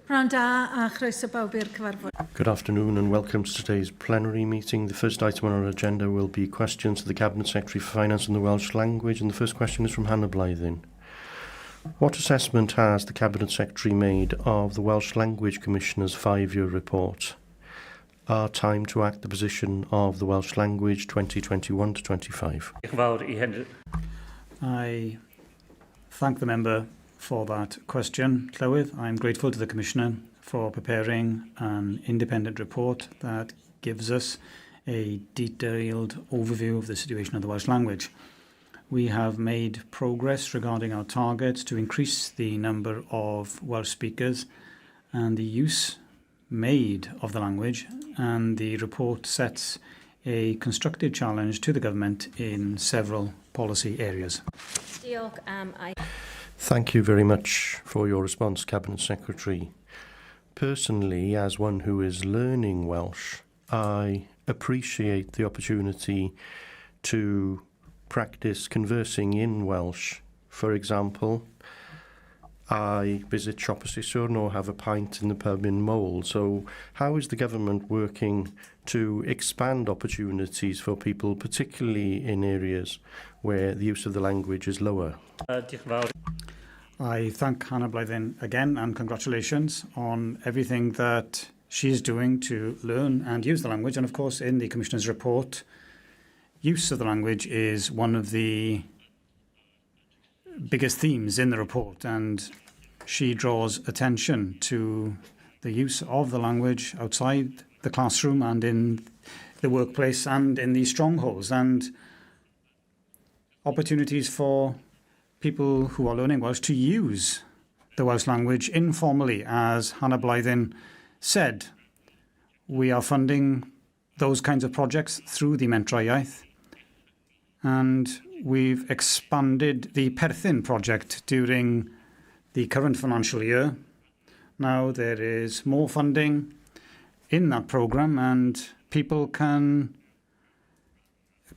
Pnawn da a chroeso bawb i'r cyfarfod. Good afternoon and welcome to today's plenary meeting. The first item on our agenda will be questions to the Cabinet Secretary for Finance in the Welsh language, and the first question is from Hannah Blythin. What assessment has the Cabinet Secretary made of the Welsh Language Commissioner's 5-year report? Our time to act the position of the Welsh language 2021 to 25. I thank the member for that question, Llywydd. I'm grateful to the Commissioner for preparing an independent report that gives us a detailed overview of the situation of the Welsh language. We have made progress regarding our targets to increase the number of Welsh speakers and the use made of the language, and the report sets a constructive challenge to the government in several policy areas. Thank you very much for your response, Cabinet Secretary. Personally, as one who is learning Welsh, I appreciate the opportunity to practice conversing in Welsh. For example, I visit Siop y Siswrn or have a pint in the pub in Mole. So how is the government working to expand opportunities for people, particularly in areas where the use of the language is lower? I thank Hannah Blythin again, and congratulations on everything that she is doing to learn and use the language. And of course, in the Commissioner's report, use of the language is one of the biggest themes in the report, and she draws attention to the use of the language outside the classroom and in the workplace and in the strongholds, and opportunities for people who are learning Welsh to use the Welsh language informally. As Hannah Blythin said, we are funding those kinds of projects through the Mentrau Iaith, and we've expanded the Perthyn project during the current financial year. Now there is more funding in that programme, and people can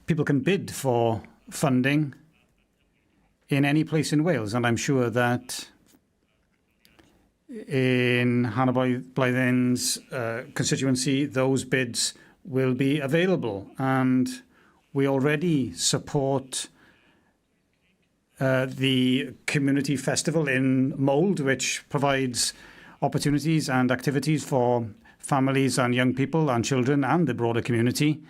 bid for funding in any place in Wales, and I'm sure that in Hannah Blythin's constituency, those bids will be available, and we already support the community festival in Mold, which provides opportunities and activities for families and young people and children and the broader community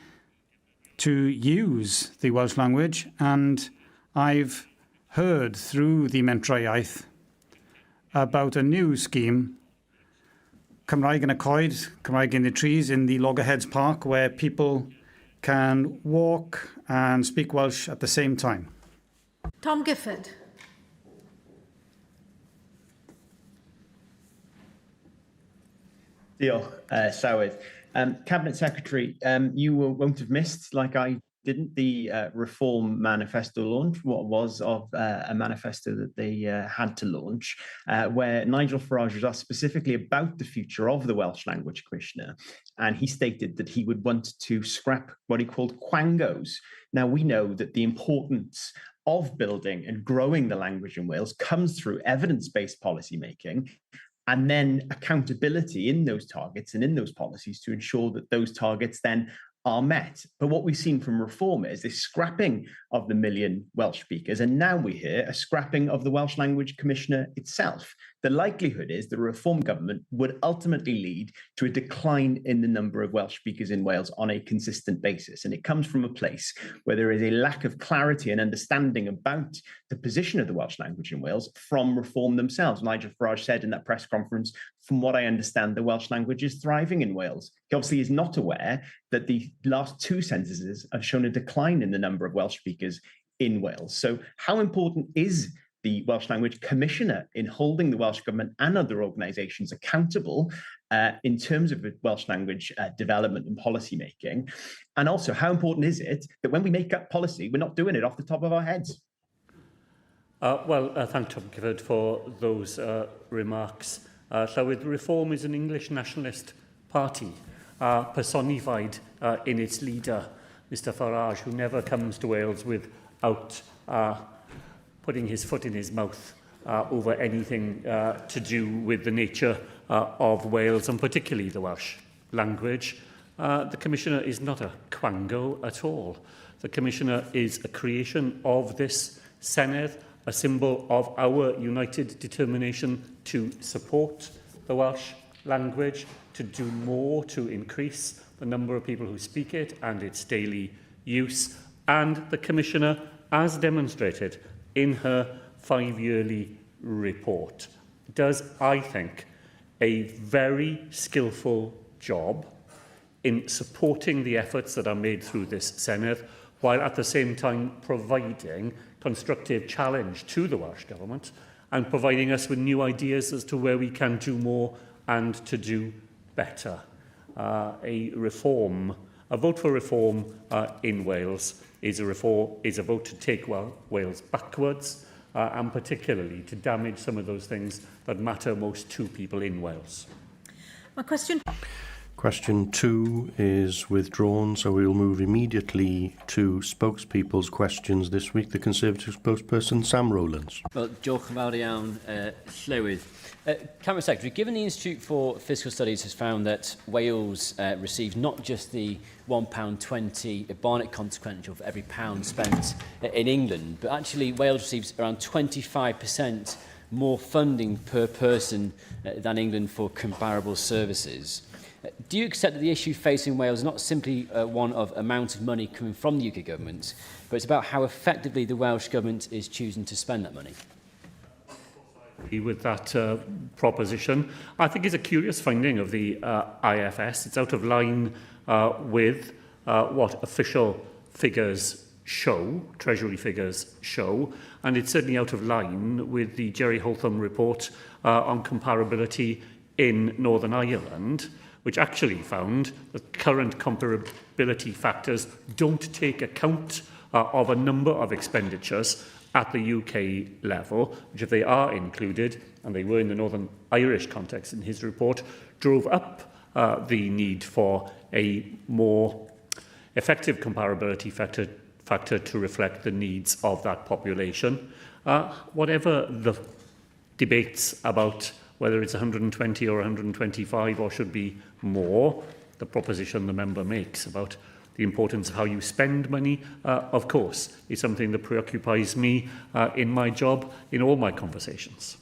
to use the Welsh language. And I've heard through the Mentrau Iaith about a new scheme, Cymraeg yn y Coed, Cymraeg in the Trees, in the Loggerheads Park, where people can walk and speak Welsh at the same time. Tom Gifford. Diolch, Llywydd. Cabinet Secretary, you won't have missed, like I didn't, the Reform Manifesto launch. What was of a manifesto that they had to launch, where Nigel Farage was asked specifically about the future of the Welsh Language Commissioner, and he stated that he would want to scrap what he called quangos. Now, we know that the importance of building and growing the language in Wales comes through evidence-based policy making, and then accountability in those targets and in those policies to ensure that those targets then are met. But what we've seen from Reform is this scrapping of the million Welsh speakers, and now we hear a scrapping of the Welsh Language Commissioner itself. The likelihood is the Reform government would ultimately lead to a decline in the number of Welsh speakers in Wales on a consistent basis. And it comes from a place where there is a lack of clarity and understanding about the position of the Welsh language in Wales from Reform themselves. Nigel Farage said in that press conference, from what I understand, the Welsh language is thriving in Wales. He obviously is not aware that the last 2 censuses have shown a decline in the number of Welsh speakers in Wales. So how important is the Welsh Language Commissioner in holding the Welsh Government and other organisations accountable in terms of Welsh language development and policy making? And also, how important is it that when we make up policy, we're not doing it off the top of our heads? Thank Tom Gifford for those remarks. Llywydd, Reform is an English nationalist party personified in its leader, Mr Farage, who never comes to Wales without putting his foot in his mouth over anything to do with the nature of Wales, and particularly the Welsh language. The Commissioner is not a quango at all. The Commissioner is a creation of this Senedd, a symbol of our united determination to support the Welsh language, to do more to increase the number of people who speak it and its daily use. And the Commissioner, as demonstrated in her 5-yearly report, does, I think, a very skillful job in supporting the efforts that are made through this Senedd, while at the same time providing constructive challenge to the Welsh Government and providing us with new ideas as to where we can do more and to do better. A vote for reform in Wales is a vote to take Wales backwards and particularly to damage some of those things that matter most to people in Wales. Question 2 is withdrawn, so we will move immediately to spokespeople's questions this week. The Conservative spokesperson, Sam Rowlands. Well, diolch yn fawr iawn, Llywydd. Cabinet Secretary, given the Institute for Fiscal Studies has found that Wales receives not just the £1.20 Barnett consequential for every pound spent in England, but actually Wales receives around 25% more funding per person than England for comparable services. Do you accept that the issue facing Wales is not simply one of amount of money coming from the UK Government, but it's about how effectively the Welsh Government is choosing to spend that money? With that proposition, I think it's a curious finding of the IFS. It's out of line with what official figures show, Treasury figures show, and it's certainly out of line with the Jerry Holtham report on comparability in Northern Ireland, which actually found that current comparability factors don't take account of a number of expenditures at the UK level, which if they are included, and they were in the Northern Irish context in his report, drove up the need for a more effective comparability factor to reflect the needs of that population. Whatever the debates about whether it's 120 or 125 or should be more, the proposition the member makes about the importance of how you spend money, of course, is something that preoccupies me in my job, in all my conversations.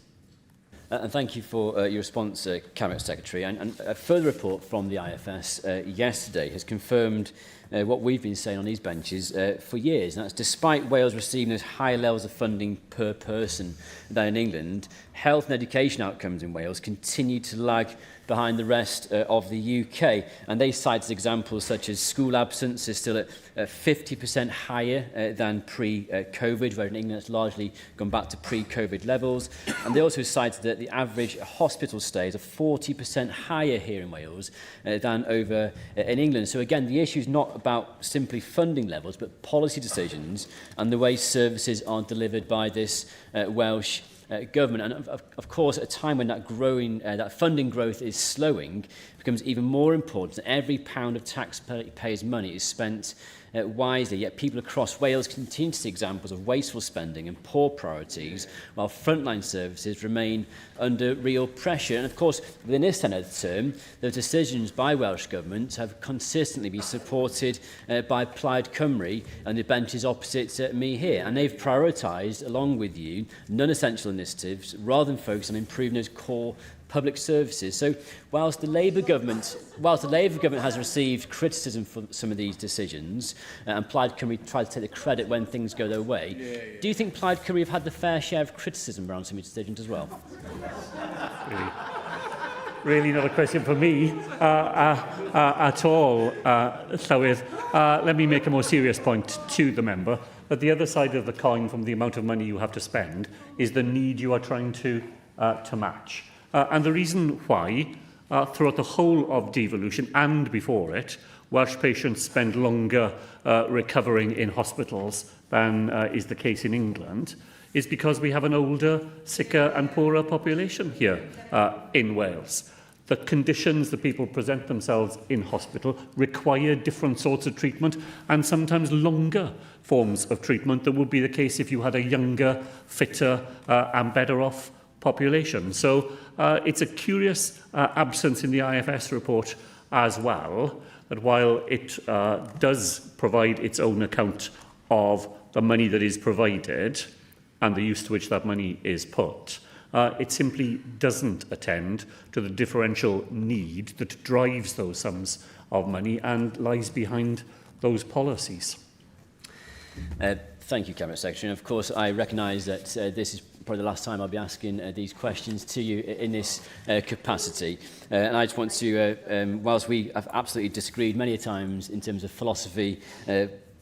And thank you for your response, Cabinet Secretary. And a further report from the IFS yesterday has confirmed what we've been saying on these benches for years. And that's despite Wales receiving those high levels of funding per person than in England, health and education outcomes in Wales continue to lag behind the rest of the UK. And they cite examples such as school absence is still at 50% higher than pre-COVID, where in England it's largely gone back to pre-COVID levels. And they also cite that the average hospital stays are 40% higher here in Wales than over in England. So again, the issue is not about simply funding levels, but policy decisions and the way services are delivered by this Welsh government. And of course, at a time when that funding growth is slowing, it becomes even more important that every pound of taxpayers' money is spent wisely. Yet people across Wales continue to see examples of wasteful spending and poor priorities, while frontline services remain under real pressure. And of course, within this Senedd term, the decisions by Welsh Government have consistently been supported by Plaid Cymru and the benches opposite me here. And they've prioritised, along with you, non-essential initiatives rather than focus on improving those core public services. So whilst the Labour government has received criticism for some of these decisions, and Plaid Cymru tried to take the credit when things go their way, do you think Plaid Cymru have had the fair share of criticism around some of these decisions as well? Really not a question for me at all, Llywydd. Let me make a more serious point to the member, that the other side of the coin from the amount of money you have to spend is the need you are trying to match. And the reason why, throughout the whole of devolution and before it, Welsh patients spend longer recovering in hospitals than is the case in England, is because we have an older, sicker and poorer population here in Wales. The conditions that people present themselves in hospital require different sorts of treatment and sometimes longer forms of treatment than would be the case if you had a younger, fitter and better off population. So it's a curious absence in the IFS report as well, that while it does provide its own account of the money that is provided and the use to which that money is put, it simply doesn't attend to the differential need that drives those sums of money and lies behind those policies. Thank you, Cabinet Secretary. And of course, I recognise that this is probably the last time I'll be asking these questions to you in this capacity. And I just want to, whilst we have absolutely disagreed many times in terms of philosophy,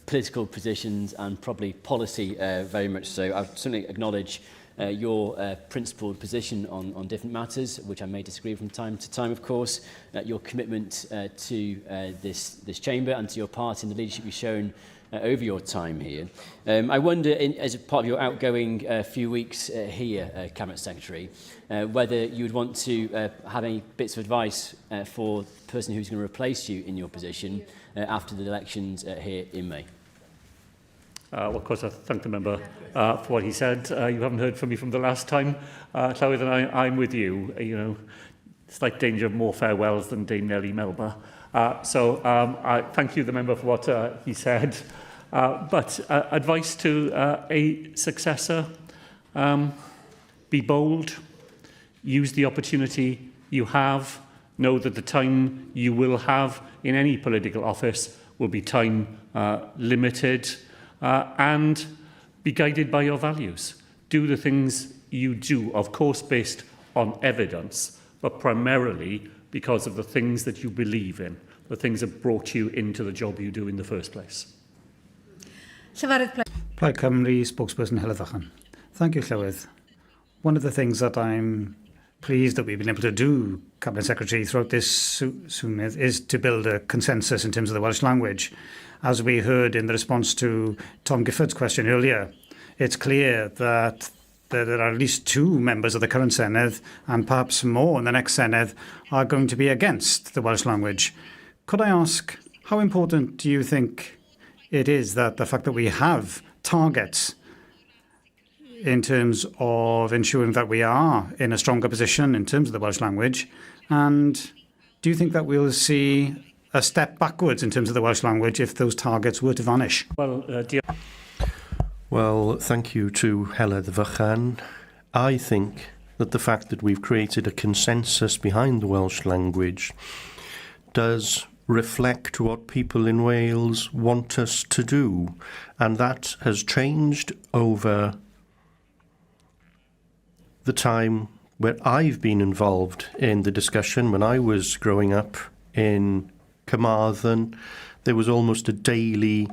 political positions and probably policy very much so, I certainly acknowledge your principled position on different matters, which I may disagree from time to time, of course, your commitment to this chamber and to your part in the leadership you've shown over your time here. I wonder, as a part of your outgoing few weeks here, Cabinet Secretary, whether you would want to have any bits of advice for the person who's going to replace you in your position after the elections here in May. Well, of course, I thank the member for what he said. You haven't heard from me from the last time, Llywydd, and I'm with you. You know, slight danger of more farewells than Dame Nellie Melba. So I thank you, the member, for what he said. But advice to a successor, be bold, use the opportunity you have, know that the time you will have in any political office will be time limited, and be guided by your values. Do the things you do, of course based on evidence, but primarily because of the things that you believe in, the things that brought you into the job you do in the first place. Plaid Cymru spokesperson Heledd. Thank you, Llywydd. One of the things that I'm pleased that we've been able to do, Cabinet Secretary, throughout this soon is to build a consensus in terms of the Welsh language. As we heard in the response to Tom Gifford's question earlier, it's clear that there are at least 2 members of the current Senedd, and perhaps more in the next Senedd, are going to be against the Welsh language. Could I ask, how important do you think it is that the fact that we have targets in terms of ensuring that we are in a stronger position in terms of the Welsh language? And do you think that we'll see a step backwards in terms of the Welsh language if those targets were to vanish? Well, thank you to Heledd. I think that the fact that we've created a consensus behind the Welsh language does reflect what people in Wales want us to do, and that has changed over the time where I've been involved in the discussion. When I was growing up in Carmarthen, there was almost a daily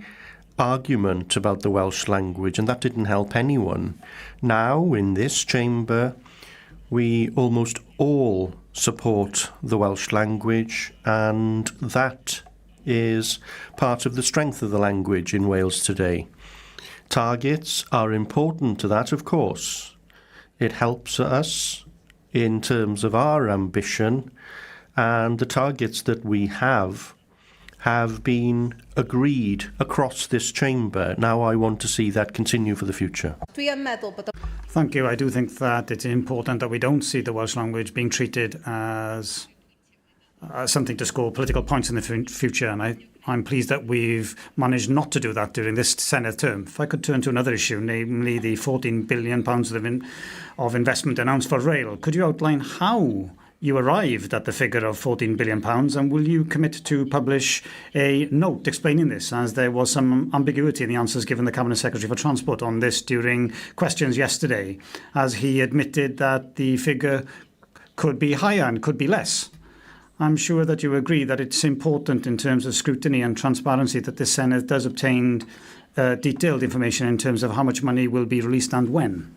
argument about the Welsh language, and that didn't help anyone. Now, in this chamber, we almost all support the Welsh language, and that is part of the strength of the language in Wales today. Targets are important to that, of course. It helps us in terms of our ambition, and the targets that we have been agreed across this chamber. Now I want to see that continue for the future. Thank you. I do think that it's important that we don't see the Welsh language being treated as something to score political points in the future, and I'm pleased that we've managed not to do that during this Senedd term. If I could turn to another issue, namely the £14 billion of investment announced for rail, could you outline how you arrived at the figure of £14 billion, and will you commit to publish a note explaining this, as there was some ambiguity in the answers given the Cabinet Secretary for Transport on this during questions yesterday, as he admitted that the figure could be higher and could be less. I'm sure that you agree that it's important in terms of scrutiny and transparency that the Senedd does obtain detailed information in terms of how much money will be released and when.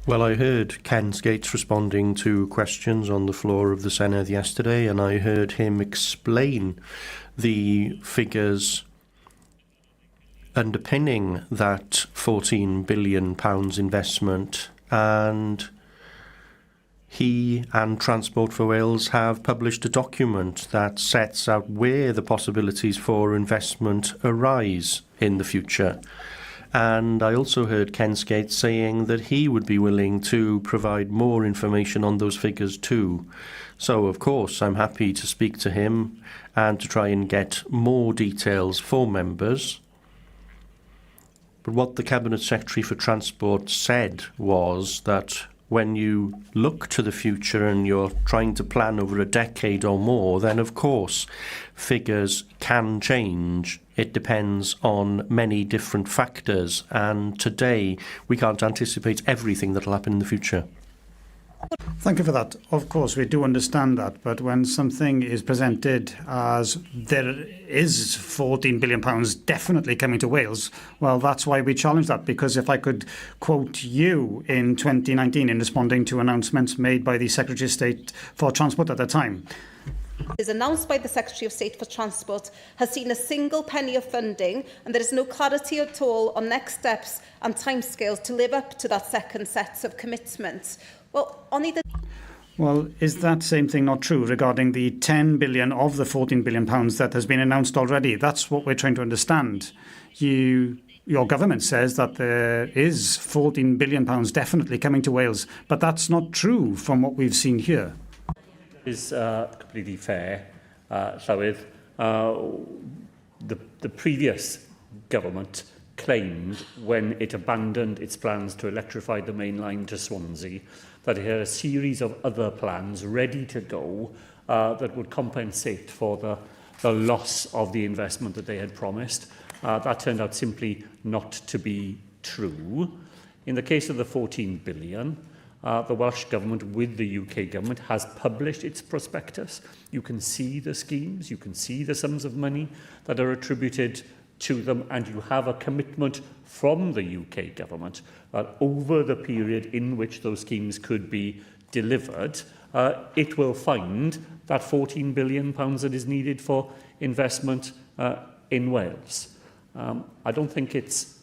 Well, I heard Ken Skates responding to questions on the floor of the Senedd yesterday, and I heard him explain the figures underpinning that £14 billion investment, and He and Transport for Wales have published a document that sets out where the possibilities for investment arise in the future. And I also heard Ken Skate saying that he would be willing to provide more information on those figures too. So, of course, I'm happy to speak to him and to try and get more details for members. But what the Cabinet Secretary for Transport said was that when you look to the future and you're trying to plan over a decade or more, then of course figures can change. It depends on many different factors, and today we can't anticipate everything that will happen in the future. Thank you for that. Of course, we do understand that, but when something is presented as there is £14 billion definitely coming to Wales, well, that's why we challenge that, because if I could quote you in 2019 in responding to announcements made by the Secretary of State for Transport at the time, is announced by the Secretary of State for Transport has seen a single penny of funding, and there is no clarity at all on next steps and timescales to live up to that second set of commitments. Well, is that same thing not true regarding the 10 billion of the 14 billion pounds that has been announced already? That's what we're trying to understand. Your government says that there is 14 billion pounds definitely coming to Wales, but that's not true from what we've seen here. It is completely fair, Llywydd. The previous government claimed, when it abandoned its plans to electrify the main line to Swansea, that it had a series of other plans ready to go that would compensate for the loss of the investment that they had promised. That turned out simply not to be true. In the case of the 14 billion, the Welsh Government, with the UK Government, has published its prospectus. You can see the schemes, you can see the sums of money that are attributed to them, and you have a commitment from the UK Government that over the period in which those schemes could be delivered, it will find that £14 billion that is needed for investment in Wales. I don't think it's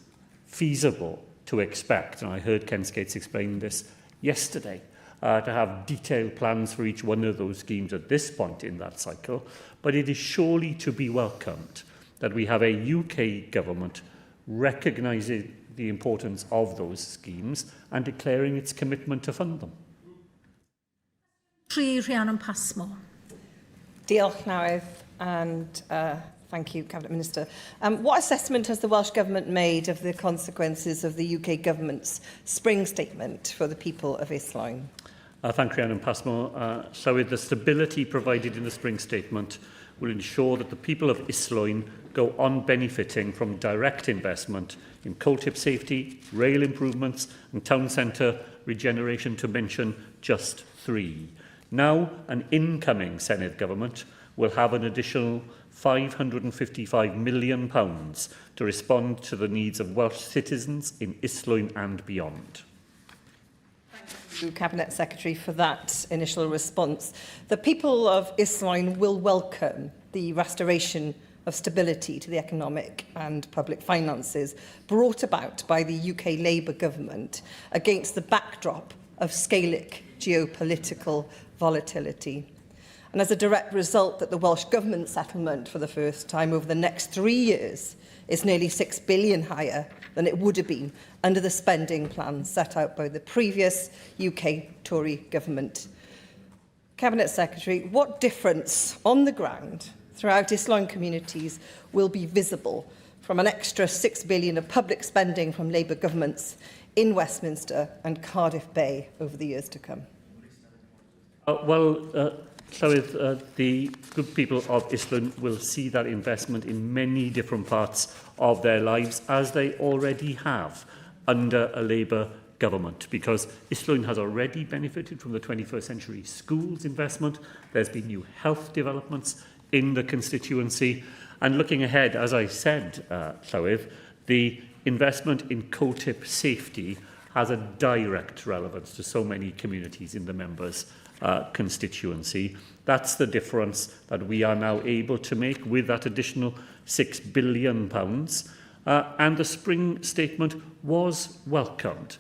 feasible to expect, and I heard Ken Skates explain this yesterday, to have detailed plans for each one of those schemes at this point in that cycle, but it is surely to be welcomed that we have a UK Government recognising the importance of those schemes and declaring its commitment to fund them. Rhiannon Passmore. Diolch, Newydd, and thank you, Cabinet Minister. What assessment has the Welsh Government made of the consequences of the UK Government's spring statement for the people of Islwyn? Thank you, Rhiannon Passmore. So with the stability provided in the spring statement will ensure that the people of Islwyn go on benefiting from direct investment in coal tip safety, rail improvements and town centre regeneration, to mention just three. Now, an incoming Senedd Government will have an additional £555 million to respond to the needs of Welsh citizens in Islwyn and beyond. Thank you, Cabinet Secretary, for that initial response. The people of Islwyn will welcome the restoration of stability to the economic and public finances brought about by the UK Labour Government against the backdrop of Gaelic geopolitical volatility. And as a direct result, that the Welsh Government settlement for the first time over the next 3 years is nearly £6 billion higher than it would have been under the spending plan set out by the previous UK Tory government. Cabinet Secretary, what difference on the ground throughout Islwyn communities will be visible from an extra £6 billion of public spending from Labour governments in Westminster and Cardiff Bay over the years to come? The good people of Islwyn will see that investment in many different parts of their lives, as they already have under a Labour government, because Islwyn has already benefited from the 21st century schools investment. There's been new health developments in the constituency. And looking ahead, as I said, Llywydd, the investment in coal tip safety has a direct relevance to so many communities in the members' constituency. That's the difference that we are now able to make with that additional £6 billion. And the spring statement was welcomed.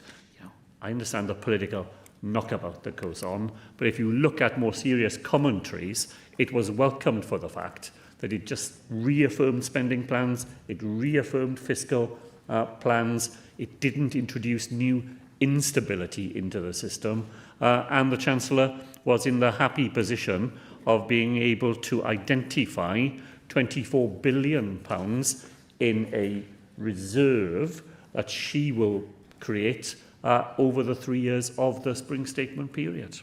I understand the political knockabout that goes on. But if you look at more serious commentaries, it was welcomed for the fact that it just reaffirmed spending plans, it reaffirmed fiscal plans, it didn't introduce new instability into the system, and the Chancellor was in the happy position of being able to identify £24 billion in a reserve that she will create over the 3 years of the Spring Statement period.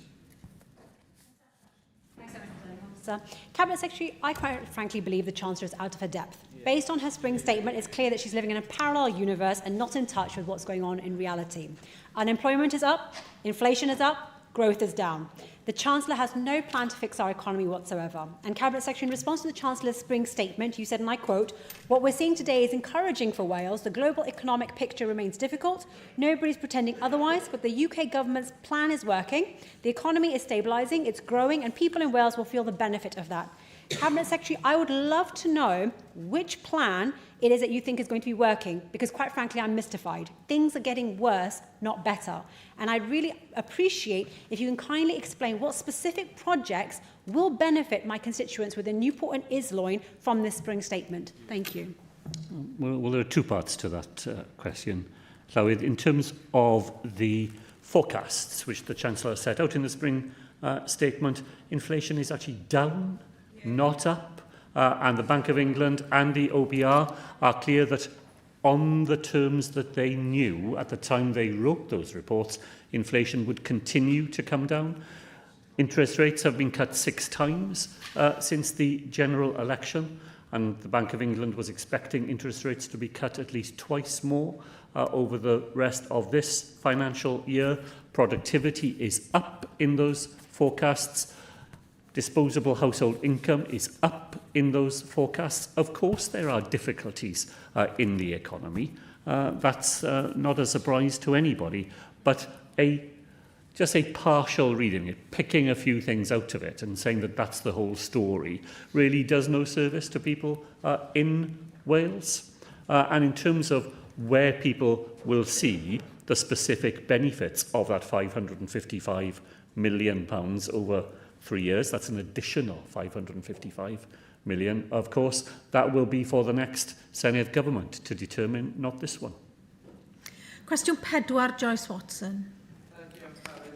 Cabinet Secretary, I quite frankly believe the Chancellor is out of her depth. Based on her Spring Statement, it's clear that she's living in a parallel universe and not in touch with what's going on in reality. Unemployment is up, inflation is up, growth is down. The Chancellor has no plan to fix our economy whatsoever. And Cabinet Secretary, in response to the Chancellor's Spring Statement, you said, and I quote, "What we're seeing today is encouraging for Wales. The global economic picture remains difficult. Nobody's pretending otherwise, but the UK Government's plan is working. The economy is stabilising, it's growing, and people in Wales will feel the benefit of that." Cabinet Secretary, I would love to know which plan it is that you think is going to be working, because quite frankly, I'm mystified. Things are getting worse, not better. And I'd really appreciate if you can kindly explain what specific projects will benefit my constituents within Newport and Isloin from this Spring Statement. Thank you. Well, there are two parts to that question, Llywydd. In terms of the forecasts which the Chancellor set out in the Spring Statement, inflation is actually down, not up. And the Bank of England and the OBR are clear that on the terms that they knew at the time they wrote those reports, inflation would continue to come down. Interest rates have been cut 6 times since the general election, and the Bank of England was expecting interest rates to be cut at least twice more over the rest of this financial year. Productivity is up in those forecasts. Disposable household income is up in those forecasts. Of course, there are difficulties in the economy. That's not a surprise to anybody. But just a partial reading it, picking a few things out of it and saying that that's the whole story, really does no service to people in Wales. And in terms of where people will see the specific benefits of that £555 million over 3 years, that's an additional 555 million. Of course, that will be for the next Senedd Government to determine, not this one. Cwestiwn 4, Joyce Watson. Thank you,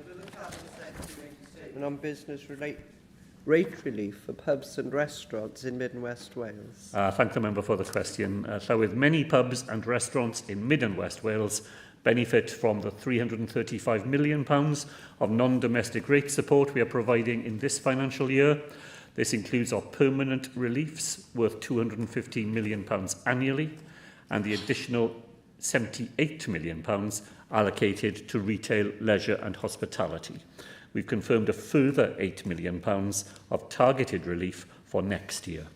Will the Cabinet Secretary make a statement on business rate relief for pubs and restaurants in Mid and West Wales? Thank the member for the question. So with many pubs and restaurants in Mid and West Wales benefit from the £335 million of non-domestic rate support we are providing in this financial year. This includes our permanent reliefs worth £215 million annually and the additional £78 million allocated to retail, leisure and hospitality. We've confirmed a further £8 million of targeted relief for next year.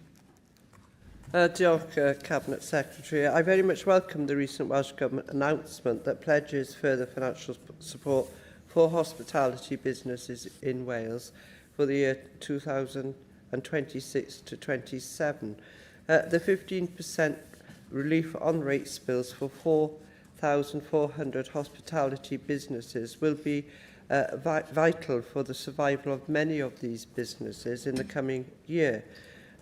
Diolch, Cabinet Secretary. I very much welcome the recent Welsh Government announcement that pledges further financial support for hospitality businesses in Wales for the year 2026 to 27. The 15% relief on rates bills for 4,400 hospitality businesses will be vital for the survival of many of these businesses in the coming year.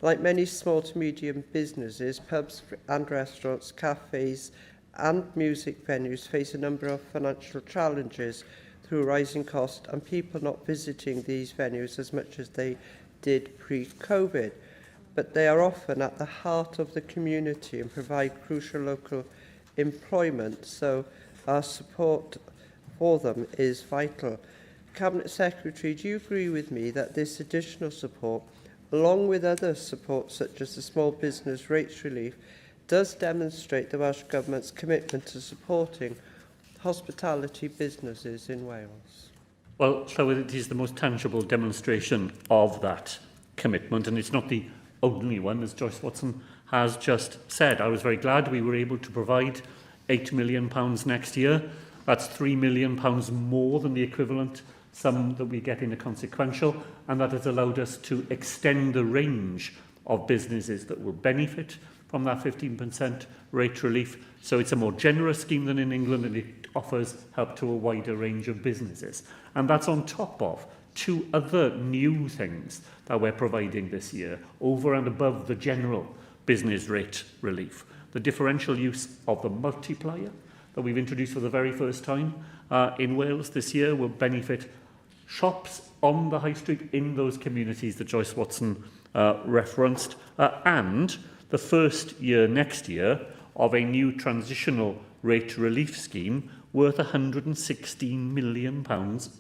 Like many small to medium businesses, pubs and restaurants, cafes and music venues face a number of financial challenges through rising costs and people not visiting these venues as much as they did pre-COVID. But they are often at the heart of the community and provide crucial local employment, so our support for them is vital. Cabinet Secretary, do you agree with me that this additional support, along with other support such as the small business rates relief, does demonstrate the Welsh Government's commitment to supporting hospitality businesses in Wales? Well, so it is the most tangible demonstration of that commitment, and it's not the only one, as Joyce Watson has just said. I was very glad we were able to provide £8 million next year. That's £3 million more than the equivalent sum that we get in a consequential, and that has allowed us to extend the range of businesses that will benefit from that 15% rate relief. So it's a more generous scheme than in England, and it offers help to a wider range of businesses. And that's on top of 2 other new things that we're providing this year, over and above the general business rate relief. The differential use of the multiplier that we've introduced for the very first time in Wales this year will benefit shops on the high street in those communities that Joyce Watson referenced, and the first year next year of a new transitional rate relief scheme worth £116 million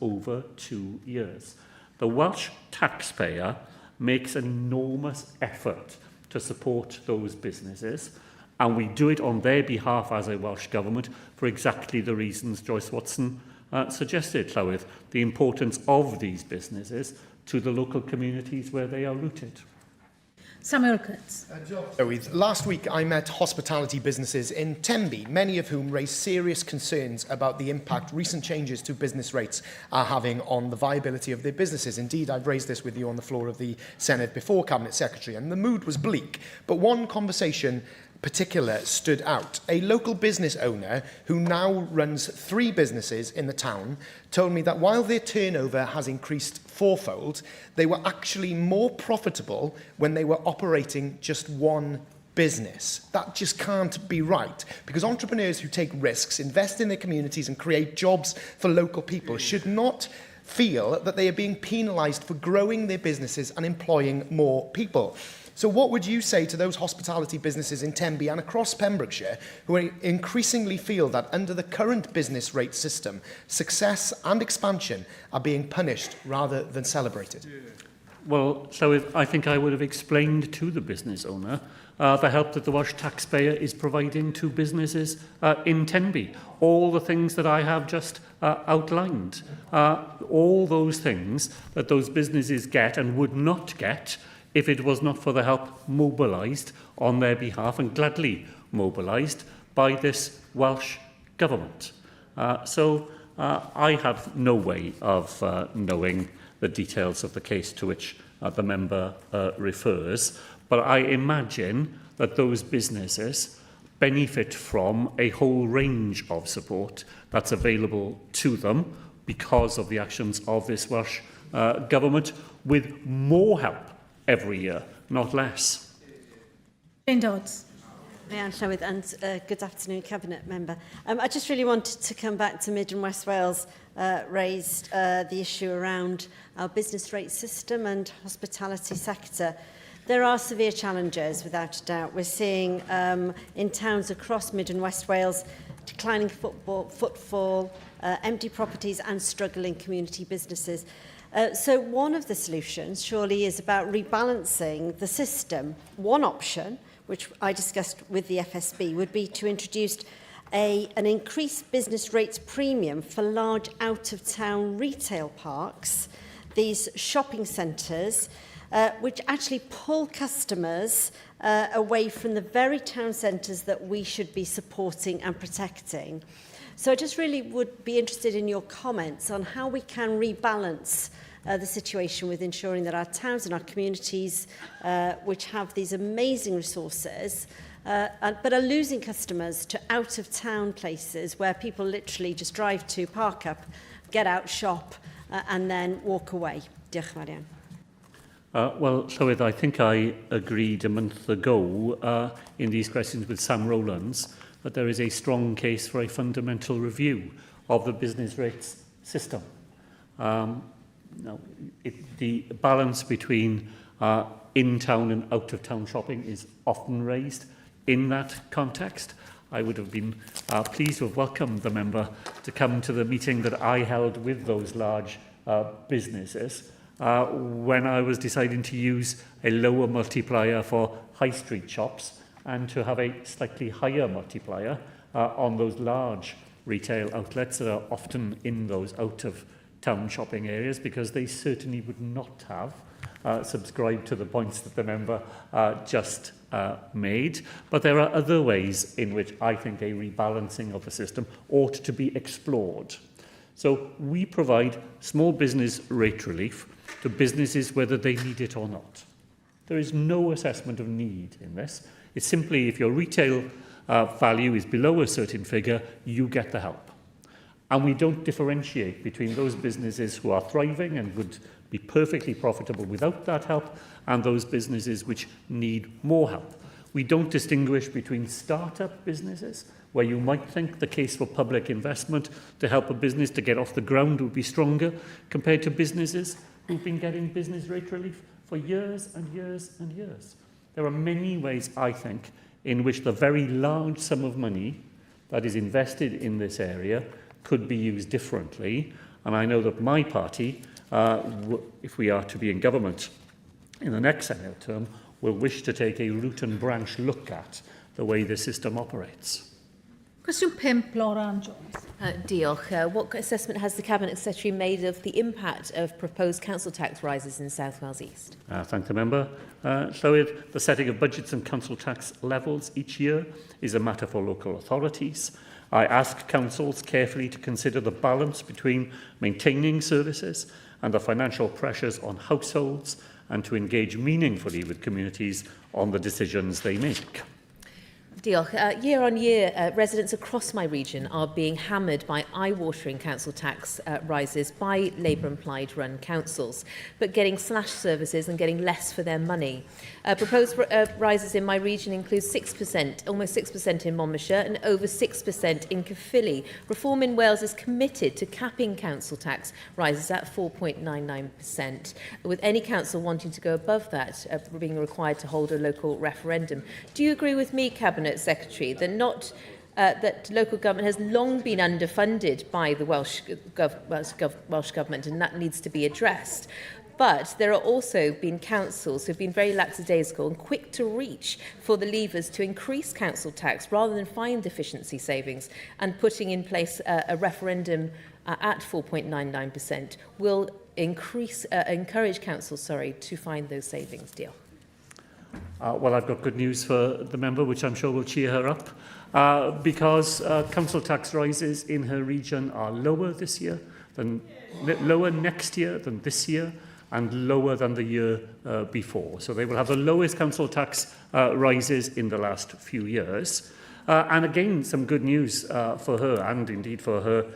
over 2 years. The Welsh taxpayer makes an enormous effort to support those businesses, and we do it on their behalf as a Welsh Government for exactly the reasons Joyce Watson suggested, Llywydd, the importance of these businesses to the local communities where they are rooted. Samuel Kurtz. Last week I met hospitality businesses in Tenby, many of whom raised serious concerns about the impact recent changes to business rates are having on the viability of their businesses. Indeed, I've raised this with you on the floor of the Senedd before, Cabinet Secretary, and the mood was bleak. But one conversation particular stood out. A local business owner who now runs 3 businesses in the town told me that while their turnover has increased 4-fold, they were actually more profitable when they were operating just 1 business. That just can't be right, because entrepreneurs who take risks, invest in their communities and create jobs for local people should not feel that they are being penalised for growing their businesses and employing more people. So what would you say to those hospitality businesses in Tenby and across Pembrokeshire who increasingly feel that under the current business rate system, success and expansion are being punished rather than celebrated? Well, so I think I would have explained to the business owner the help that the Welsh taxpayer is providing to businesses in Tenby. All the things that I have just outlined, all those things that those businesses get and would not get if it was not for the help mobilised on their behalf, and gladly mobilised by this Welsh Government. So I have no way of knowing the details of the case to which the member refers, but I imagine that those businesses benefit from a whole range of support that's available to them because of the actions of this Welsh Government, with more help every year, not less. Jane Dodds. Anne Llywydd, and good afternoon, Cabinet Member. I just really wanted to come back to Mid and West Wales raised the issue around our business rate system and hospitality sector. There are severe challenges, without a doubt. We're seeing in towns across Mid and West Wales declining footfall, empty properties and struggling community businesses. So one of the solutions surely is about rebalancing the system. One option, which I discussed with the FSB, would be to introduce an increased business rates premium for large out-of-town retail parks, these shopping centres, which actually pull customers away from the very town centres that we should be supporting and protecting. So I just really would be interested in your comments on how we can rebalance the situation with ensuring that our towns and our communities, which have these amazing resources, but are losing customers to out-of-town places where people literally just drive to, park up, get out, shop, and then walk away. Diolch yn fawr iawn. Well, Llywydd, I think I agreed a month ago in these questions with Sam Rowlands that there is a strong case for a fundamental review of the business rates system. The balance between in-town and out-of-town shopping is often raised in that context. I would have been pleased to have welcomed the member to come to the meeting that I held with those large businesses when I was deciding to use a lower multiplier for high street shops and to have a slightly higher multiplier on those large retail outlets that are often in those out-of-town shopping areas, because they certainly would not have subscribed to the points that the member just made. But there are other ways in which I think a rebalancing of the system ought to be explored. So we provide small business rate relief to businesses whether they need it or not. There is no assessment of need in this. It's simply if your retail value is below a certain figure, you get the help. And we don't differentiate between those businesses who are thriving and would be perfectly profitable without that help and those businesses which need more help. We don't distinguish between start-up businesses, where you might think the case for public investment to help a business to get off the ground would be stronger, compared to businesses who've been getting business rate relief for years and years and years. There are many ways, I think, in which the very large sum of money that is invested in this area could be used differently. And I know that my party, if we are to be in government in the next Senedd term, will wish to take a root and branch look at the way the system operates. Cwestiwn 5, Laura Ann Jones. Diolch. What assessment has the Cabinet Secretary made of the impact of proposed council tax rises in South Wales East? Thank the member. Llywydd, the setting of budgets and council tax levels each year is a matter for local authorities. I ask councils carefully to consider the balance between maintaining services and the financial pressures on households and to engage meaningfully with communities on the decisions they make. Diolch. Year on year, residents across my region are being hammered by eye-watering council tax rises by Labour-implied run councils, but getting slashed services and getting less for their money. Proposed rises in my region include 6%, almost 6% in Monmouthshire and over 6% in Caerphilly. Reform in Wales is committed to capping council tax rises at 4.99%, with any council wanting to go above that being required to hold a local referendum. Do you agree with me, Cabinet Secretary, that that local government has long been underfunded by the Welsh Government, and that needs to be addressed? But there are also been councils who have been very lackadaisical and quick to reach for the levers to increase council tax rather than find efficiency savings, and putting in place a referendum at 4.99% will encourage councils to find those savings. Deal. Well, I've got good news for the member, which I'm sure will cheer her up, because council tax rises in her region are lower next year than this year, and lower than the year before. So they will have the lowest council tax rises in the last few years. And again, some good news for her, and indeed for her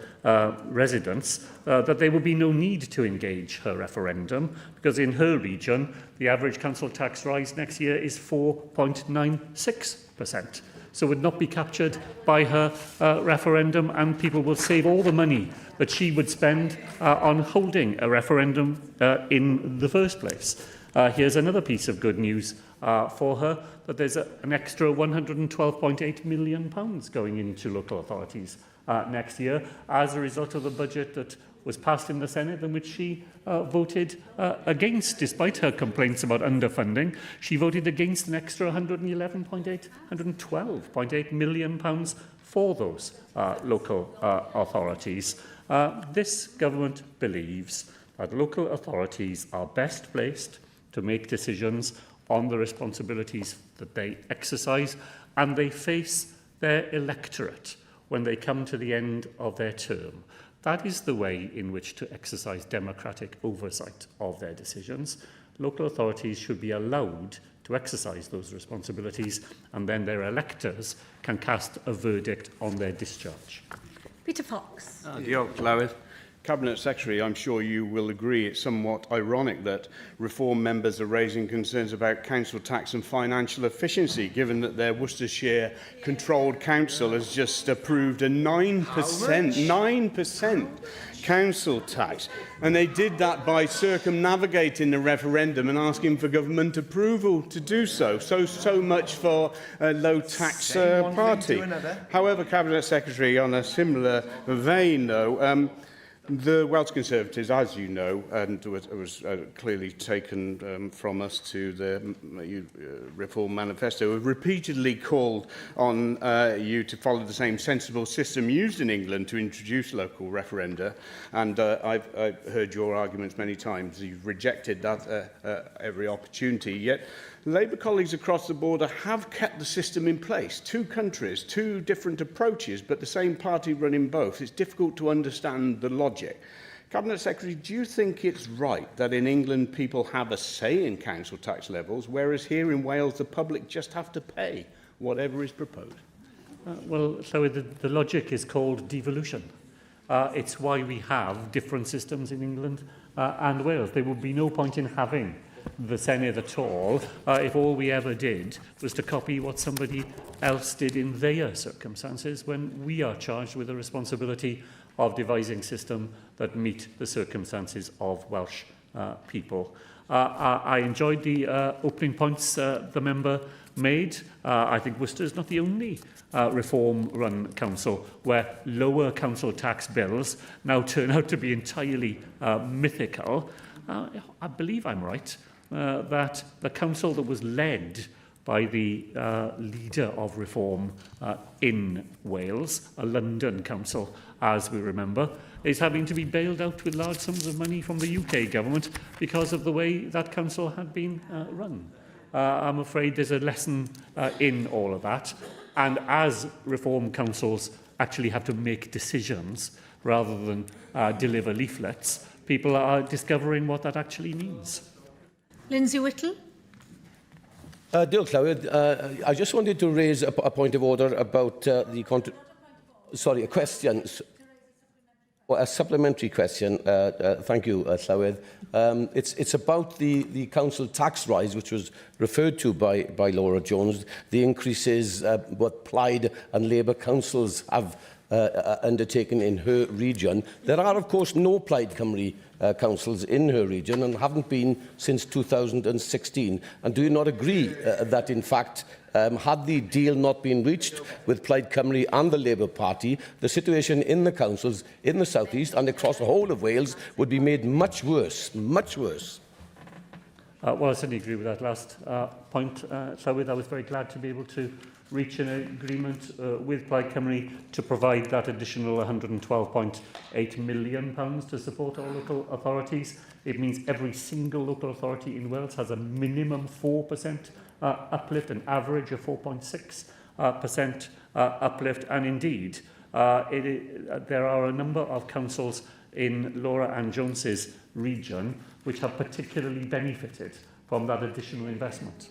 residents, that there will be no need to engage her referendum, because in her region, the average council tax rise next year is 4.96%. So would not be captured by her referendum, and people will save all the money that she would spend on holding a referendum in the first place. Here's another piece of good news for her, that there's an extra £112.8 million going into local authorities next year as a result of the budget that was passed in the Senedd, in which she voted against, despite her complaints about underfunding. She voted against an extra £112.8 million for those local authorities. This government believes that local authorities are best placed to make decisions on the responsibilities that they exercise, and they face their electorate when they come to the end of their term. That is the way in which to exercise democratic oversight of their decisions. Local authorities should be allowed to exercise those responsibilities, and then their electors can cast a verdict on their discharge. Peter Fox. Diolch, Llywydd. Cabinet Secretary, I'm sure you will agree it's somewhat ironic that Reform members are raising concerns about council tax and financial efficiency, given that their Worcestershire-controlled council has just approved a 9% council tax. And they did that by circumnavigating the referendum and asking for government approval to do so. So much for a low-tax party. However, Cabinet Secretary, on a similar vein, though, the Welsh Conservatives, as you know, and was clearly taken from us to the Reform Manifesto, have repeatedly called on you to follow the same sensible system used in England to introduce local referenda. And I've heard your arguments many times. You've rejected that every opportunity. Yet Labour colleagues across the border have kept the system in place. Two countries, two different approaches, but the same party running both. It's difficult to understand the logic. Cabinet Secretary, do you think it's right that in England people have a say in council tax levels, whereas here in Wales the public just have to pay whatever is proposed? Well, so the logic is called devolution. It's why we have different systems in England and Wales. There would be no point in having the Senedd at all if all we ever did was to copy what somebody else did in their circumstances, when we are charged with the responsibility of devising a system that meet the circumstances of Welsh people. I enjoyed the opening points the member made. I think Worcester is not the only reform-run council where lower council tax bills now turn out to be entirely mythical. I believe I'm right that the council that was led by the leader of reform in Wales, a London council, as we remember, is having to be bailed out with large sums of money from the UK government because of the way that council had been run. I'm afraid there's a lesson in all of that. And as reform councils actually have to make decisions rather than deliver leaflets, people are discovering what that actually means. Lindsay Whittle. Diolch, Llywyd. I just wanted to raise a point of order about a question. A supplementary question. Thank you, Llywyd. It's about the council tax rise, which was referred to by Laura Jones, the increases what Plaid and Labour councils have undertaken in her region. There are, of course, no Plaid Cymru councils in her region and haven't been since 2016. And do you not agree that, in fact, had the deal not been reached with Plaid Cymru and the Labour Party, the situation in the councils in the South East and across the whole of Wales would be made much worse, much worse? Well, I certainly agree with that last point, Llywydd. I was very glad to be able to reach an agreement with Plaid Cymru to provide that additional £112.8 million to support our local authorities. It means every single local authority in Wales has a minimum 4% uplift, an average of 4.6% uplift, and indeed there are a number of councils in Laura Ann Jones's region which have particularly benefited from that additional investment.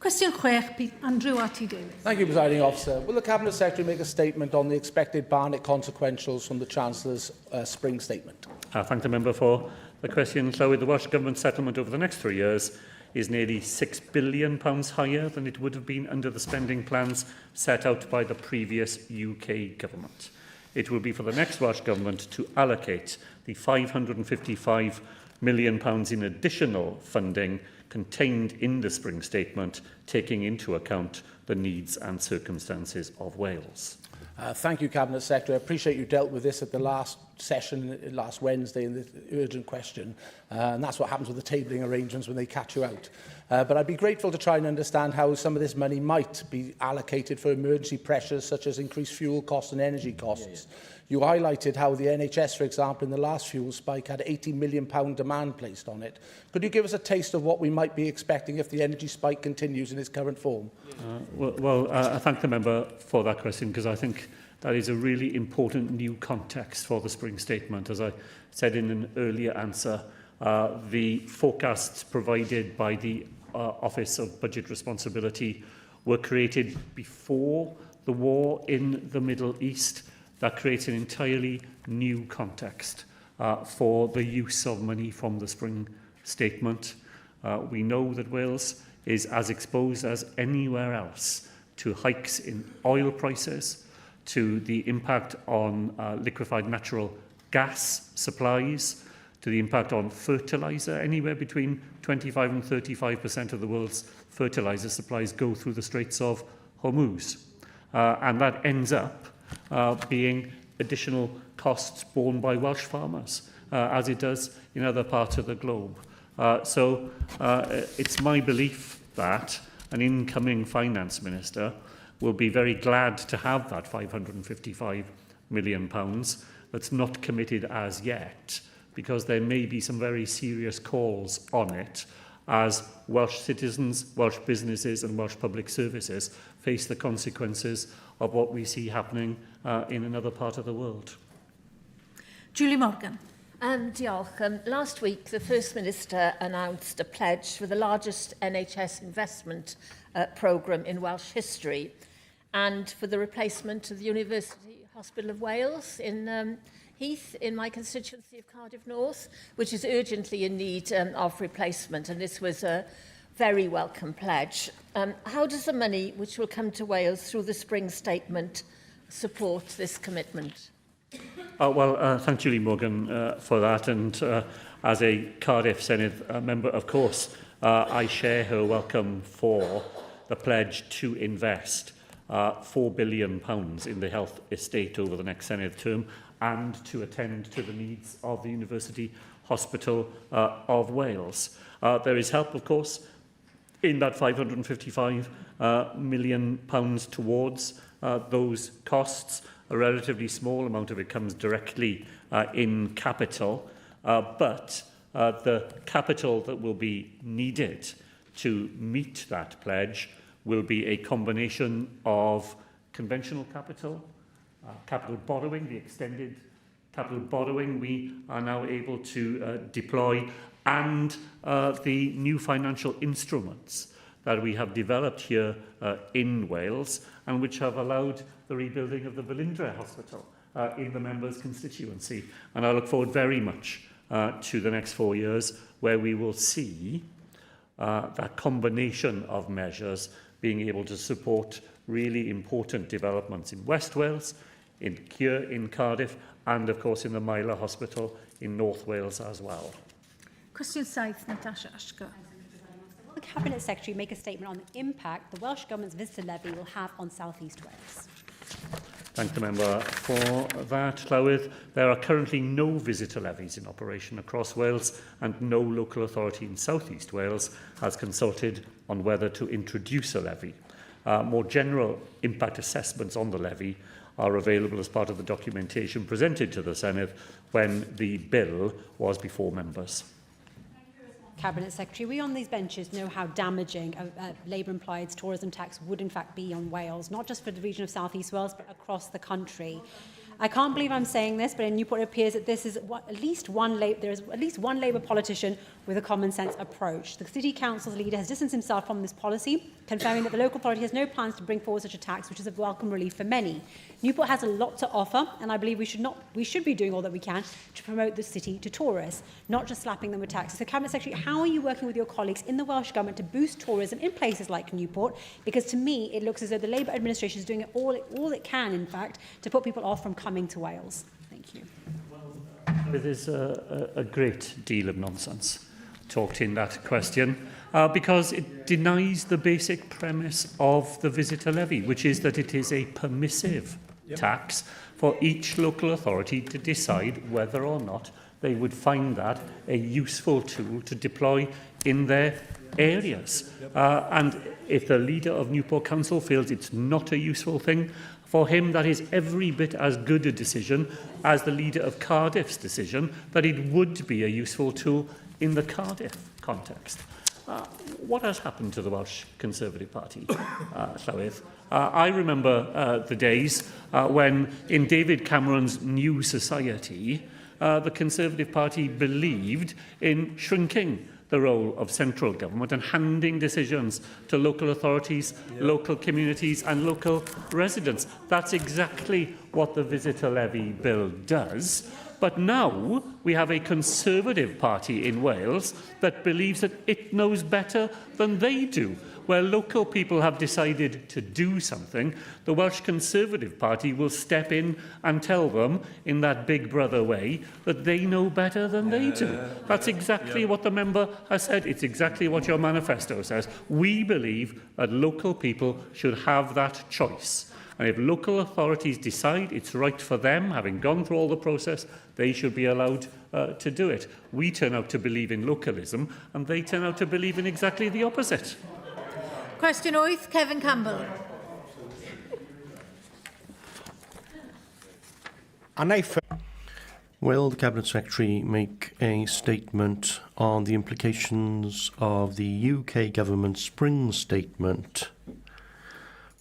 Cwestiwn 6, Andrew Ati Davies. Thank you, Presiding Officer. Will the Cabinet Secretary make a statement on the expected Barnett consequentials from the Chancellor's spring statement? Thank the member for the question. So, with the Welsh Government settlement over the next 3 years is nearly £6 billion higher than it would have been under the spending plans set out by the previous UK Government. It will be for the next Welsh Government to allocate the £555 million in additional funding contained in the spring statement, taking into account the needs and circumstances of Wales. Thank you, Cabinet Secretary. I appreciate you dealt with this at the last session last Wednesday in the urgent question, and that's what happens with the tabling arrangements when they catch you out. But I'd be grateful to try and understand how some of this money might be allocated for emergency pressures such as increased fuel costs and energy costs. You highlighted how the NHS, for example, in the last fuel spike had £80 million demand placed on it. Could you give us a taste of what we might be expecting if the energy spike continues in its current form? I thank the member for that question, because I think that is a really important new context for the spring statement. As I said in an earlier answer, the forecasts provided by the Office of Budget Responsibility were created before the war in the Middle East. That creates an entirely new context for the use of money from the spring statement. We know that Wales is as exposed as anywhere else to hikes in oil prices, to the impact on liquefied natural gas supplies, to the impact on fertiliser. Anywhere between 25 and 35% of the world's fertiliser supplies go through the Straits of Hormuz. And that ends up being additional costs borne by Welsh farmers, as it does in other parts of the globe. So it's my belief that an incoming finance minister will be very glad to have that £555 million that's not committed as yet, because there may be some very serious calls on it as Welsh citizens, Welsh businesses and Welsh public services face the consequences of what we see happening in another part of the world. Julie Morgan. Diolch. Last week, the First Minister announced a pledge for the largest NHS investment programme in Welsh history and for the replacement of the University Hospital of Wales in Heath, in my constituency of Cardiff North, which is urgently in need of replacement, and this was a very welcome pledge. How does the money which will come to Wales through the spring statement support this commitment? Thank Julie Morgan for that, and as a Cardiff Senedd member, of course, I share her welcome for the pledge to invest £4 billion in the health estate over the next Senedd term and to attend to the needs of the University Hospital of Wales. There is help, of course, in that £555 million towards those costs. A relatively small amount of it comes directly in capital, but the capital that will be needed to meet that pledge will be a combination of conventional capital, capital borrowing, the extended capital borrowing we are now able to deploy, and the new financial instruments that we have developed here in Wales and which have allowed the rebuilding of the Dilynwch Hospital in the member's constituency. And I look forward very much to the next 4 years where we will see that combination of measures being able to support really important developments in West Wales, here in Cardiff, and of course in the Mae'r Hospital in North Wales as well. Cwestiwn 7, Natasha Ashko. Will the Cabinet Secretary make a statement on the impact the Welsh Government's visitor levy will have on South East Wales? Thank the member for that. Llywydd, there are currently no visitor levies in operation across Wales, and no local authority in South East Wales has consulted on whether to introduce a levy. More general impact assessments on the levy are available as part of the documentation presented to the Senedd when the bill was before members. Cabinet Secretary, we on these benches know how damaging a Labour-implied tourism tax would in fact be on Wales, not just for the region of South East Wales, but across the country. I can't believe I'm saying this, but in Newport it appears that there is at least one Labour politician with a common sense approach. The City Council's leader has distanced himself from this policy, confirming that the local authority has no plans to bring forward such a tax, which is a welcome relief for many. Newport has a lot to offer, and I believe we should be doing all that we can to promote the city to tourists, not just slapping them with taxes. So, Cabinet Secretary, how are you working with your colleagues in the Welsh Government to boost tourism in places like Newport? Because to me, it looks as though the Labour administration is doing all it can, in fact, to put people off from coming to Wales. Thank you. There is a great deal of nonsense talked in that question because it denies the basic premise of the visitor levy, which is that it is a permissive tax for each local authority to decide whether or not they would find that a useful tool to deploy in their areas. And if the leader of Newport Council feels it's not a useful thing, for him, that is every bit as good a decision as the leader of Cardiff's decision that it would be a useful tool in the Cardiff context. What has happened to the Welsh Conservative Party, Llywydd? I remember the days when, in David Cameron's New Society, the Conservative Party believed in shrinking the role of central government and handing decisions to local authorities, local communities and local residents. That's exactly what the visitor levy bill does. But now we have a Conservative Party in Wales that believes that it knows better than they do. Where local people have decided to do something, the Welsh Conservative Party will step in and tell them, in that big brother way, that they know better than they do. That's exactly what the member has said. It's exactly what your manifesto says. We believe that local people should have that choice. And if local authorities decide it's right for them, having gone through all the process, they should be allowed to do it. We turn out to believe in localism, and they turn out to believe in exactly the opposite. Cwestiwn 8, Kevin Campbell. Will the Cabinet Secretary make a statement on the implications of the UK Government's spring statement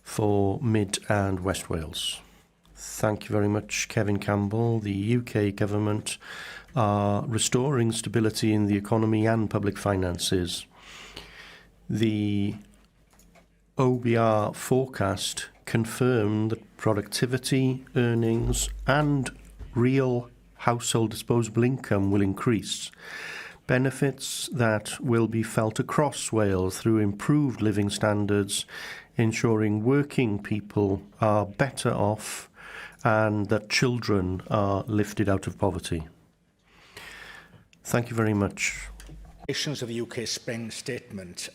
for Mid and West Wales? Thank you very much, Kevin Campbell. The UK Government are restoring stability in the economy and public finances. The OBR forecast confirmed that productivity, earnings and real household disposable income will increase. Benefits that will be felt across Wales through improved living standards, ensuring working people are better off and that children are lifted out of poverty. Thank you very much. Of the UK Spring Statement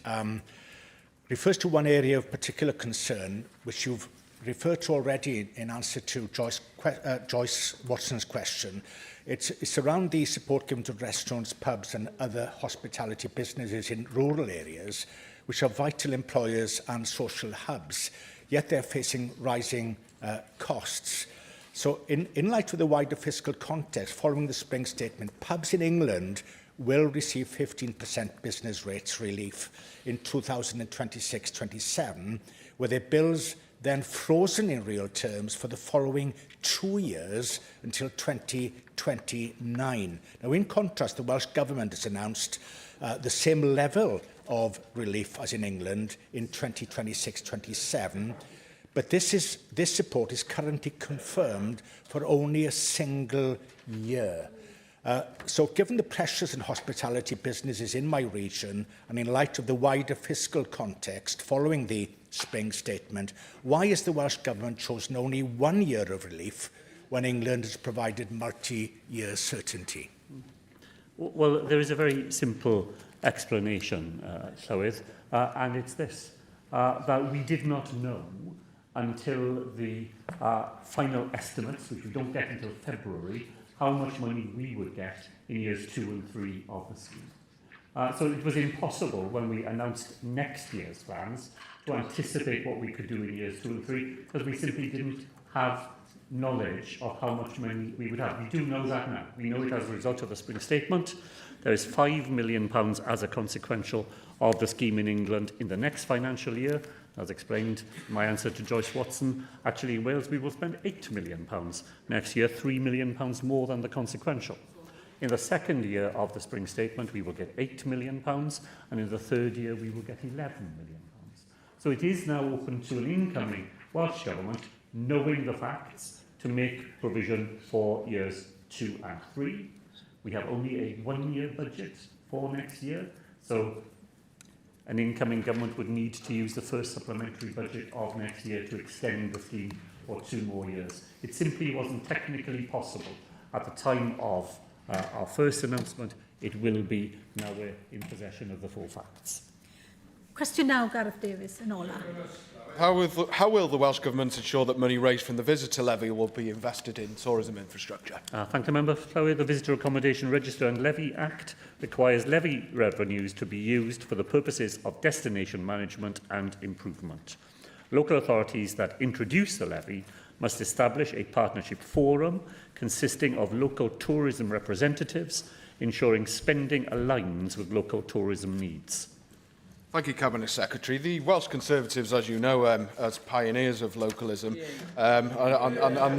refers to one area of particular concern, which you've referred to already in answer to Joyce Watson's question. It's around the support given to restaurants, pubs and other hospitality businesses in rural areas, which are vital employers and social hubs, yet they're facing rising costs. So in light of the wider fiscal context, following the Spring Statement, pubs in England will receive 15% business rates relief in 2026-27, with their bills then frozen in real terms for the following 2 years until 2029. Now, in contrast, the Welsh Government has announced the same level of relief as in England in 2026-27, but this support is currently confirmed for only a single year. So given the pressures in hospitality businesses in my region and in light of the wider fiscal context following the Spring Statement, why has the Welsh Government chosen only 1 year of relief when England has provided multi-year certainty? Well, there is a very simple explanation, Llywydd, and it's this, that we did not know until the final estimates, which we don't get until February, how much money we would get in years 2 and 3 of the scheme. So it was impossible when we announced next year's plans to anticipate what we could do in years 2 and 3, because we simply didn't have knowledge of how much money we would have. We do know that now. We know it as a result of the Spring Statement. There is £5 million as a consequential of the scheme in England in the next financial year. As explained in my answer to Joyce Watson, actually in Wales we will spend £8 million next year, £3 million more than the consequential. In the second year of the Spring Statement we will get £8 million, and in the third year we will get £11 million. So it is now open to an incoming Welsh Government, knowing the facts, to make provision for years 2 and 3. We have only a 1-year budget for next year, so an incoming government would need to use the first supplementary budget of next year to extend the scheme for 2 more years. It simply wasn't technically possible at the time of our first announcement. It will be. Now we're in possession of the full facts. Question now, Gareth Davies and Ola. How will the Welsh Government ensure that money raised from the visitor levy will be invested in tourism infrastructure? Thank the member. The Visitor Accommodation Register and Levy Act requires levy revenues to be used for the purposes of destination management and improvement. Local authorities that introduce the levy must establish a partnership forum consisting of local tourism representatives, ensuring spending aligns with local tourism needs. Thank you, Cabinet Secretary. The Welsh Conservatives, as you know, as pioneers of localism, and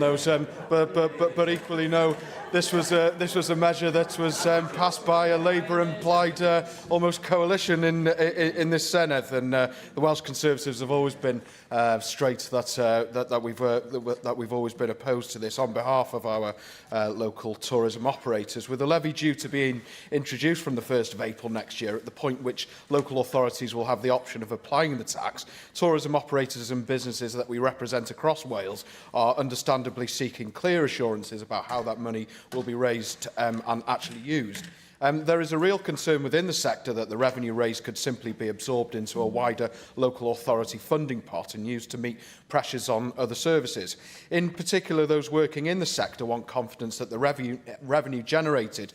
those, but equally know this was a measure that was passed by a Labour-implied almost coalition in this Senedd, and the Welsh Conservatives have always been straight that we've always been opposed to this on behalf of our local tourism operators. With the levy due to being introduced from the 1st of April next year, at the point which local authorities will have the option of applying the tax, tourism operators and businesses that we represent across Wales are understandably seeking clear assurances about how that money will be raised and actually used. There is a real concern within the sector that the revenue raised could simply be absorbed into a wider local authority funding pot and used to meet pressures on other services. In particular, those working in the sector want confidence that the revenue generated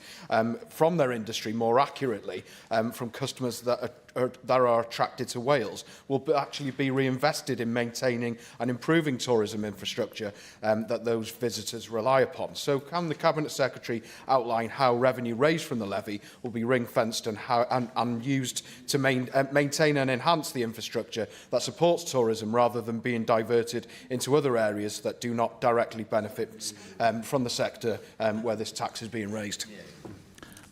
from their industry more accurately from customers that are are attracted to Wales will actually be reinvested in maintaining and improving tourism infrastructure that those visitors rely upon. So can the Cabinet Secretary outline how revenue raised from the levy will be ring-fenced and used to maintain and enhance the infrastructure that supports tourism rather than being diverted into other areas that do not directly benefit from the sector where this tax is being raised?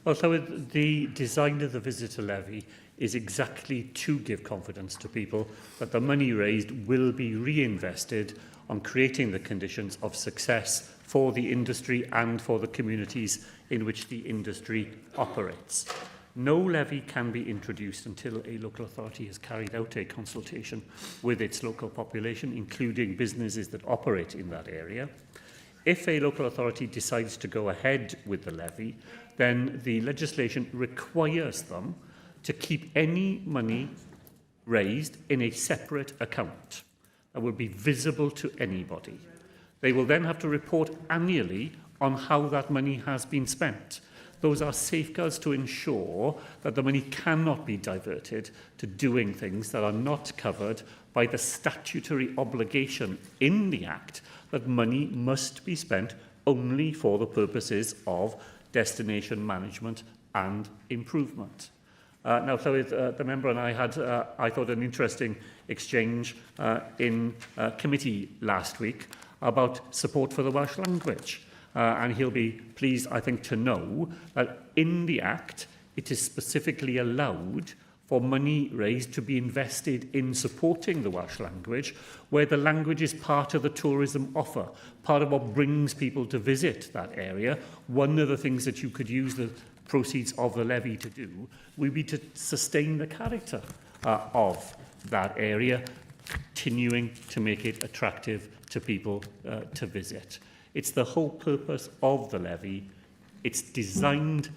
Well, so the design of the visitor levy is exactly to give confidence to people that the money raised will be reinvested on creating the conditions of success for the industry and for the communities in which the industry operates. No levy can be introduced until a local authority has carried out a consultation with its local population, including businesses that operate in that area. If a local authority decides to go ahead with the levy, then the legislation requires them to keep any money raised in a separate account that will be visible to anybody. They will then have to report annually on how that money has been spent. Those are safeguards to ensure that the money cannot be diverted to doing things that are not covered by the statutory obligation in the Act that money must be spent only for the purposes of destination management and improvement. Now, so the member and I had, I thought, an interesting exchange in committee last week about support for the Welsh language. And he'll be pleased, I think, to know that in the Act, it is specifically allowed for money raised to be invested in supporting the Welsh language, where the language is part of the tourism offer, part of what brings people to visit that area. One of the things that you could use the proceeds of the levy to do would be to sustain the character of that area, continuing to make it attractive to people to visit. It's the whole purpose of the levy. It's designed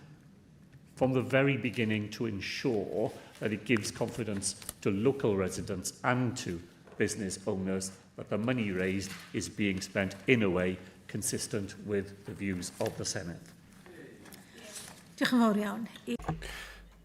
from the very beginning to ensure that it gives confidence to local residents and to business owners that the money raised is being spent in a way consistent with the views of the Senedd. Diolch yn fawr iawn.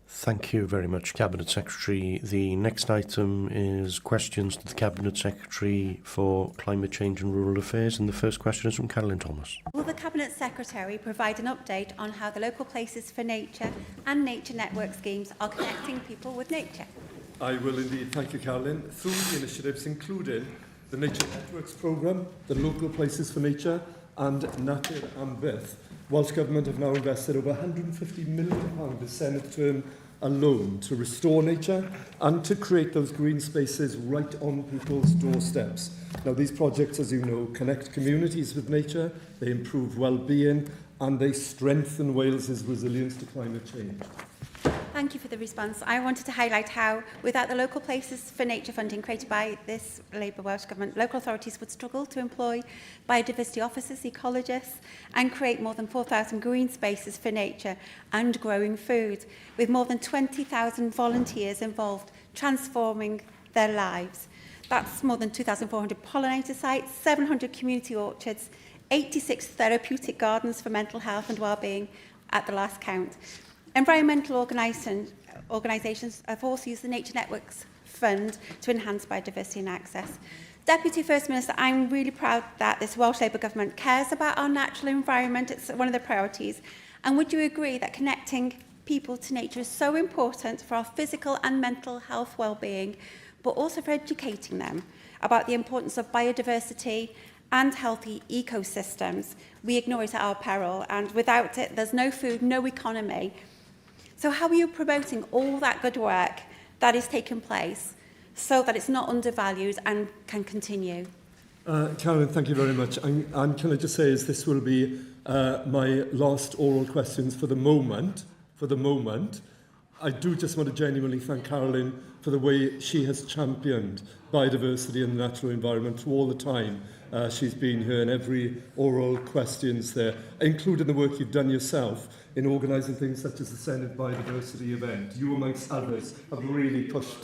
Thank you very much, Cabinet Secretary. The next item is questions to the Cabinet Secretary for Climate Change and Rural Affairs, and the first question is from Caroline Thomas. Will the Cabinet Secretary provide an update on how the local places for nature and nature network schemes are connecting people with nature? I will indeed. Thank you, Caroline. Through the initiatives including the Nature Networks Programme, the Local Places for Nature and Natur am Byth, Welsh Government have now invested over £150 million this Senedd term alone to restore nature and to create those green spaces right on people's doorsteps. Now, these projects, as you know, connect communities with nature, they improve well-being and they strengthen Wales's resilience to climate change. Thank you for the response. I wanted to highlight how, without the local places for nature funding created by this Labour Welsh Government, local authorities would struggle to employ biodiversity officers, ecologists, and create more than 4,000 green spaces for nature and growing food, with more than 20,000 volunteers involved, transforming their lives. That's more than 2,400 pollinator sites, 700 community orchards, 86 therapeutic gardens for mental health and well-being at the last count. Environmental organisations have also used the Nature Networks Fund to enhance biodiversity and access. Deputy First Minister, I'm really proud that this Welsh Labour Government cares about our natural environment. It's one of the priorities. And would you agree that connecting people to nature is so important for our physical and mental health well-being, but also for educating them about the importance of biodiversity and healthy ecosystems? We ignore it at our peril, and without it, there's no food, no economy. So how are you promoting all that good work that is taking place so that it's not undervalued and can continue? Caroline, thank you very much. And can I just say, as this will be my last oral questions for the moment, I do just want to genuinely thank Caroline for the way she has championed biodiversity and the natural environment through all the time she's been here in every oral questions there, including the work you've done yourself in organising things such as the Senedd Biodiversity event. You, amongst others, have really pushed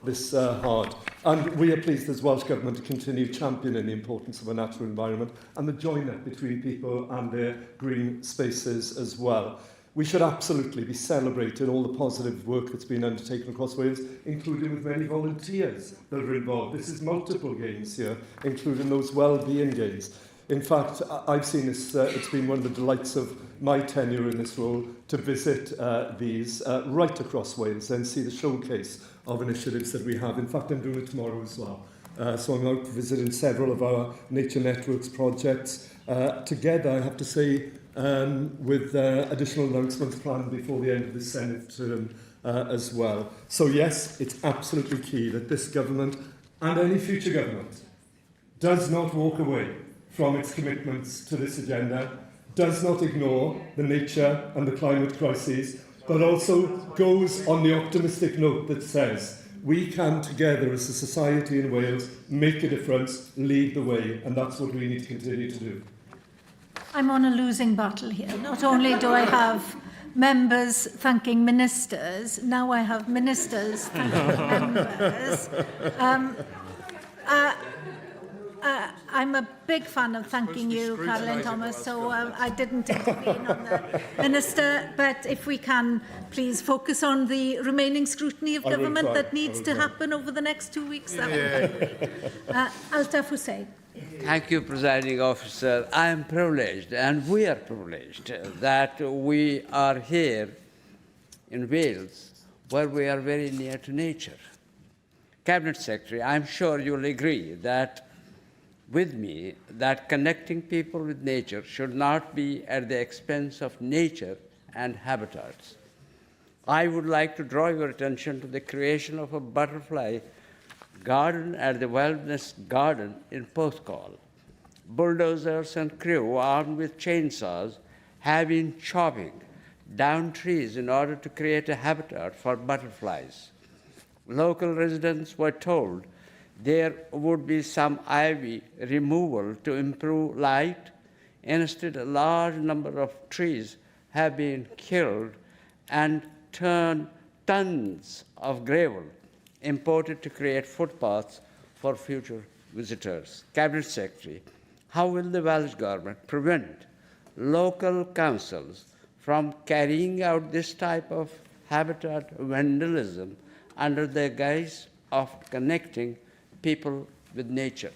this hard. And we are pleased as Welsh Government to continue championing the importance of a natural environment and the join-up between people and their green spaces as well. We should absolutely be celebrating all the positive work that's been undertaken across Wales, including with many volunteers that are involved. This is multiple games here, including those well-being games. In fact, I've seen this, it's been one of the delights of my tenure in this role to visit these right across Wales and see the showcase of initiatives that we have. In fact, I'm doing it tomorrow as well. So I'm out visiting several of our Nature Networks projects. Together, I have to say, with additional announcements planned before the end of the Senedd term as well. So yes, it's absolutely key that this government and any future government does not walk away from its commitments to this agenda, does not ignore the nature and the climate crises, but also goes on the optimistic note that says we can together as a society in Wales make a difference, lead the way, and that's what we need to continue to do. I'm on a losing battle here. Not only do I have members thanking ministers, now I have ministers thanking members. I'm a big fan of thanking you, Caroline Thomas, so I didn't intervene on the minister, but if we can please focus on the remaining scrutiny of government that needs to happen over the next 2 weeks, that would be great. Altaf Hussain. Thank you, Presiding Officer. I am privileged, and we are privileged, that we are here in Wales, where we are very near to nature. Cabinet Secretary, I'm sure you'll agree that with me that connecting people with nature should not be at the expense of nature and habitats. I would like to draw your attention to the creation of a butterfly garden at the Wellness Garden in Porthcawl. Bulldozers and crew armed with chainsaws have been chopping down trees in order to create a habitat for butterflies. Local residents were told there would be some ivy removal to improve light. Instead, a large number of trees have been killed and tons of gravel imported to create footpaths for future visitors. Cabinet Secretary, how will the Welsh Government prevent local councils from carrying out this type of habitat vandalism under the guise of connecting people with nature?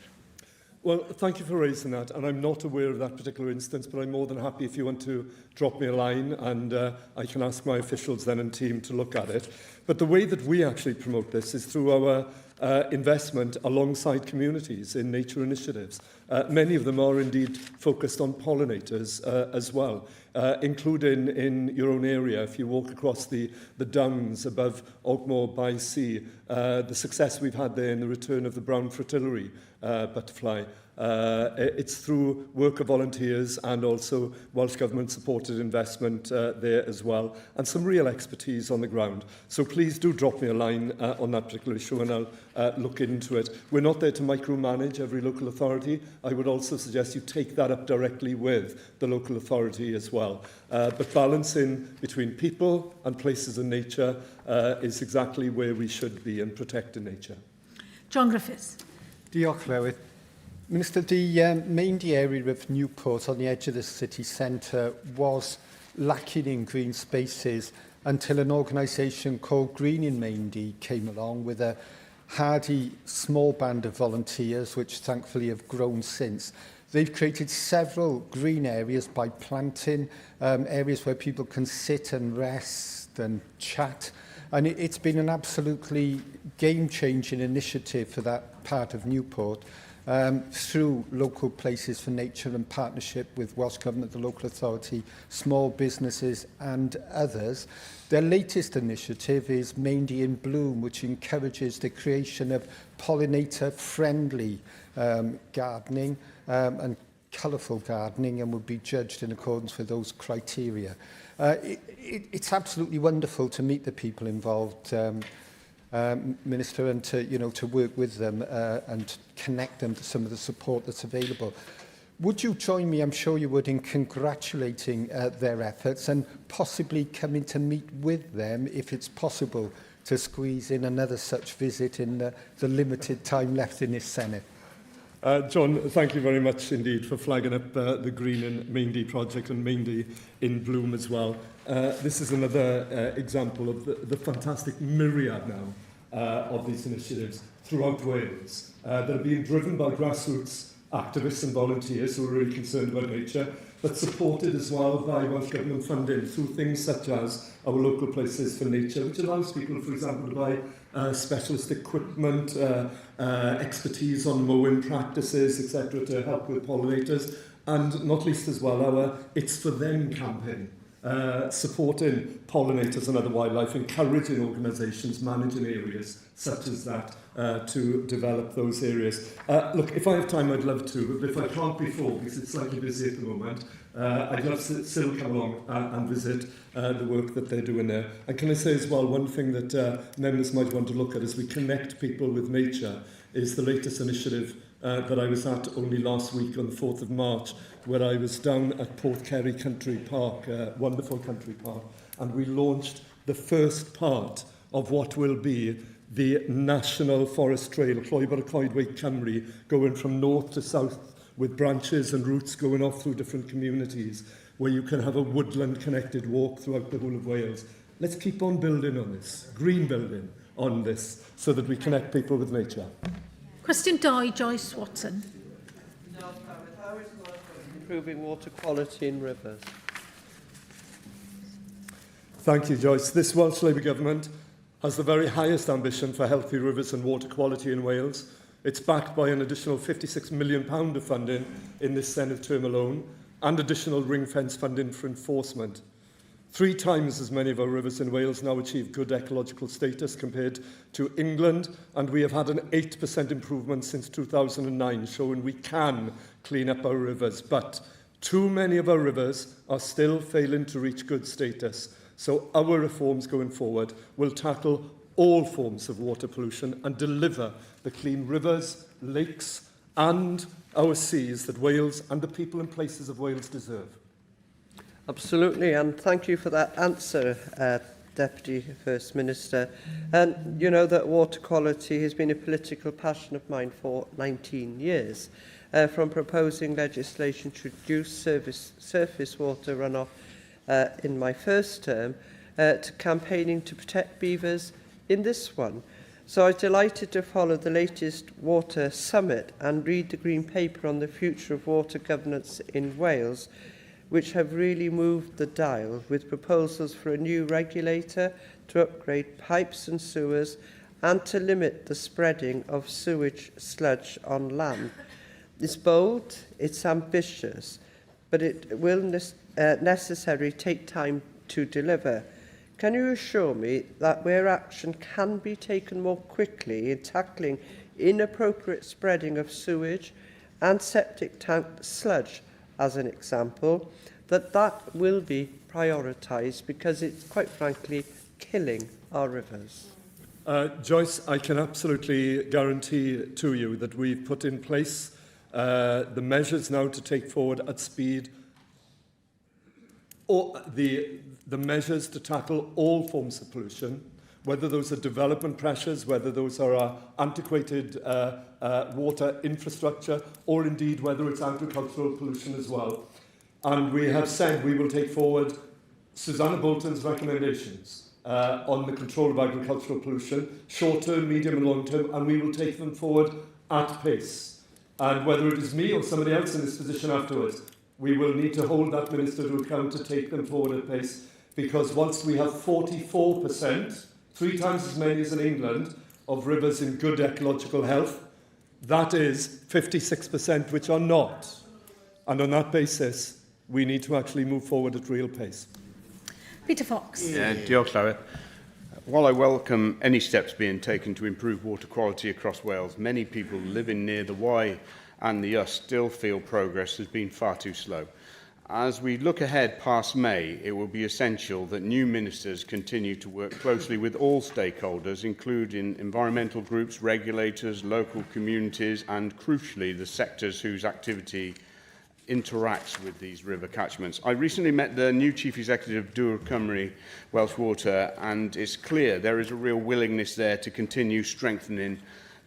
Well, thank you for raising that, and I'm not aware of that particular instance, but I'm more than happy if you want to drop me a line, and I can ask my officials then and team to look at it. But the way that we actually promote this is through our investment alongside communities in nature initiatives. Many of them are indeed focused on pollinators as well, including in your own area. If you walk across the downs above Ogmore by Sea, the success we've had there in the return of the brown fritillary butterfly. It's through work of volunteers and also Welsh Government supported investment there as well, and some real expertise on the ground. So please do drop me a line on that particular issue and I'll look into it. We're not there to micromanage every local authority. I would also suggest you take that up directly with the local authority as well. But balancing between people and places in nature is exactly where we should be in protecting nature. John Griffiths. Diolch, Llywydd. Minister, the Maindy area of Newport on the edge of the city centre was lacking in green spaces until an organisation called Green in Maindy came along with a hardy small band of volunteers, which thankfully have grown since. They've created several green areas by planting, areas where people can sit and rest and chat. And it's been an absolutely game-changing initiative for that part of Newport. Through local places for nature and partnership with Welsh Government, the local authority, small businesses and others. Their latest initiative is Maindy in Bloom, which encourages the creation of pollinator-friendly gardening and colourful gardening and would be judged in accordance with those criteria. It's absolutely wonderful to meet the people involved, Minister, and to work with them and connect them to some of the support that's available. Would you join me, I'm sure you would, in congratulating their efforts and possibly coming to meet with them, if it's possible, to squeeze in another such visit in the limited time left in this Senedd? John, thank you very much indeed for flagging up the Green and Maindy project and Maindy in bloom as well. This is another example of the fantastic myriad now of these initiatives throughout Wales that are being driven by grassroots activists and volunteers who are really concerned about nature, but supported as well by Welsh Government funding through things such as our local places for nature, which allows people, for example, to buy specialist equipment, expertise on mowing practices, etc., to help with pollinators, and not least as well our It's For Them campaign, supporting pollinators and other wildlife, encouraging organisations managing areas such as that to develop those areas. Look, if I have time, I'd love to, but if I can't before, because it's slightly busy at the moment, I'd love to still come along and visit the work that they're doing there. And can I say as well, one thing that members might want to look at as we connect people with nature is the latest initiative that I was at only last week on the 4th of March, where I was down at Portkerry Country Park, wonderful country park, and we launched the first part of what will be the National Forest Trail, Llywodraeth Cymru, going from north to south with branches and routes going off through different communities, where you can have a woodland-connected walk throughout the whole of Wales. Let's keep on building on this, green building on this, so that we connect people with nature. Question 2, Joyce Watson. How is improving water quality in rivers? Thank you, Joyce. This Welsh Labour Government has the very highest ambition for healthy rivers and water quality in Wales. It's backed by an additional £56 million of funding in this Senedd term alone, and additional ring-fence funding for enforcement. 3 times as many of our rivers in Wales now achieve good ecological status compared to England, and we have had an 8% improvement since 2009, showing we can clean up our rivers. But too many of our rivers are still failing to reach good status. So our reforms going forward will tackle all forms of water pollution and deliver the clean rivers, lakes and our seas that Wales and the people and places of Wales deserve. Absolutely, and thank you for that answer, Deputy First Minister. And you know that water quality has been a political passion of mine for 19 years, from proposing legislation to reduce surface water runoff in my first term, to campaigning to protect beavers in this one. So I was delighted to follow the latest Water Summit and read the Green Paper on the future of water governance in Wales, which have really moved the dial with proposals for a new regulator to upgrade pipes and sewers and to limit the spreading of sewage sludge on land. It's bold, it's ambitious, but it will necessarily take time to deliver. Can you assure me that where action can be taken more quickly in tackling inappropriate spreading of sewage and septic tank sludge, as an example, that will be prioritised, because it's quite frankly killing our rivers? Joyce, I can absolutely guarantee to you that we've put in place the measures now to take forward at speed or the measures to tackle all forms of pollution, whether those are development pressures, whether those are antiquated water infrastructure, or indeed whether it's agricultural pollution as well. And we have said we will take forward Susanna Bolton's recommendations on the control of agricultural pollution, short-term, medium and long-term, and we will take them forward at pace. And whether it is me or somebody else in this position afterwards, we will need to hold that minister to account to take them forward at pace, because whilst we have 44%, 3 times as many as in England, of rivers in good ecological health, that is 56% which are not. And on that basis, we need to actually move forward at real pace. Peter Fox. Diolch, Llywydd. While I welcome any steps being taken to improve water quality across Wales, many people living near the Wye and the Us still feel progress has been far too slow. As we look ahead past May, it will be essential that new ministers continue to work closely with all stakeholders, including environmental groups, regulators, local communities, and crucially, the sectors whose activity interacts with these river catchments. I recently met the new Chief Executive of yw'r Cymru, Welsh Water, and it's clear there is a real willingness there to continue strengthening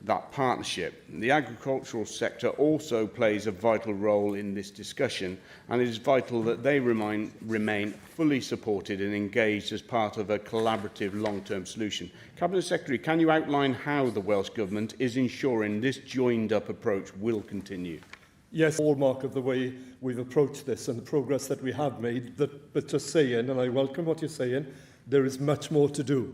that partnership. The agricultural sector also plays a vital role in this discussion, and it is vital that they remain fully supported and engaged as part of a collaborative long-term solution. Cabinet Secretary, can you outline how the Welsh Government is ensuring this joined-up approach will continue? Yes, hallmark of the way we've approached this and the progress that we have made, but just saying, and I welcome what you're saying, there is much more to do.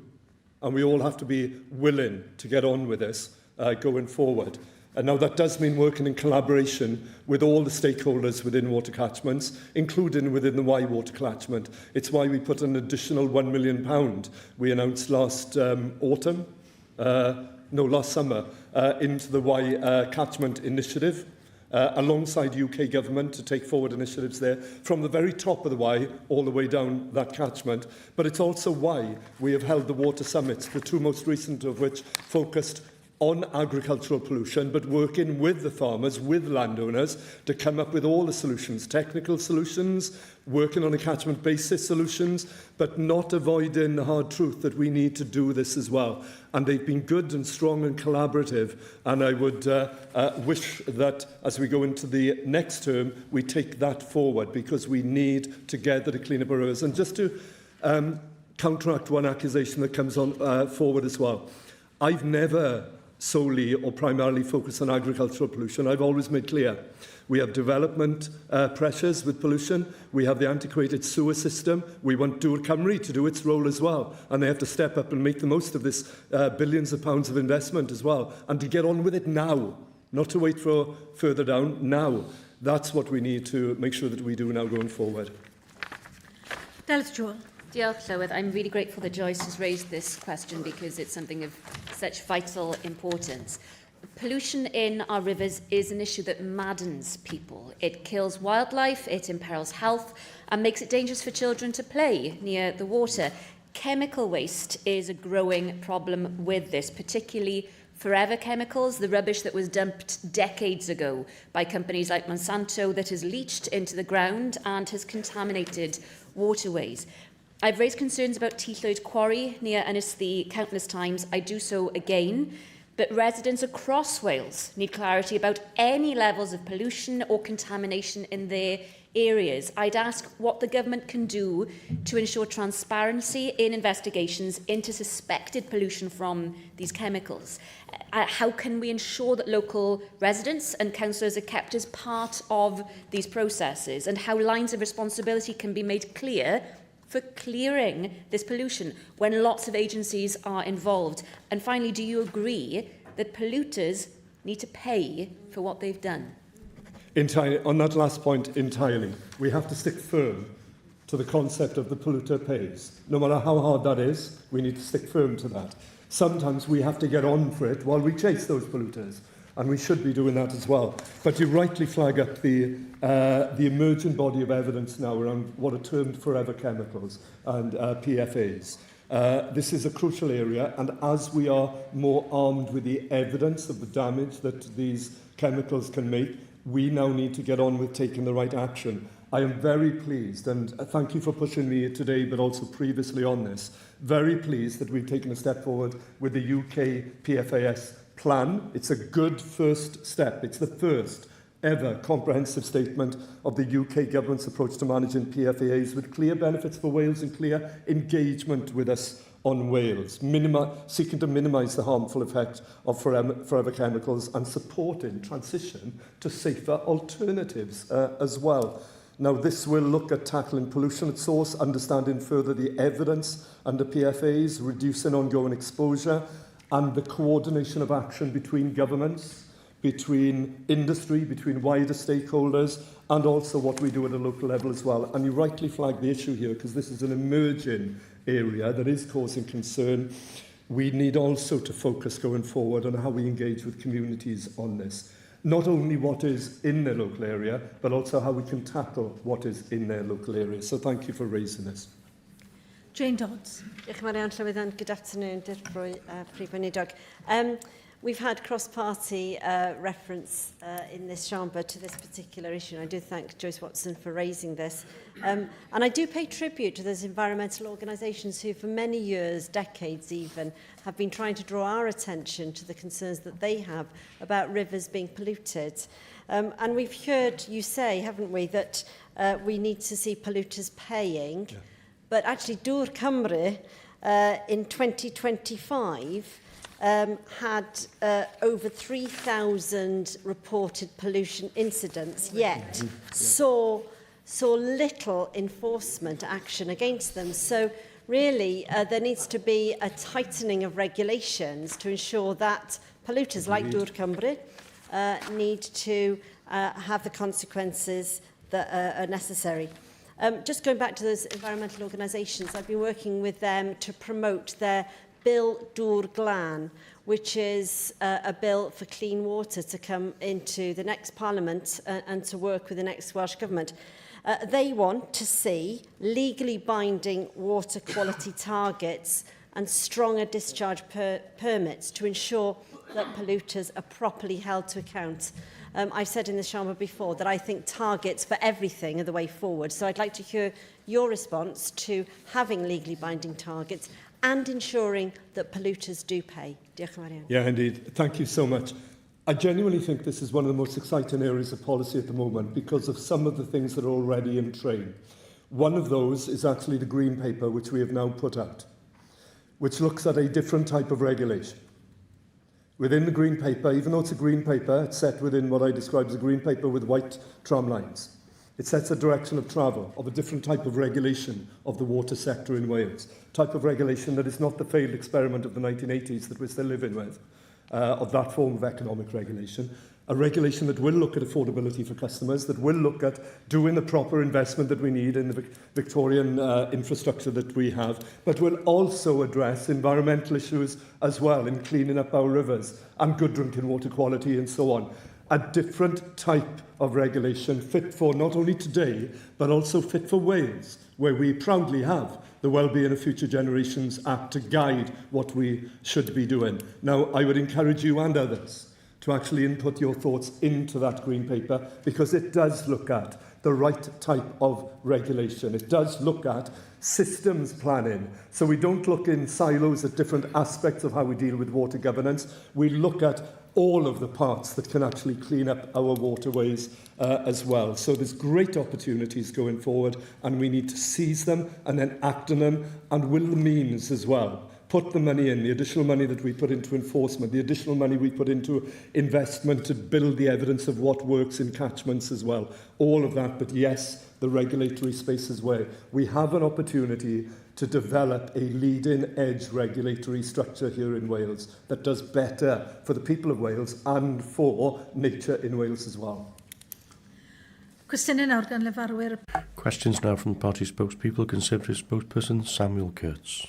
And we all have to be willing to get on with this going forward. And now that does mean working in collaboration with all the stakeholders within water catchments, including within the water catchment. It's why we put an additional £1 million we announced last last summer into the catchment initiative. Alongside UK Government to take forward initiatives there from the very top of the Y all the way down that catchment. But it's also why we have held the water summits, the two most recent of which focused on agricultural pollution, but working with the farmers, with landowners, to come up with all the solutions, technical solutions, working on a catchment basis solutions, but not avoiding the hard truth that we need to do this as well. And they've been good and strong and collaborative, and I would wish that as we go into the next term, we take that forward, because we need together to clean up our rivers. And just to counteract one accusation that comes on forward as well, I've never solely or primarily focused on agricultural pollution. I've always made clear we have development pressures with pollution. We have the antiquated sewer system. We want yw'r Cymru to do its role as well. And they have to step up and make the most of this billions of pounds of investment as well. And to get on with it now, not to wait for further down, now. That's what we need to make sure that we do now going forward. Delys Joel. Diolch, Llywydd. I'm really grateful that Joyce has raised this question because it's something of such vital importance. Pollution in our rivers is an issue that maddens people. It kills wildlife, it imperils health, and makes it dangerous for children to play near the water. Chemical waste is a growing problem with this, particularly forever chemicals, the rubbish that was dumped decades ago by companies like Monsanto that has leached into the ground and has contaminated waterways. I've raised concerns about Tillwyd Quarry near Ynysthi countless times. I do so again. But residents across Wales need clarity about any levels of pollution or contamination in their areas. I'd ask what the government can do to ensure transparency in investigations into suspected pollution from these chemicals. How can we ensure that local residents and councillors are kept as part of these processes, and how lines of responsibility can be made clear for clearing this pollution when lots of agencies are involved? And finally, do you agree that polluters need to pay for what they've done? Entirely, on that last point, entirely. We have to stick firm to the concept of the polluter pays. No matter how hard that is, we need to stick firm to that. Sometimes we have to get on for it while we chase those polluters. And we should be doing that as well. But you rightly flag up the emerging body of evidence now around what are termed forever chemicals and PFAs. This is a crucial area, and as we are more armed with the evidence of the damage that these chemicals can make, we now need to get on with taking the right action. I am very pleased, and thank you for pushing me today, but also previously on this, very pleased that we've taken a step forward with the UK PFAS plan. It's a good first step. It's the first ever comprehensive statement of the UK Government's approach to managing PFAS, with clear benefits for Wales and clear engagement with us on Wales, seeking to minimise the harmful effect of forever chemicals and supporting transition to safer alternatives as well. Now, this will look at tackling pollution at source, understanding further the evidence under PFAS, reducing ongoing exposure, and the coordination of action between governments, between industry, between wider stakeholders, and also what we do at a local level as well. And you rightly flag the issue here, because this is an emerging area that is causing concern. We need also to focus going forward on how we engage with communities on this. Not only what is in their local area, but also how we can tackle what is in their local area. So thank you for raising this. Jane Dodds. Diolch yn fawr iawn, Llywydd, and good afternoon, Dirprwy Prif Weinidog. We've had cross-party reference in this chamber to this particular issue, and I do thank Joyce Watson for raising this. And I do pay tribute to those environmental organisations who for many years, decades even, have been trying to draw our attention to the concerns that they have about rivers being polluted. And we've heard you say, haven't we, that we need to see polluters paying, but actually yw'r Cymru in 2025 had over 3,000 reported pollution incidents, yet saw little enforcement action against them. So really, there needs to be a tightening of regulations to ensure that polluters like yw'r Cymru need to have the consequences that are necessary. Just going back to those environmental organisations, I've been working with them to promote their Bill Dŵr Glân, which is a bill for clean water to come into the next Parliament and to work with the next Welsh Government. They want to see legally binding water quality targets and stronger discharge permits to ensure that polluters are properly held to account. I've said in this chamber before that I think targets for everything are the way forward. So I'd like to hear your response to having legally binding targets and ensuring that polluters do pay. Diolch yn fawr. Yeah, indeed. Thank you so much. I genuinely think this is one of the most exciting areas of policy at the moment because of some of the things that are already in train. One of those is actually the Green Paper, which we have now put out, which looks at a different type of regulation. Within the Green Paper, even though it's a Green Paper, it's set within what I describe as a Green Paper with white tram lines. It sets a direction of travel of a different type of regulation of the water sector in Wales. Type of regulation that is not the failed experiment of the 1980s that we're still living with, of that form of economic regulation. A regulation that will look at affordability for customers, that will look at doing the proper investment that we need in the Victorian infrastructure that we have, but will also address environmental issues as well in cleaning up our rivers and good drinking water quality and so on. A different type of regulation fit for not only today, but also fit for Wales, where we proudly have the Wellbeing of Future Generations Act to guide what we should be doing. Now, I would encourage you and others to actually input your thoughts into that Green Paper, because it does look at the right type of regulation. It does look at systems planning. So we don't look in silos at different aspects of how we deal with water governance. We look at all of the parts that can actually clean up our waterways as well. So there's great opportunities going forward, and we need to seize them and then act on them, and will the means as well. Put the money in, the additional money that we put into enforcement, the additional money we put into investment to build the evidence of what works in catchments as well. All of that, but yes, the regulatory space as well. We have an opportunity to develop a leading-edge regulatory structure here in Wales that does better for the people of Wales and for nature in Wales as well. Cwestiynau nawr gan lefarwyr. Questions now from the party spokespeople. Conservative spokesperson Samuel Kurtz.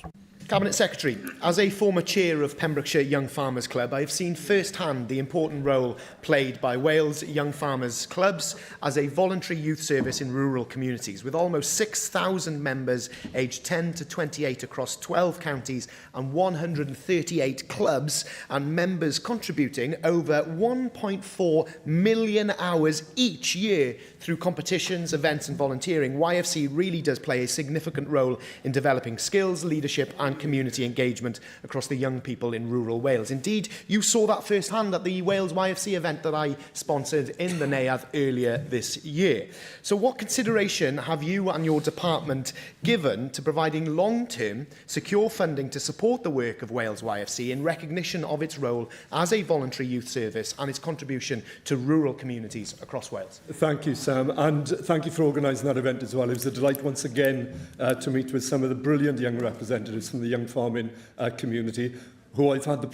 Cabinet Secretary, as a former chair of Pembrokeshire Young Farmers Club, I have seen firsthand the important role played by Wales Young Farmers Clubs as a voluntary youth service in rural communities, with almost 6,000 members aged 10 to 28 across 12 counties and 138 clubs, and members contributing over 1.4 million hours each year through competitions, events and volunteering. YFC really does play a significant role in developing skills, leadership and community engagement across the young people in rural Wales. Indeed, you saw that firsthand at the Wales YFC event that I sponsored in the Neuadd earlier this year. So what consideration have you and your department given to providing long-term, secure funding to support the work of Wales YFC in recognition of its role as a voluntary youth service and its contribution to rural communities across Wales? Thank you, Sam, and thank you for organising that event as well. It was a delight once again to meet with some of the brilliant young representatives from the young farming community, who I've had the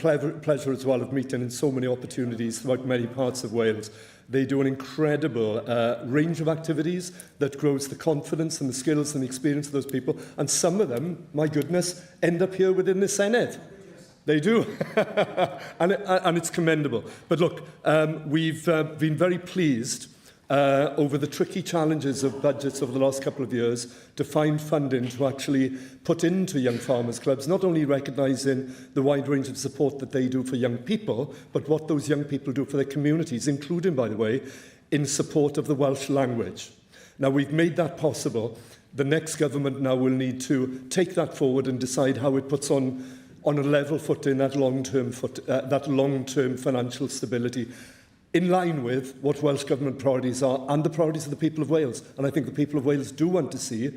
pleasure as well of meeting in so many opportunities throughout many parts of Wales. They do an incredible range of activities that grows the confidence and the skills and the experience of those people. And some of them, my goodness, end up here within the Senedd. They do. and it's commendable. But look, we've been very pleased over the tricky challenges of budgets over the last couple of years to find funding to actually put into young farmers clubs, not only recognising the wide range of support that they do for young people, but what those young people do for their communities, including, by the way, in support of the Welsh language. Now, we've made that possible. The next government now will need to take that forward and decide how it puts on a level footing that long-term financial stability, in line with what Welsh Government priorities are and the priorities of the people of Wales. And I think the people of Wales do want to see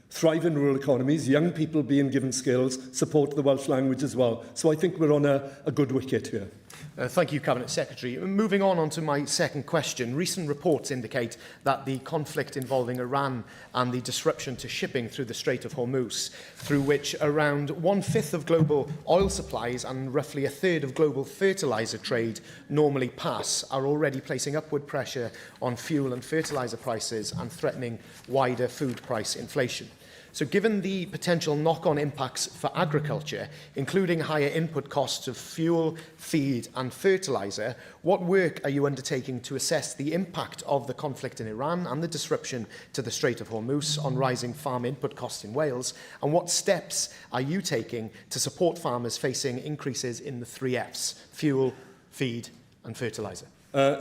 thriving rural economies, young people being given skills, support the Welsh language as well. So I think we're on a good wicket here. Thank you, Cabinet Secretary. Moving on to my second question. Recent reports indicate that the conflict involving Iran and the disruption to shipping through the Strait of Hormuz, through which around 1/5 of global oil supplies and roughly 1/3 of global fertiliser trade normally pass, are already placing upward pressure on fuel and fertiliser prices and threatening wider food price inflation. So given the potential knock-on impacts for agriculture, including higher input costs of fuel, feed and fertiliser, what work are you undertaking to assess the impact of the conflict in Iran and the disruption to the Strait of Hormuz on rising farm input costs in Wales? And what steps are you taking to support farmers facing increases in the 3 Fs, fuel, feed and fertiliser?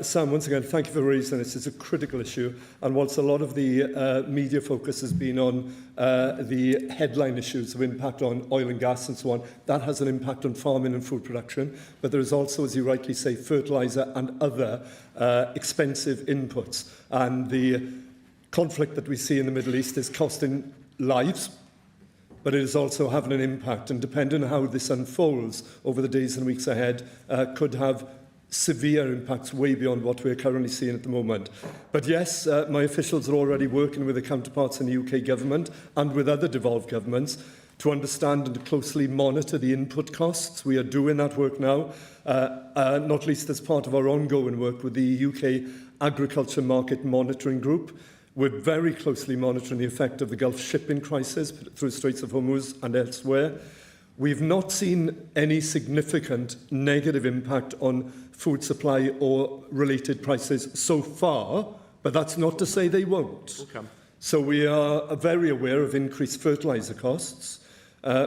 Sam, once again, thank you for raising this. It's a critical issue. And whilst a lot of the media focus has been on the headline issues of impact on oil and gas and so on, that has an impact on farming and food production. But there is also, as you rightly say, fertiliser and other expensive inputs. And the conflict that we see in the Middle East is costing lives, but it is also having an impact. And depending on how this unfolds over the days and weeks ahead, could have severe impacts way beyond what we're currently seeing at the moment. But yes, my officials are already working with the counterparts in the UK government and with other devolved governments to understand and to closely monitor the input costs. We are doing that work now, not least as part of our ongoing work with the UK Agriculture Market Monitoring Group. We're very closely monitoring the effect of the Gulf shipping crisis through the Straits of Hormuz and elsewhere. We've not seen any significant negative impact on food supply or related prices so far, but that's not to say they won't. Okay. So we are very aware of increased fertiliser costs.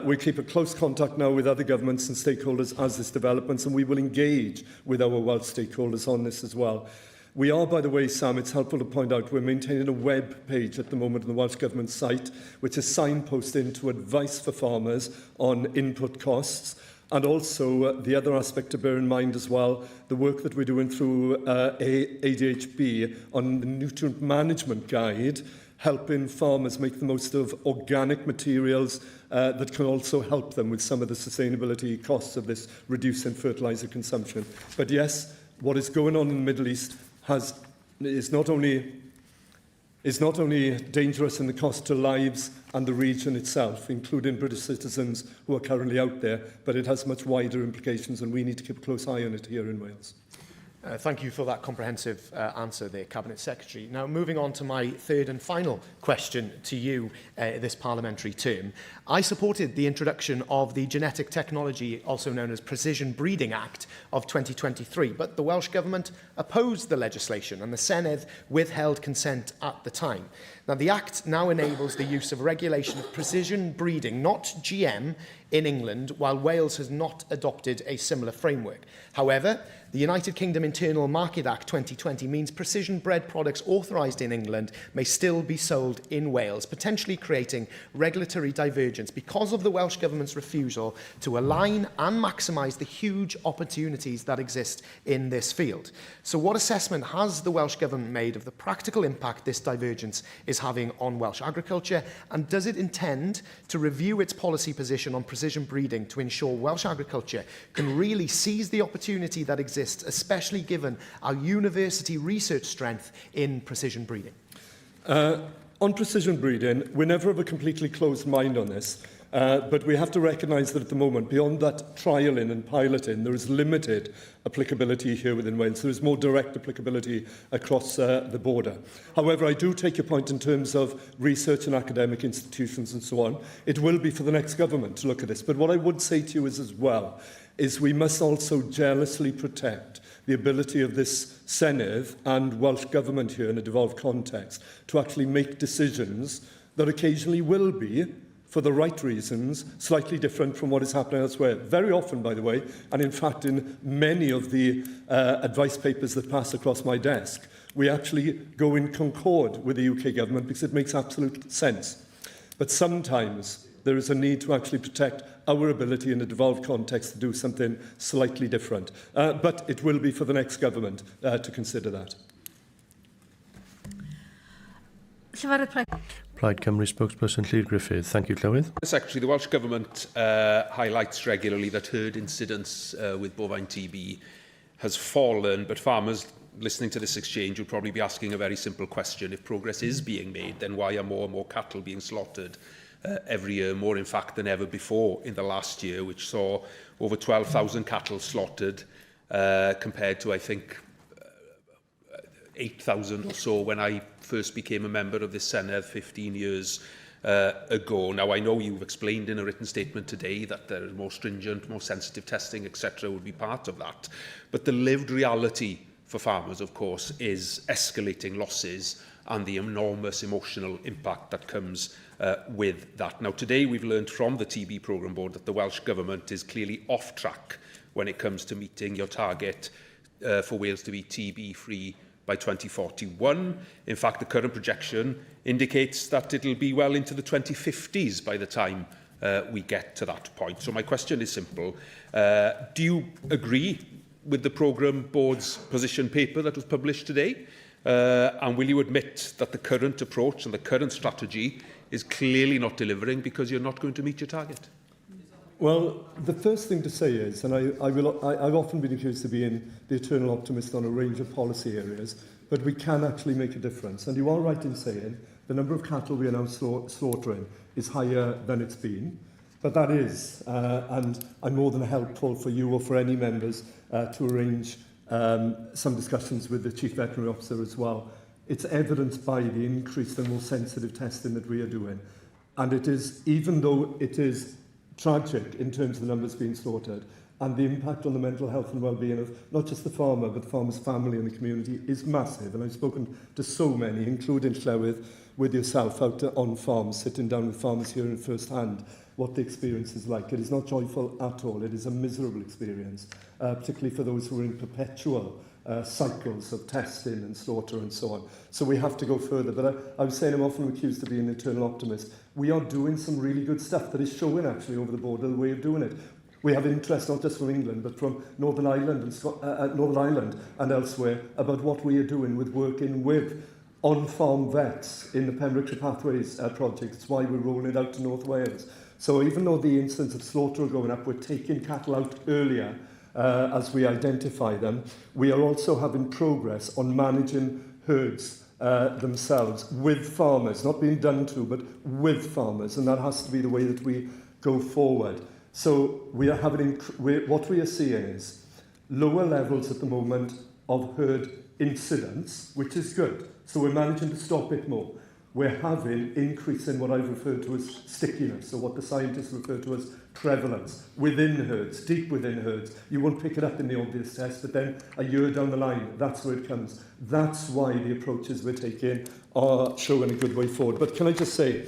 We keep a close contact now with other governments and stakeholders as this develops, and we will engage with our Welsh stakeholders on this as well. We are, by the way, Sam, it's helpful to point out, we're maintaining a web page at the moment on the Welsh Government site, which is signposting to advice for farmers on input costs. And also, the other aspect to bear in mind as well, the work that we're doing through ADHB on the nutrient management guide, helping farmers make the most of organic materials that can also help them with some of the sustainability costs of this reducing fertiliser consumption. But yes, what is going on in the Middle East is not only dangerous in the cost to lives and the region itself, including British citizens who are currently out there, but it has much wider implications, and we need to keep a close eye on it here in Wales. Thank you for that comprehensive answer there, Cabinet Secretary. Now, moving on to my third and final question to you this parliamentary term. I supported the introduction of the Genetic Technology, also known as Precision Breeding Act of 2023, but the Welsh Government opposed the legislation and the Senedd withheld consent at the time. Now, the Act now enables the use of regulation of precision breeding, not GM, in England, while Wales has not adopted a similar framework. However, the United Kingdom Internal Market Act 2020 means precision-bred products authorised in England may still be sold in Wales, potentially creating regulatory divergence because of the Welsh Government's refusal to align and maximise the huge opportunities that exist in this field. So what assessment has the Welsh Government made of the practical impact this divergence is having on Welsh agriculture, and does it intend to review its policy position on precision breeding to ensure Welsh agriculture can really seize the opportunity that exists, especially given our university research strength in precision breeding? On precision breeding, we never have a completely closed mind on this. But we have to recognise that at the moment, beyond that trialling and piloting, there is limited applicability here within Wales. There is more direct applicability across the border. However, I do take your point in terms of research and academic institutions and so on. It will be for the next government to look at this. But what I would say to you is as well, is we must also jealously protect the ability of this Senedd and Welsh Government here in a devolved context to actually make decisions that occasionally will be, for the right reasons, slightly different from what is happening elsewhere. Very often, by the way, and in fact in many of the advice papers that pass across my desk, we actually go in concord with the UK Government because it makes absolute sense. But sometimes there is a need to actually protect our ability in a devolved context to do something slightly different. But it will be for the next government to consider that. Plaid Cymru spokesperson Llyr Griffith. Thank you, Llywydd. Secretary, the Welsh Government highlights regularly that herd incidence with bovine TB has fallen, but farmers listening to this exchange would probably be asking a very simple question. If progress is being made, then why are more and more cattle being slaughtered every year, more in fact than ever before in the last year, which saw over 12,000 cattle slaughtered compared to, I think, 8,000 or so when I first became a member of this Senedd 15 years ago. Now, I know you've explained in a written statement today that there is more stringent, more sensitive testing, etc. would be part of that. But the lived reality for farmers, of course, is escalating losses and the enormous emotional impact that comes with that. Now, today we've learned from the TB Programme Board that the Welsh Government is clearly off track when it comes to meeting your target for Wales to be TB-free by 2041. In fact, the current projection indicates that it'll be well into the 2050s by the time we get to that point. So my question is simple. Do you agree with the Programme Board's position paper that was published today? And will you admit that the current approach and the current strategy is clearly not delivering because you're not going to meet your target? Well, the first thing to say is, and I've often been accused of being the eternal optimist on a range of policy areas, but we can actually make a difference. And you are right in saying the number of cattle we are now slaughtering is higher than it's been. But that is, and I'm more than helpful for you or for any members to arrange some discussions with the Chief Veterinary Officer as well. It's evidenced by the increased and more sensitive testing that we are doing. And it is, even though it is tragic in terms of the numbers being slaughtered, and the impact on the mental health and well-being of not just the farmer, but the farmer's family and the community is massive. And I've spoken to so many, including Llywydd, with yourself out on farms, sitting down with farmers here in first hand, what the experience is like. It is not joyful at all. It is a miserable experience, particularly for those who are in perpetual cycles of testing and slaughter and so on. So we have to go further. But I was saying I'm often accused of being an eternal optimist. We are doing some really good stuff that is showing actually over the border the way of doing it. We have interest not just from England but from Northern Ireland and elsewhere about what we are doing with working with on-farm vets in the Pembrokeshire Pathways project. It's why we're rolling it out to North Wales. So even though the incidence of slaughter are going up, we're taking cattle out earlier as we identify them. We are also having progress on managing herds themselves with farmers, not being done to, but with farmers, and that has to be the way that we go forward. So we are having, what we are seeing is lower levels at the moment of herd incidence, which is good. So we're managing to stop it more. We're having increase in what I've referred to as stickiness, or what the scientists refer to as prevalence, within herds, deep within herds. You won't pick it up in the obvious test, but then a year down the line, that's where it comes. That's why the approaches we're taking are showing a good way forward. But can I just say,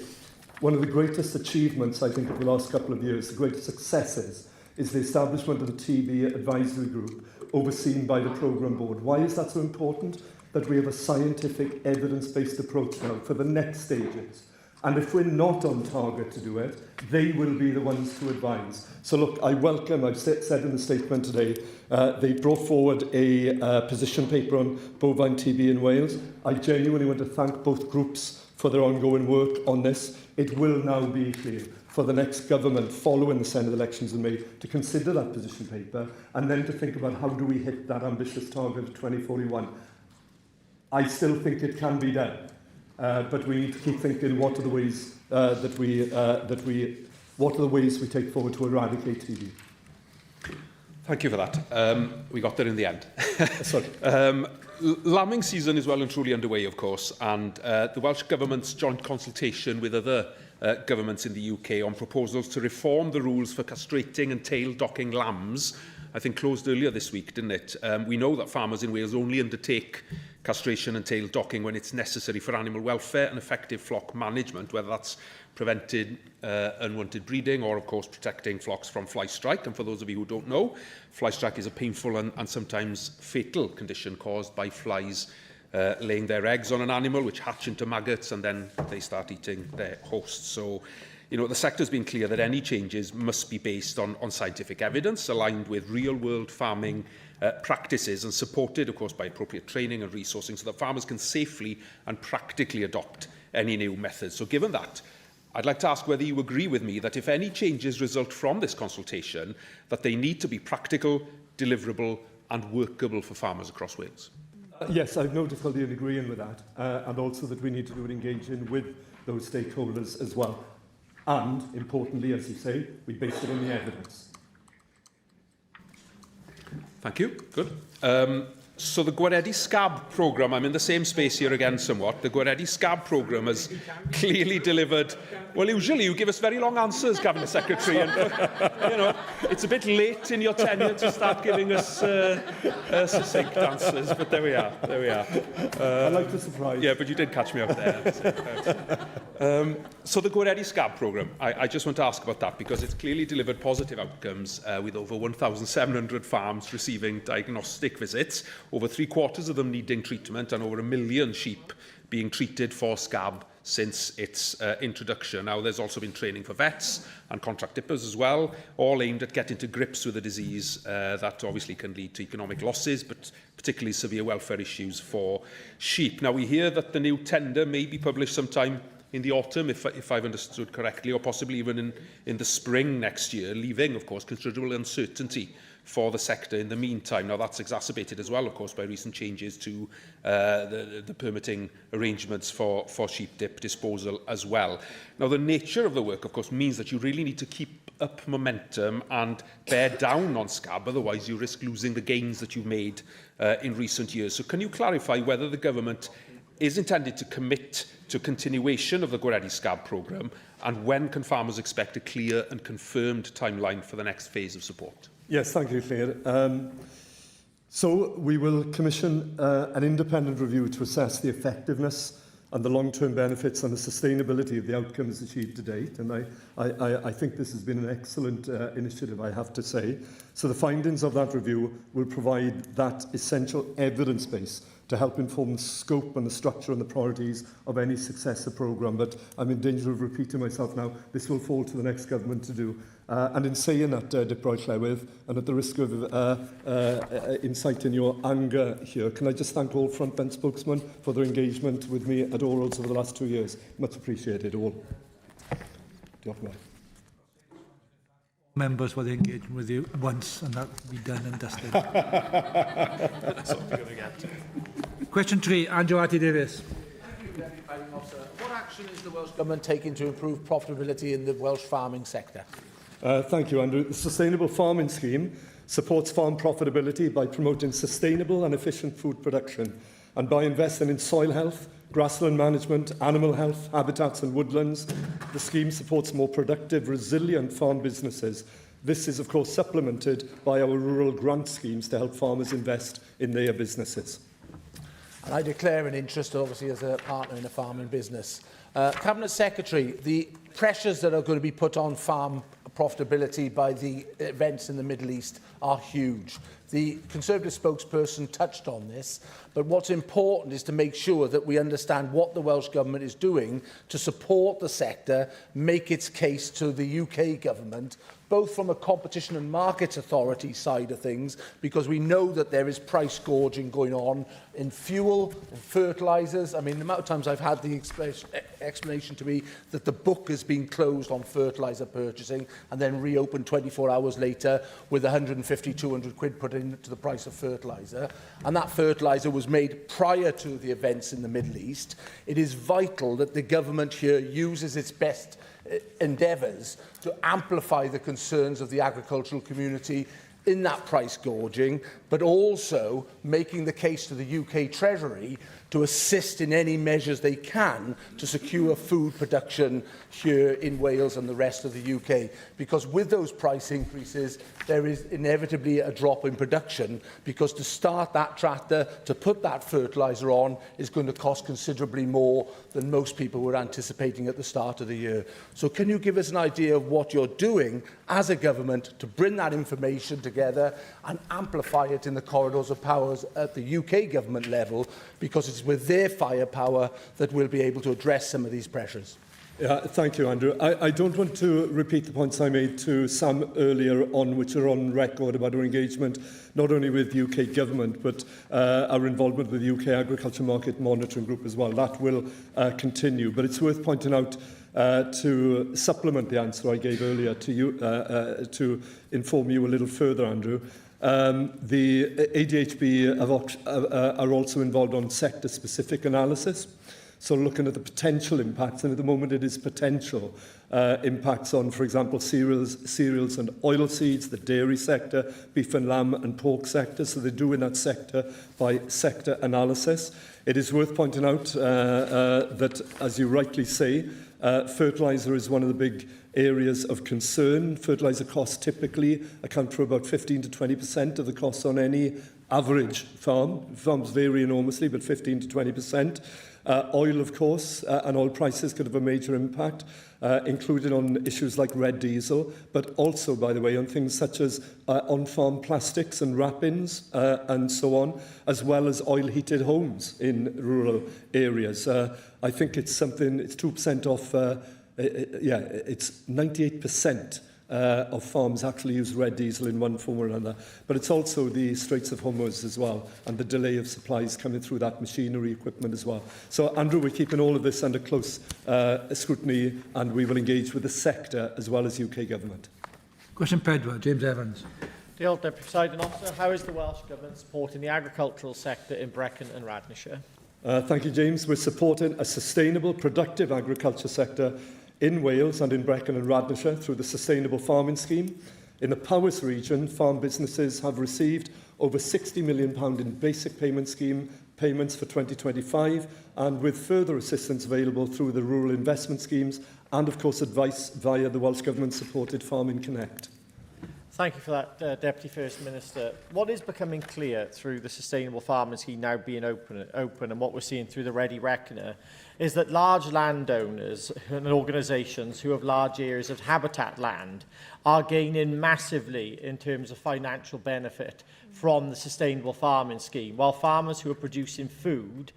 one of the greatest achievements, I think, of the last couple of years, the greatest successes, is the establishment of the TB advisory group overseen by the Programme Board. Why is that so important? That we have a scientific, evidence-based approach now for the next stages. And if we're not on target to do it, they will be the ones to advise. So look, I welcome, I've said in the statement today, they brought forward a position paper on bovine TB in Wales. I genuinely want to thank both groups for their ongoing work on this. It will now be clear for the next government following the Senedd elections in May to consider that position paper and then to think about how do we hit that ambitious target of 2041. I still think it can be done, but we need to keep thinking what are the ways that we what are the ways we take forward to eradicate TB? Thank you for that. We got there in the end. Lambing season is well and truly underway, of course, and the Welsh Government's joint consultation with other governments in the UK on proposals to reform the rules for castrating and tail docking lambs, I think closed earlier this week, didn't it? We know that farmers in Wales only undertake castration and tail docking when it's necessary for animal welfare and effective flock management, whether that's preventing unwanted breeding or, of course, protecting flocks from fly strike. And for those of you who don't know, fly strike is a painful and sometimes fatal condition caused by flies laying their eggs on an animal, which hatch into maggots, and then they start eating their hosts. So, you know, the sector's been clear that any changes must be based on scientific evidence, aligned with real-world farming practices and supported, of course, by appropriate training and resourcing so that farmers can safely and practically adopt any new methods. So given that, I'd like to ask whether you agree with me that if any changes result from this consultation, that they need to be practical, deliverable and workable for farmers across Wales. Yes, I have no difficulty in agreeing with that, and also that we need to do it engaging with those stakeholders as well. And, importantly, as you say, we base it on the evidence. Thank you. Good. So the Gwaredu Scab programme, I'm in the same space here again somewhat. The Gwaredu Scab programme has clearly delivered. Well, usually you give us very long answers, Cabinet Secretary, and you know, it's a bit late in your tenure to start giving us succinct answers, but there we are. There we are. I like the surprise. Yeah, but you did catch me up there. So the Gwaredu Scab programme, I just want to ask about that because it's clearly delivered positive outcomes with over 1,700 farms receiving diagnostic visits, over 3/4 of them needing treatment, and over 1 million sheep being treated for scab since its introduction. Now, there's also been training for vets and contract dippers as well, all aimed at getting to grips with the disease that obviously can lead to economic losses, but particularly severe welfare issues for sheep. Now, we hear that the new tender may be published sometime in the autumn, if I've understood correctly, or possibly even in the spring next year, leaving, of course, considerable uncertainty for the sector in the meantime. Now, that's exacerbated as well, of course, by recent changes to the permitting arrangements for sheep dip disposal as well. Now, the nature of the work, of course, means that you really need to keep up momentum and bear down on scab, otherwise you risk losing the gains that you've made in recent years. So can you clarify whether the government is intended to commit to continuation of the Gwaredu Scab programme, and when can farmers expect a clear and confirmed timeline for the next phase of support? Yes, thank you, Claire. So we will commission an independent review to assess the effectiveness and the long-term benefits and the sustainability of the outcomes achieved to date. And I think this has been an excellent initiative, I have to say. So the findings of that review will provide that essential evidence base to help inform the scope and the structure and the priorities of any successor programme. But I'm in danger of repeating myself now. This will fall to the next government to do. And in saying that, Llywodraeth, and at the risk of inciting your anger here, can I just thank all front-bench spokesmen for their engagement with me at orals over the last 2 years. Much appreciated, all. Diolch yn fawr. Members for the engagement with you once, and that will be done and dusted. That's what we're going to get. Question 3, Andrew Arty Davies. What action is the Welsh Government taking to improve profitability in the Welsh farming sector? Thank you, Andrew. The Sustainable Farming Scheme supports farm profitability by promoting sustainable and efficient food production and by investing in soil health, grassland management, animal health, habitats and woodlands. The scheme supports more productive, resilient farm businesses. This is, of course, supplemented by our rural grant schemes to help farmers invest in their businesses. And I declare an interest, obviously, as a partner in a farming business. Cabinet Secretary, the pressures that are going to be put on farm profitability by the events in the Middle East are huge. The Conservative spokesperson touched on this, but what's important is to make sure that we understand what the Welsh Government is doing to support the sector, make its case to the UK Government, both from a Competition and Markets Authority side of things, because we know that there is price gouging going on in fuel, in fertilisers. I mean, the amount of times I've had the explanation to me that the book has been closed on fertiliser purchasing and then reopened 24 hours later with 150, 200 quid put into the price of fertiliser. And that fertiliser was made prior to the events in the Middle East. It is vital that the government here uses its best endeavours to amplify the concerns of the agricultural community in that price gorging, but also making the case to the UK Treasury to assist in any measures they can to secure food production here in Wales and the rest of the UK. Because with those price increases, there is inevitably a drop in production, because to start that tractor, to put that fertiliser on, is going to cost considerably more than most people were anticipating at the start of the year. So can you give us an idea of what you're doing as a government to bring that information together and amplify it in the corridors of powers at the UK government level, because it's with their firepower that we'll be able to address some of these pressures? Yeah, thank you, Andrew. I don't want to repeat the points I made to Sam earlier on, which are on record about our engagement not only with the UK government, but our involvement with the UK Agriculture Market Monitoring Group as well. That will continue. But it's worth pointing out, to supplement the answer I gave earlier to you, to inform you a little further, Andrew. The ADHB are also involved on sector-specific analysis. So looking at the potential impacts, and at the moment it is potential impacts on, for example, cereals and oilseeds, the dairy sector, beef and lamb and pork sector. So they do in that sector by sector analysis. It is worth pointing out that, as you rightly say, fertiliser is one of the big areas of concern. Fertiliser costs typically account for about 15 to 20% of the costs on any average farm. Farms vary enormously, but 15 to 20%. Oil, of course, and oil prices could have a major impact, including on issues like red diesel, but also, by the way, on things such as on-farm plastics and wrappings and so on, as well as oil-heated homes in rural areas. I think it's something, it's 2% off, it's 98%. Of farms actually use red diesel in one form or another. But it's also the Straits of Hormuz as well, and the delay of supplies coming through that machinery equipment as well. So, Andrew, we're keeping all of this under close scrutiny, and we will engage with the sector as well as UK Government. Question 4, James Evans. Diolch, Deputy Presiding Officer. How is the Welsh Government supporting the agricultural sector in Brecon and Radnorshire? Thank you, James. We're supporting a sustainable, productive agriculture sector in Wales and in Brecon and Radnorshire through the Sustainable Farming Scheme. In the Powys region, farm businesses have received over £60 million in basic payment scheme payments for 2025, and with further assistance available through the rural investment schemes and, of course, advice via the Welsh Government-supported Farming Connect. Thank you for that, Deputy First Minister. What is becoming clear through the Sustainable Farming Scheme now being open and what we're seeing through the Ready Reckoner is that large landowners and organisations who have large areas of habitat land are gaining massively in terms of financial benefit from the Sustainable Farming Scheme, while farmers who are producing food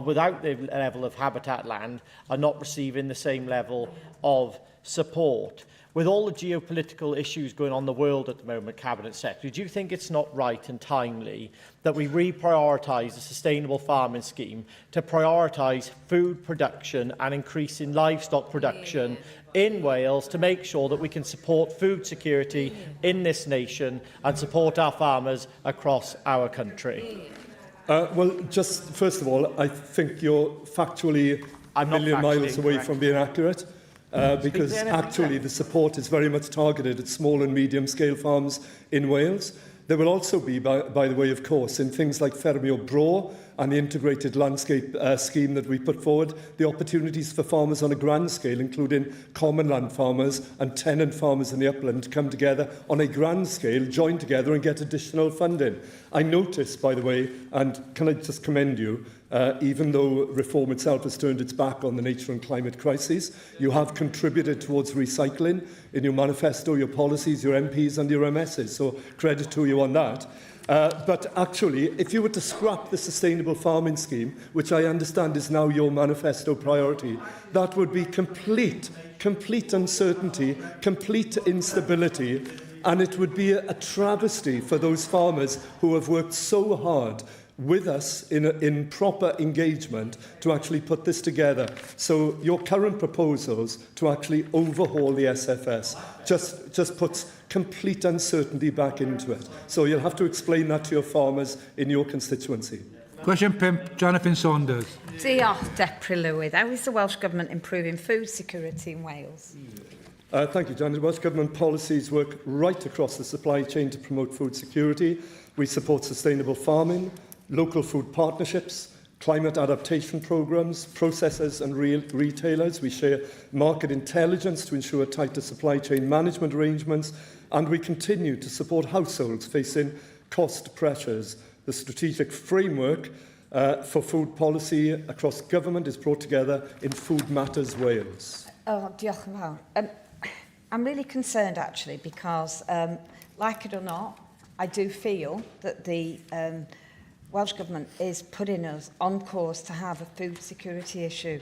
without the level of habitat land are not receiving the same level of support. With all the geopolitical issues going on in the world at the moment, Cabinet Secretary, do you think it's not right and timely that we reprioritise the Sustainable Farming Scheme to prioritise food production and increasing livestock production in Wales to make sure that we can support food security in this nation and support our farmers across our country? Well, just first of all, I think you're factually a million miles away from being accurate. Because actually the support is very much targeted at small and medium-scale farms in Wales. There will also be, by the way, of course, in things like Ffermio Bro and the integrated landscape scheme that we put forward, the opportunities for farmers on a grand scale, including common land farmers and tenant farmers in the upland, to come together on a grand scale, join together and get additional funding. I noticed, by the way, and can I just commend you, even though reform itself has turned its back on the nature and climate crises, you have contributed towards recycling in your manifesto, your policies, your MPs and your MSs, so credit to you on that. But actually, if you were to scrap the Sustainable Farming Scheme, which I understand is now your manifesto priority, that would be complete uncertainty, complete instability, and it would be a travesty for those farmers who have worked so hard with us in proper engagement to actually put this together. So your current proposals to actually overhaul the SFS just puts complete uncertainty back into it. So you'll have to explain that to your farmers in your constituency. Question 5, Jonathan Saunders. Diolch, Deputy Llywydd. How is the Welsh Government improving food security in Wales? Thank you, John. The Welsh Government policies work right across the supply chain to promote food security. We support sustainable farming, local food partnerships, climate adaptation programmes, processors and retailers. We share market intelligence to ensure tighter supply chain management arrangements, and we continue to support households facing cost pressures. The strategic framework for food policy across government is brought together in Food Matters Wales. Oh, diolch yn fawr. I'm really concerned, actually, because, like it or not, I do feel that the Welsh Government is putting us on course to have a food security issue.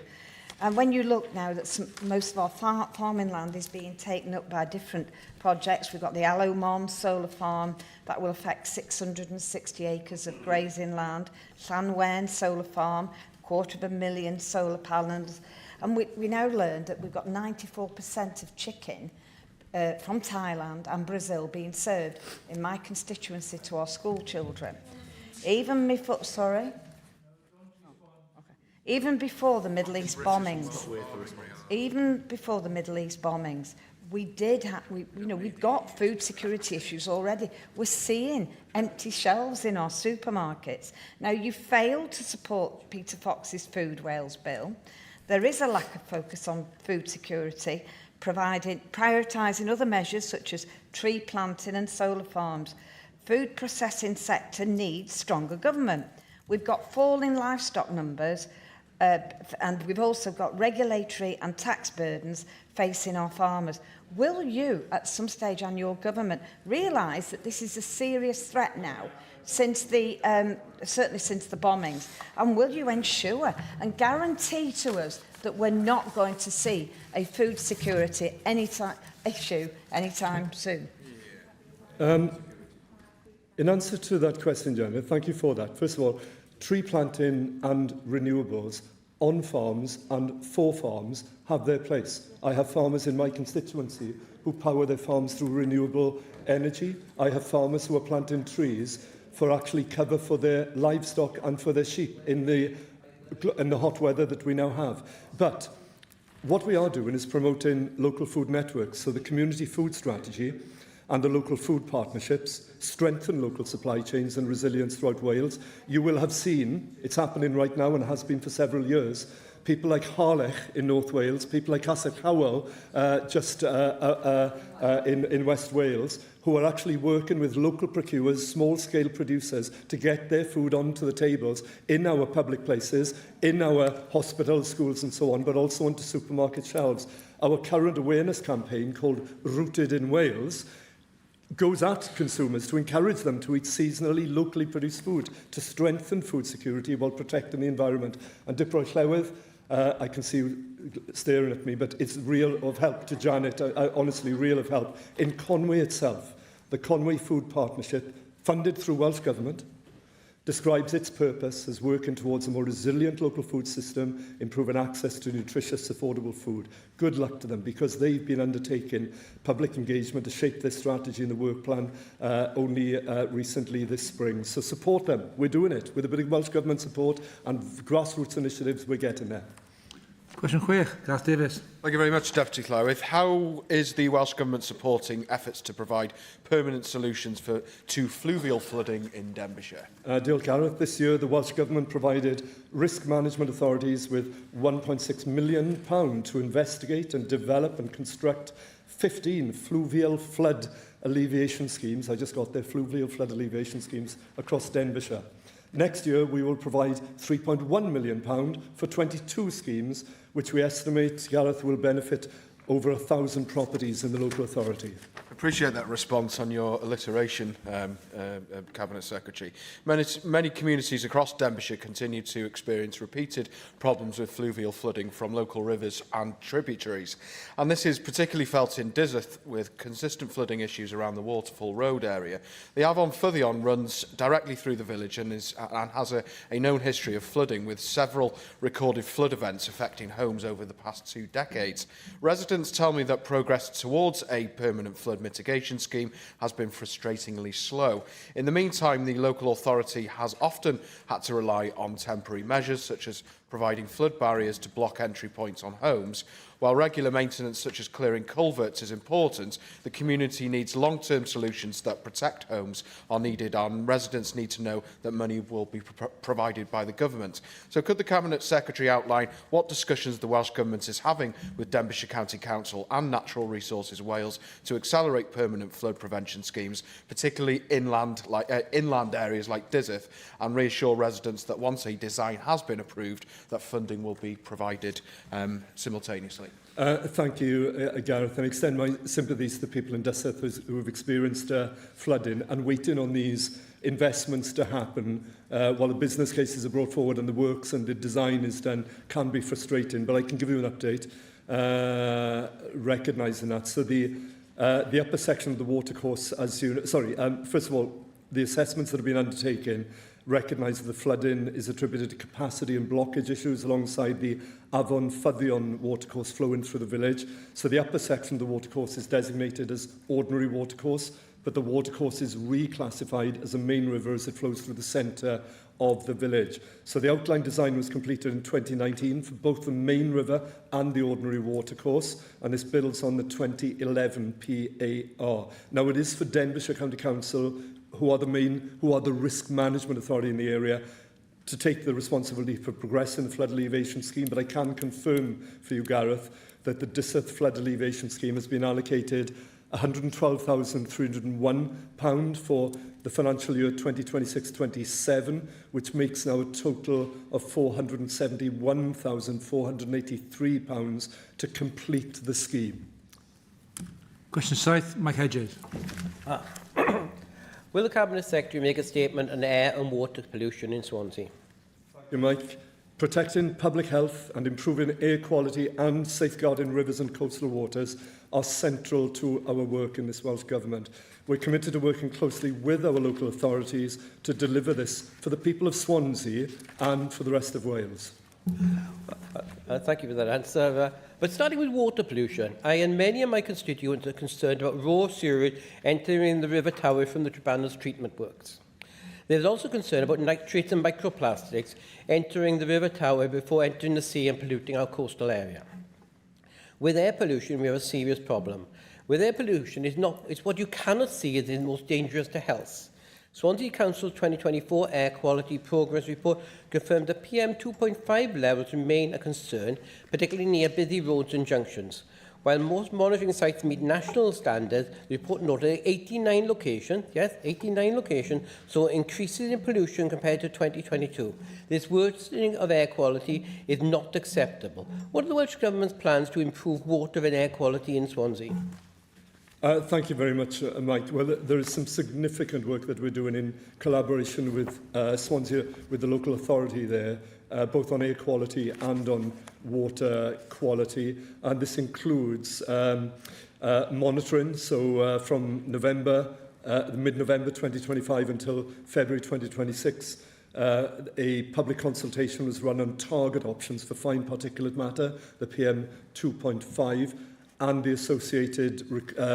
And when you look now that most of our farming land is being taken up by different projects, we've got the Alomom solar farm that will affect 660 acres of grazing land, Llanwen solar farm, 250,000 solar panels, and we now learned that we've got 94% of chicken from Thailand and Brazil being served in my constituency to our school children. Even before, even before the Middle East bombings, we've got food security issues already. We're seeing empty shelves in our supermarkets. Now, you failed to support Peter Fox's Food Wales bill. There is a lack of focus on food security, prioritising other measures such as tree planting and solar farms. Food processing sector needs stronger government. We've got falling livestock numbers, and we've also got regulatory and tax burdens facing our farmers. Will you, at some stage on your government, realise that this is a serious threat now, since the, certainly since the bombings? And will you ensure and guarantee to us that we're not going to see a food security issue anytime soon? In answer to that question, Gemma, thank you for that. First of all, tree planting and renewables on farms and for farms have their place. I have farmers in my constituency who power their farms through renewable energy. I have farmers who are planting trees for actually cover for their livestock and for their sheep in the hot weather that we now have. But what we are doing is promoting local food networks. So the community food strategy and the local food partnerships strengthen local supply chains and resilience throughout Wales. You will have seen, it's happening right now and has been for several years, people like Harlech in North Wales, people like Castell in West Wales, who are actually working with local procurers, small-scale producers, to get their food onto the tables in our public places, in our hospitals, schools and so on, but also onto supermarket shelves. Our current awareness campaign, called Rooted in Wales, goes at consumers to encourage them to eat seasonally, locally produced food, to strengthen food security while protecting the environment. And Dipro Llywydd, I can see you staring at me, but it's real of help to Janet, honestly, real of help. In Conwy itself, the Conwy Food Partnership, funded through Welsh Government, describes its purpose as working towards a more resilient local food system, improving access to nutritious, affordable food. Good luck to them, because they've been undertaking public engagement to shape their strategy in the work plan only recently this spring. So support them. We're doing it. With a bit of Welsh Government support and grassroots initiatives, we're getting there. Question 6, Gareth Davies. Thank you very much, Deputy Llywydd. How is the Welsh Government supporting efforts to provide permanent solutions to fluvial flooding in Denbighshire? Diolch, Gareth. This year, the Welsh Government provided risk management authorities with £1.6 million to investigate and develop and construct 15 fluvial flood alleviation schemes. I just got their fluvial flood alleviation schemes across Denbighshire. Next year, we will provide £3.1 million for 22 schemes, which we estimate, Gareth, will benefit over 1,000 properties in the local authority. Appreciate that response on your alliteration, Cabinet Secretary. Many communities across Denbighshire continue to experience repeated problems with fluvial flooding from local rivers and tributaries. And this is particularly felt in Dyserth, with consistent flooding issues around the Waterfall Road area. The Avon Ffyddion runs directly through the village and has a known history of flooding, with several recorded flood events affecting homes over the past 2 decades. Residents tell me that progress towards a permanent flood mitigation scheme has been frustratingly slow. In the meantime, the local authority has often had to rely on temporary measures, such as providing flood barriers to block entry points on homes. While regular maintenance such as clearing culverts is important, the community needs long-term solutions that protect homes are needed, and residents need to know that money will be provided by the government. So could the Cabinet Secretary outline what discussions the Welsh Government is having with Denbighshire County Council and Natural Resources Wales to accelerate permanent flood prevention schemes, particularly inland areas like Dysyth, and reassure residents that once a design has been approved, that funding will be provided simultaneously? Thank you, Gareth, and extend my sympathies to the people in Dysyth who have experienced flooding and waiting on these investments to happen while the business cases are brought forward and the works and the design is done can be frustrating, but I can give you an update recognising that. So the upper section of the watercourse, as you first of all, the assessments that have been undertaken recognise that the flooding is attributed to capacity and blockage issues alongside the Afon Ffyddion watercourse flowing through the village. So the upper section of the watercourse is designated as ordinary watercourse, but the watercourse is reclassified as a main river as it flows through the centre of the village. So the outline design was completed in 2019 for both the main river and the ordinary watercourse, and this builds on the 2011 PAR. Now it is for Denbighshire County Council, who are the risk management authority in the area, to take the responsibility for progressing the flood alleviation scheme, but I can confirm for you, Gareth, that the Dysyth flood alleviation scheme has been allocated £112,301 for the financial year 2026-27, which makes now a total of £471,483 to complete the scheme. Question 7, Mike Hedges. Will the Cabinet Secretary make a statement on air and water pollution in Swansea? Thank you, Mike. Protecting public health and improving air quality and safeguarding rivers and coastal waters are central to our work in this Welsh Government. We're committed to working closely with our local authorities to deliver this for the people of Swansea and for the rest of Wales. Thank you for that answer. But starting with water pollution, I and many of my constituents are concerned about raw sewage entering the River Tower from the Trebanos treatment works. There is also concern about nitrates and microplastics entering the River Tower before entering the sea and polluting our coastal area. With air pollution, we have a serious problem. With air pollution, it's what you cannot see is most dangerous to health. Swansea Council's 2024 Air Quality Progress Report confirmed that PM 2.5 levels remain a concern, particularly near busy roads and junctions. While most monitoring sites meet national standards, the report noted 89 locations, saw increases in pollution compared to 2022. This worsening of air quality is not acceptable. What are the Welsh Government's plans to improve water and air quality in Swansea? Thank you very much, Mike. Well, there is some significant work that we're doing in collaboration with Swansea, with the local authority there, both on air quality and on water quality. And this includes monitoring. So from mid-November 2025 until February 2026, a public consultation was run on target options for fine particulate matter, the PM 2.5, and the associated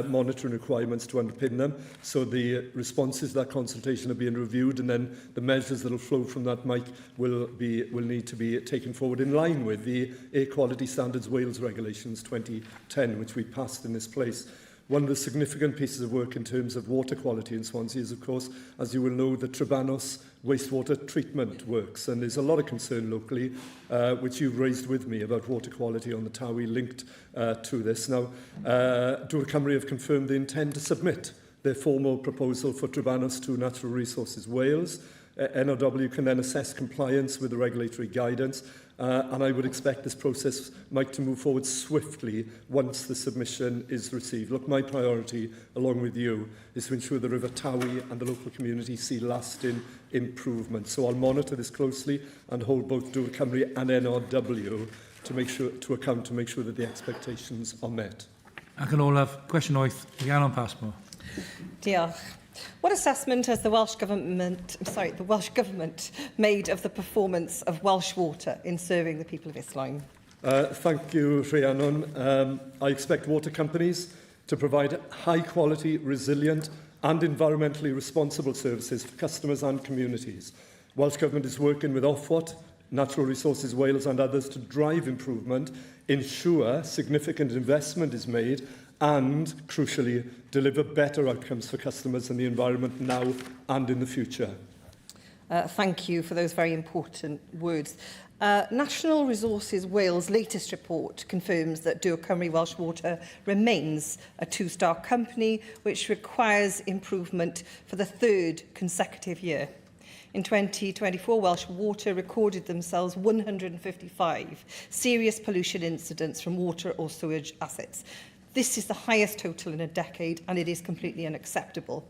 monitoring requirements to underpin them. So the responses to that consultation are being reviewed, and then the measures that will flow from that, Mike, will need to be taken forward in line with the Air Quality Standards Wales Regulations 2010, which we passed in this place. One of the significant pieces of work in terms of water quality in Swansea is, of course, as you will know, the Trebanos wastewater treatment works. And there's a lot of concern locally, which you've raised with me, about water quality on the Towie linked to this. Now, yw'r Cymru have confirmed they intend to submit their formal proposal for Trebanos to Natural Resources Wales. NRW can then assess compliance with the regulatory guidance, and I would expect this process, Mike, to move forward swiftly once the submission is received. Look, my priority, along with you, is to ensure the River Towie and the local community see lasting improvement. So I'll monitor this closely and hold both yw'r Cymru and NRW to account to make sure that the expectations are met. Ac yn olaf, cwestiwn 8, Ian Passmore. Diolch. What assessment has the Welsh Government made of the performance of Welsh water in serving the people of Islwyn? Thank you, Rhiannon. I expect water companies to provide high-quality, resilient and environmentally responsible services for customers and communities. Welsh Government is working with Ofwat, Natural Resources Wales and others to drive improvement, ensure significant investment is made and, crucially, deliver better outcomes for customers and the environment now and in the future. Thank you for those very important words. National Resources Wales' latest report confirms that yw'r Cymru Welsh Water remains a two-star company, which requires improvement for the third consecutive year. In 2024, Welsh Water recorded themselves 155 serious pollution incidents from water or sewage assets. This is the highest total in a decade, and it is completely unacceptable.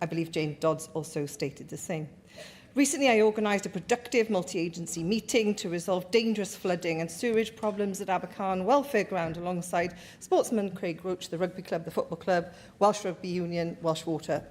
I believe Jane Dodds also stated the same. Recently, I organised a productive multi-agency meeting to resolve dangerous flooding and sewerage problems at Abercarn Welfare Ground alongside sportsman Craig Roach, the Rugby Club, the Football Club, Welsh Rugby Union, Welsh Water,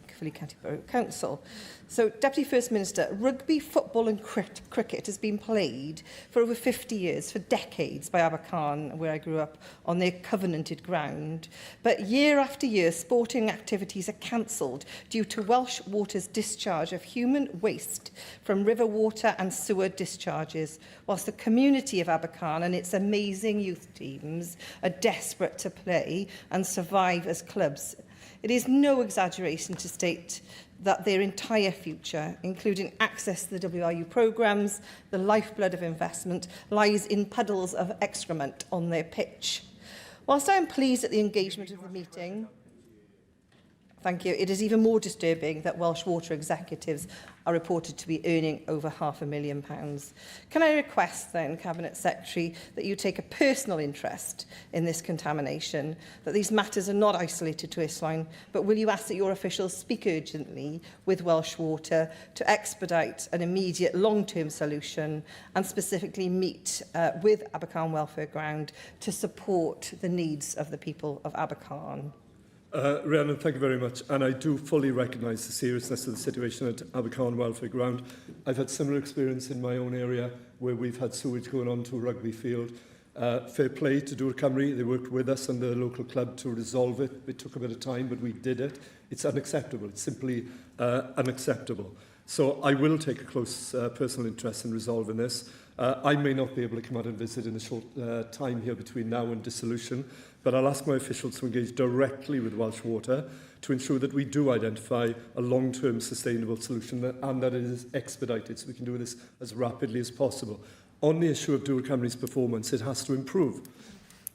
Caerphilly County Borough Council. So, Deputy First Minister, rugby, football and cricket has been played for over 50 years, for decades, by Abercarn, where I grew up, on their covenanted ground. But year after year, sporting activities are cancelled due to Welsh Water's discharge of human waste from river water and sewer discharges, whilst the community of Abercarn and its amazing youth teams are desperate to play and survive as clubs. It is no exaggeration to state that their entire future, including access to the WRU programmes, the lifeblood of investment, lies in puddles of excrement on their pitch. Whilst I am pleased at the engagement of the meeting, thank you, it is even more disturbing that Welsh Water executives are reported to be earning over £500,000. Can I request then, Cabinet Secretary, that you take a personal interest in this contamination, that these matters are not isolated to Isline, but will you ask that your officials speak urgently with Welsh Water to expedite an immediate long-term solution and specifically meet with Abercarn Welfare Ground to support the needs of the people of Abercarn? Rhiannon, thank you very much. And I do fully recognise the seriousness of the situation at Abercarn Welfare Ground. I've had similar experience in my own area where we've had sewage going on to a rugby field. Fair play to yw'r Cymru. They worked with us and the local club to resolve it. It took a bit of time, but we did it. It's unacceptable. It's simply unacceptable. So I will take a close personal interest in resolving this. I may not be able to come out and visit in a short time here between now and dissolution, but I'll ask my officials to engage directly with Welsh Water to ensure that we do identify a long-term sustainable solution and that it is expedited so we can do this as rapidly as possible. On the issue of yw'r Cymru's performance, it has to improve.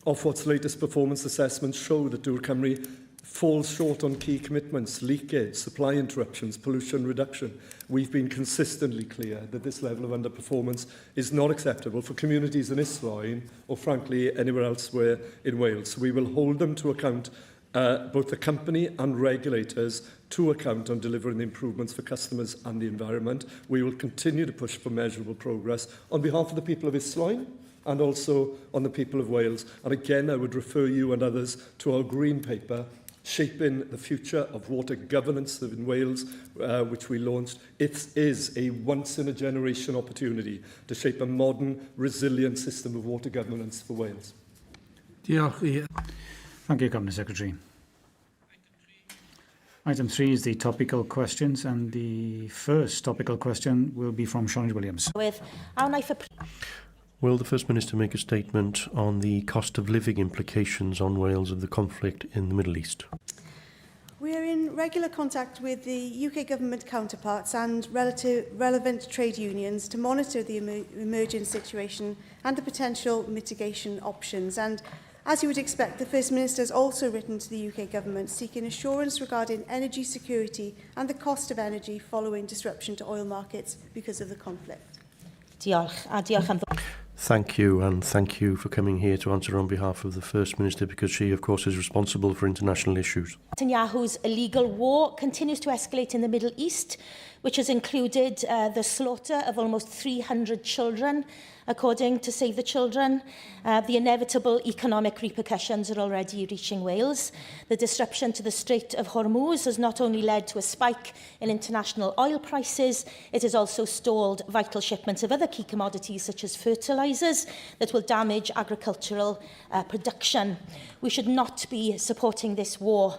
Ofwat's latest performance assessments show that yw'r Cymru falls short on key commitments, leakage, supply interruptions, pollution reduction. We've been consistently clear that this level of underperformance is not acceptable for communities in Isline or, frankly, anywhere elsewhere in Wales. So we will hold them to account, both the company and regulators, to account on delivering the improvements for customers and the environment. We will continue to push for measurable progress on behalf of the people of Isline and also on the people of Wales. And again, I would refer you and others to our green paper, Shaping the Future of Water Governance in Wales, which we launched. It is a once-in-a-generation opportunity to shape a modern, resilient system of water governance for Wales. Thank you, Cabinet Secretary. Item 3 is the topical questions, and the first topical question will be from Siôn Williams. Will the First Minister make a statement on the cost of living implications on Wales of the conflict in the Middle East? We are in regular contact with the UK Government counterparts and relevant trade unions to monitor the emerging situation and the potential mitigation options. And as you would expect, the First Minister has also written to the UK Government seeking assurance regarding energy security and the cost of energy following disruption to oil markets because of the conflict. Thank you, and thank you for coming here to answer on behalf of the First Minister, because she, of course, is responsible for international issues. Netanyahu's illegal war continues to escalate in the Middle East, which has included the slaughter of almost 300 children, according to Save the Children. The inevitable economic repercussions are already reaching Wales. The disruption to the Strait of Hormuz has not only led to a spike in international oil prices, it has also stalled vital shipments of other key commodities such as fertilisers that will damage agricultural production. We should not be supporting this war.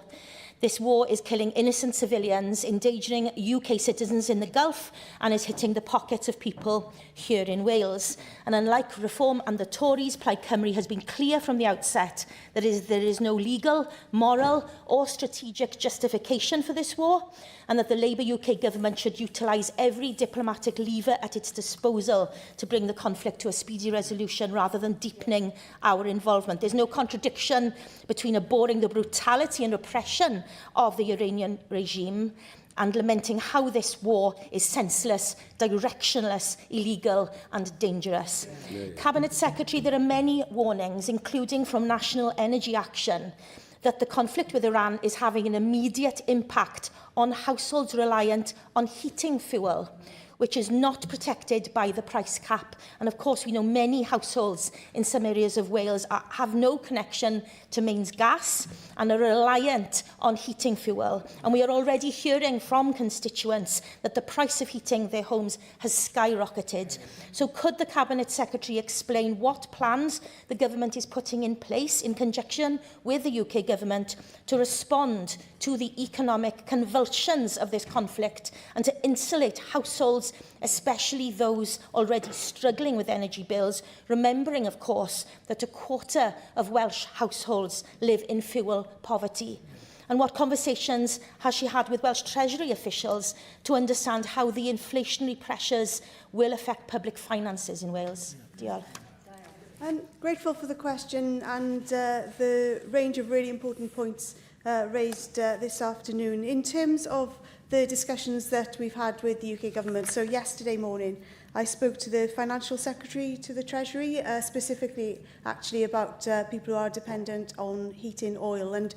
This war is killing innocent civilians, endangering UK citizens in the Gulf, and is hitting the pockets of people here in Wales. And unlike Reform and the Tories, Plaid Cymru has been clear from the outset that there is no legal, moral or strategic justification for this war, and that the Labour UK government should utilise every diplomatic lever at its disposal to bring the conflict to a speedy resolution rather than deepening our involvement. There's no contradiction between abhorring the brutality and repression of the Iranian regime and lamenting how this war is senseless, directionless, illegal and dangerous. Cabinet Secretary, there are many warnings, including from National Energy Action, that the conflict with Iran is having an immediate impact on households reliant on heating fuel, which is not protected by the price cap. And of course, we know many households in some areas of Wales have no connection to mains gas and are reliant on heating fuel. And we are already hearing from constituents that the price of heating their homes has skyrocketed. So could the Cabinet Secretary explain what plans the government is putting in place in conjunction with the UK government to respond to the economic convulsions of this conflict and to insulate households, especially those already struggling with energy bills, remembering, of course, that a quarter of Welsh households live in fuel poverty? And what conversations has she had with Welsh Treasury officials to understand how the inflationary pressures will affect public finances in Wales? Diolch. I'm grateful for the question and the range of really important points raised this afternoon. In terms of the discussions that we've had with the UK Government, so yesterday morning I spoke to the Financial Secretary to the Treasury, specifically actually about people who are dependent on heating oil. And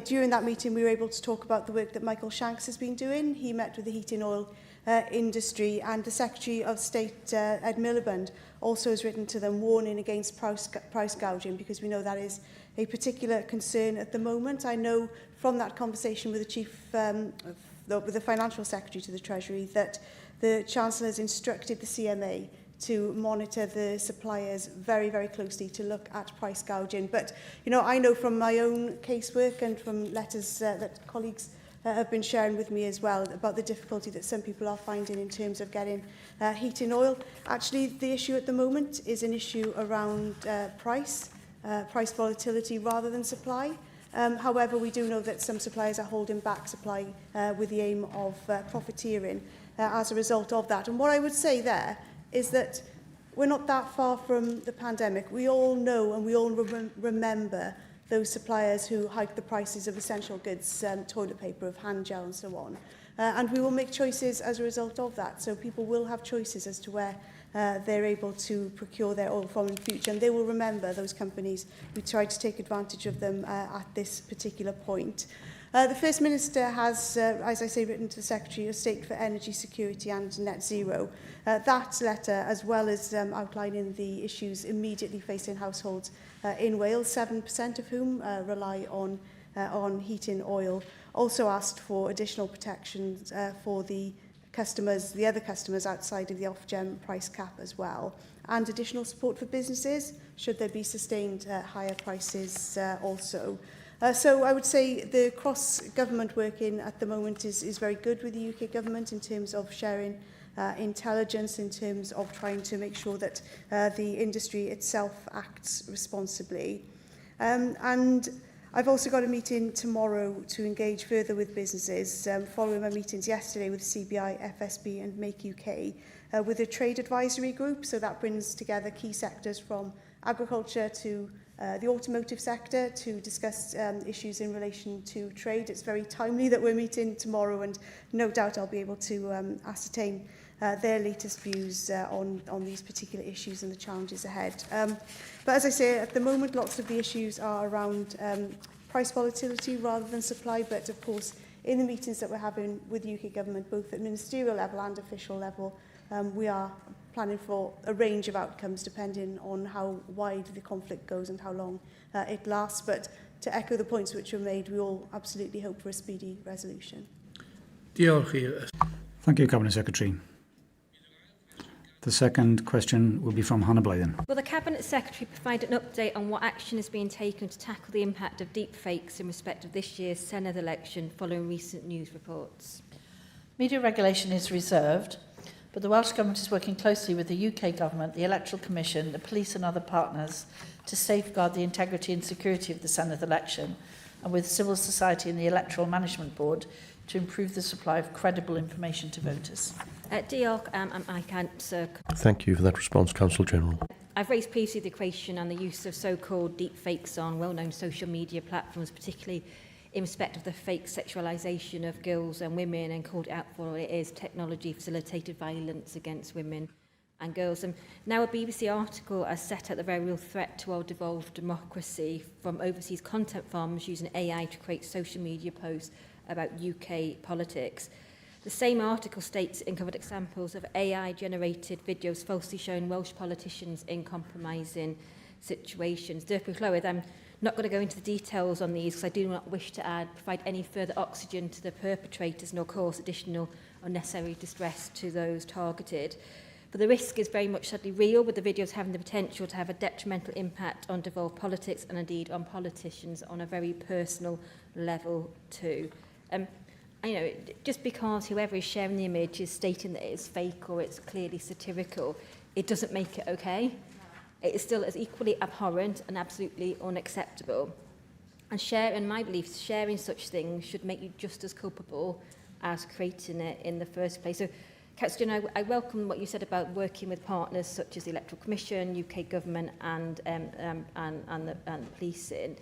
during that meeting we were able to talk about the work that Michael Shanks has been doing. He met with the heating oil industry, and the Secretary of State, Ed Miliband, also has written to them warning against price gouging, because we know that is a particular concern at the moment. I know from that conversation with the with the Financial Secretary to the Treasury that the Chancellor has instructed the CMA to monitor the suppliers very, very closely to look at price gouging. But, you know, I know from my own casework and from letters that colleagues have been sharing with me as well about the difficulty that some people are finding in terms of getting heating oil. Actually, the issue at the moment is an issue around price volatility rather than supply. However, we do know that some suppliers are holding back supply with the aim of profiteering as a result of that. And what I would say there is that we're not that far from the pandemic. We all know and we all remember those suppliers who hiked the prices of essential goods, toilet paper, of hand gel and so on. And we will make choices as a result of that. So people will have choices as to where they're able to procure their oil from in the future. And they will remember those companies who tried to take advantage of them at this particular point. The First Minister has, as I say, written to the Secretary of State for Energy Security and Net Zero. That letter, as well as outlining the issues immediately facing households in Wales, 7% of whom rely on heating oil, also asked for additional protections for the other customers outside of the Ofgem price cap as well, and additional support for businesses should there be sustained higher prices also. So I would say the cross-government working at the moment is very good with the UK Government in terms of sharing intelligence, in terms of trying to make sure that the industry itself acts responsibly. And I've also got a meeting tomorrow to engage further with businesses, following my meetings yesterday with CBI, FSB and Make UK, with a trade advisory group. So that brings together key sectors from agriculture to the automotive sector to discuss issues in relation to trade. It's very timely that we're meeting tomorrow, and no doubt I'll be able to ascertain their latest views on these particular issues and the challenges ahead. But as I say, at the moment, lots of the issues are around price volatility rather than supply, but of course, in the meetings that we're having with the UK Government, both at ministerial level and official level, we are planning for a range of outcomes depending on how wide the conflict goes and how long it lasts. But to echo the points which were made, we all absolutely hope for a speedy resolution. Thank you, Cabinet Secretary. The second question will be from Hannah Blyden. Will the Cabinet Secretary provide an update on what action is being taken to tackle the impact of deepfakes in respect of this year's Senedd election following recent news reports? Media regulation is reserved, but the Welsh Government is working closely with the UK Government, the Electoral Commission, the police and other partners to safeguard the integrity and security of the Senedd election, and with civil society and the Electoral Management Board to improve the supply of credible information to voters. Diolch, I can't, sir. Thank you for that response, Counsel General. I've raised previously the question on the use of so-called deepfakes on well-known social media platforms, particularly in respect of the fake sexualisation of girls and women, and called out for what it is, technology-facilitated violence against women and girls. And now a BBC article has set out the very real threat to our devolved democracy from overseas content farmers using AI to create social media posts about UK politics. The same article states it uncovered examples of AI-generated videos falsely showing Welsh politicians in compromising situations. I'm not going to go into the details on these because I do not wish to provide any further oxygen to the perpetrators nor cause additional unnecessary distress to those targeted. But the risk is very much sadly real, with the videos having the potential to have a detrimental impact on devolved politics and indeed on politicians on a very personal level too. You know, just because whoever is sharing the image is stating that it's fake or it's clearly satirical, it doesn't make it okay. It is still as equally abhorrent and absolutely unacceptable. And in my beliefs, sharing such things should make you just as culpable as creating it in the first place. So, Councillor, I welcome what you said about working with partners such as the Electoral Commission, UK Government and the policing.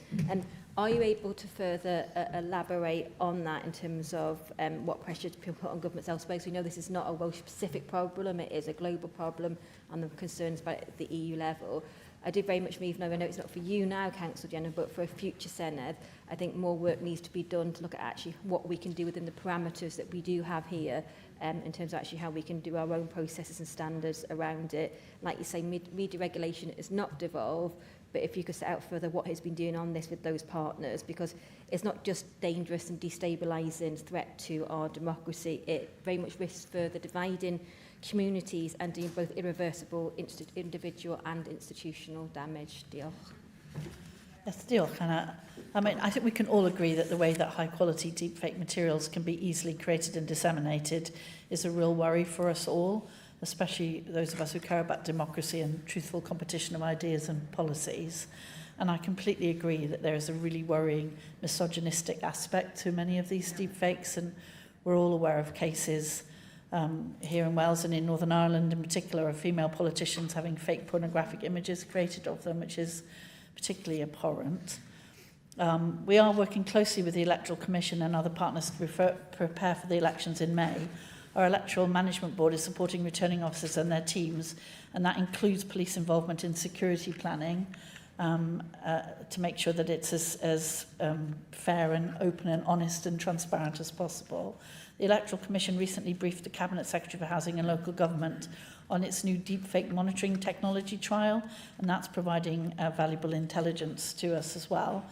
Are you able to further elaborate on that in terms of what pressure to put on governments elsewhere? Because we know this is not a Welsh-specific problem, it is a global problem, and the concerns about the EU level. I do very much believe, I know it's not for you now, Councillor Jenner, but for a future Senedd, I think more work needs to be done to look at actually what we can do within the parameters that we do have here, in terms of actually how we can do our own processes and standards around it. Like you say, media regulation is not devolved, but if you could set out further what has been doing on this with those partners, because it's not just dangerous and destabilising threat to our democracy, it very much risks further dividing communities and doing both irreversible individual and institutional damage. Diolch. Yes, diolch, Hannah. I think we can all agree that the way that high-quality deepfake materials can be easily created and disseminated is a real worry for us all, especially those of us who care about democracy and truthful competition of ideas and policies. And I completely agree that there is a really worrying misogynistic aspect to many of these deepfakes, and we're all aware of cases here in Wales and in Northern Ireland in particular of female politicians having fake pornographic images created of them, which is particularly abhorrent. We are working closely with the Electoral Commission and other partners to prepare for the elections in May. Our Electoral Management Board is supporting returning officers and their teams, and that includes police involvement in security planning to make sure that it's as fair and open and honest and transparent as possible. The Electoral Commission recently briefed the Cabinet Secretary for Housing and Local Government on its new deepfake monitoring technology trial, and that's providing valuable intelligence to us as well.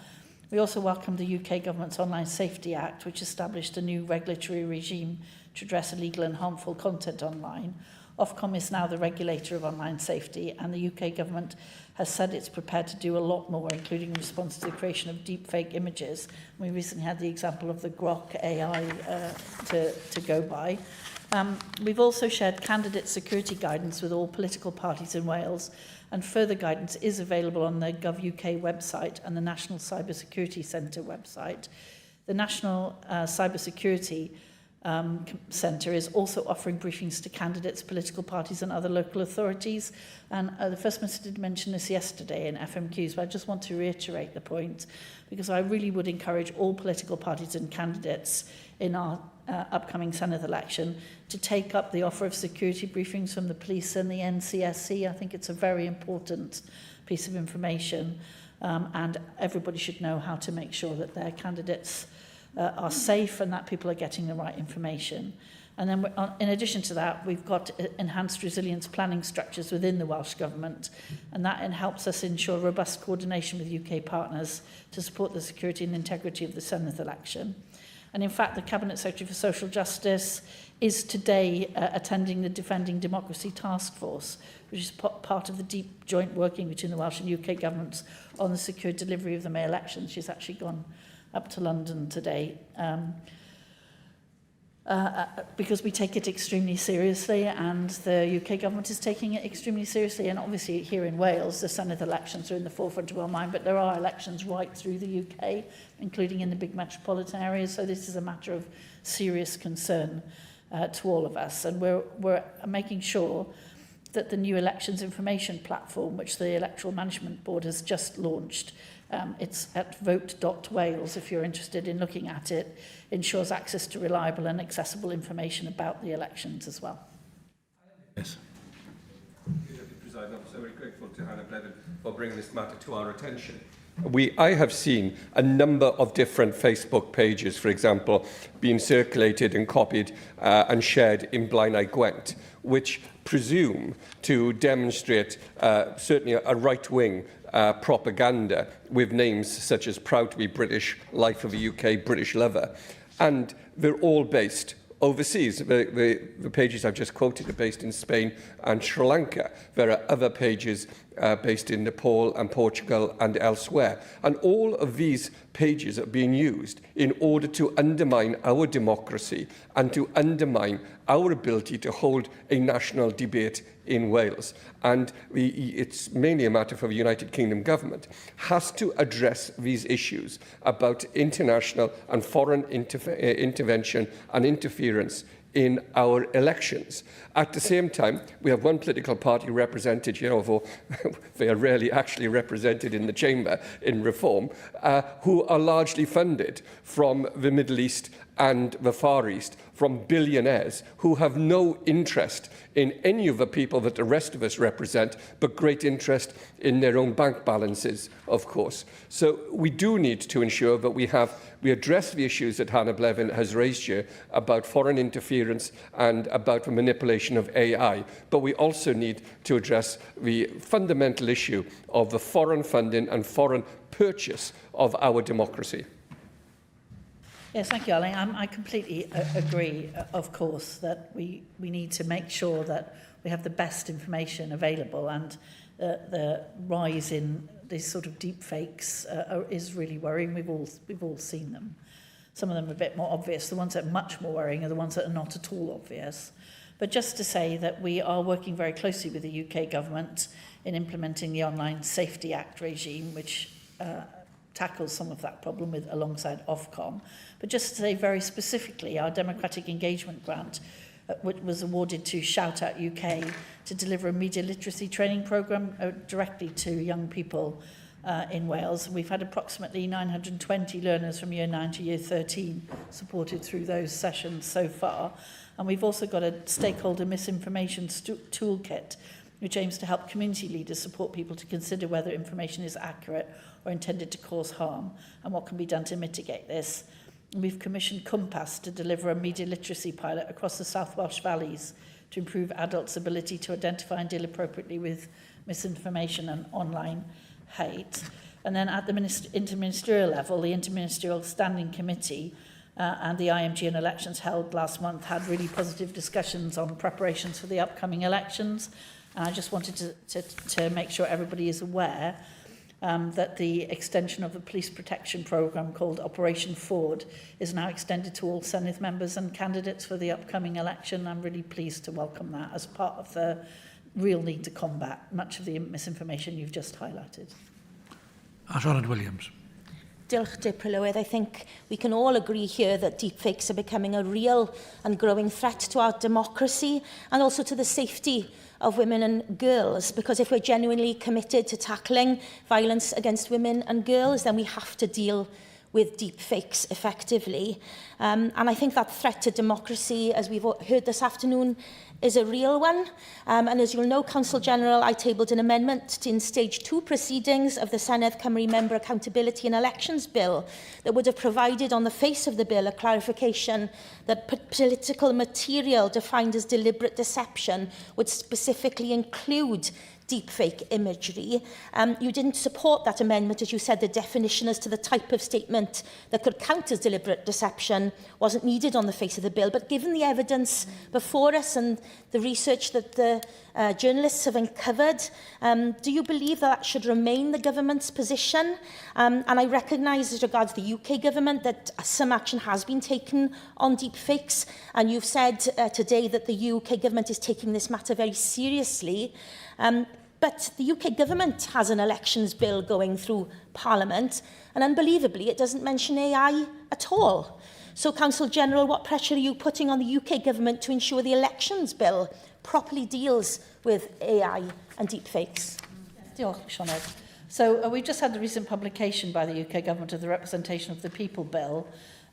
We also welcome the UK Government's Online Safety Act, which established a new regulatory regime to address illegal and harmful content online. Ofcom is now the regulator of online safety, and the UK Government has said it's prepared to do a lot more, including in response to the creation of deepfake images. We recently had the example of the Grok AI to go by. We've also shared candidate security guidance with all political parties in Wales, and further guidance is available on the Gov.uk website and the National Cyber Security Centre website. The National Cyber Security Centre is also offering briefings to candidates, political parties and other local authorities. And the First Minister did mention this yesterday in FMQs, but I just want to reiterate the point, because I really would encourage all political parties and candidates in our upcoming Senedd election to take up the offer of security briefings from the police and the NCSC. I think it's a very important piece of information, and everybody should know how to make sure that their candidates are safe and that people are getting the right information. And then in addition to that, we've got enhanced resilience planning structures within the Welsh Government, and that helps us ensure robust coordination with UK partners to support the security and integrity of the Senedd election. And in fact, the Cabinet Secretary for Social Justice is today attending the Defending Democracy Task Force, which is part of the deep joint working between the Welsh and UK governments on the secure delivery of the May elections. She's actually gone up to London today. Because we take it extremely seriously, and the UK government is taking it extremely seriously. And obviously here in Wales, the Senedd elections are in the forefront of our mind, but there are elections right through the UK, including in the big metropolitan areas. So this is a matter of serious concern to all of us. And we're making sure that the new elections information platform, which the Electoral Management Board has just launched, it's at vote.wales, if you're interested in looking at it, ensures access to reliable and accessible information about the elections as well. Yes. I'm so very grateful to Hannah Blevin for bringing this matter to our attention. I have seen a number of different Facebook pages, for example, being circulated and copied and shared in Blaenau Gwent, which presume to demonstrate certainly a right-wing propaganda with names such as Proud to be British, Life of a UK British Lover. And they're all based overseas. The pages I've just quoted are based in Spain and Sri Lanka. There are other pages based in Nepal and Portugal and elsewhere. And all of these pages are being used in order to undermine our democracy and to undermine our ability to hold a national debate in Wales. And it's mainly a matter for the United Kingdom government, has to address these issues about international and foreign intervention and interference in our elections. At the same time, we have one political party represented, although they are rarely actually represented in the chamber in Reform, who are largely funded from the Middle East and the Far East, from billionaires who have no interest in any of the people that the rest of us represent, but great interest in their own bank balances, of course. So we do need to ensure that we address the issues that Hannah Blevin has raised here about foreign interference and about the manipulation of AI. But we also need to address the fundamental issue of the foreign funding and foreign purchase of our democracy. Yes, thank you, Arlene. I completely agree, of course, that we need to make sure that we have the best information available, and the rise in these sort of deep fakes is really worrying. We've all seen them. Some of them are a bit more obvious. The ones that are much more worrying are the ones that are not at all obvious. But just to say that we are working very closely with the UK government in implementing the Online Safety Act regime, which tackles some of that problem alongside Ofcom. But just to say very specifically, our Democratic Engagement Grant, which was awarded to Shout Out UK to deliver a media literacy training programme directly to young people in Wales. We've had approximately 920 learners from Year 9 to Year 13 supported through those sessions so far. And we've also got a stakeholder misinformation toolkit, which aims to help community leaders support people to consider whether information is accurate or intended to cause harm and what can be done to mitigate this. And we've commissioned Compass to deliver a media literacy pilot across the South Welsh valleys to improve adults' ability to identify and deal appropriately with misinformation and online hate. And then at the interministerial level, the Interministerial Standing Committee and the IMG and elections held last month had really positive discussions on preparations for the upcoming elections. And I just wanted to make sure everybody is aware that the extension of the police protection programme called Operation Ford is now extended to all Senedd members and candidates for the upcoming election. I'm really pleased to welcome that as part of the real need to combat much of the misinformation you've just highlighted. Sianed Williams. Diolch, Dr Prylywydd. I think we can all agree here that deepfakes are becoming a real and growing threat to our democracy and also to the safety of women and girls, because if we're genuinely committed to tackling violence against women and girls, then we have to deal with deep fakes effectively. And I think that threat to democracy, as we've heard this afternoon, is a real one. And as you'll know, Counsel General, I tabled an amendment in stage 2 proceedings of the Senedd Cymru Member Accountability and Elections Bill that would have provided on the face of the bill a clarification that political material defined as deliberate deception would specifically include deepfake imagery. You didn't support that amendment, as you said the definition as to the type of statement that could count as deliberate deception wasn't needed on the face of the bill. But given the evidence before us and the research that the journalists have uncovered, do you believe that should remain the government's position? And I recognise as regards the UK government that some action has been taken on deepfakes, and you've said today that the UK government is taking this matter very seriously. But the UK government has an elections bill going through Parliament, and unbelievably, it doesn't mention AI at all. So, Counsel General, what pressure are you putting on the UK government to ensure the elections bill properly deals with AI and deepfakes? Diolch, Senedd. So we've just had the recent publication by the UK government of the Representation of the People Bill,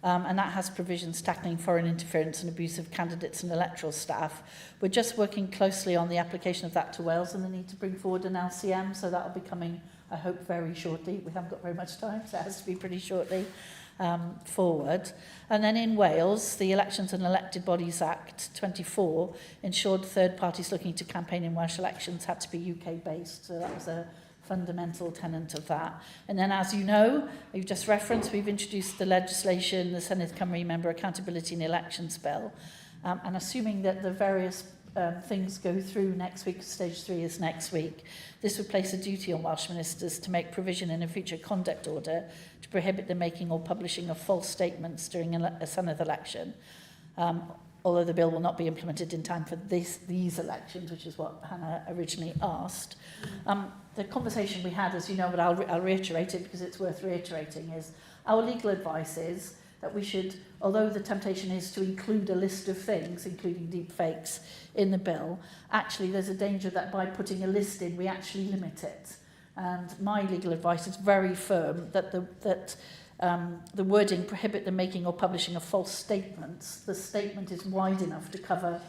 and that has provisions tackling foreign interference and abuse of candidates and electoral staff. We're just working closely on the application of that to Wales and the need to bring forward an LCM, so that will be coming, I hope, very shortly. We haven't got very much time, so it has to be pretty shortly forward. And then in Wales, the Elections and Elected Bodies Act 24 ensured third parties looking to campaign in Welsh elections had to be UK-based, so that was a fundamental tenet of that. And then, as you know, you've just referenced, we've introduced the legislation, the Senedd Cymru Member Accountability and Elections Bill, and assuming that the various things go through next week, stage 3 is next week, this would place a duty on Welsh ministers to make provision in a future conduct order to prohibit the making or publishing of false statements during a Senedd election, although the bill will not be implemented in time for these elections, which is what Hannah originally asked. The conversation we had, as you know, but I'll reiterate it because it's worth reiterating, is our legal advice is that we should, although the temptation is to include a list of things, including deep fakes, in the bill, actually there's a danger that by putting a list in, we actually limit it. And my legal advice is very firm that the wording prohibit the making or publishing of false statements, the statement is wide enough to cover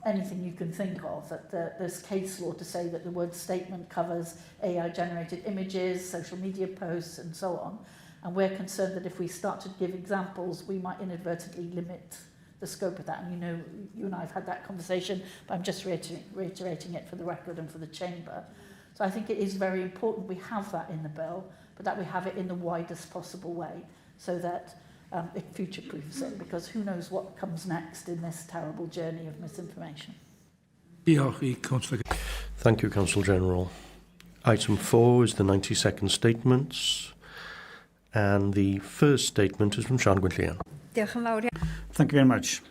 anything you can think of, that there's case law to say that the word statement covers AI-generated images, social media posts, and so on. And we're concerned that if we start to give examples, we might inadvertently limit the scope of that. And you know, you and I have had that conversation, but I'm just reiterating it for the record and for the Chamber. So I think it is very important we have that in the bill, but that we have it in the widest possible way, so that it future-proofs it, because who knows what comes next in this terrible journey of misinformation. Thank you, Counsel General. Item 4 is the 90-second statements, and the first statement is from Sian Gwynllian. Thank you very much.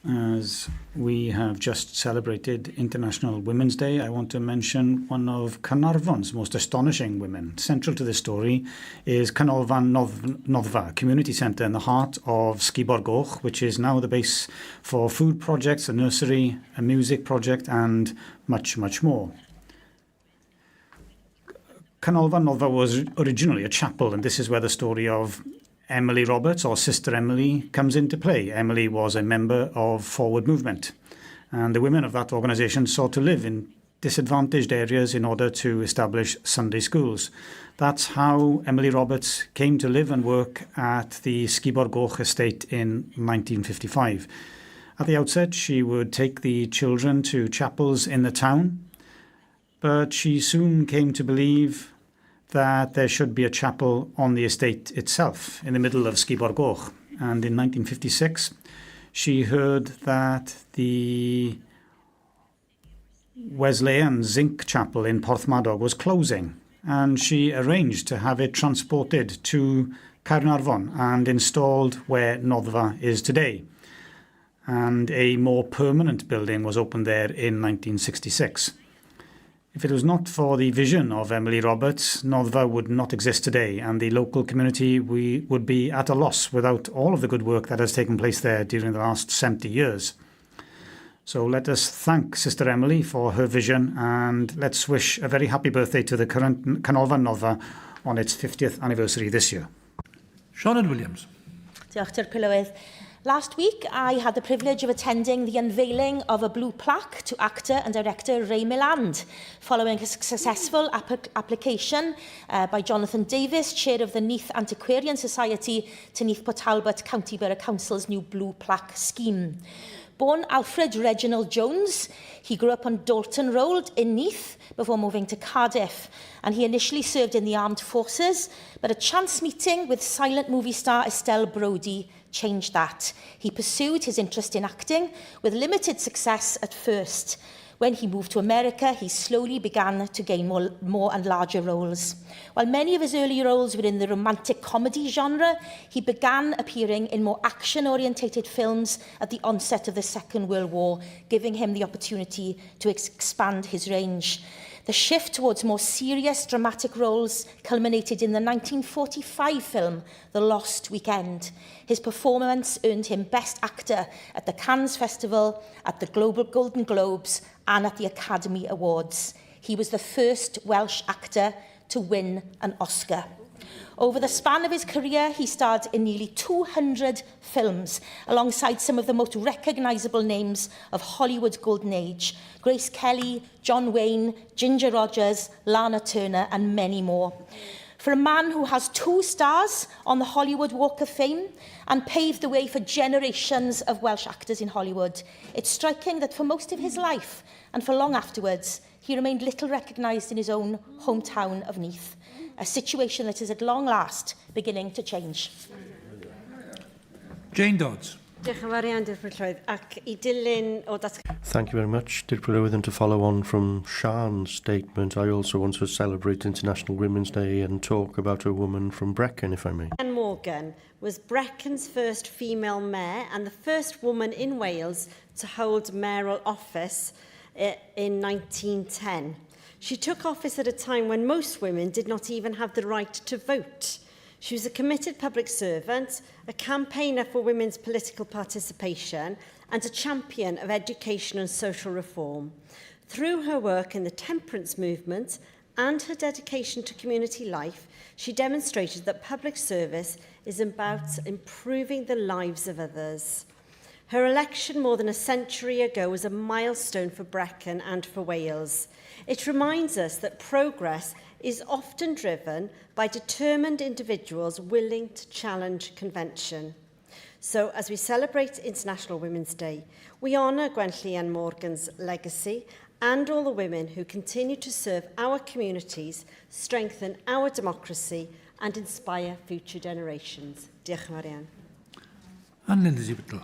As we have just celebrated International Women's Day, I want to mention one of Carnarvon's most astonishing women. Central to this story is Canolfan Noddfa, community centre in the heart of Sgubor Goch, which is now the base for food projects, a nursery, a music project, and much, much more. Canolfan Noddfa was originally a chapel, and this is where the story of Emily Roberts, or Sister Emily, comes into play. Emily was a member of Forward Movement, and the women of that organisation sought to live in disadvantaged areas in order to establish Sunday schools. That's how Emily Roberts came to live and work at the Sgubor Goch estate in 1955. At the outset, she would take the children to chapels in the town, but she soon came to believe that there should be a chapel on the estate itself, in the middle of Sgubor Goch. And in 1956, she heard that the Wesleyan Zinc Chapel in Porthmadog was closing, and she arranged to have it transported to Caernarfon and installed where Noddfa is today. And a more permanent building was opened there in 1966. If it was not for the vision of Emily Roberts, Noddfa would not exist today, and the local community would be at a loss without all of the good work that has taken place there during the last 70 years. So let us thank Sister Emily for her vision, and let's wish a very happy birthday to the current Canolfan Noddfa on its 50th anniversary this year. Sioned Williams. Diolch, Dir Prylywydd. Last week, I had the privilege of attending the unveiling of a blue plaque to actor and director Ray Milland, following a successful application by Jonathan Davis, chair of the Neath Antiquarian Society, to Neath Port Talbot County Borough Council's new blue plaque scheme. Born Alfred Reginald Jones, he grew up on Dalton Road in Neath before moving to Cardiff, and he initially served in the armed forces, but a chance meeting with silent movie star Estelle Brody changed that. He pursued his interest in acting with limited success at first. When he moved to America, he slowly began to gain more and larger roles. While many of his early roles were in the romantic comedy genre, he began appearing in more action-orientated films at the onset of the Second World War, giving him the opportunity to expand his range. The shift towards more serious, dramatic roles culminated in the 1945 film The Lost Weekend. His performance earned him Best Actor at the Cannes Festival, at the Global Golden Globes, and at the Academy Awards. He was the first Welsh actor to win an Oscar. Over the span of his career, he starred in nearly 200 films, alongside some of the most recognisable names of Hollywood's golden age: Grace Kelly, John Wayne, Ginger Rogers, Lana Turner, and many more. For a man who has 2 stars on the Hollywood Walk of Fame and paved the way for generations of Welsh actors in Hollywood, it's striking that for most of his life and for long afterwards, he remained little recognised in his own hometown of Neath, a situation that is at long last beginning to change. Jane Dodds. Diolch yn fawr iawn, Dir Prylywydd. Ac I dilyn o Thank you very much, Dir Prylywydd. And to follow on from Sian's statement, I also want to celebrate International Women's Day and talk about a woman from Brecon, if I may. Anne Morgan was Brecon's first female mayor and the first woman in Wales to hold mayoral office in 1910. She took office at a time when most women did not even have the right to vote. She was a committed public servant, a campaigner for women's political participation, and a champion of education and social reform. Through her work in the temperance movement and her dedication to community life, she demonstrated that public service is about improving the lives of others. Her election more than a century ago was a milestone for Brecon and for Wales. It reminds us that progress is often driven by determined individuals willing to challenge convention. So, as we celebrate International Women's Day, we honour Gwenllian Morgan's legacy and all the women who continue to serve our communities, strengthen our democracy and inspire future generations. Diolch yn fawr iawn. And Lindsay Whitlaw.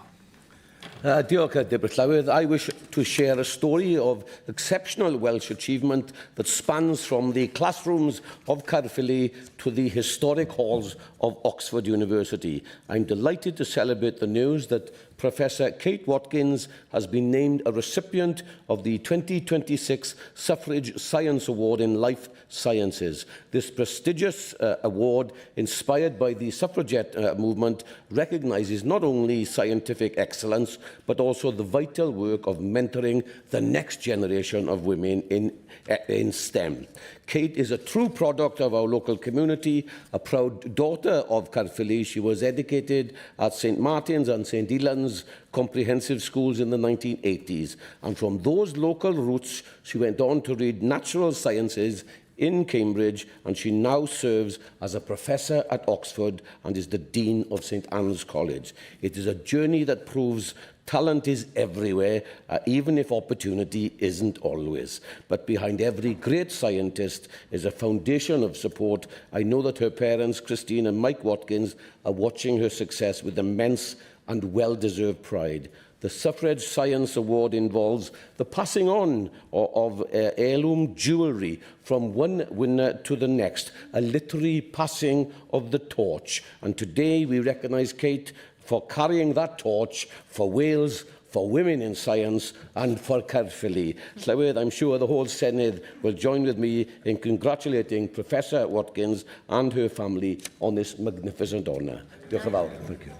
Diolch, Dir Prylywydd. I wish to share a story of exceptional Welsh achievement that spans from the classrooms of Caerphilly to the historic halls of Oxford University. I'm delighted to celebrate the news that Professor Kate Watkins has been named a recipient of the 2026 Suffrage Science Award in Life Sciences. This prestigious award, inspired by the suffragette movement, recognises not only scientific excellence, but also the vital work of mentoring the next generation of women in STEM. Kate is a true product of our local community, a proud daughter of Caerphilly. She was educated at St Martin's and St Elan's comprehensive schools in the 1980s. And from those local roots, she went on to read natural sciences in Cambridge, and she now serves as a professor at Oxford and is the Dean of St Anne's College. It is a journey that proves talent is everywhere, even if opportunity isn't always. But behind every great scientist is a foundation of support. I know that her parents, Christine and Mike Watkins, are watching her success with immense and well-deserved pride. The Suffrage Science Award involves the passing on of heirloom jewellery from one winner to the next, a literary passing of the torch. And today we recognise Kate for carrying that torch for Wales, for women in science and for Caerphilly. Llywydd, I'm sure the whole Senedd will join with me in congratulating Professor Watkins and her family on this magnificent honour. Diolch yn fawr. Thank you.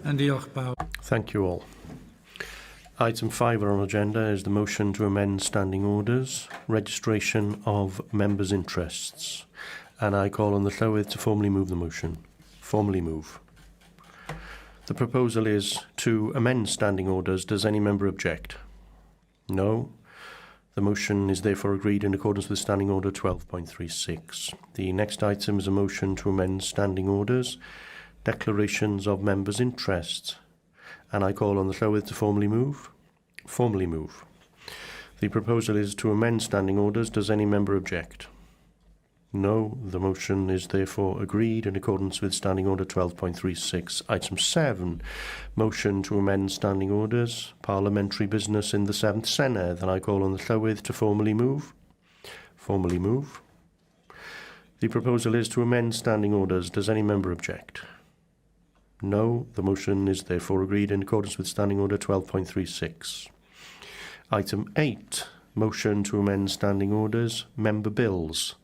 And diolch bawb. Thank you all. Item 5 on our agenda is the motion to amend standing orders, registration of members' interests. And I call on the Llywydd to formally move the motion. Formally move. The proposal is to amend standing orders. Does any member object? No. The motion is therefore agreed in accordance with Standing Order 12.36. The next item is a motion to amend standing orders, declarations of members' interest. And I call on the Llywodraeth to formally move. Formally move. The proposal is to amend standing orders. Does any member object? No. The motion is therefore agreed in accordance with Standing Order 12.36. Item 7, motion to amend standing orders, parliamentary business in the 7th Senedd. And I call on the Llywydd to formally move. Formally move. The proposal is to amend standing orders. Does any member object? No. The motion is therefore agreed in accordance with Standing Order 12.36. Item 8, motion to amend standing orders, member bills.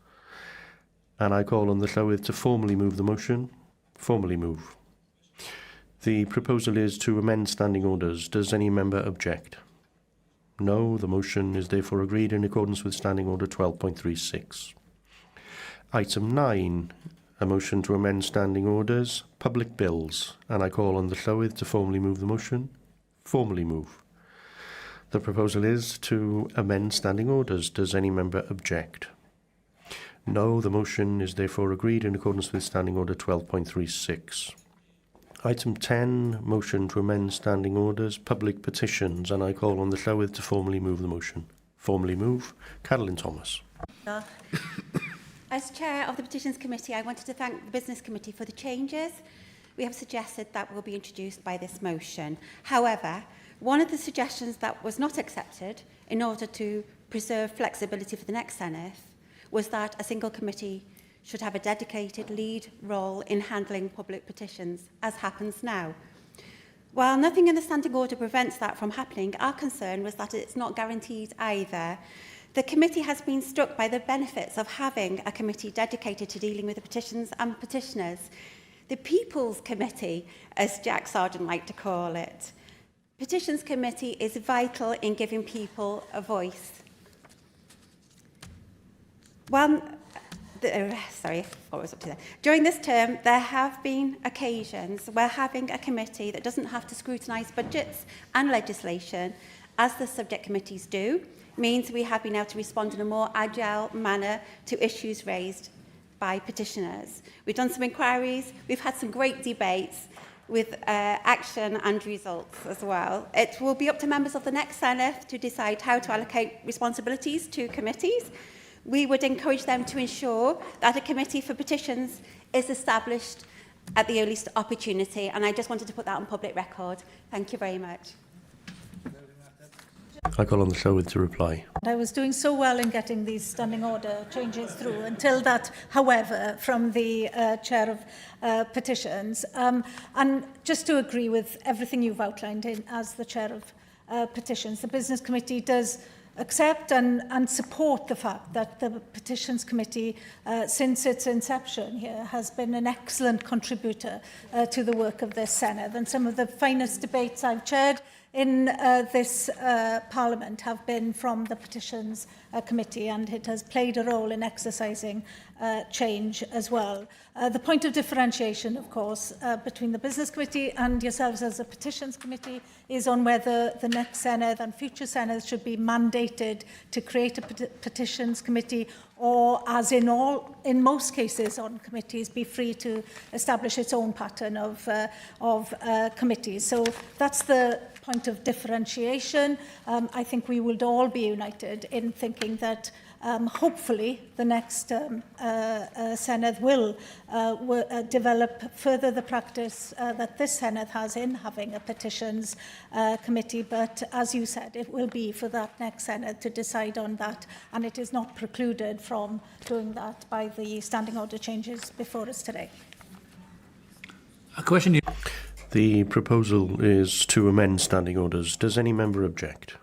And I call on the Llywydd to formally move the motion. Formally move. The proposal is to amend standing orders. Does any member object? No. The motion is therefore agreed in accordance with Standing Order 12.36. Item 9, a motion to amend standing orders, public bills. And I call on the Llywydd to formally move the motion. Formally move. The proposal is to amend standing orders. Does any member object? No. The motion is therefore agreed in accordance with Standing Order 12.36. Item 10, motion to amend standing orders, public petitions, and I call on the Llywydd to formally move the motion. Formally move. Carolyn Thomas. As Chair of the Petitions Committee, I wanted to thank the Business Committee for the changes we have suggested that will be introduced by this motion. However, one of the suggestions that was not accepted in order to preserve flexibility for the next Senedd was that a single committee should have a dedicated lead role in handling public petitions, as happens now. While nothing in the standing order prevents that from happening, our concern was that it's not guaranteed either. The committee has been struck by the benefits of having a committee dedicated to dealing with the petitions and petitioners. The People's Committee, as Jack Sargent liked to call it. Petitions Committee is vital in giving people a voice. During this term, there have been occasions where having a committee that doesn't have to scrutinise budgets and legislation, as the subject committees do, means we have been able to respond in a more agile manner to issues raised by petitioners. We've done some inquiries, we've had some great debates with action and results as well. It will be up to members of the next Senedd to decide how to allocate responsibilities to committees. We would encourage them to ensure that a committee for petitions is established at the earliest opportunity, and I just wanted to put that on public record. Thank you very much. I call on the Llywydd to reply. I was doing so well in getting these standing order changes through until that, however, from the Chair of Petitions. And just to agree with everything you've outlined as the Chair of Petitions, the Business Committee does accept and support the fact that the Petitions Committee, since its inception here, has been an excellent contributor to the work of this Senedd. And some of the finest debates I've chaired in this Parliament have been from the Petitions Committee, and it has played a role in exercising change as well. The point of differentiation, of course, between the Business Committee and yourselves as a Petitions Committee is on whether the next Senedd and future Senedd should be mandated to create a Petitions Committee, or, as in most cases on committees, be free to establish its own pattern of committees. So that's the point of differentiation. I think we would all be united in thinking that hopefully the next Senedd will develop further the practice that this Senedd has in having a petitions committee, but as you said, it will be for that next Senedd to decide on that, and it is not precluded from doing that by the standing order changes before us today. A question. The proposal is to amend standing orders. Does any member object?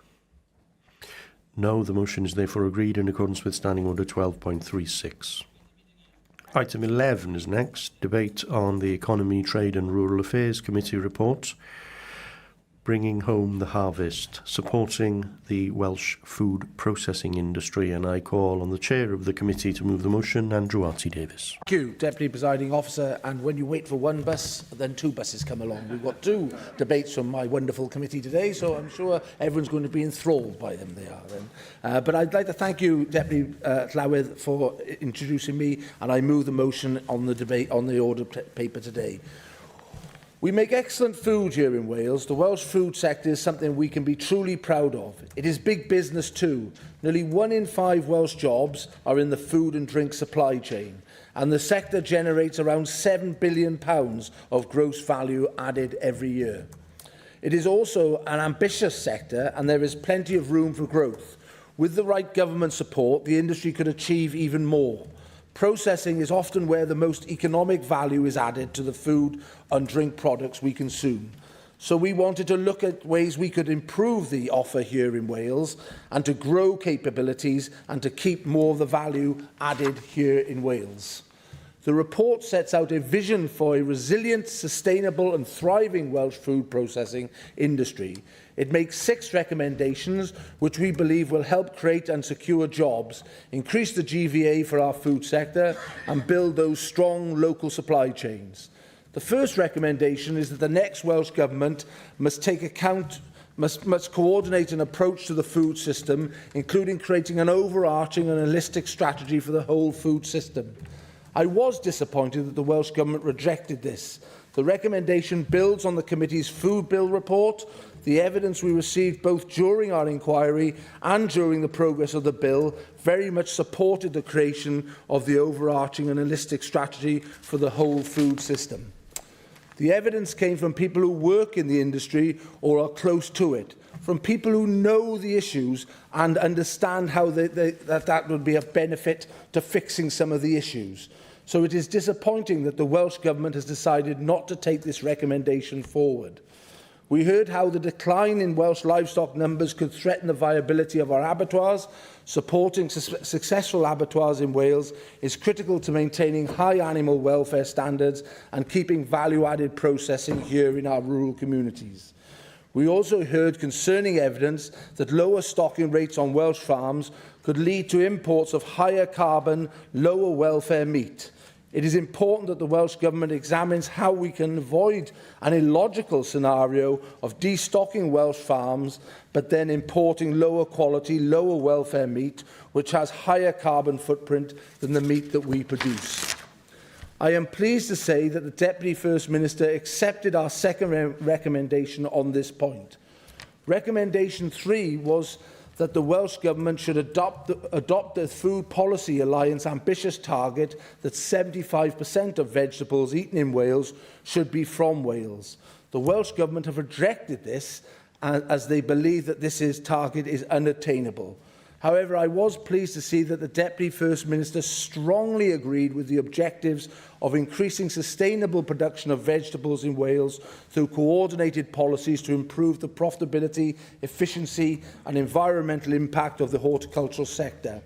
No. The motion is therefore agreed in accordance with Standing Order 12.36. Item 11 is next. Debate on the Economy, Trade and Rural Affairs Committee report. bringing home the harvest, supporting the Welsh food processing industry, and I call on the chair of the committee to move the motion, Andrew Davis. Thank you, Deputy Presiding Officer. And when you wait for one bus, then two buses come along. We've got two debates from my wonderful committee today, so I'm sure everyone's going to be enthralled by them. They are then. But I'd like to thank you, Deputy Llywyd, for introducing me, and I move the motion on the debate on the order paper today. We make excellent food here in Wales. The Welsh food sector is something we can be truly proud of. It is big business too. Nearly 1 in 5 Welsh jobs are in the food and drink supply chain, and the sector generates around £7 billion of gross value added every year. It is also an ambitious sector, and there is plenty of room for growth. With the right government support, the industry could achieve even more. Processing is often where the most economic value is added to the food and drink products we consume. So we wanted to look at ways we could improve the offer here in Wales and to grow capabilities and to keep more of the value added here in Wales. The report sets out a vision for a resilient, sustainable and thriving Welsh food processing industry. It makes 6 recommendations which we believe will help create and secure jobs, increase the GVA for our food sector and build those strong local supply chains. The first recommendation is that the next Welsh Government must coordinate an approach to the food system, including creating an overarching and holistic strategy for the whole food system. I was disappointed that the Welsh Government rejected this. The recommendation builds on the committee's food bill report. The evidence we received both during our inquiry and during the progress of the bill very much supported the creation of the overarching and holistic strategy for the whole food system. The evidence came from people who work in the industry or are close to it, from people who know the issues and understand how that would be a benefit to fixing some of the issues. So it is disappointing that the Welsh Government has decided not to take this recommendation forward. We heard how the decline in Welsh livestock numbers could threaten the viability of our abattoirs. Supporting successful abattoirs in Wales is critical to maintaining high animal welfare standards and keeping value-added processing here in our rural communities. We also heard concerning evidence that lower stocking rates on Welsh farms could lead to imports of higher carbon, lower welfare meat. It is important that the Welsh Government examines how we can avoid an illogical scenario of destocking Welsh farms but then importing lower quality, lower welfare meat which has higher carbon footprint than the meat that we produce. I am pleased to say that the Deputy First Minister accepted our second recommendation on this point. Recommendation 3 was that the Welsh Government should adopt the Food Policy Alliance ambitious target that 75% of vegetables eaten in Wales should be from Wales. The Welsh Government have rejected this as they believe that this target is unattainable. However, I was pleased to see that the Deputy First Minister strongly agreed with the objectives of increasing sustainable production of vegetables in Wales through coordinated policies to improve the profitability, efficiency and environmental impact of the horticultural sector.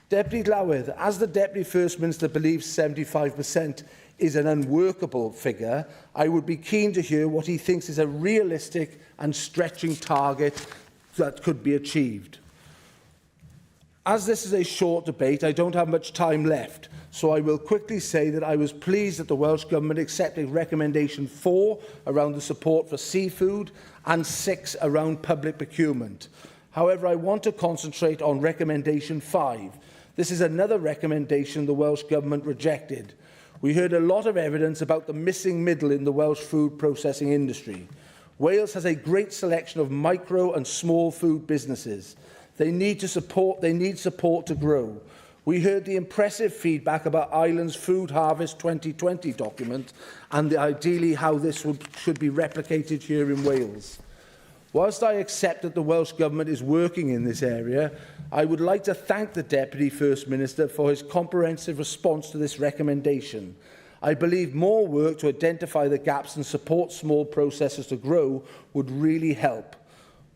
Deputy Llywyd, as the Deputy First Minister believes 75% is an unworkable figure, I would be keen to hear what he thinks is a realistic and stretching target that could be achieved. As this is a short debate, I don't have much time left, so I will quickly say that I was pleased that the Welsh Government accepted recommendation 4 around the support for seafood and 6 around public procurement. However, I want to concentrate on recommendation 5. This is another recommendation the Welsh Government rejected. We heard a lot of evidence about the missing middle in the Welsh food processing industry. Wales has a great selection of micro and small food businesses. They need support to grow. We heard the impressive feedback about Ireland's Food Harvest 2020 document and ideally how this should be replicated here in Wales. Whilst I accept that the Welsh Government is working in this area, I would like to thank the Deputy First Minister for his comprehensive response to this recommendation. I believe more work to identify the gaps and support small processors to grow would really help.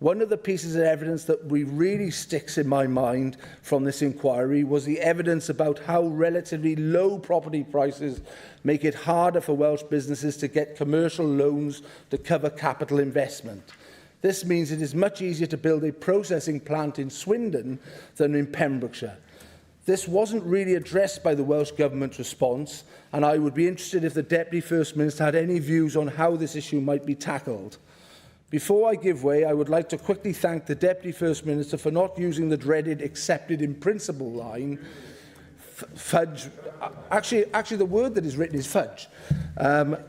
One of the pieces of evidence that really sticks in my mind from this inquiry was the evidence about how relatively low property prices make it harder for Welsh businesses to get commercial loans to cover capital investment. This means it is much easier to build a processing plant in Swindon than in Pembrokeshire. This wasn't really addressed by the Welsh Government response, and I would be interested if the Deputy First Minister had any views on how this issue might be tackled. Before I give way, I would like to quickly thank the Deputy First Minister for not using the dreaded accepted in principle line, fudge, actually the word that is written is fudge,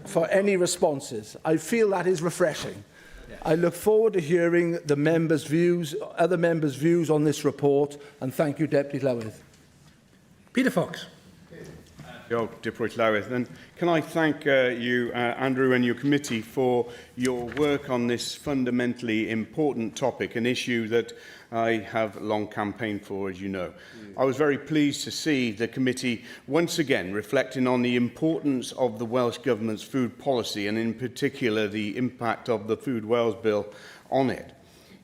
for any responses. I feel that is refreshing. I look forward to hearing the members' views, other members' views on this report, and thank you, Deputy Llywydd. Peter Fox. Deputy Llywydd. And can I thank you, Andrew, and your committee for your work on this fundamentally important topic, an issue that I have long campaigned for, as you know. I was very pleased to see the committee once again reflecting on the importance of the Welsh Government's food policy and in particular the impact of the Food Wales Bill on it.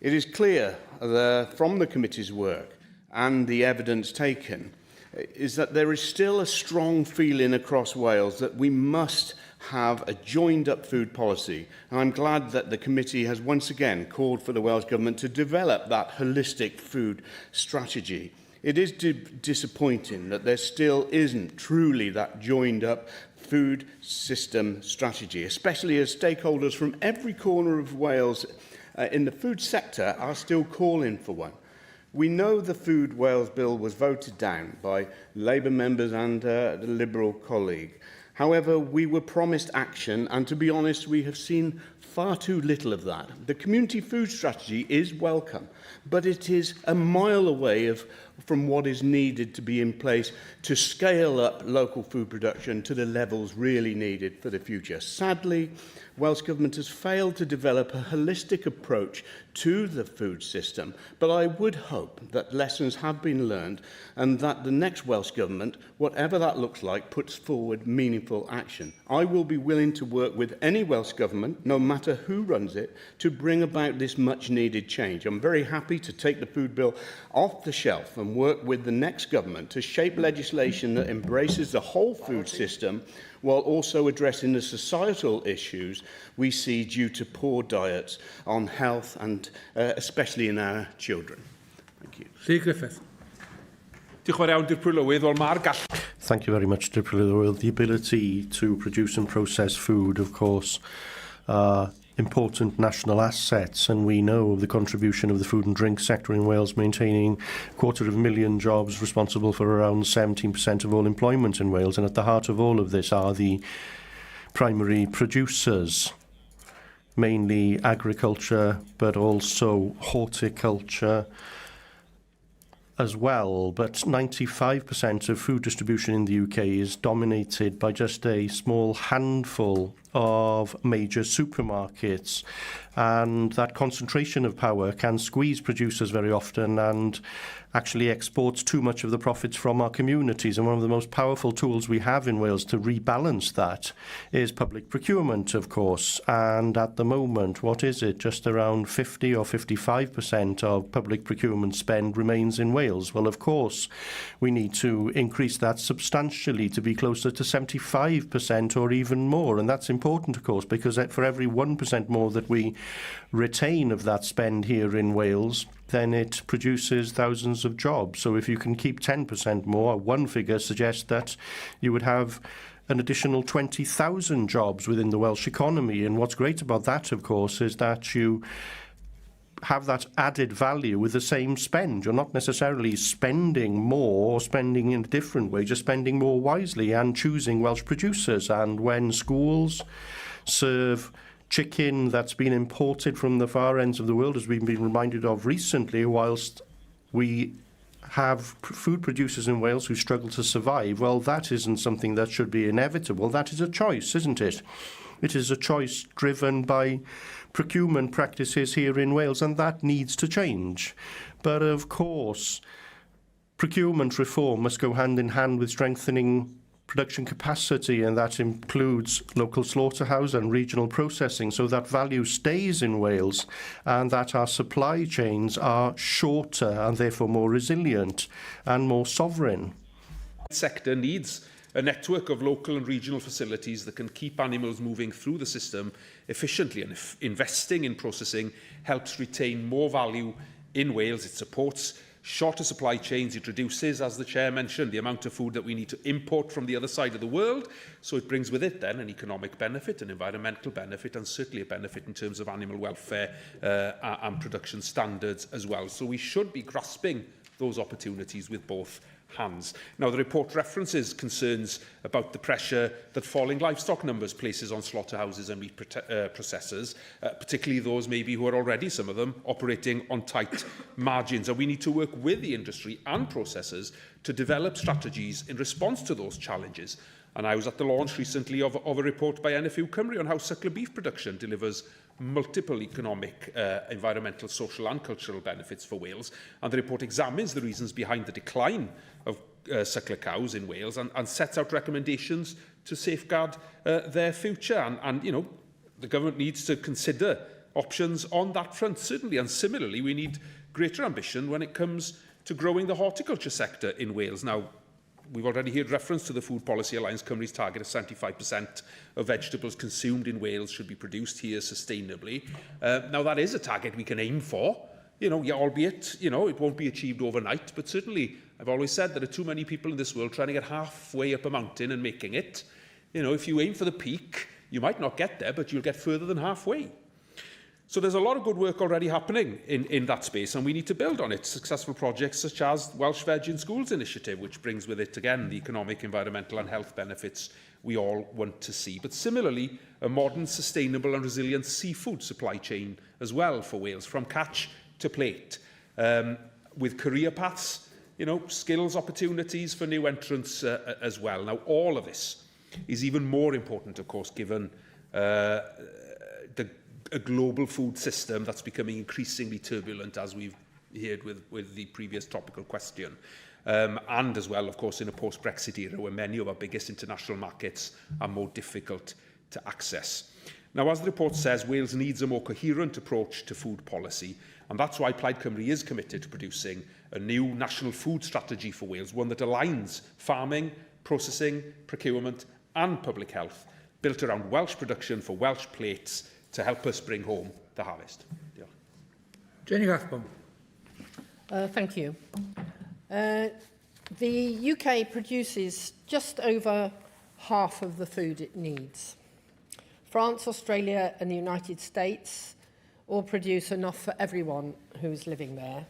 It is clear from the committee's work and the evidence taken is that there is still a strong feeling across Wales that we must have a joined-up food policy. And I'm glad that the committee has once again called for the Welsh Government to develop that holistic food strategy. It is disappointing that there still isn't truly that joined-up food system strategy, especially as stakeholders from every corner of Wales in the food sector are still calling for one. We know the Food Wales Bill was voted down by Labour members and the Liberal colleague. However, we were promised action, and to be honest, we have seen far too little of that. The community food strategy is welcome, but it is a mile away from what is needed to be in place to scale up local food production to the levels really needed for the future. Sadly, Welsh Government has failed to develop a holistic approach to the food system, but I would hope that lessons have been learned and that the next Welsh Government, whatever that looks like, puts forward meaningful action. I will be willing to work with any Welsh Government, no matter who runs it, to bring about this much-needed change. I'm very happy to take the food bill off the shelf and work with the next government to shape legislation that embraces the whole food system while also addressing the societal issues we see due to poor diets on health and especially in our children. Thank you. Llŷ Griffith. Thank you very much, Deputy Llywydd. The ability to produce and process food, of course, are important national assets, and we know the contribution of the food and drink sector in Wales, maintaining 250,000 jobs, responsible for around 17% of all employment in Wales. And at the heart of all of this are the primary producers, mainly agriculture, but also horticulture as well. But 95% of food distribution in the UK is dominated by just a small handful of major supermarkets, and that concentration of power can squeeze producers very often and actually exports too much of the profits from our communities. And one of the most powerful tools we have in Wales to rebalance that is public procurement, of course. And at the moment, what is it? Just around 50 or 55% of public procurement spend remains in Wales. Well, of course, we need to increase that substantially to be closer to 75% or even more. And that's important, of course, because for every 1% more that we retain of that spend here in Wales, then it produces thousands of jobs. So if you can keep 10% more, one figure suggests that you would have an additional 20,000 jobs within the Welsh economy. And what's great about that, of course, is that you have that added value with the same spend. You're not necessarily spending more or spending in a different way, just spending more wisely and choosing Welsh producers. And when schools serve chicken that's been imported from the far ends of the world, as we've been reminded of recently, whilst we have food producers in Wales who struggle to survive, well, that isn't something that should be inevitable. That is a choice, isn't it? It is a choice driven by procurement practices here in Wales, and that needs to change. But of course, procurement reform must go hand in hand with strengthening production capacity, and that includes local slaughterhouse and regional processing, so that value stays in Wales and that our supply chains are shorter and therefore more resilient and more sovereign. The sector needs A network of local and regional facilities that can keep animals moving through the system efficiently, and investing in processing helps retain more value in Wales. It supports shorter supply chains. It reduces, as the Chair mentioned, the amount of food that we need to import from the other side of the world. So it brings with it then an economic benefit, an environmental benefit, and certainly a benefit in terms of animal welfare and production standards as well. So we should be grasping those opportunities with both hands. Now, the report references concerns about the pressure that falling livestock numbers places on slaughterhouses and meat processors, particularly those maybe who are already, some of them, operating on tight margins. And we need to work with the industry and processors to develop strategies in response to those challenges. And I was at the launch recently of a report by NFU Cymru on how suckler beef production delivers multiple economic, environmental, social and cultural benefits for Wales. And the report examines the reasons behind the decline of suckler cows in Wales and sets out recommendations to safeguard their future. And, you know, the government needs to consider options on that front, certainly. And similarly, we need greater ambition when it comes to growing the horticulture sector in Wales. Now, we've already heard reference to the Food Policy Alliance Cymru's target of 75% of vegetables consumed in Wales should be produced here sustainably. Now, that is a target we can aim for, you know, albeit, you know, it won't be achieved overnight, but certainly I've always said there are too many people in this world trying to get halfway up a mountain and making it. You know, if you aim for the peak, you might not get there, but you'll get further than halfway. So there's a lot of good work already happening in that space, and we need to build on it. Successful projects such as Welsh Veg in Schools initiative, which brings with it, again, the economic, environmental and health benefits we all want to see. But similarly, a modern, sustainable and resilient seafood supply chain as well for Wales, from catch to plate, with career paths, you know, skills opportunities for new entrants as well. Now, all of this is even more important, of course, given a global food system that's becoming increasingly turbulent, as we've heard with the previous topical question. And as well, of course, in a post-Brexit era where many of our biggest international markets are more difficult to access. Now, as the report says, Wales needs a more coherent approach to food policy, and that's why Plaid Cymru is committed to producing a new national food strategy for Wales, one that aligns farming, processing, procurement and public health, built around Welsh production for Welsh plates, to help us bring home the harvest. Jenny Rathbone. Thank you. The UK produces just over half of the food it needs. France, Australia and the United States all produce enough for everyone who's living there.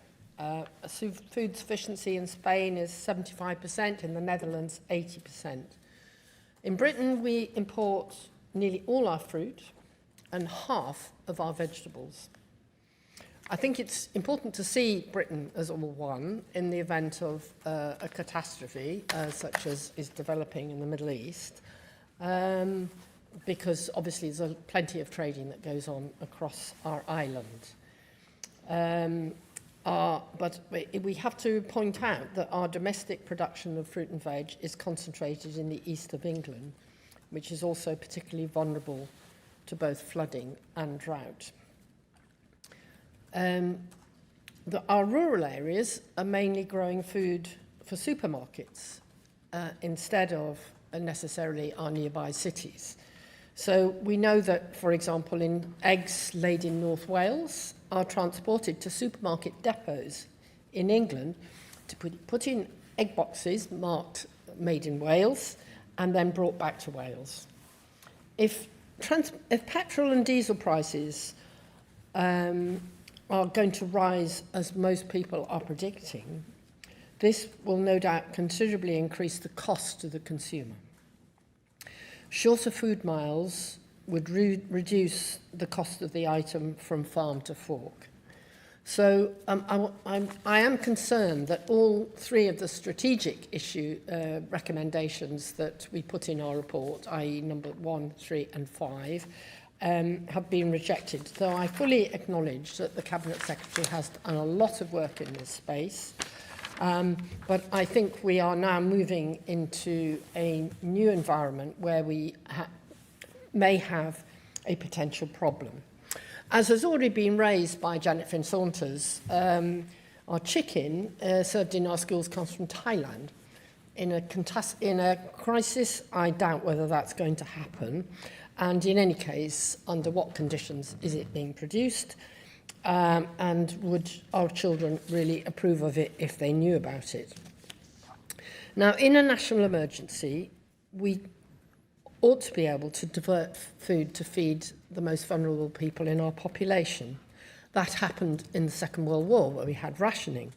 Food sufficiency in Spain is 75%, in the Netherlands 80%. In Britain, we import nearly all our fruit and half of our vegetables. I think it's important to see Britain as all one in the event of a catastrophe such as is developing in the Middle East, because obviously there's plenty of trading that goes on across our island. But we have to point out that our domestic production of fruit and veg is concentrated in the east of England, which is also particularly vulnerable to both flooding and drought. Our rural areas are mainly growing food for supermarkets instead of necessarily our nearby cities. So we know that, for example, eggs laid in North Wales are transported to supermarket depots in England to put in egg boxes marked made in Wales and then brought back to Wales. If petrol and diesel prices are going to rise, as most people are predicting, this will no doubt considerably increase the cost to the consumer. Shorter food miles would reduce the cost of the item from farm to fork. So I am concerned that all three of the strategic recommendations that we put in our report, i.e. number 1, 3 and 5, have been rejected. Though I fully acknowledge that the Cabinet Secretary has done a lot of work in this space. But I think we are now moving into a new environment where we may have a potential problem. As has already been raised by Janet Finn-Saunders, our chicken served in our schools comes from Thailand. in a crisis, I doubt whether that's going to happen. And in any case, under what conditions is it being produced? And would our children really approve of it if they knew about it? Now, in a national emergency, we ought to be able to divert food to feed the most vulnerable people in our population. That happened in the Second World War, where we had rationing.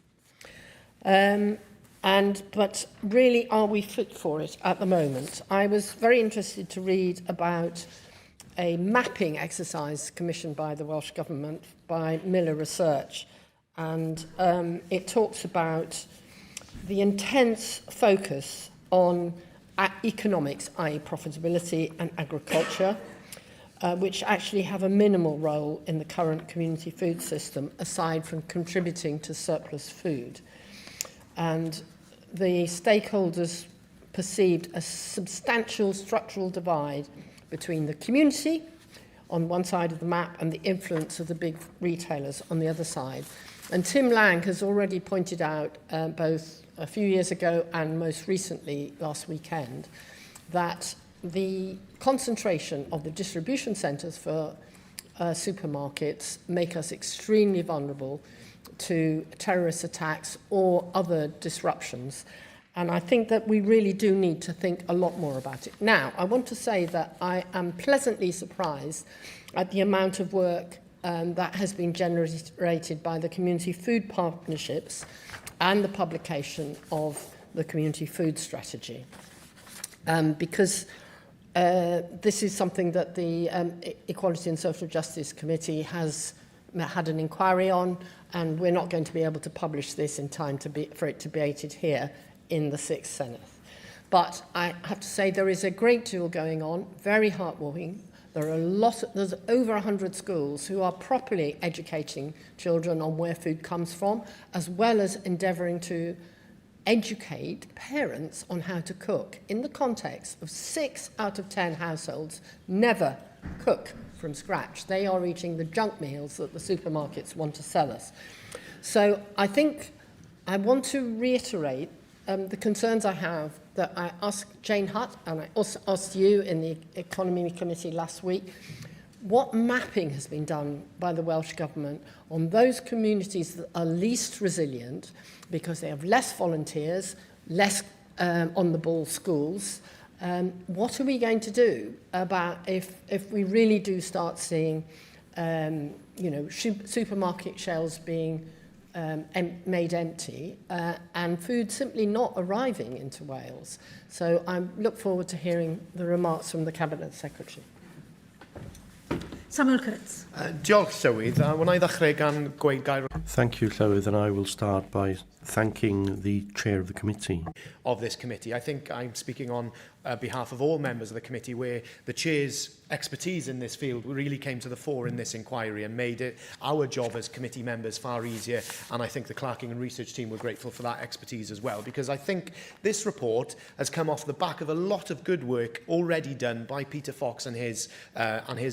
But really, are we fit for it at the moment? I was very interested to read about a mapping exercise commissioned by the Welsh Government by Miller Research, and it talks about the intense focus on economics, i.e. profitability, and agriculture, which actually have a minimal role in the current community food system, aside from contributing to surplus food. And the stakeholders perceived a substantial structural divide between the community on one side of the map and the influence of the big retailers on the other side. And Tim Lang has already pointed out, both a few years ago and most recently last weekend, that the concentration of the distribution centres for supermarkets make us extremely vulnerable to terrorist attacks or other disruptions. And I think that we really do need to think a lot more about it. Now, I want to say that I am pleasantly surprised at the amount of work that has been generated by the community food partnerships and the publication of the community food strategy. Because this is something that the Equality and Social Justice Committee has had an inquiry on, and we're not going to be able to publish this in time for it to be debated here in the 6th Senedd. But I have to say there is a great deal going on, very heartwarming. There's over 100 schools who are properly educating children on where food comes from, as well as endeavouring to educate parents on how to cook in the context of 6 out of 10 households never cook from scratch. They are eating the junk meals that the supermarkets want to sell us. So I think I want to reiterate the concerns I have that I asked Jane Hutt and I also asked you in the Economy Committee last week. What mapping has been done by the Welsh Government on those communities that are least resilient because they have less volunteers, less on-the-ball schools? What are we going to do about if we really do start seeing supermarket shelves being made empty and food simply not arriving into Wales? So I look forward to hearing the remarks from the Cabinet Secretary. Samuel Kurtz. Diolch, Llywydd. Wna I ddechrau gan gweud gair... Thank you, Llywydd, and I will start by thanking the chair of the committee. Of this committee. I think I'm speaking on behalf of all members of the committee, where the chair's expertise in this field really came to the fore in this inquiry and made it our job as committee members far easier. And I think the clerking and research team were grateful for that expertise as well, because I think this report has come off the back of a lot of good work already done by Peter Fox and his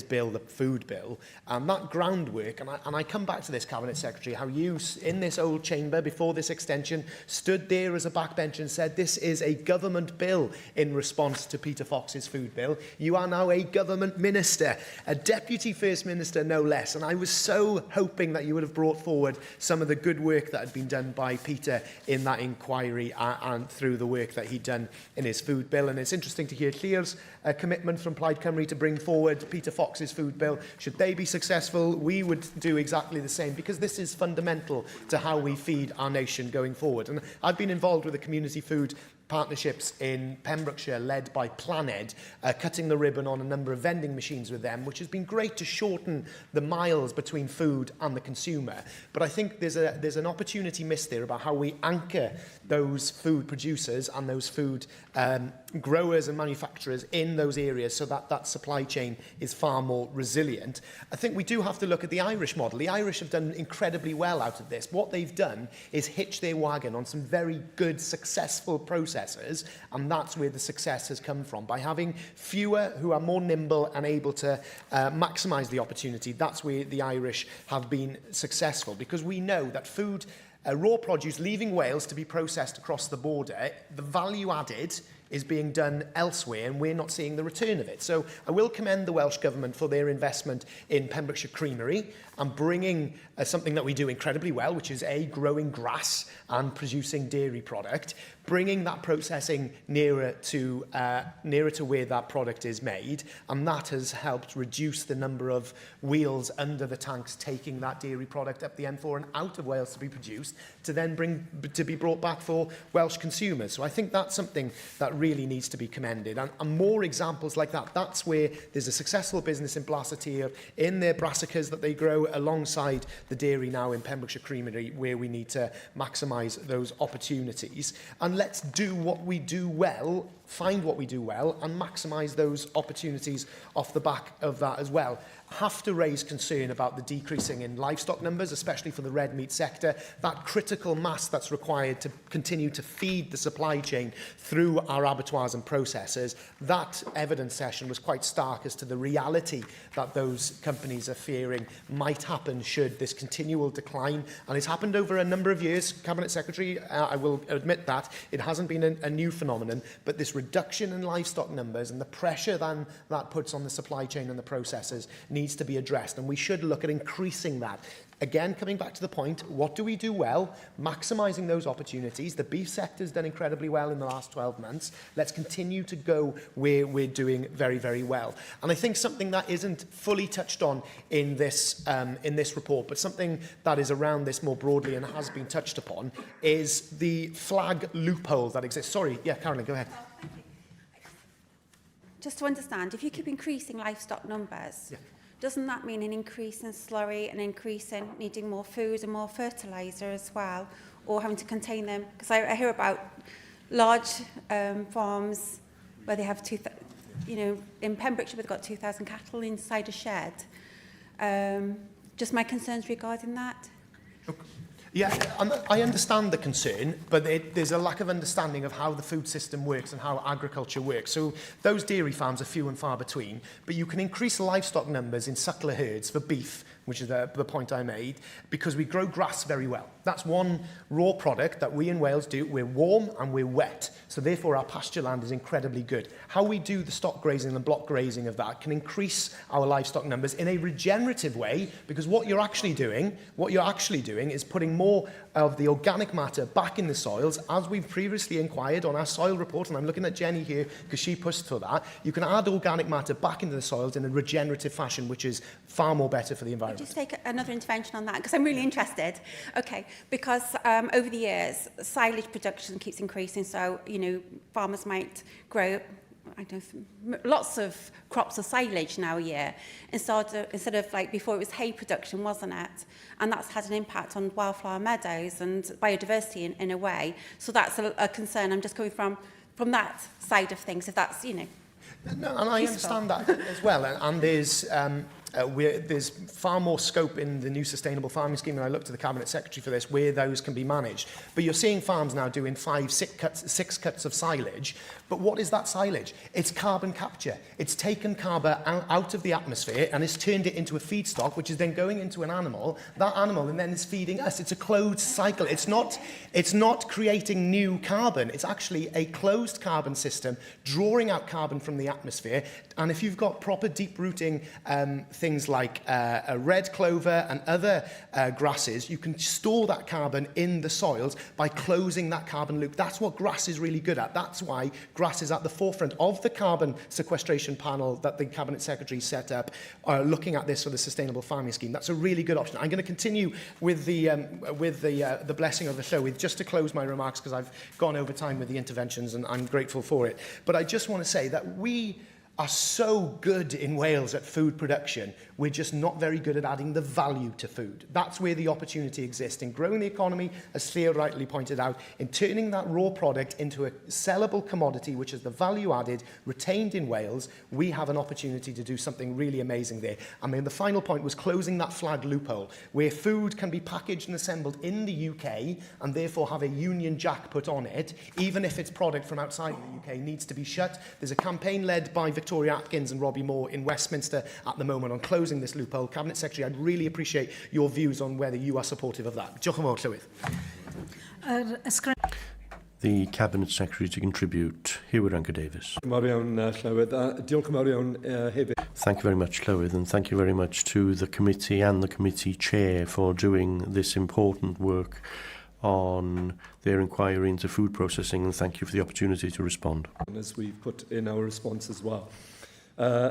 bill, the food bill. And that groundwork, and I come back to this, Cabinet Secretary, how you, in this old chamber before this extension, stood there as a backbench and said this is a government bill in response to Peter Fox's food bill. You are now a government minister, a deputy first minister no less, and I was so hoping that you would have brought forward some of the good work that had been done by Peter in that inquiry and through the work that he'd done in his food bill. And it's interesting to hear Ller's commitment from Plaid Cymru to bring forward Peter Fox's food bill. Should they be successful, we would do exactly the same, because this is fundamental to how we feed our nation going forward. And I've been involved with the community food partnerships in Pembrokeshire led by Senedd, cutting the ribbon on a number of vending machines with them, which has been great to shorten the miles between food and the consumer. But I think there's an opportunity missed there about how we anchor those food producers and those food growers and manufacturers in those areas so that that supply chain is far more resilient. I think we do have to look at the Irish model. The Irish have done incredibly well out of this. What they've done is hitch their wagon on some very good, successful processes, and that's where the success has come from. By having fewer who are more nimble and able to maximise the opportunity, that's where the Irish have been successful, because we know that food raw produce leaving Wales to be processed across the border, the value added is being done elsewhere and we're not seeing the return of it. So I will commend the Welsh Government for their investment in Pembrokeshire Creamery and bringing something that we do incredibly well, which is growing grass and producing dairy product, bringing that processing nearer to where that product is made, and that has helped reduce the number of wheels under the tanks taking that dairy product up the M4 and out of Wales to be produced, to then be brought back for Welsh consumers. So I think that's something that really needs to be commended, and more examples like that. That's where there's a successful business in Blasetyr in their brassicas that they grow alongside the dairy now in Pembrokeshire Creamery, where we need to maximise those opportunities. And let's do what we do well, find what we do well, and maximise those opportunities off the back of that as well. Have to raise concern about the decreasing in livestock numbers, especially for the red meat sector. That critical mass that's required to continue to feed the supply chain through our abattoirs and processors. That evidence session was quite stark as to the reality that those companies are fearing might happen should this continual decline. And it's happened over a number of years. Cabinet Secretary, I will admit that. It hasn't been a new phenomenon, but this reduction in livestock numbers and the pressure then that puts on the supply chain and the processors needs to be addressed, and we should look at increasing that. Again, coming back to the point, what do we do well? Maximising those opportunities. The beef sector's done incredibly well in the last 12 months. Let's continue to go where we're doing very, very well. And I think something that isn't fully touched on in this report, but something that is around this more broadly and has been touched upon, is the flag loophole that exists. Sorry, yeah, Carolyn, go ahead. Just to understand, if you keep increasing livestock numbers, doesn't that mean an increase in slurry, an increase in needing more food and more fertiliser as well, or having to contain them? Because I hear about large farms where they have in Pembrokeshire we've got 2,000 cattle inside a shed. Just my concerns regarding that. Yeah, I understand the concern, but there's a lack of understanding of how the food system works and how agriculture works. So those dairy farms are few and far between, but you can increase livestock numbers in suckler herds for beef, which is the point I made, because we grow grass very well. That's one raw product that we in Wales do. We're warm and we're wet, so therefore our pasture land is incredibly good. How we do the stock grazing and block grazing of that can increase our livestock numbers in a regenerative way, because what you're actually doing is putting more of the organic matter back in the soils, as we've previously inquired on our soil report, and I'm looking at Jenny here because she pushed for that. You can add organic matter back into the soils in a regenerative fashion, which is far more better for the environment. Just take another intervention on that, because I'm really interested. Okay, because over the years, silage production keeps increasing, so, farmers might grow lots of crops of silage now a year instead of like before it was hay production, wasn't it? And that's had an impact on wildflower meadows and biodiversity in a way. So that's a concern. I'm just coming from that side of things, if that's, No, and I understand that as well. And there's far more scope in the new sustainable farming scheme, and I look to the Cabinet Secretary for this, where those can be managed. But you're seeing farms now doing 6 cuts of silage. But what is that silage? It's carbon capture. It's taken carbon out of the atmosphere and it's turned it into a feedstock, which is then going into an animal. That animal and then is feeding us. It's a closed cycle. It's not creating new carbon. It's actually a closed carbon system, drawing out carbon from the atmosphere. And if you've got proper deep-rooting things like a red clover and other grasses, you can store that carbon in the soils by closing that carbon loop. That's what grass is really good at. That's why grass is at the forefront of the carbon sequestration panel that the Cabinet Secretary set up, looking at this for the sustainable farming scheme. That's a really good option. I'm going to continue with the blessing of the show, just to close my remarks, because I've gone over time with the interventions and I'm grateful for it. But I just want to say that we are so good in Wales at food production. We're just not very good at adding the value to food. That's where the opportunity exists, in growing the economy, as Theo rightly pointed out, in turning that raw product into a sellable commodity, which is the value added, retained in Wales. We have an opportunity to do something really amazing there. And then the final point was closing that flag loophole, where food can be packaged and assembled in the UK and therefore have a Union Jack put on it, even if its product from outside the UK needs to be shut. There's a campaign led by Victoria Atkins and Robbie Moore in Westminster at the moment on closing this loophole. Cabinet Secretary, I'd really appreciate your views on whether you are supportive of that. Diolch yn fawr, Llywydd. The Cabinet Secretary to contribute. Yw'r Davis. Thank you very much, Llywydd, and thank you very much to the committee and the committee chair for doing this important work on their inquiry into food processing, and thank you for the opportunity to respond. As we've put in our response as well.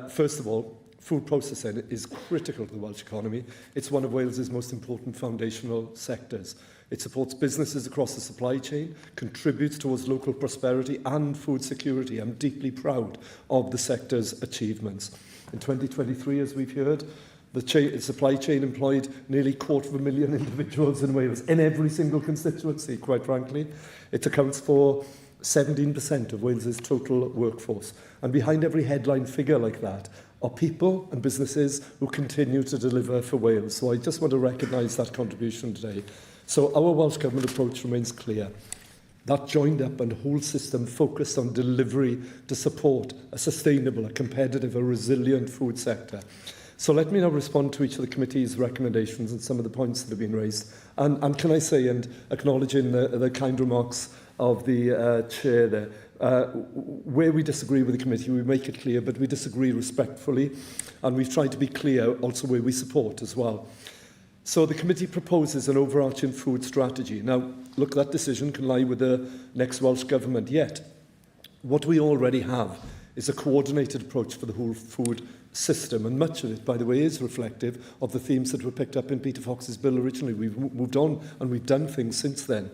First of all, food processing is critical to the Welsh economy. It's one of Wales's most important foundational sectors. It supports businesses across the supply chain, contributes towards local prosperity and food security. I'm deeply proud of the sector's achievements. In 2023, as we've heard, the supply chain employed nearly 250,000 individuals in Wales, in every single constituency, quite frankly. It accounts for 17% of Wales's total workforce. And behind every headline figure like that are people and businesses who continue to deliver for Wales. So I just want to recognise that contribution today. So our Welsh Government approach remains clear. That joined up and whole system focused on delivery to support a sustainable, a competitive, a resilient food sector. So let me now respond to each of the committee's recommendations and some of the points that have been raised. And can I say, and acknowledging the kind remarks of the chair there, where we disagree with the committee, we make it clear, but we disagree respectfully, and we've tried to be clear also where we support as well. So the committee proposes an overarching food strategy. Now, look, that decision can lie with the next Welsh Government, yet what we already have is a coordinated approach for the whole food system, and much of it, by the way, is reflective of the themes that were picked up in Peter Fox's bill originally. We've moved on and we've done things since then.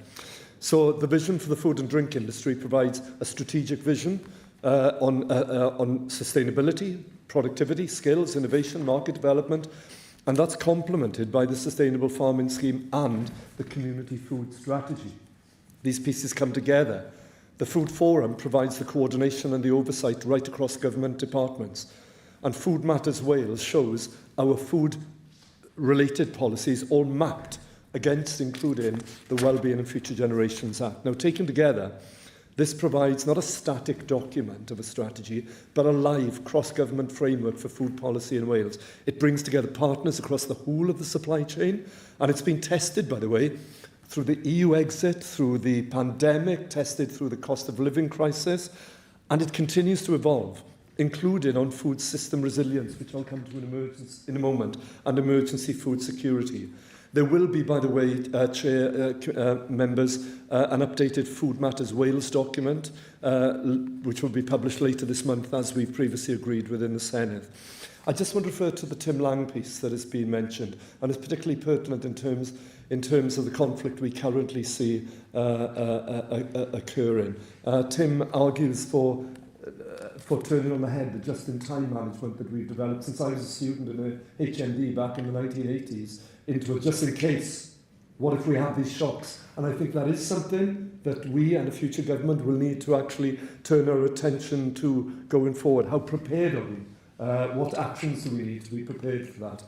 So the vision for the food and drink industry provides a strategic vision on sustainability, productivity, skills, innovation, market development, and that's complemented by the Sustainable Farming Scheme and the Community Food Strategy. These pieces come together. The Food Forum provides the coordination and the oversight right across government departments. And Food Matters Wales shows our food-related policies all mapped against including the Wellbeing and Future Generations Act. Now, taken together, this provides not a static document of a strategy, but a live cross-government framework for food policy in Wales. It brings together partners across the whole of the supply chain, and it's been tested, by the way, through the EU exit, through the pandemic, tested through the cost of living crisis, and it continues to evolve, including on food system resilience, which I'll come to in a moment, and emergency food security. There will be, by the way, members, an updated Food Matters Wales document, which will be published later this month, as we've previously agreed within the Senedd. I just want to refer to the Tim Lang piece that has been mentioned, and it's particularly pertinent in terms of the conflict we currently see occurring. Tim argues for turning on the head the just-in-time management that we've developed since I was a student in a HND back in the 1980s into a just-in-case, what if we have these shocks? And I think that is something that we and a future government will need to actually turn our attention to going forward. How prepared are we? What actions do we need to be prepared for that?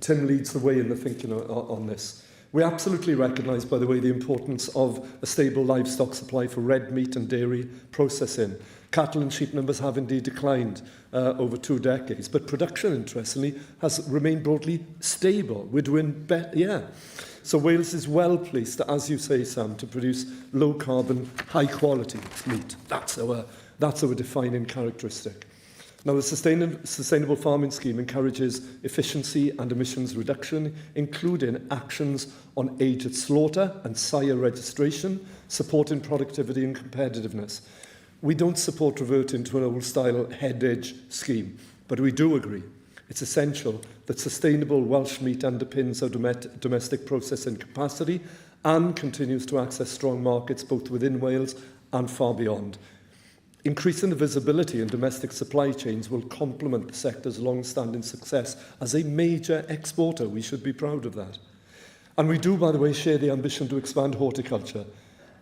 Tim leads the way in the thinking on this. We absolutely recognise, by the way, the importance of a stable livestock supply for red meat and dairy processing. Cattle and sheep numbers have indeed declined over 2 decades, but production, interestingly, has remained broadly stable. We're doing better, yeah. So Wales is well placed, as you say, Sam, to produce low-carbon, high-quality meat. That's our defining characteristic. Now, the Sustainable Farming Scheme encourages efficiency and emissions reduction, including actions on age at slaughter and sire registration, supporting productivity and competitiveness. We don't support reverting to an old-style head-edge scheme, but we do agree it's essential that sustainable Welsh meat underpins our domestic processing capacity and continues to access strong markets both within Wales and far beyond. Increasing the visibility in domestic supply chains will complement the sector's long-standing success as a major exporter. We should be proud of that. And we do, by the way, share the ambition to expand horticulture.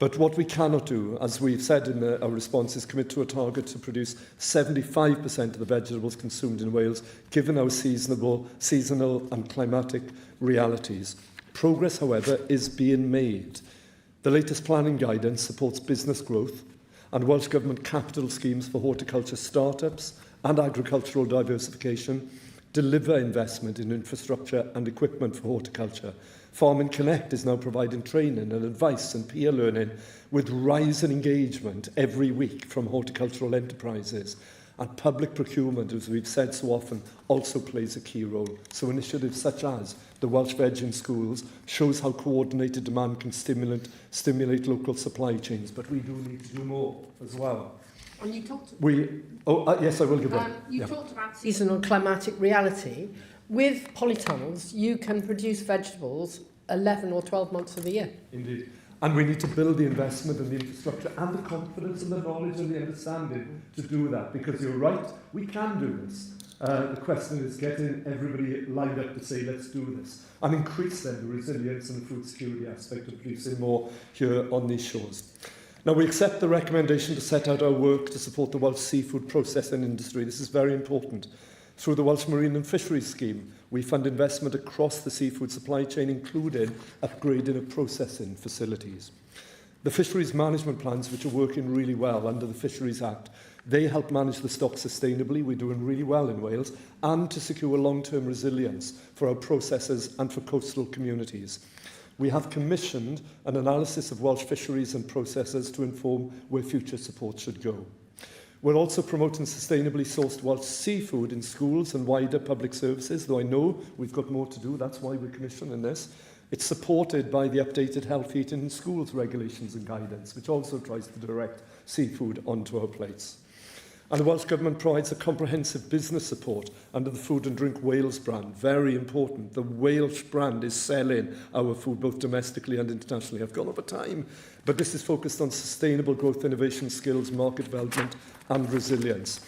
But what we cannot do, as we've said in our response, is commit to a target to produce 75% of the vegetables consumed in Wales, given our seasonal and climatic realities. Progress, however, is being made. The latest planning guidance supports business growth, and Welsh Government capital schemes for horticulture startups and agricultural diversification deliver investment in infrastructure and equipment for horticulture. Farming Connect is now providing training and advice and peer learning with rise in engagement every week from horticultural enterprises. And public procurement, as we've said so often, also plays a key role. So initiatives such as the Welsh Veg in Schools shows how coordinated demand can stimulate local supply chains, but we do need to do more as well. And you talked yes, I will give that. You talked about seasonal climatic reality. With polytunnels, you can produce vegetables 11 or 12 months of the year. Indeed. And we need to build the investment and the infrastructure and the confidence and the knowledge and the understanding to do that. Because you're right, we can do this. The question is getting everybody lined up to say, let's do this. And increase then the resilience and the food security aspect of producing more here on these shores. Now, we accept the recommendation to set out our work to support the Welsh seafood processing industry. This is very important. Through the Welsh Marine and Fisheries Scheme, we fund investment across the seafood supply chain, including upgrading of processing facilities. The fisheries management plans, which are working really well under the Fisheries Act, they help manage the stock sustainably. We're doing really well in Wales, and to secure long-term resilience for our processors and for coastal communities. We have commissioned an analysis of Welsh fisheries and processors to inform where future support should go. We're also promoting sustainably sourced Welsh seafood in schools and wider public services, though I know we've got more to do. That's why we're commissioning this. It's supported by the updated Health Eating in Schools regulations and guidance, which also tries to direct seafood onto our plates. And the Welsh Government provides a comprehensive business support under the Food and Drink Wales brand. Very important. The Welsh brand is selling our food both domestically and internationally. I've gone over time, but this is focused on sustainable growth, innovation, skills, market development and resilience.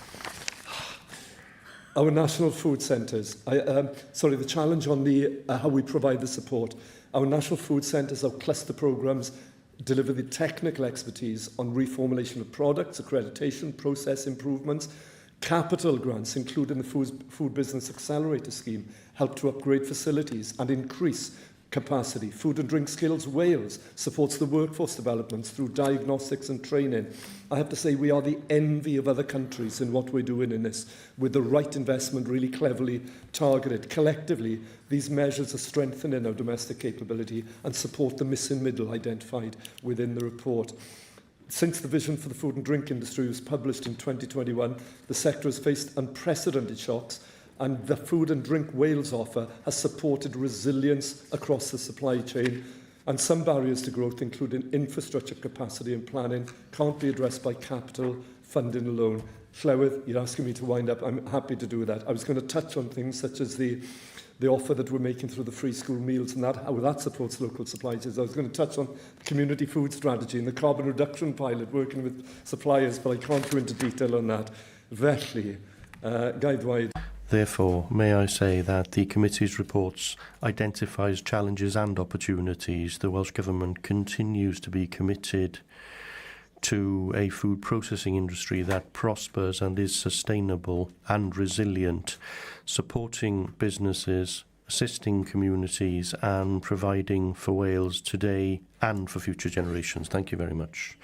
Our national food centres. The challenge on the how we provide the support. Our national food centres, our cluster programmes, deliver the technical expertise on reformulation of products, accreditation, process improvements. Capital grants, including the Food Business Accelerator Scheme, help to upgrade facilities and increase capacity. Food and Drink Skills Wales supports the workforce developments through diagnostics and training. I have to say we are the envy of other countries in what we're doing in this, with the right investment really cleverly targeted. Collectively, these measures are strengthening our domestic capability and support the missing middle identified within the report. Since the vision for the food and drink industry was published in 2021, the sector has faced unprecedented shocks, and the Food and Drink Wales offer has supported resilience across the supply chain, and some barriers to growth, including infrastructure capacity and planning, can't be addressed by capital funding alone. Llywydd, you're asking me to wind up. I'm happy to do that. I was going to touch on things such as the offer that we're making through the free school meals and how that supports local supply chains. I was going to touch on the community food strategy and the carbon reduction pilot working with suppliers, but I can't go into detail on that. Felly, Guy Dwight. Therefore, may I say that the committee's reports identifies challenges and opportunities. The Welsh Government continues to be committed to a food processing industry that prospers and is sustainable and resilient, supporting businesses, assisting communities and providing for Wales today and for future generations. Thank you very much.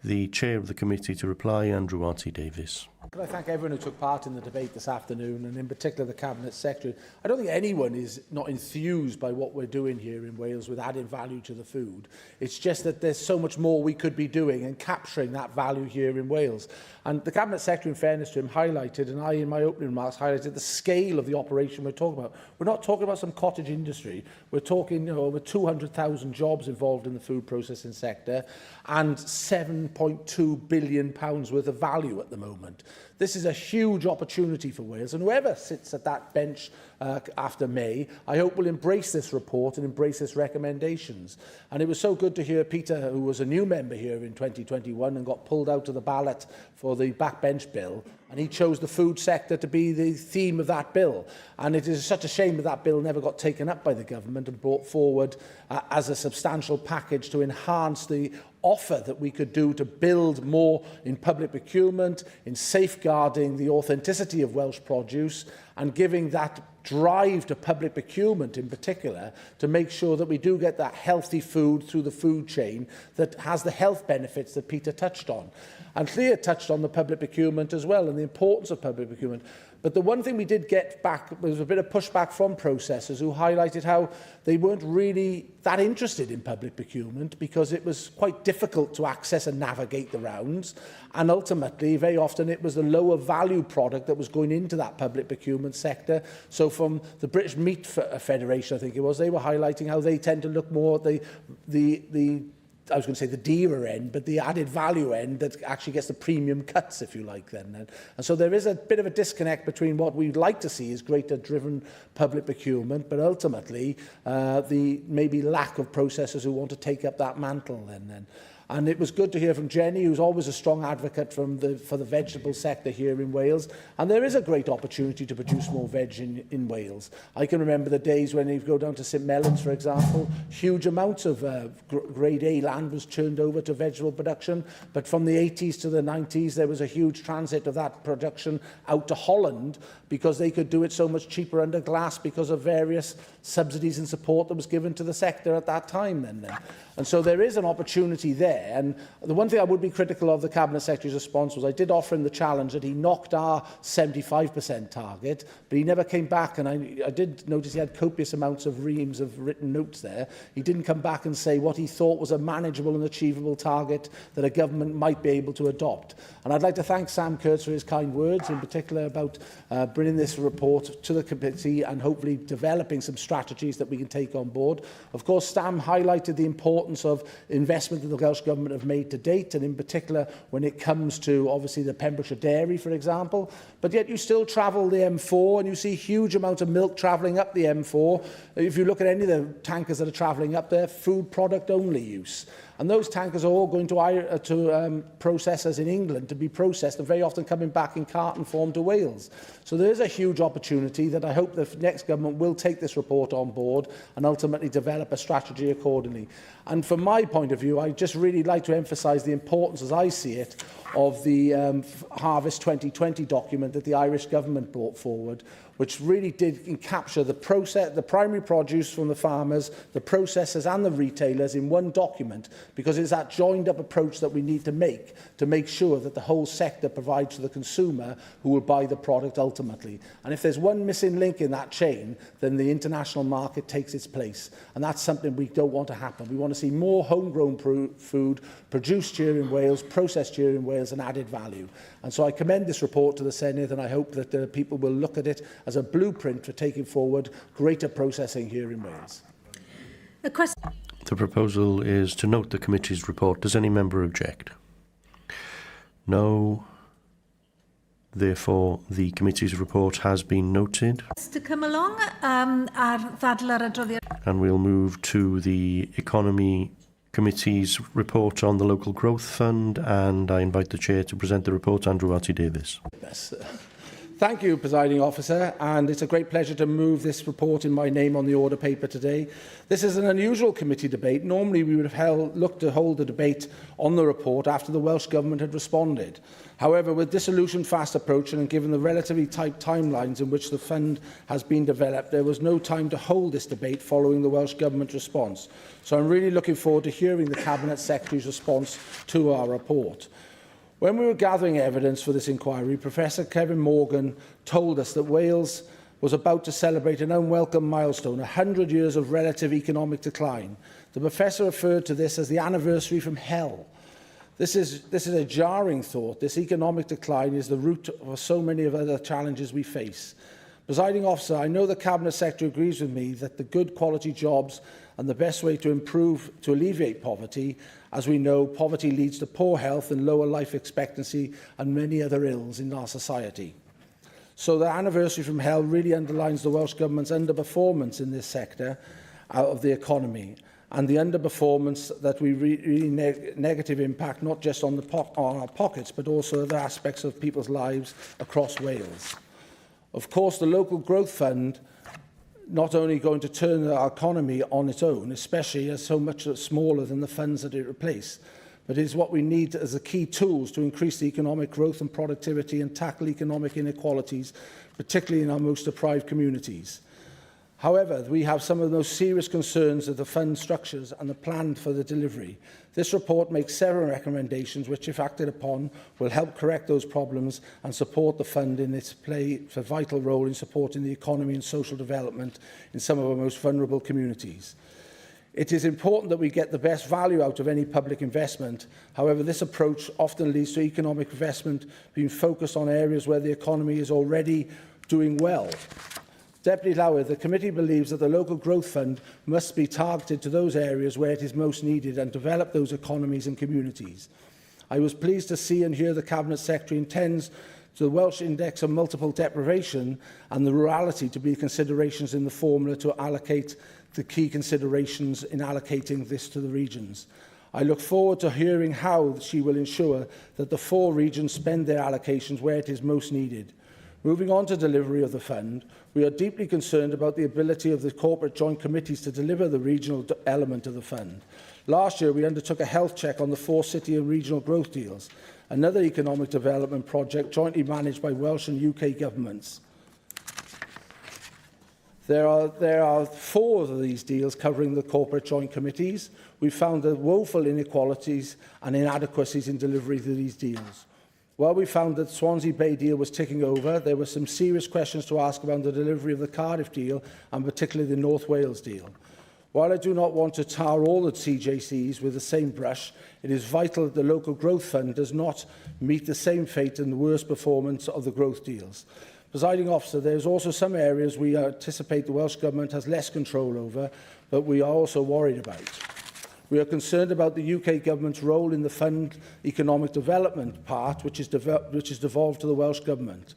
The Chair of the Committee to reply, Andrew Davies. Could I thank everyone who took part in the debate this afternoon, and in particular the Cabinet Secretary. I don't think anyone is not enthused by what we're doing here in Wales with adding value to the food. It's just that there's so much more we could be doing and capturing that value here in Wales. And the Cabinet Secretary, in fairness to him, highlighted, and I in my opening remarks highlighted the scale of the operation we're talking about. We're not talking about some cottage industry. We're talking over 200,000 jobs involved in the food processing sector and £7.2 billion worth of value at the moment. This is a huge opportunity for Wales, and whoever sits at that bench after May, I hope will embrace this report and embrace its recommendations. And it was so good to hear Peter, who was a new member here in 2021 and got pulled out of the ballot for the backbench bill, and he chose the food sector to be the theme of that bill. And it is such a shame that that bill never got taken up by the government and brought forward as a substantial package to enhance the offer that we could do to build more in public procurement, in safeguarding the authenticity of Welsh produce, and giving that drive to public procurement in particular to make sure that we do get that healthy food through the food chain that has the health benefits that Peter touched on. And Llywydd touched on the public procurement as well and the importance of public procurement. But the one thing we did get back was a bit of pushback from processors who highlighted how they weren't really that interested in public procurement because it was quite difficult to access and navigate the rounds. And ultimately, very often, it was the lower value product that was going into that public procurement sector. So from the British Meat Federation, I think it was, they were highlighting how they tend to look more at I was going to say the dearer end, but the added value end that actually gets the premium cuts, if you like, then. And so there is a bit of a disconnect between what we'd like to see is greater driven public procurement, but ultimately the maybe lack of processors who want to take up that mantle then. And it was good to hear from Jenny, who's always a strong advocate for the vegetable sector here in Wales. And there is a great opportunity to produce more veg in Wales. I can remember the days when you go down to St Mellons, for example, huge amounts of grade A land was turned over to vegetable production. But from the 80s to the 90s, there was a huge transit of that production out to Holland because they could do it so much cheaper under glass because of various subsidies and support that was given to the sector at that time. And so there is an opportunity there. And the one thing I would be critical of the Cabinet Secretary's response was I did offer him the challenge that he knocked our 75% target, but he never came back. And I did notice he had copious amounts of reams of written notes there. He didn't come back and say what he thought was a manageable and achievable target that a government might be able to adopt. And I'd like to thank Sam Kurtz for his kind words, in particular about bringing this report to the committee and hopefully developing some strategies that we can take on board. Of course, Sam highlighted the importance of investment that the Welsh Government have made to date, and in particular when it comes to obviously the Pembrokeshire dairy, for example. But yet you still travel the M4 and you see huge amounts of milk travelling up the M4. If you look at any of the tankers that are travelling up there, food product only use. And those tankers are all going to processors in England to be processed and very often coming back in carton form to Wales. So there is a huge opportunity that I hope the next government will take this report on board and ultimately develop a strategy accordingly. And from my point of view, I just really like to emphasise the importance, as I see it, of the Harvest 2020 document that the Irish government brought forward, which really did capture the primary produce from the farmers, the processors and the retailers in one document, because it's that joined up approach that we need to make sure that the whole sector provides to the consumer who will buy the product ultimately. And if there's one missing link in that chain, then the international market takes its place. And that's something we don't want to happen. We want to see more homegrown food produced here in Wales, processed here in Wales and added value. And so I commend this report to the Senedd, and I hope that people will look at it as a blueprint for taking forward greater processing here in Wales. The proposal is to note the committee's report. Does any member object? No. Therefore, the committee's report has been noted. To come along ar ddadl adroddiad. And we'll move to the Economy Committee's report on the Local Growth Fund, and I invite the Chair to present the report, Andrew Arty-Davies. Yes. Thank you, Presiding Officer, and it's a great pleasure to move this report in my name on the order paper today. This is an unusual committee debate. Normally, we would have looked to hold the debate on the report after the Welsh Government had responded. However, with dissolution fast approaching and given the relatively tight timelines in which the fund has been developed, there was no time to hold this debate following the Welsh Government response. So I'm really looking forward to hearing the Cabinet Secretary's response to our report. When we were gathering evidence for this inquiry, Professor Kevin Morgan told us that Wales was about to celebrate an unwelcome milestone, 100 years of relative economic decline. The professor referred to this as the anniversary from hell. This is a jarring thought. This economic decline is the root of so many of other challenges we face. Presiding Officer, I know the Cabinet Secretary agrees with me that the good quality jobs and the best way to alleviate poverty. As we know, poverty leads to poor health and lower life expectancy and many other ills in our society. So the anniversary from hell really underlines the Welsh Government's underperformance in this sector of the economy, and the underperformance that we really negative impact not just on our pockets, but also other aspects of people's lives across Wales. Of course, the Local Growth Fund not only going to turn our economy on its own, especially as so much smaller than the funds that it replaced, but it is what we need as the key tools to increase the economic growth and productivity and tackle economic inequalities, particularly in our most deprived communities. However, we have some of the most serious concerns of the fund structures and the plan for the delivery. This report makes several recommendations which, if acted upon, will help correct those problems and support the fund in its play a vital role in supporting the economy and social development in some of our most vulnerable communities. It is important that we get the best value out of any public investment. However, this approach often leads to economic investment being focused on areas where the economy is already doing well. Deputy Llywydd, the committee believes that the local growth fund must be targeted to those areas where it is most needed and develop those economies and communities. I was pleased to see and hear the Cabinet Secretary intends to the Welsh Index of Multiple Deprivation and the rurality to be considerations in the formula to allocate the key considerations in allocating this to the regions. I look forward to hearing how she will ensure that the 4 regions spend their allocations where it is most needed. Moving on to delivery of the fund, we are deeply concerned about the ability of the corporate joint committees to deliver the regional element of the fund. Last year, we undertook a health check on the 4 city and regional growth deals, another economic development project jointly managed by Welsh and UK governments. There are 4 of these deals covering the corporate joint committees. We found the woeful inequalities and inadequacies in delivery of these deals. While we found that Swansea Bay deal was ticking over, there were some serious questions to ask about the delivery of the Cardiff deal and particularly the North Wales deal. While I do not want to tar all the CJCs with the same brush, it is vital that the local growth fund does not meet the same fate in the worst performance of the growth deals. Presiding officer, there is also some areas we anticipate the Welsh Government has less control over, but we are also worried about. We are concerned about the UK Government's role in the fund economic development part, which is devolved to the Welsh Government.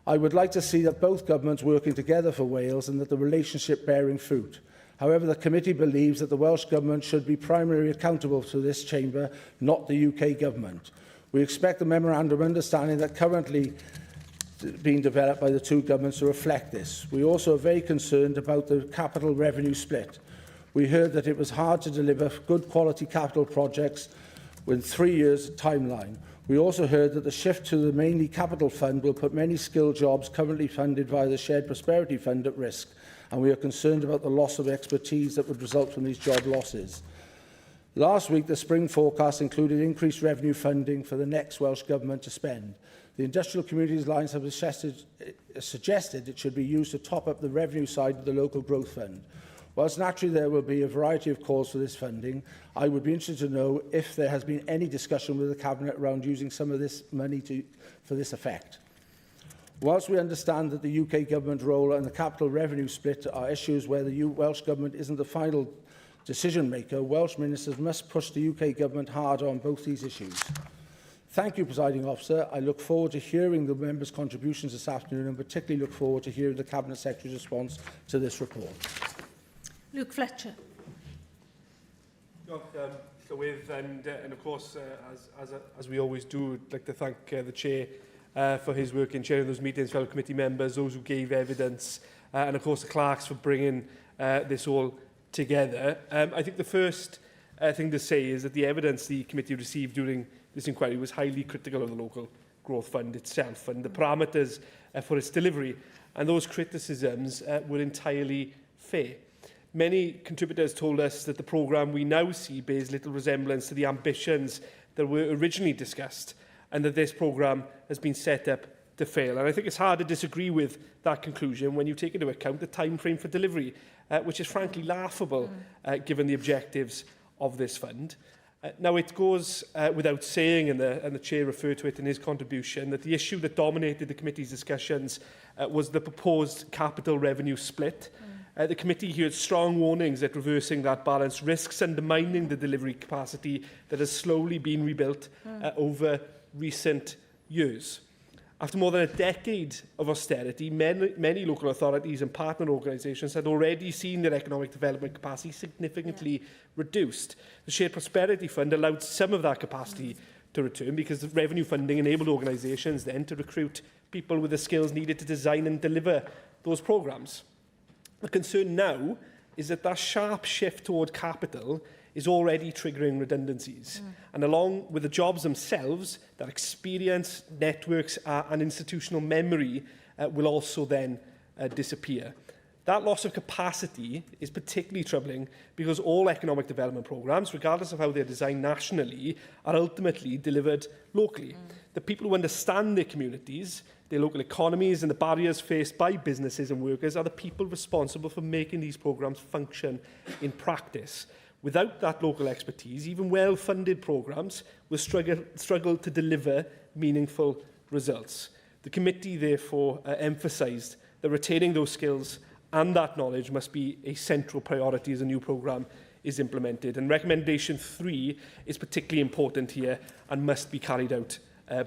I would like to see that both governments working together for Wales and that the relationship bearing fruit. However, the committee believes that the Welsh Government should be primarily accountable to this chamber, not the UK Government. We expect the memorandum of understanding that currently being developed by the 2 governments to reflect this. We also are very concerned about the capital revenue split. We heard that it was hard to deliver good quality capital projects with 3 years timeline. We also heard that the shift to the mainly capital fund will put many skilled jobs currently funded via the Shared Prosperity Fund at risk, and we are concerned about the loss of expertise that would result from these job losses. Last week, the spring forecast included increased revenue funding for the next Welsh Government to spend. The Industrial Communities Alliance have suggested it should be used to top up the revenue side of the local growth fund. Whilst naturally there will be a variety of calls for this funding, I would be interested to know if there has been any discussion with the Cabinet around using some of this money for this effect. Whilst we understand that the UK Government role and the capital revenue split are issues where the Welsh Government isn't the final decision maker, Welsh ministers must push the UK Government hard on both these issues. Thank you, Presiding Officer. I look forward to hearing the members' contributions this afternoon and particularly look forward to hearing the Cabinet Secretary's response to this report. Luke Fletcher. Llywydd, and of course, as we always do, I'd like to thank the Chair for his work in chairing those meetings, fellow committee members, those who gave evidence, and of course the clerks for bringing this all together. I think the first thing to say is that the evidence the committee received during this inquiry was highly critical of the local growth fund itself and the parameters for its delivery, and those criticisms were entirely fair. Many contributors told us that the programme we now see bears little resemblance to the ambitions that were originally discussed and that this programme has been set up to fail. And I think it's hard to disagree with that conclusion when you take into account the time frame for delivery, which is frankly laughable given the objectives of this fund. Now, it goes without saying, and the Chair referred to it in his contribution, that the issue that dominated the committee's discussions was the proposed capital revenue split. The committee heard strong warnings that reversing that balance risks undermining the delivery capacity that has slowly been rebuilt over recent years. After more than a decade of austerity, many local authorities and partner organisations had already seen their economic development capacity significantly reduced. The Shared Prosperity Fund allowed some of that capacity to return because the revenue funding enabled organisations then to recruit people with the skills needed to design and deliver those programmes. The concern now is that that sharp shift toward capital is already triggering redundancies. And along with the jobs themselves, that experience, networks and institutional memory will also then disappear. That loss of capacity is particularly troubling because all economic development programmes, regardless of how they're designed nationally, are ultimately delivered locally. The people who understand their communities, their local economies and the barriers faced by businesses and workers are the people responsible for making these programmes function in practice. Without that local expertise, even well-funded programmes will struggle to deliver meaningful results. The committee therefore emphasised that retaining those skills and that knowledge must be a central priority as a new programme is implemented. And recommendation 3 is particularly important here and must be carried out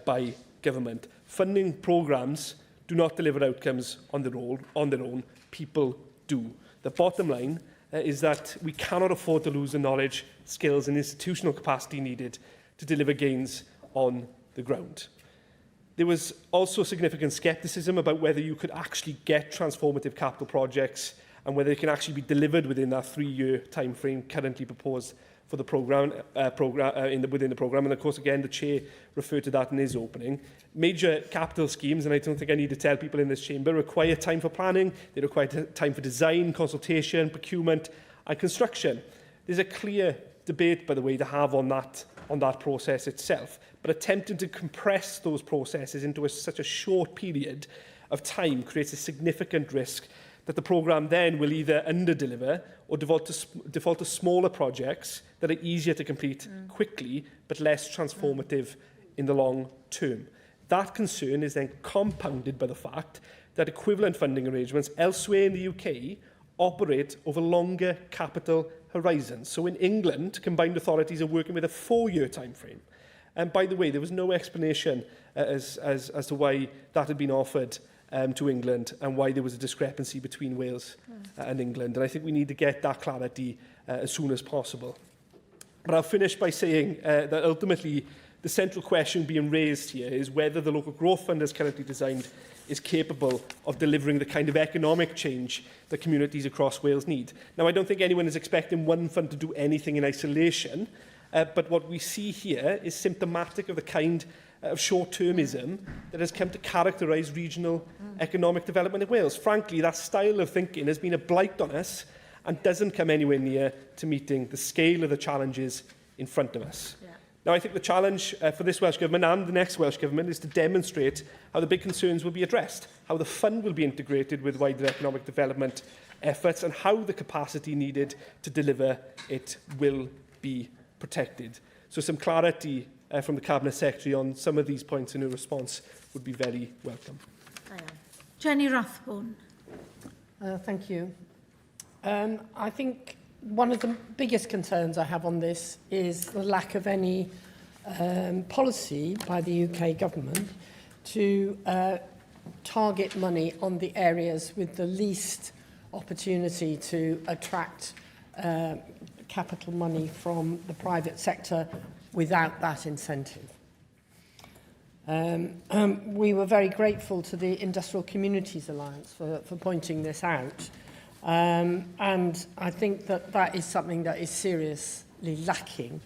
by government. Funding programmes do not deliver outcomes on their own, people do. The bottom line is that we cannot afford to lose the knowledge, skills and institutional capacity needed to deliver gains on the ground. There was also significant scepticism about whether you could actually get transformative capital projects and whether they can actually be delivered within that 3-year timeframe currently proposed for the programme, within the programme. And of course, again, the Chair referred to that in his opening. Major capital schemes, and I don't think I need to tell people in this chamber, require time for planning, they require time for design, consultation, procurement and construction. There's a clear debate, by the way, to have on that process itself, but attempting to compress those processes into such a short period of time creates a significant risk that the programme then will either under-deliver or default to smaller projects that are easier to complete quickly but less transformative in the long term. That concern is then compounded by the fact that equivalent funding arrangements elsewhere in the UK operate over longer capital horizons. So in England, combined authorities are working with a 4-year timeframe. And by the way, there was no explanation as to why that had been offered to England and why there was a discrepancy between Wales and England. And I think we need to get that clarity as soon as possible. But I'll finish by saying that ultimately the central question being raised here is whether the local growth fund as currently designed is capable of delivering the kind of economic change that communities across Wales need. Now, I don't think anyone is expecting one fund to do anything in isolation, but what we see here is symptomatic of the kind of short-termism that has come to characterise regional economic development in Wales. Frankly, that style of thinking has been a blight on us and doesn't come anywhere near to meeting the scale of the challenges in front of us. Yeah. Now, I think the challenge for this Welsh Government and the next Welsh Government is to demonstrate how the big concerns will be addressed, how the fund will be integrated with wider economic development efforts and how the capacity needed to deliver it will be protected. So some clarity from the Cabinet Secretary on some of these points in her response would be very welcome. Jenny Rathbone. Thank you. I think one of the biggest concerns I have on this is the lack of any policy by the UK government to target money on the areas with the least opportunity to attract capital money from the private sector without that incentive. We were very grateful to the Industrial Communities Alliance for pointing this out. And I think that that is something that is seriously lacking.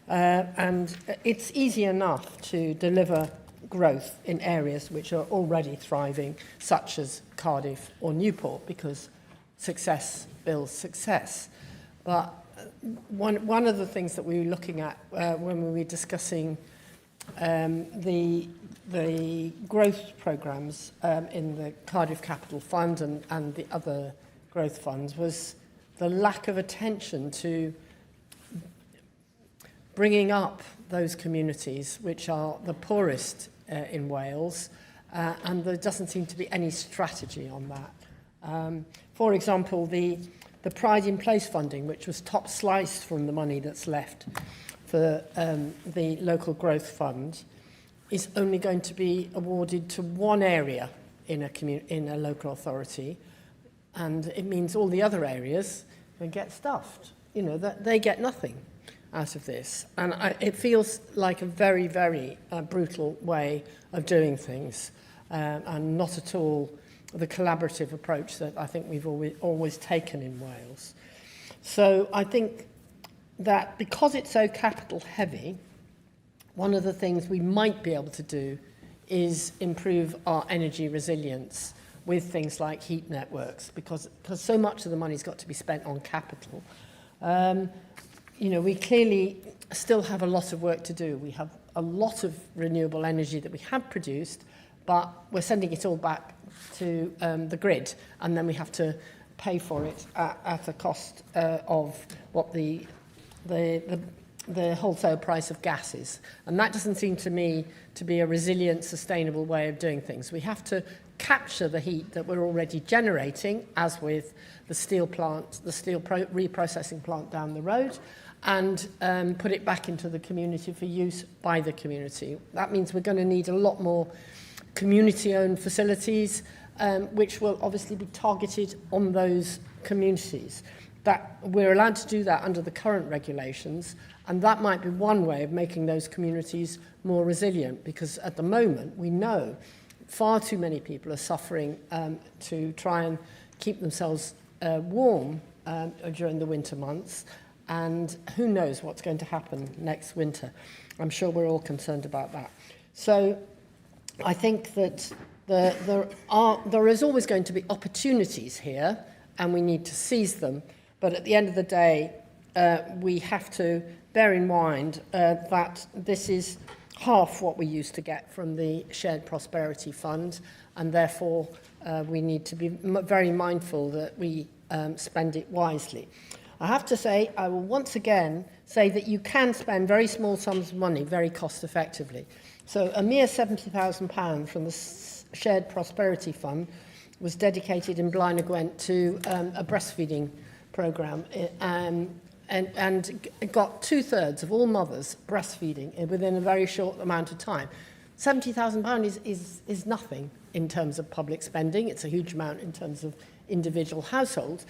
And it's easy enough to deliver growth in areas which are already thriving, such as Cardiff or Newport, because success builds success. But one of the things that we were looking at when we were discussing the growth programmes in the Cardiff Capital Fund and the other growth funds was the lack of attention to bringing up those communities which are the poorest in Wales, and there doesn't seem to be any strategy on that. For example, the Pride in Place funding, which was top sliced from the money that's left for the local growth fund, is only going to be awarded to one area in a local authority, and it means all the other areas will get stuffed. You know, that they get nothing out of this. And it feels like a very, very brutal way of doing things, and not at all the collaborative approach that I think we've always taken in Wales. So I think that because it's so capital heavy, one of the things we might be able to do is improve our energy resilience with things like heat networks, because so much of the money's got to be spent on capital. You know, we clearly still have a lot of work to do. We have a lot of renewable energy that we have produced, but we're sending it all back to the grid, and then we have to pay for it at a cost of what the wholesale price of gas is. And that doesn't seem to me to be a resilient, sustainable way of doing things. We have to capture the heat that we're already generating, as with the steel plant, the steel reprocessing plant down the road, and put it back into the community for use by the community. That means we're going to need a lot more community-owned facilities, which will obviously be targeted on those communities. That we're allowed to do that under the current regulations, and that might be one way of making those communities more resilient, because at the moment we know far too many people are suffering to try and keep themselves warm during the winter months, and who knows what's going to happen next winter. I'm sure we're all concerned about that. So I think that there is always going to be opportunities here, and we need to seize them. But at the end of the day, we have to bear in mind that this is half what we used to get from the Shared Prosperity Fund, and therefore we need to be very mindful that we spend it wisely. I have to say, I will once again say that you can spend very small sums of money very cost effectively. So a mere £70,000 from the Shared Prosperity Fund was dedicated in Blaen y Gwent to a breastfeeding programme, and got 2/3 of all mothers breastfeeding within a very short amount of time. £70,000 is nothing in terms of public spending. It's a huge amount in terms of individual households.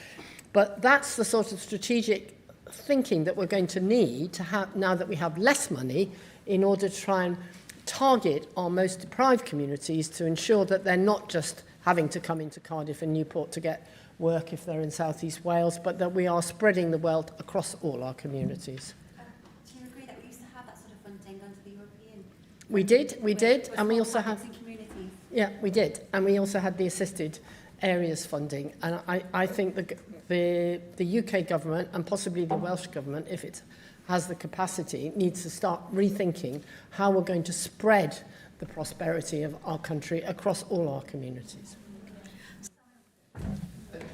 But that's the sort of strategic thinking that we're going to need to have now that we have less money, in order to try and target our most deprived communities, to ensure that they're not just having to come into Cardiff and Newport to get work if they're in South East Wales, but that we are spreading the wealth across all our communities. Do you agree that we used to have that sort of funding under the European? We did, and we also have. Yeah, we did, and we also had the assisted areas funding, and I think the UK government, and possibly the Welsh Government, if it has the capacity, needs to start rethinking how we're going to spread the prosperity of our country across all our communities.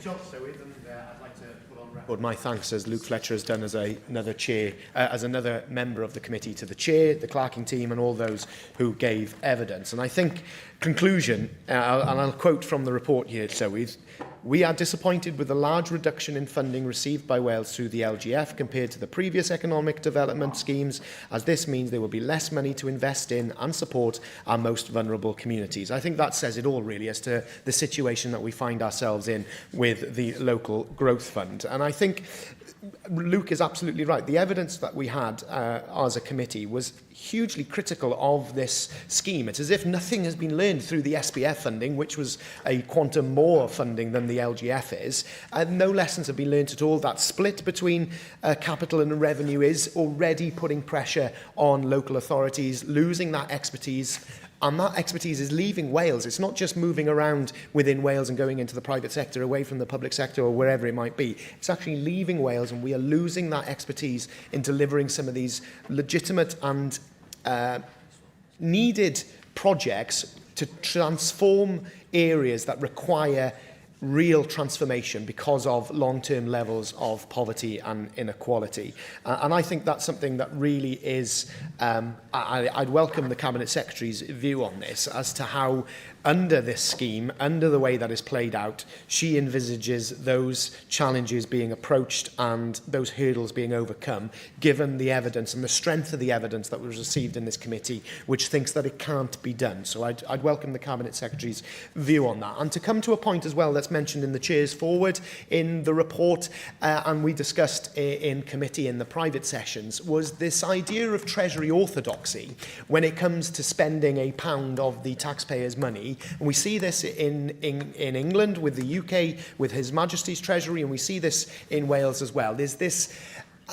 I'd like to put on record my thanks, as Luke Fletcher has done, as another member of the committee, to the chair, the clerking team, and all those who gave evidence. And I think, conclusion, and I'll quote from the report here, we are disappointed with the large reduction in funding received by Wales through the LGF compared to the previous economic development schemes, as this means there will be less money to invest in and support our most vulnerable communities. I think that says it all, really, as to the situation that we find ourselves in with the local growth fund. And I think Luke is absolutely right. The evidence that we had as a committee was hugely critical of this scheme. It's as if nothing has been learned through the SPF funding, which was a quantum more funding than the LGF is. No lessons have been learned at all. That split between capital and revenue is already putting pressure on local authorities, losing that expertise. And that expertise is leaving Wales. It's not just moving around within Wales and going into the private sector, away from the public sector, or wherever it might be. It's actually leaving Wales, and we are losing that expertise in delivering some of these legitimate and needed projects to transform areas that require real transformation because of long-term levels of poverty and inequality. And I think that's something that really is, I'd welcome the Cabinet Secretary's view on this, as to how under this scheme, under the way that is played out, she envisages those challenges being approached and those hurdles being overcome, given the evidence and the strength of the evidence that was received in this committee, which thinks that it can't be done. So I'd welcome the Cabinet Secretary's view on that. And to come to a point as well that's mentioned in the Chair's forward in the report, and we discussed in committee in the private sessions, was this idea of Treasury orthodoxy when it comes to spending a pound of the taxpayers' money. And we see this in England with the UK, with His Majesty's Treasury, and we see this in Wales as well. There's this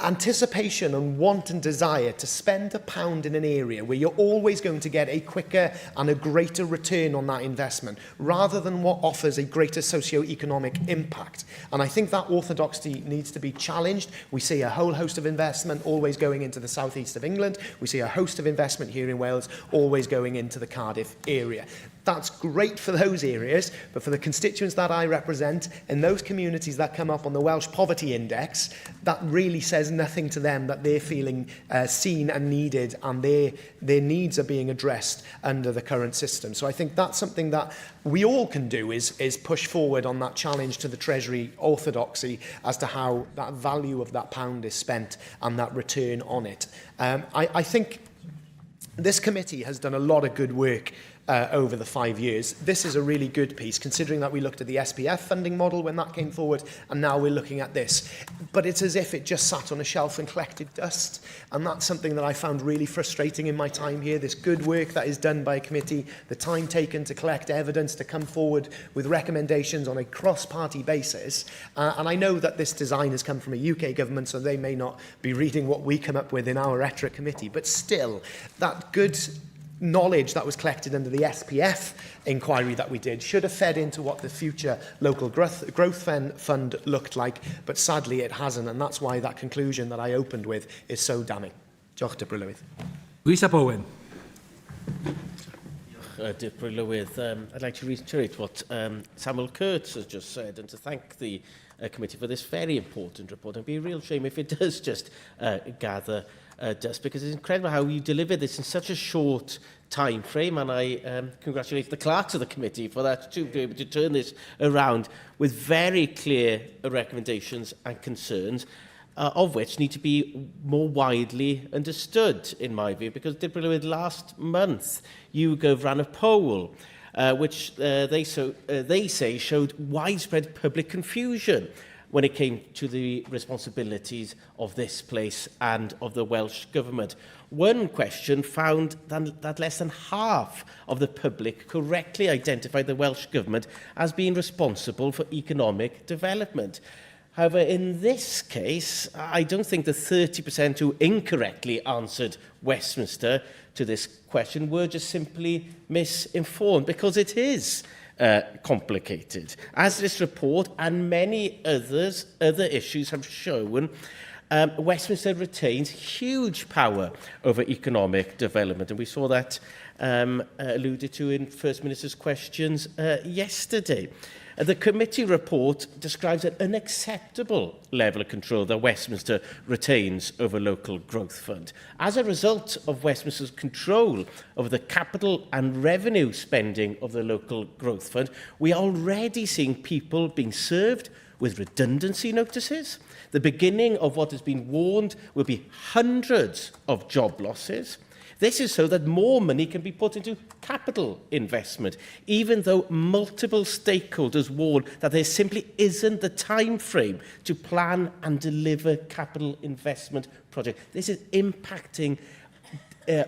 anticipation and want and desire to spend £1 in an area where you're always going to get a quicker and a greater return on that investment, rather than what offers a greater socio-economic impact. And I think that orthodoxy needs to be challenged. We see a whole host of investment always going into the southeast of England. We see a host of investment here in Wales always going into the Cardiff area. That's great for those areas, but for the constituents that I represent and those communities that come up on the Welsh Poverty Index, that really says nothing to them, that they're feeling seen and needed, and their needs are being addressed under the current system. So I think that's something that we all can do, is push forward on that challenge to the Treasury orthodoxy as to how that value of that pound is spent and that return on it. I think this committee has done a lot of good work over the 5 years. This is a really good piece, considering that we looked at the SPF funding model when that came forward, and now we're looking at this. But it's as if it just sat on a shelf and collected dust, and that's something that I found really frustrating in my time here. This good work that is done by a committee, the time taken to collect evidence, to come forward with recommendations on a cross-party basis. And I know that this design has come from a UK government, so they may not be reading what we come up with in our rhetoric committee, but still, that good knowledge that was collected under the SPF inquiry that we did should have fed into what the future local growth fund looked like, but sadly it hasn't, and that's why that conclusion that I opened with is so damning. Diolch, Dybryd Lwys Owen. Dybryd Llywydd. I'd like to reiterate what Samuel Kurtz has just said, and to thank the committee for this very important report. It'd be a real shame if it does just gather dust, because it's incredible how you delivered this in such a short time frame, and I congratulate the clerks of the committee for that, to be able to turn this around with very clear recommendations and concerns, of which need to be more widely understood, in my view, because last month YouGov ran a poll which they say showed widespread public confusion when it came to the responsibilities of this place and of the Welsh Government. One question found that less than half of the public correctly identified the Welsh Government as being responsible for economic development. However, in this case, I don't think the 30% who incorrectly answered Westminster to this question were just simply misinformed, because it is complicated. As this report and many other issues have shown, Westminster retains huge power over economic development, and we saw that alluded to in First Minister's questions yesterday. The committee report describes an unacceptable level of control that Westminster retains over local growth fund. As a result of Westminster's control over the capital and revenue spending of the local growth fund, we are already seeing people being served with redundancy notices. The beginning of what has been warned will be hundreds of job losses. This is so that more money can be put into capital investment, even though multiple stakeholders warn that there simply isn't the time frame to plan and deliver capital investment projects. This is impacting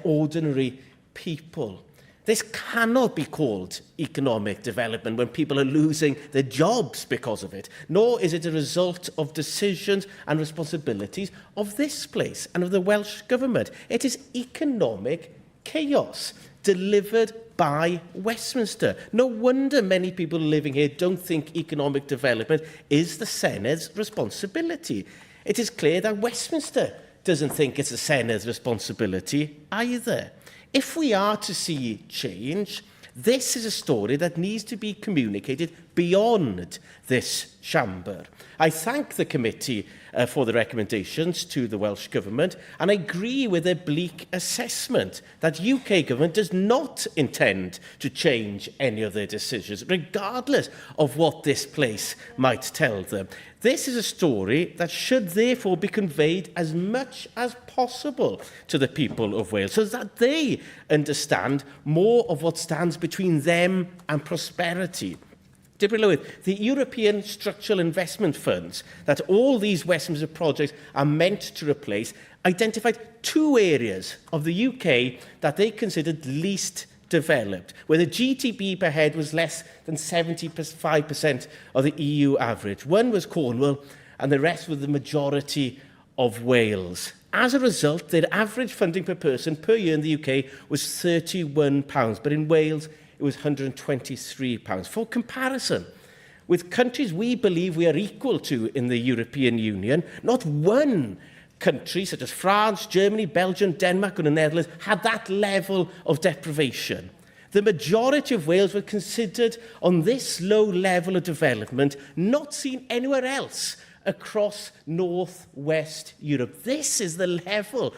ordinary people. This cannot be called economic development when people are losing their jobs because of it, nor is it a result of decisions and responsibilities of this place and of the Welsh Government. It is economic chaos delivered by Westminster. No wonder many people living here don't think economic development is the Sened's responsibility. It is clear that Westminster doesn't think it's the Sened's responsibility either. If we are to see change, this is a story that needs to be communicated beyond this chamber. I thank the committee for the recommendations to the Welsh Government, and I agree with their bleak assessment that UK Government does not intend to change any of their decisions, regardless of what this place might tell them. This is a story that should therefore be conveyed as much as possible to the people of Wales, so that they understand more of what stands between them and prosperity. The European Structural Investment Funds that all these Westminster projects are meant to replace identified 2 areas of the UK that they considered least developed, where the GDP per head was less than 75% of the EU average. One was Cornwall, and the rest were the majority of Wales. As a result, their average funding per person per year in the UK was £31, but in Wales it was £123. For comparison, with countries we believe we are equal to in the European Union, not one country such as France, Germany, Belgium, Denmark and the Netherlands had that level of deprivation. The majority of Wales were considered on this low level of development, not seen anywhere else across North-West Europe. This is the level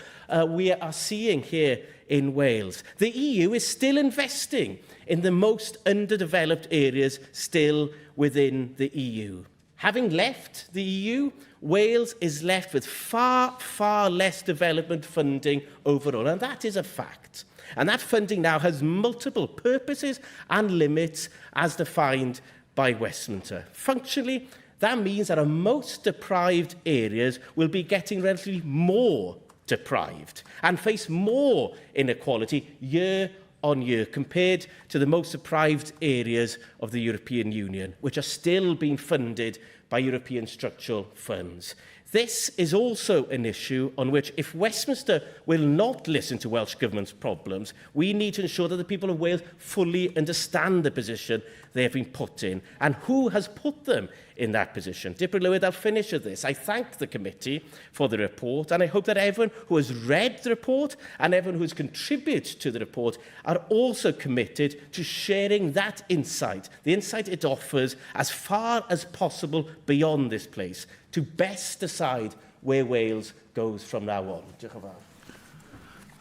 we are seeing here in Wales. The EU is still investing in the most underdeveloped areas still within the EU. Having left the EU, Wales is left with far, far less development funding overall, and that is a fact. And that funding now has multiple purposes and limits as defined by Westminster. Functionally, that means that our most deprived areas will be getting relatively more deprived and face more inequality year on year compared to the most deprived areas of the European Union, which are still being funded by European structural funds. This is also an issue on which, if Westminster will not listen to Welsh Government's problems, we need to ensure that the people of Wales fully understand the position they have been put in and who has put them in that position. Dipper Lywyd, I'll finish with this. I thank the committee for the report, and I hope that everyone who has read the report and everyone who has contributed to the report are also committed to sharing that insight, the insight it offers, as far as possible beyond this place, to best decide where Wales goes from now on.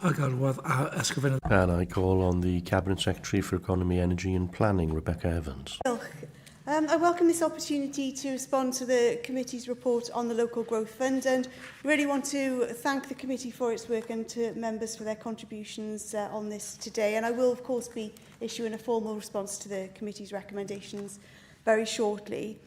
And I call on the Cabinet Secretary for Economy, Energy and Planning, Rebecca Evans. I welcome this opportunity to respond to the committee's report on the Local Growth Fund and really want to thank the committee for its work and to members for their contributions on this today. And I will, of course, be issuing a formal response to the committee's recommendations very shortly.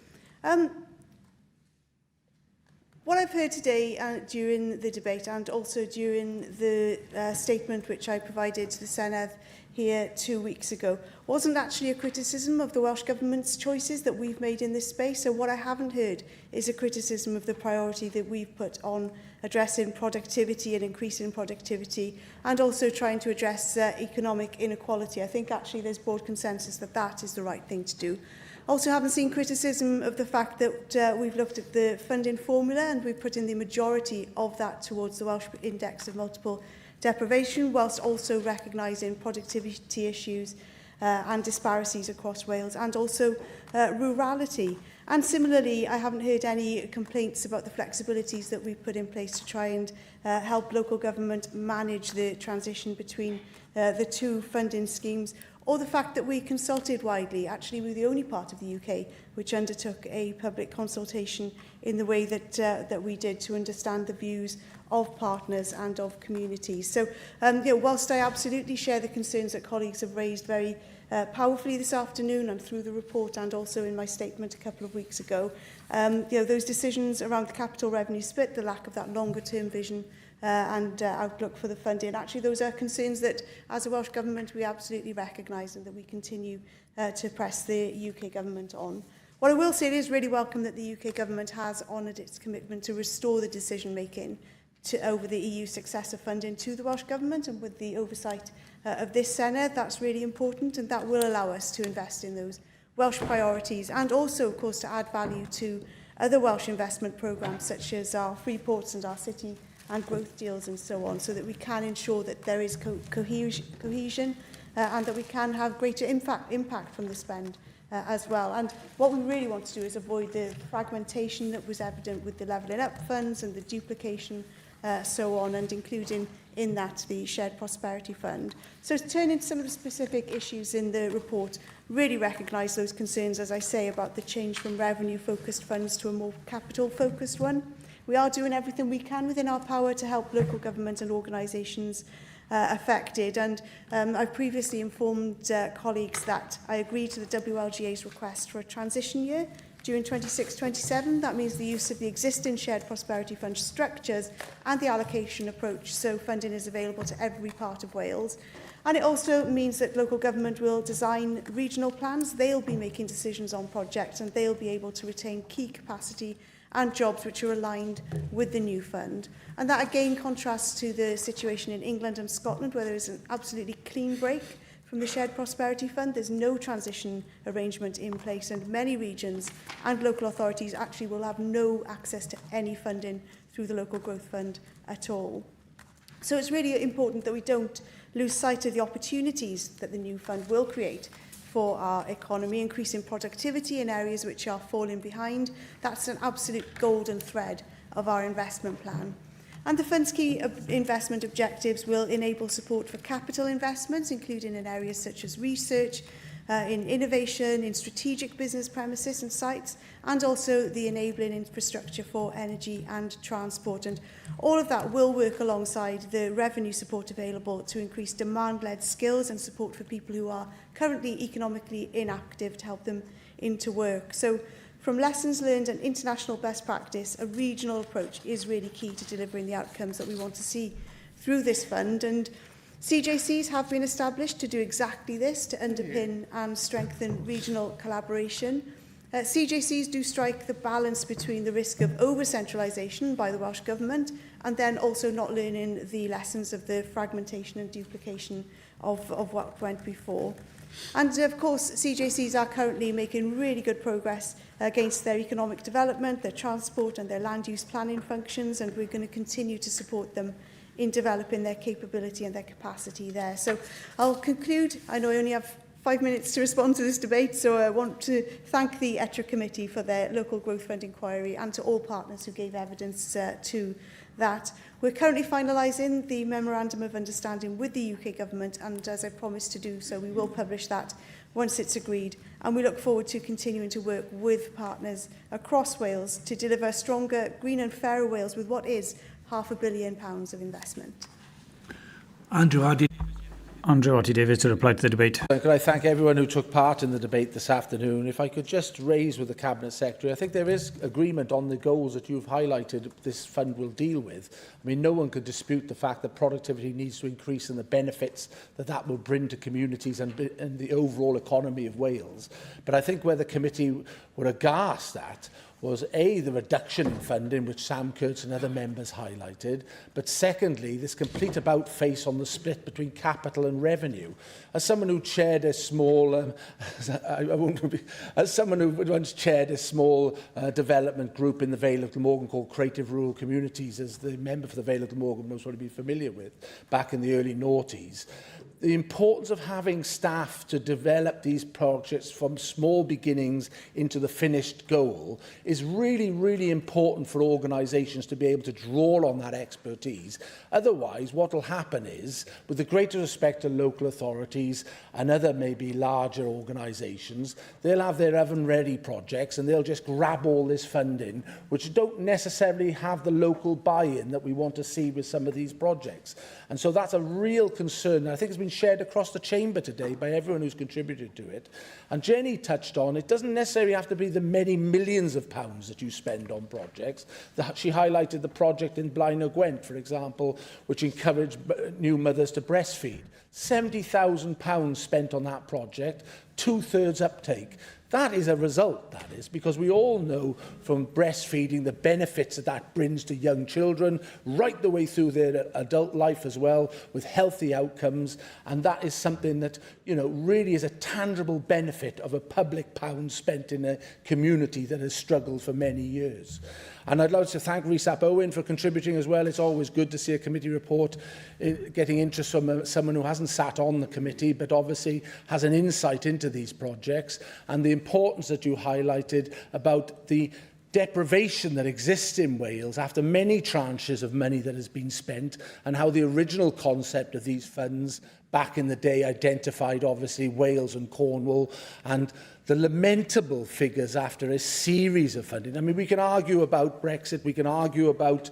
What I've heard today during the debate and also during the statement which I provided to the Senedd here 2 weeks ago wasn't actually a criticism of the Welsh Government's choices that we've made in this space. So what I haven't heard is a criticism of the priority that we've put on addressing productivity and increasing productivity and also trying to address economic inequality. I think actually there's broad consensus that that is the right thing to do. Also haven't seen criticism of the fact that we've looked at the funding formula and we've put in the majority of that towards the Welsh Index of Multiple Deprivation, whilst also recognising productivity issues and disparities across Wales and also rurality. And similarly, I haven't heard any complaints about the flexibilities that we've put in place to try and help local government manage the transition between the two funding schemes, or the fact that we consulted widely. Actually, we were the only part of the UK which undertook a public consultation in the way that, that we did to understand the views of partners and of communities. So, whilst I absolutely share the concerns that colleagues have raised very powerfully this afternoon and through the report and also in my statement a couple of weeks ago, those decisions around the capital revenue split, the lack of that longer-term vision and outlook for the funding. Actually, those are concerns that, as a Welsh Government, we absolutely recognise and that we continue to press the UK Government on. What I will say, it is really welcome that the UK Government has honoured its commitment to restore the decision-making over the EU successor funding to the Welsh Government, and with the oversight of this Senedd, that's really important, and that will allow us to invest in those Welsh priorities and also, of course, to add value to other Welsh investment programmes such as our free ports and our city and growth deals and so on, so that we can ensure that there is cohesion and that we can have greater impact from the spend as well. And what we really want to do is avoid the fragmentation that was evident with the Levelling Up funds and the duplication so on, and including in that the Shared Prosperity Fund. So to turn into some of the specific issues in the report, really recognise those concerns, as I say, about the change from revenue-focused funds to a more capital-focused one. We are doing everything we can within our power to help local government and organisations affected. And I've previously informed colleagues that I agreed to the WLGA's request for a transition year during 26-27. That means the use of the existing Shared Prosperity Fund structures and the allocation approach, so funding is available to every part of Wales. And it also means that local government will design regional plans. They'll be making decisions on projects and they'll be able to retain key capacity and jobs which are aligned with the new fund. And that again contrasts to the situation in England and Scotland, where there is an absolutely clean break from the Shared Prosperity Fund. There's no transition arrangement in place, and many regions and local authorities actually will have no access to any funding through the Local Growth Fund at all. So it's really important that we don't lose sight of the opportunities that the new fund will create for our economy, increasing productivity in areas which are falling behind. That's an absolute golden thread of our investment plan. And the fund's key investment objectives will enable support for capital investments, including in areas such as research, in innovation, in strategic business premises and sites, and also the enabling infrastructure for energy and transport. And all of that will work alongside the revenue support available to increase demand-led skills and support for people who are currently economically inactive to help them into work. So from lessons learned and international best practice, a regional approach is really key to delivering the outcomes that we want to see through this fund. And CJCs have been established to do exactly this, to underpin and strengthen regional collaboration. CJCs do strike the balance between the risk of over-centralisation by the Welsh Government and then also not learning the lessons of the fragmentation and duplication of what went before. And of course, CJCs are currently making really good progress against their economic development, their transport and their land use planning functions, and we're going to continue to support them in developing their capability and their capacity there. So I'll conclude. I know I only have 5 minutes to respond to this debate, so I want to thank the ethol Committee for their Local Growth Fund inquiry and to all partners who gave evidence to that. We're currently finalising the Memorandum of Understanding with the UK Government, and as I promised to do so, we will publish that once it's agreed. And we look forward to continuing to work with partners across Wales to deliver a stronger, green and fairer Wales with what is £500 million of investment. Andrew Davies to reply to the debate. Could I thank everyone who took part in the debate this afternoon? If I could just raise with the Cabinet Secretary, I think there is agreement on the goals that you've highlighted this fund will deal with. I mean, no one could dispute the fact that productivity needs to increase and the benefits that that will bring to communities and the overall economy of Wales. But I think where the committee were aghast at was A, the reduction in funding, which Sam Kurtz and other members highlighted, but secondly, this complete about-face on the split between capital and revenue. As someone who chaired a small, as someone who once chaired a small development group in the Vale of Glamorgan called Creative Rural Communities, as the member for the Vale of Glamorgan most probably be familiar with, back in the early noughties, the importance of having staff to develop these projects from small beginnings into the finished goal is really, really important for organisations to be able to draw on that expertise. Otherwise, what will happen is, with the greater respect to local authorities and other maybe larger organisations, they'll have their oven-ready projects and they'll just grab all this funding, which don't necessarily have the local buy-in that we want to see with some of these projects. And so that's a real concern. And I think it's been shared across the chamber today by everyone who's contributed to it. And Jenny touched on, it doesn't necessarily have to be the many millions of pounds that you spend on projects. She highlighted the project in Blaen y Gwent, for example, which encouraged new mothers to breastfeed. £70,000 spent on that project, 2/3 uptake. That is a result, that is, because we all know from breastfeeding the benefits that that brings to young children right the way through their adult life as well, with healthy outcomes. And that is something that, you know, really is a tangible benefit of a public pound spent in a community that has struggled for many years. And I'd like to thank Rhys ap Owen for contributing as well. It's always good to see a committee report getting interest from someone who hasn't sat on the committee, but obviously has an insight into these projects, and the importance that you highlighted about the deprivation that exists in Wales after many tranches of money that has been spent, and how the original concept of these funds back in the day identified obviously Wales and Cornwall, and the lamentable figures after a series of funding. I mean, we can argue about Brexit, we can argue about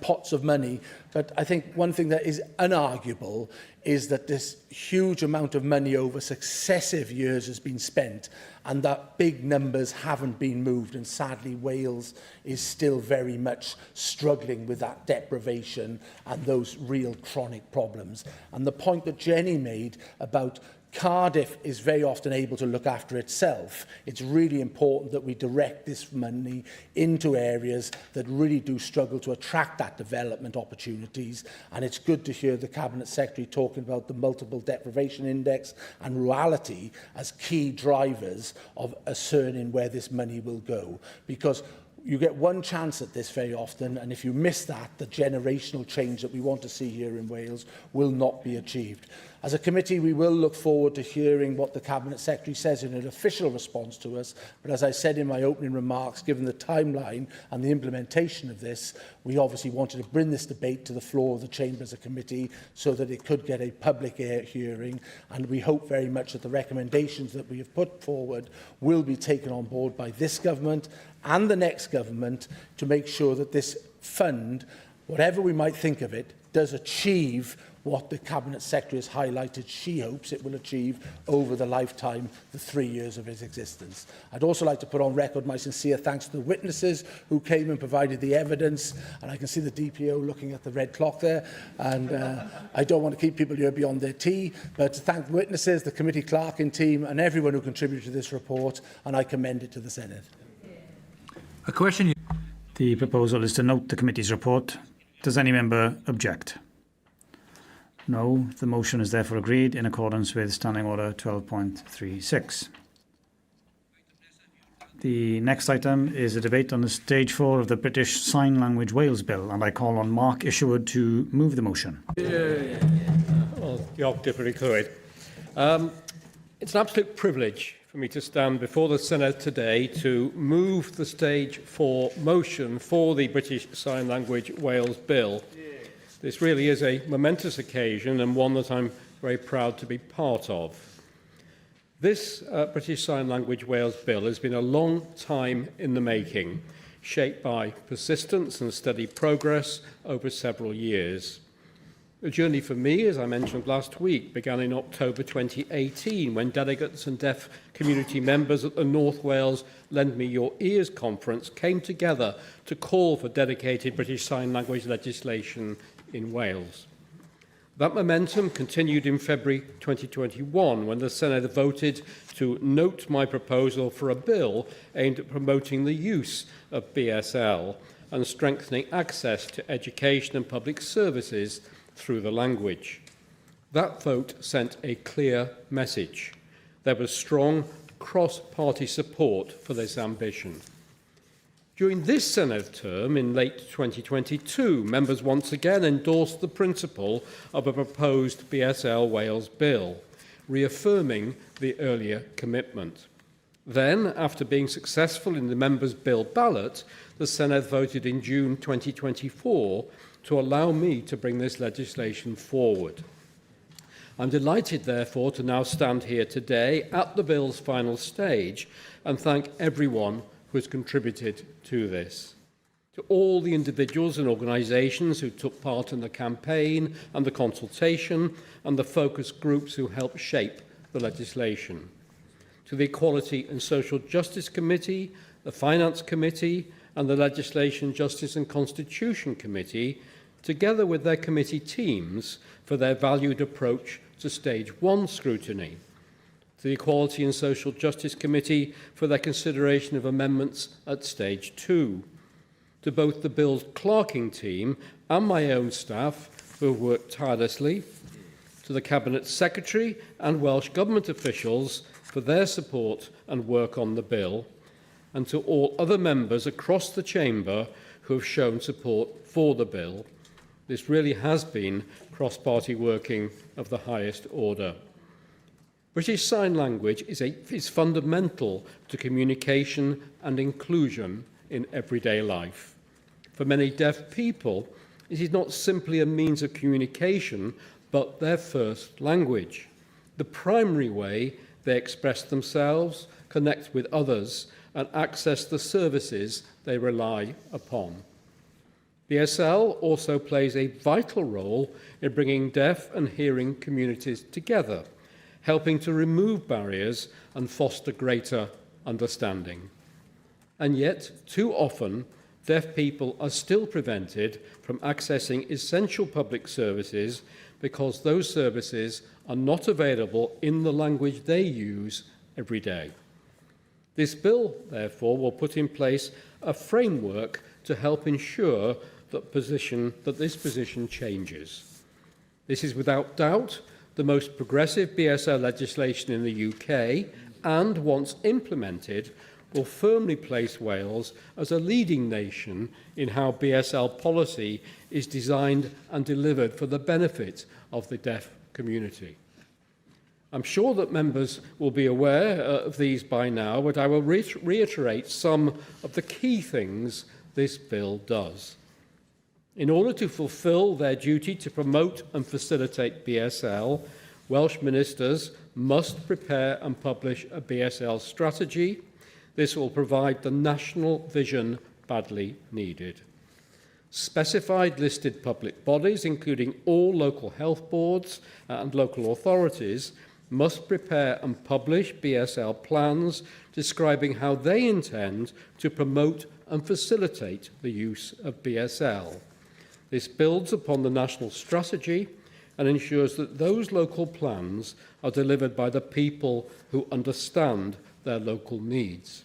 pots of money, but I think one thing that is unarguable is that this huge amount of money over successive years has been spent, and that big numbers haven't been moved, and sadly Wales is still very much struggling with that deprivation and those real chronic problems. And the point that Jenny made about Cardiff is very often able to look after itself. It's really important that we direct this money into areas that really do struggle to attract that development opportunities. And it's good to hear the Cabinet Secretary talking about the multiple deprivation index and rurality as key drivers of ascertaining where this money will go. Because you get one chance at this very often, and if you miss that, the generational change that we want to see here in Wales will not be achieved. As a committee, we will look forward to hearing what the Cabinet Secretary says in an official response to us. But as I said in my opening remarks, given the timeline and the implementation of this, we obviously wanted to bring this debate to the floor of the Chamber as a committee so that it could get a public hearing. And we hope very much that the recommendations that we have put forward will be taken on board by this government and the next government to make sure that this fund, whatever we might think of it, does achieve what the Cabinet Secretary has highlighted she hopes it will achieve over the lifetime, the 3 years of its existence. I'd also like to put on record my sincere thanks to the witnesses who came and provided the evidence, and I can see the DPO looking at the red clock there, and I don't want to keep people here beyond their tea, but to thank the witnesses, the committee clerking team, and everyone who contributed to this report, and I commend it to the Senedd. A question. The proposal is to note the committee's report. Does any member object? No. The motion is therefore agreed in accordance with Standing Order 12.36. The next item is a debate on the Stage 4 of the British Sign Language Wales Bill, and I call on Mark Isherwood to move the motion. Diolch, Deputy Clywyd. It's an absolute privilege for me to stand before the Senedd today to move the Stage 4 motion for the British Sign Language Wales Bill. This really is a momentous occasion and one that I'm very proud to be part of. This British Sign Language Wales Bill has been a long time in the making, shaped by persistence and steady progress over several years. The journey for me, as I mentioned last week, began in October 2018 when delegates and deaf community members at the North Wales Lend Me Your Ears conference came together to call for dedicated British Sign Language legislation in Wales. That momentum continued in February 2021 when the Senedd voted to note my proposal for a bill aimed at promoting the use of BSL and strengthening access to education and public services through the language. That vote sent a clear message. There was strong cross-party support for this ambition. During this Senedd term, in late 2022, members once again endorsed the principle of a proposed BSL Wales bill, reaffirming the earlier commitment. Then, after being successful in the members' bill ballot, the Senedd voted in June 2024 to allow me to bring this legislation forward. I'm delighted, therefore, to now stand here today at the bill's final stage and thank everyone who has contributed to this. To all the individuals and organisations who took part in the campaign and the consultation and the focus groups who helped shape the legislation. To the Equality and Social Justice Committee, the Finance Committee and the Legislation, Justice and Constitution Committee, together with their committee teams, for their valued approach to Stage 1 scrutiny. To the Equality and Social Justice Committee for their consideration of amendments at Stage 2. To both the bill's clerking team and my own staff who have worked tirelessly. To the Cabinet Secretary and Welsh Government officials for their support and work on the bill. And to all other members across the Chamber who have shown support for the bill. This really has been cross-party working of the highest order. British Sign Language is fundamental to communication and inclusion in everyday life. For many deaf people, it is not simply a means of communication, but their first language, the primary way they express themselves, connect with others, and access the services they rely upon. BSL also plays a vital role in bringing deaf and hearing communities together, helping to remove barriers and foster greater understanding. And yet, too often, deaf people are still prevented from accessing essential public services because those services are not available in the language they use every day. This bill, therefore, will put in place a framework to help ensure that this position changes. This is without doubt the most progressive BSL legislation in the UK, and once implemented, will firmly place Wales as a leading nation in how BSL policy is designed and delivered for the benefit of the deaf community. I'm sure that members will be aware of these by now, but I will reiterate some of the key things this bill does. In order to fulfil their duty to promote and facilitate BSL, Welsh ministers must prepare and publish a BSL strategy. This will provide the national vision badly needed. Specified listed public bodies, including all local health boards and local authorities, must prepare and publish BSL plans describing how they intend to promote and facilitate the use of BSL. This builds upon the national strategy and ensures that those local plans are delivered by the people who understand their local needs.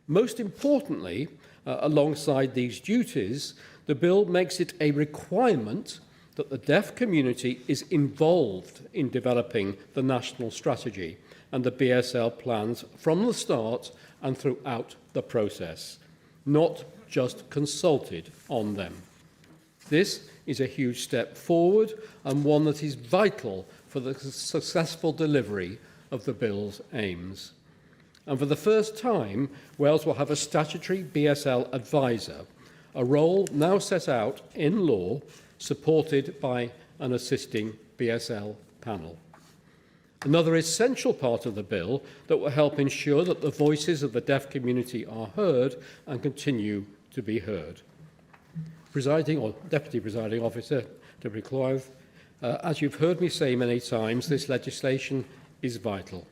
Most importantly, alongside these duties, the bill makes it a requirement that the deaf community is involved in developing the national strategy and the BSL plans from the start and throughout the process, not just consulted on them. This is a huge step forward and one that is vital for the successful delivery of the bill's aims. And for the first time, Wales will have a statutory BSL advisor, a role now set out in law, supported by an assisting BSL panel. Another essential part of the bill that will help ensure that the voices of the deaf community are heard and continue to be heard. Deputy Presiding Officer, Deputy Cloydd, as you've heard me say many times, this legislation is vital.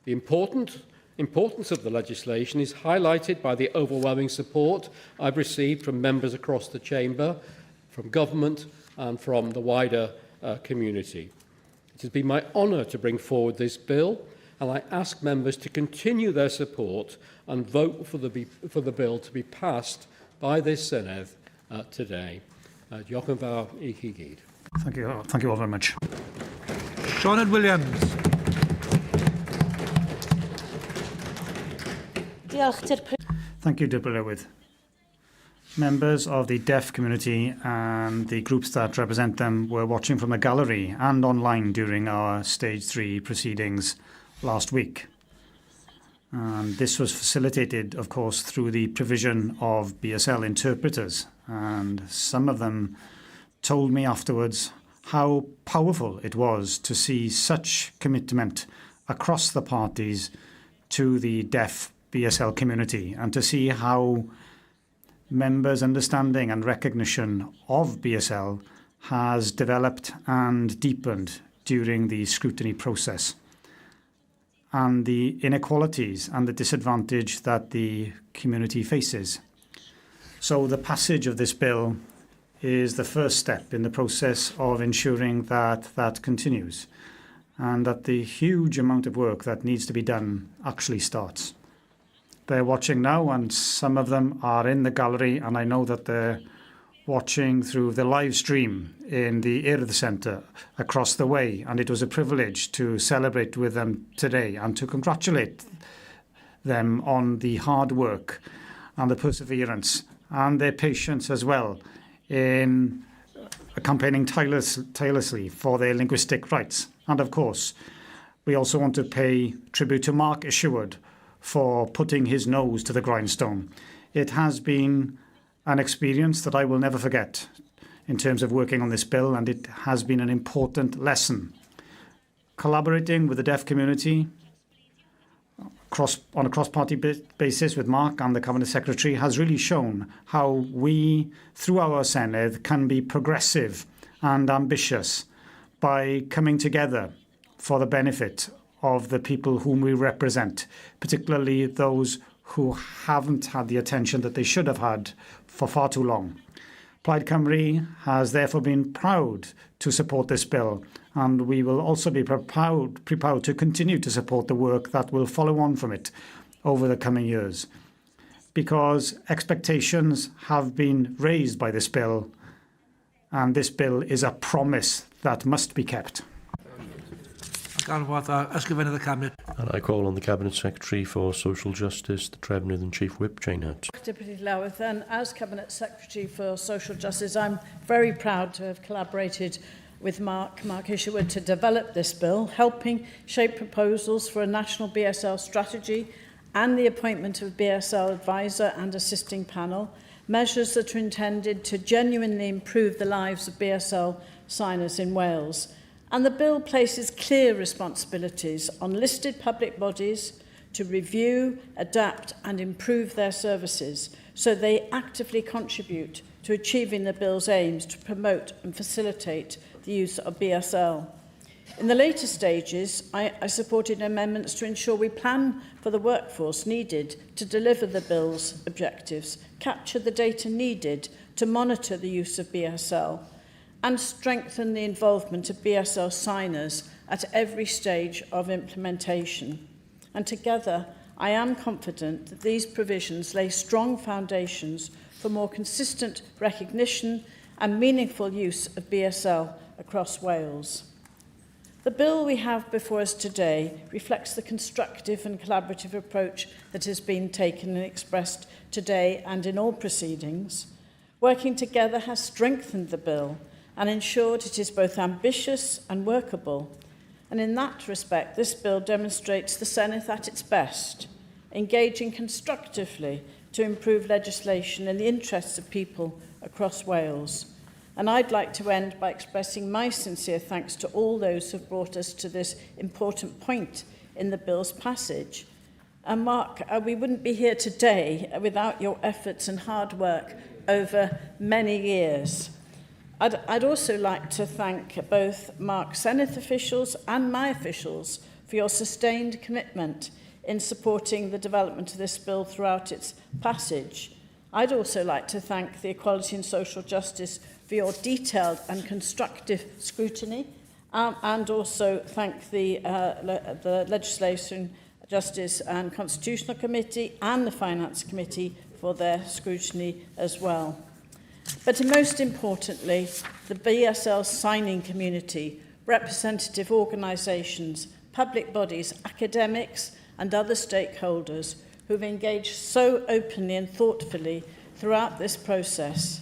The importance of the legislation is highlighted by the overwhelming support I've received from members across the Chamber, from government and from the wider community. It has been my honour to bring forward this bill, and I ask members to continue their support and vote for the bill to be passed by this Senedd today. Diolch yn fawr I chi gyd. Thank you all very much. Senedd Williams. Thank you, Dilynwch. Members of the deaf community and the groups that represent them were watching from the gallery and online during our Stage 3 proceedings last week. And this was facilitated, of course, through the provision of BSL interpreters. And some of them told me afterwards how powerful it was to see such commitment across the parties to the deaf BSL community, and to see how members' understanding and recognition of BSL has developed and deepened during the scrutiny process, and the inequalities and the disadvantage that the community faces. So the passage of this bill is the first step in the process of ensuring that that continues, and that the huge amount of work that needs to be done actually starts. They're watching now, and some of them are in the gallery, and I know that they're watching through the live stream in the yw'r Centre across the way, and it was a privilege to celebrate with them today and to congratulate them on the hard work and the perseverance and their patience as well in campaigning tirelessly for their linguistic rights. And of course, we also want to pay tribute to Mark Isherwood for putting his nose to the grindstone. It has been an experience that I will never forget in terms of working on this bill, and it has been an important lesson. Collaborating with the deaf community on a cross-party basis with Mark and the Cabinet Secretary has really shown how we, through our Senedd, can be progressive and ambitious by coming together for the benefit of the people whom we represent, particularly those who haven't had the attention that they should have had for far too long. Plaid Cymru has therefore been proud to support this bill, and we will also be proud to continue to support the work that will follow on from it over the coming years, because expectations have been raised by this bill, and this bill is a promise that must be kept. And I call on the Cabinet Secretary for Social Justice, the Trefnydd and Chief Whip, Jane Hutt. Deputy Llywydd, and as Cabinet Secretary for Social Justice, I'm very proud to have collaborated with Mark Isherwood to develop this bill, helping shape proposals for a national BSL strategy and the appointment of BSL advisor and assisting panel, measures that are intended to genuinely improve the lives of BSL signers in Wales. And the bill places clear responsibilities on listed public bodies to review, adapt and improve their services so they actively contribute to achieving the bill's aims to promote and facilitate the use of BSL. In the later stages, I supported amendments to ensure we plan for the workforce needed to deliver the bill's objectives, capture the data needed to monitor the use of BSL, and strengthen the involvement of BSL signers at every stage of implementation. And together, I am confident that these provisions lay strong foundations for more consistent recognition and meaningful use of BSL across Wales. The bill we have before us today reflects the constructive and collaborative approach that has been taken and expressed today and in all proceedings. Working together has strengthened the bill and ensured it is both ambitious and workable. And in that respect, this bill demonstrates the Senedd at its best, engaging constructively to improve legislation in the interests of people across Wales. And I'd like to end by expressing my sincere thanks to all those who have brought us to this important point in the bill's passage. And Mark, we wouldn't be here today without your efforts and hard work over many years. I'd also like to thank both Mark's Senedd officials and my officials for your sustained commitment in supporting the development of this bill throughout its passage. I'd also like to thank the Equality and Social Justice for your detailed and constructive scrutiny, and also thank the Legislation, Justice and Constitutional Committee and the Finance Committee for their scrutiny as well. But most importantly, the BSL signing community, representative organisations, public bodies, academics and other stakeholders who've engaged so openly and thoughtfully throughout this process.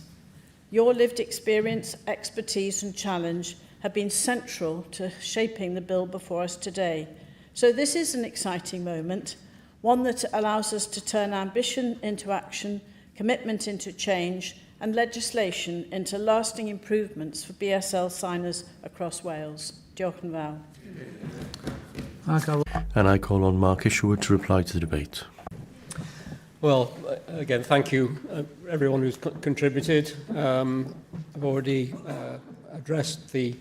Your lived experience, expertise and challenge have been central to shaping the bill before us today. So this is an exciting moment, one that allows us to turn ambition into action, commitment into change, and legislation into lasting improvements for BSL signers across Wales. Diolch yn fawr. And I call on Mark Isherwood to reply to the debate. Well, again, thank you, everyone who's contributed. I've already addressed the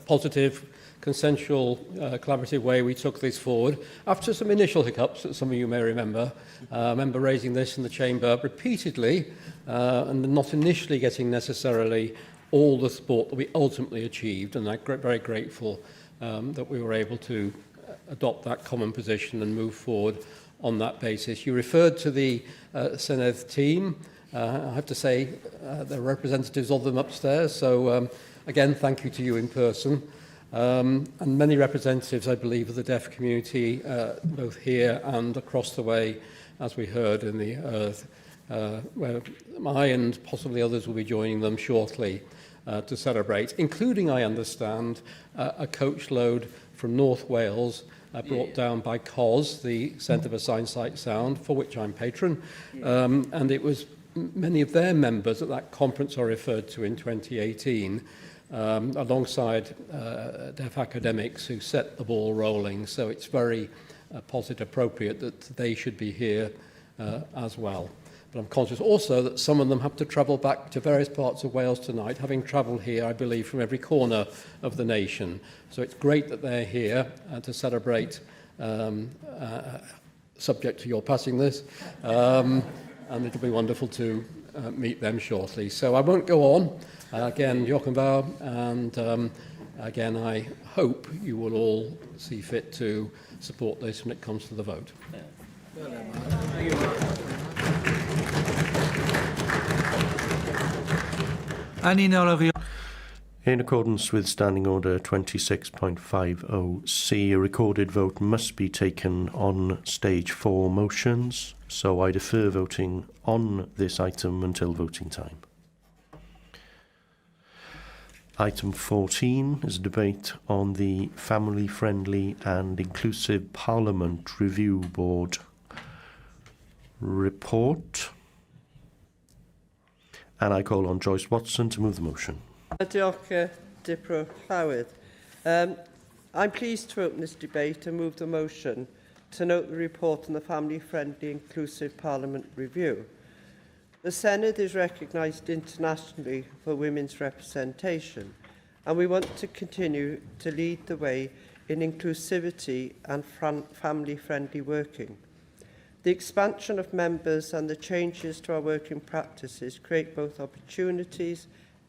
positive, consensual, collaborative way we took this forward. After some initial hiccups that some of you may remember, I remember raising this in the chamber repeatedly and not initially getting necessarily all the support that we ultimately achieved, and I'm very grateful that we were able to adopt that common position and move forward on that basis. You referred to the Senedd team. I have to say there are representatives of them upstairs, so again, thank you to you in person. And many representatives, I believe, of the deaf community, both here and across the way, as we heard in the Earth, where I and possibly others will be joining them shortly to celebrate, including, I understand, a coach load from North Wales brought down by COS, the Centre for Sign Sight Sound, for which I'm patron, and it was many of their members at that conference I referred to in 2018, alongside deaf academics who set the ball rolling. So it's very positive, appropriate that they should be here as well. But I'm conscious also that some of them have to travel back to various parts of Wales tonight, having travelled here, I believe, from every corner of the nation. So it's great that they're here to celebrate subject to your passing this, and it'll be wonderful to meet them shortly. So I won't go on. Again, diolch yn fawr, and again, I hope you will all see fit to support this when it comes to the vote. In accordance with Standing Order 26.50C, a recorded vote must be taken on stage 4 motions, so I defer voting on this item until voting time. Item 14 is a debate on the Family-Friendly and Inclusive Parliament Review Board report. And I call on Joyce Watson to move the motion. Diolch, Dipro Llawydd. I'm pleased to open this debate and move the motion to note the report on the Family-Friendly Inclusive Parliament Review. The Senedd is recognised internationally for women's representation, and we want to continue to lead the way in inclusivity and family-friendly working. The expansion of members and the changes to our working practices create both opportunities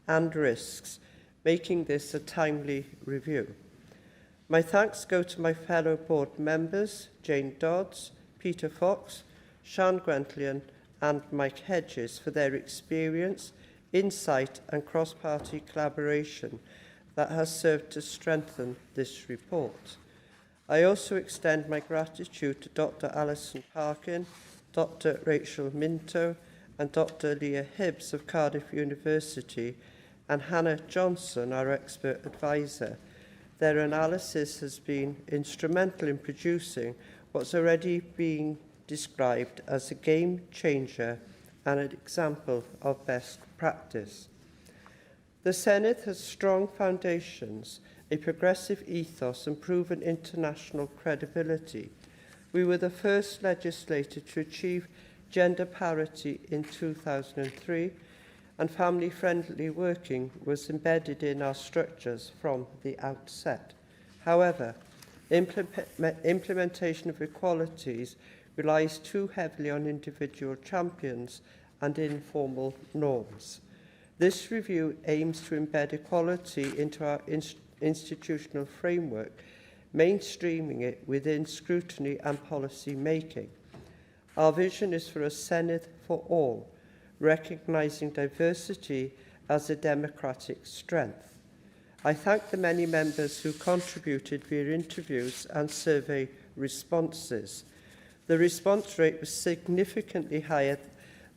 and risks, making this a timely review. My thanks go to my fellow board members, Jane Dodds, Peter Fox, Sian Gwentlian and Mike Hedges for their experience, insight and cross-party collaboration that has served to strengthen this report. I also extend my gratitude to Dr. Alison Parkin, Dr. Rachel Minto and Dr. Leah Hibbs of Cardiff University and Hannah Johnson, our expert advisor. Their analysis has been instrumental in producing what's already been described as a game changer and an example of best practice. The Senedd has strong foundations, a progressive ethos and proven international credibility. We were the first legislator to achieve gender parity in 2003, and family-friendly working was embedded in our structures from the outset. However, implementation of equalities relies too heavily on individual champions and informal norms. This review aims to embed equality into our institutional framework, mainstreaming it within scrutiny and policy making. Our vision is for a Senedd for all, recognising diversity as a democratic strength. I thank the many members who contributed via interviews and survey responses. The response rate was significantly higher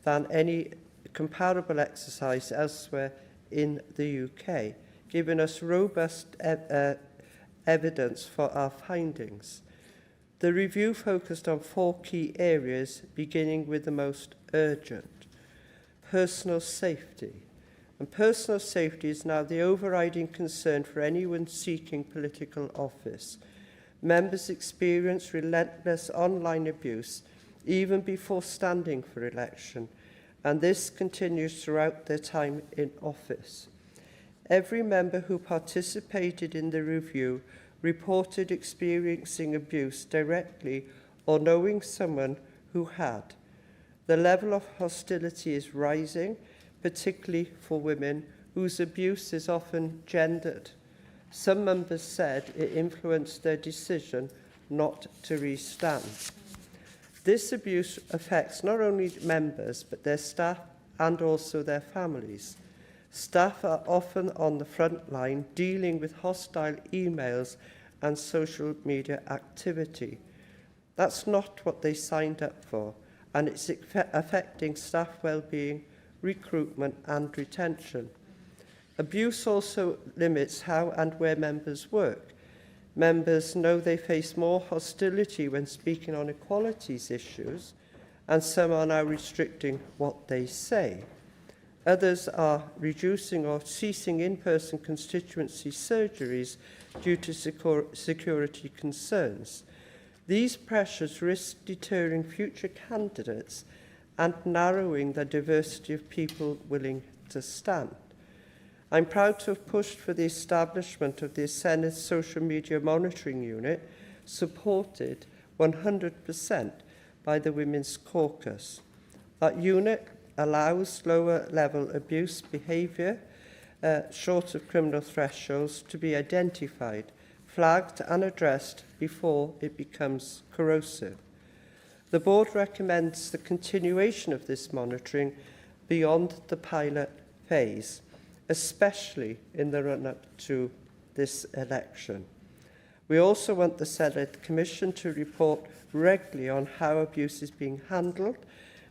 than any comparable exercise elsewhere in the UK, giving us robust evidence for our findings. The review focused on 4 key areas, beginning with the most urgent: personal safety. And personal safety is now the overriding concern for anyone seeking political office. Members experience relentless online abuse even before standing for election, and this continues throughout their time in office. Every member who participated in the review reported experiencing abuse directly or knowing someone who had. The level of hostility is rising, particularly for women, whose abuse is often gendered. Some members said it influenced their decision not to restand. This abuse affects not only members, but their staff and also their families. Staff are often on the front line dealing with hostile emails and social media activity. That's not what they signed up for, and it's affecting staff well-being, recruitment and retention. Abuse also limits how and where members work. Members know they face more hostility when speaking on equalities issues, and some are now restricting what they say. Others are reducing or ceasing in-person constituency surgeries due to security concerns. These pressures risk deterring future candidates and narrowing the diversity of people willing to stand. I'm proud to have pushed for the establishment of the Senedd Social Media Monitoring Unit, supported 100% by the Women's Caucus. That unit allows lower-level abuse behaviour, short of criminal thresholds, to be identified, flagged and addressed before it becomes corrosive. The board recommends the continuation of this monitoring beyond the pilot phase, especially in the run-up to this election. We also want the Senedd Commission to report regularly on how abuse is being handled,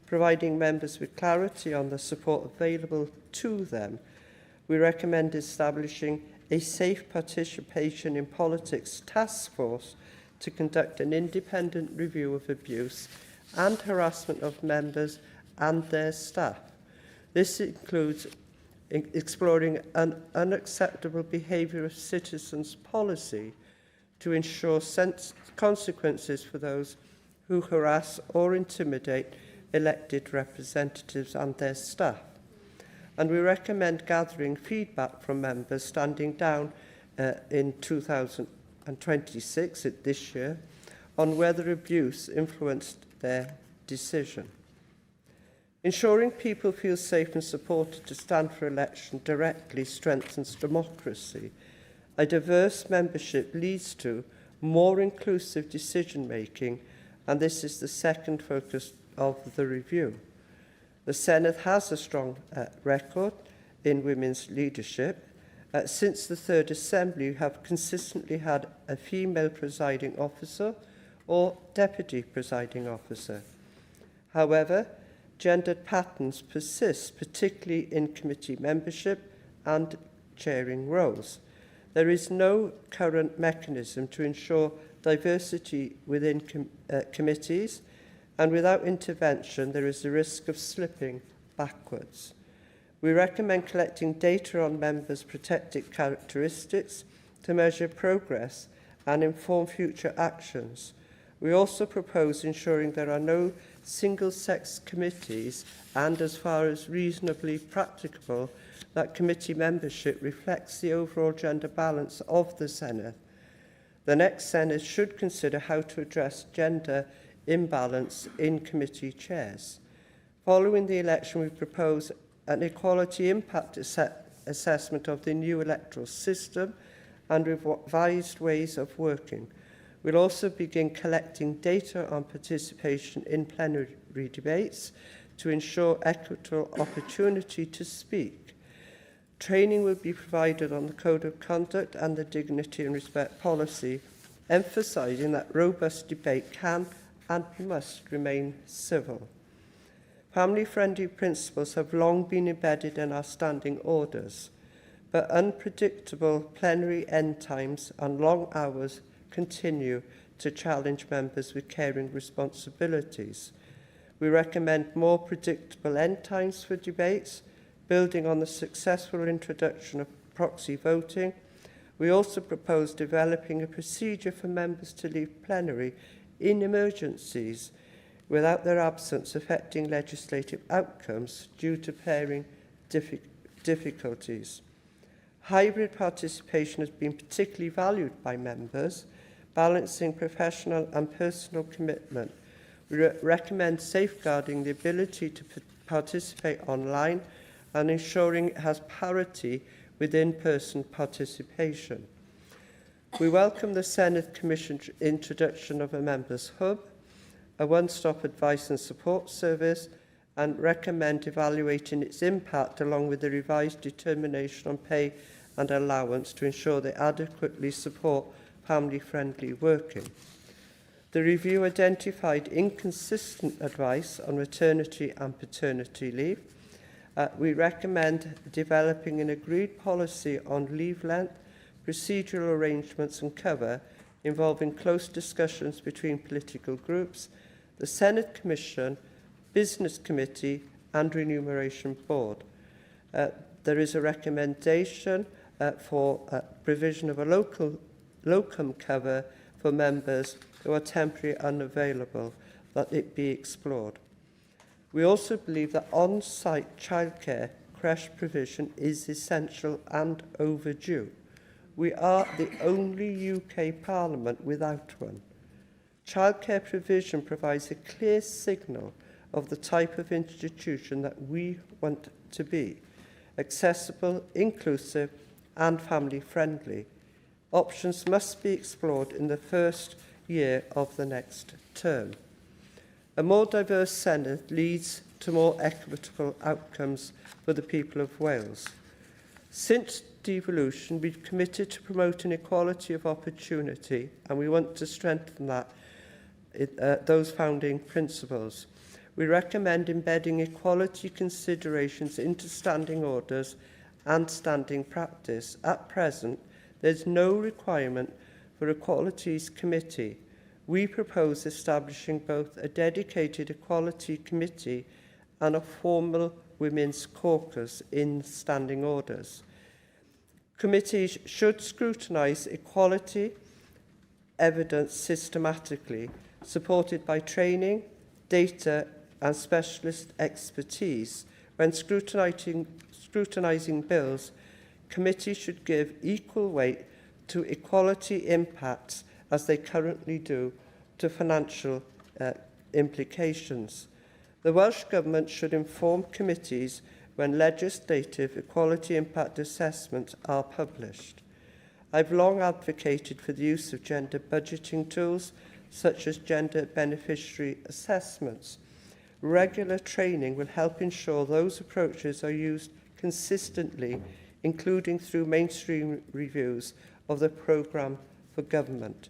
providing members with clarity on the support available to them. We recommend establishing a safe participation in politics task force to conduct an independent review of abuse and harassment of members and their staff. This includes exploring an unacceptable behaviour of citizens policy to ensure consequences for those who harass or intimidate elected representatives and their staff. And we recommend gathering feedback from members standing down in 2026, this year, on whether abuse influenced their decision. Ensuring people feel safe and supported to stand for election directly strengthens democracy. A diverse membership leads to more inclusive decision-making, and this is the second focus of the review. The Senedd has a strong record in women's leadership. Since the Third Assembly, we have consistently had a female presiding officer or deputy presiding officer. However, gendered patterns persist, particularly in committee membership and chairing roles. There is no current mechanism to ensure diversity within committees, and without intervention, there is a risk of slipping backwards. We recommend collecting data on members' protected characteristics to measure progress and inform future actions. We also propose ensuring there are no single-sex committees and, as far as reasonably practicable, that committee membership reflects the overall gender balance of the Senedd. The next Senedd should consider how to address gender imbalance in committee chairs. Following the election, we propose an equality impact assessment of the new electoral system and revised ways of working. We'll also begin collecting data on participation in plenary debates to ensure equitable opportunity to speak. Training will be provided on the Code of Conduct and the Dignity and Respect policy, emphasising that robust debate can and must remain civil. Family-friendly principles have long been embedded in our standing orders, but unpredictable plenary end times and long hours continue to challenge members with caring responsibilities. We recommend more predictable end times for debates, building on the successful introduction of proxy voting. We also propose developing a procedure for members to leave plenary in emergencies without their absence affecting legislative outcomes due to pairing difficulties. Hybrid participation has been particularly valued by members, balancing professional and personal commitment. We recommend safeguarding the ability to participate online and ensuring it has parity with in-person participation. We welcome the Senedd Commission's introduction of a Members' Hub, a one-stop advice and support service, and recommend evaluating its impact along with the revised determination on pay and allowance to ensure they adequately support family-friendly working. The review identified inconsistent advice on maternity and paternity leave. We recommend developing an agreed policy on leave length, procedural arrangements and cover, involving close discussions between political groups, the Senedd Commission, Business Committee and Remuneration Board. There is a recommendation for provision of a locum cover for members who are temporarily unavailable, that it be explored. We also believe that on-site childcare creche provision is essential and overdue. We are the only UK Parliament without one. Childcare provision provides a clear signal of the type of institution that we want to be: accessible, inclusive and family-friendly. Options must be explored in the first year of the next term. A more diverse Senedd leads to more equitable outcomes for the people of Wales. Since devolution, we've committed to promoting equality of opportunity, and we want to strengthen that, those founding principles. We recommend embedding equality considerations into standing orders and standing practice. At present, there's no requirement for Equalities Committee. We propose establishing both a dedicated Equality Committee and a formal Women's Caucus in standing orders. Committees should scrutinise equality evidence systematically, supported by training, data and specialist expertise. When scrutinising bills, committees should give equal weight to equality impacts as they currently do to financial implications. The Welsh Government should inform committees when legislative equality impact assessments are published. I've long advocated for the use of gender budgeting tools such as gender beneficiary assessments. Regular training will help ensure those approaches are used consistently, including through mainstream reviews of the programme for government.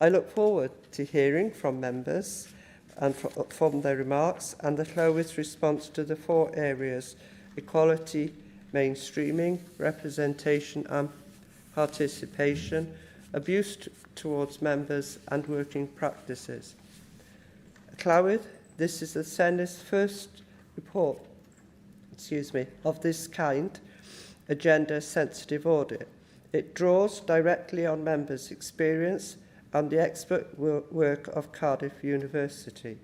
I look forward to hearing from members and from their remarks and the Llywodraeth's response to the 4 areas: equality, mainstreaming, representation and participation, abuse towards members and working practices. Llywodraeth, this is the Sened's first report of this kind, a gender-sensitive audit. It draws directly on members' experience and the expert work of Cardiff University.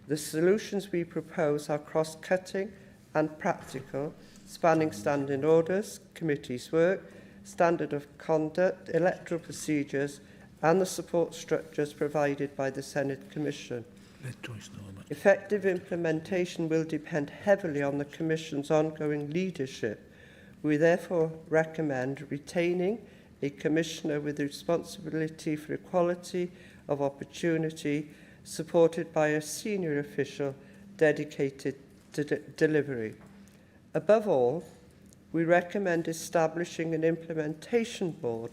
The solutions we propose are cross-cutting and practical, spanning standing orders, committees' work, standard of conduct, electoral procedures, and the support structures provided by the Senedd Commission. Effective implementation will depend heavily on the Commission's ongoing leadership. We therefore recommend retaining a Commissioner with responsibility for equality of opportunity, supported by a senior official dedicated to delivery. Above all, we recommend establishing an implementation board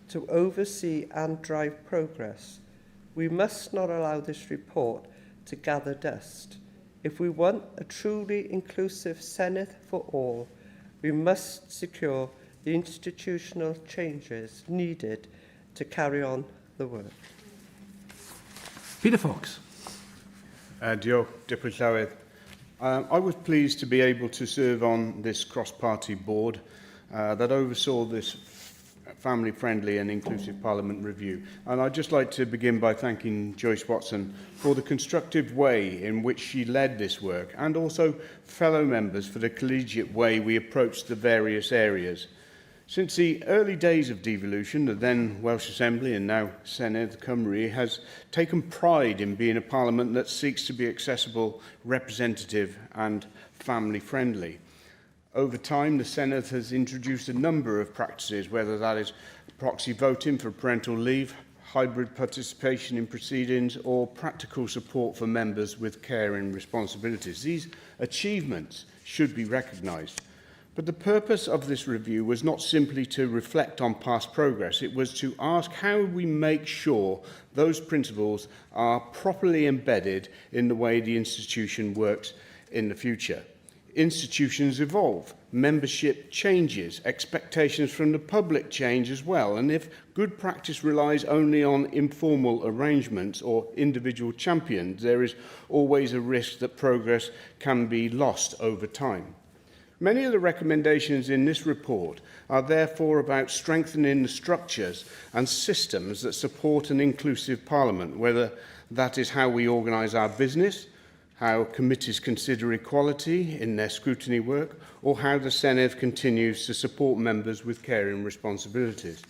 to oversee and drive progress. We must not allow this report to gather dust. If we want a truly inclusive Senedd for all, we must secure the institutional changes needed to carry on the work. Peter Fox. Diolch, Deputy Llywydd. I was pleased to be able to serve on this cross-party board that oversaw this family-friendly and inclusive Parliament review. And I'd just like to begin by thanking Joyce Watson for the constructive way in which she led this work, and also fellow members for the collegiate way we approached the various areas. Since the early days of devolution, the then Welsh Assembly and now Senedd Cymru has taken pride in being a parliament that seeks to be accessible, representative and family-friendly. Over time, the Senedd has introduced a number of practices, whether that is proxy voting for parental leave, hybrid participation in proceedings, or practical support for members with caring responsibilities. These achievements should be recognised. But the purpose of this review was not simply to reflect on past progress. It was to ask how we make sure those principles are properly embedded in the way the institution works in the future. Institutions evolve, membership changes, expectations from the public change as well, and if good practice relies only on informal arrangements or individual champions, there is always a risk that progress can be lost over time. Many of the recommendations in this report are therefore about strengthening the structures and systems that support an inclusive Parliament, whether that is how we organise our business, how committees consider equality in their scrutiny work, or how the Senedd continues to support members with caring responsibilities.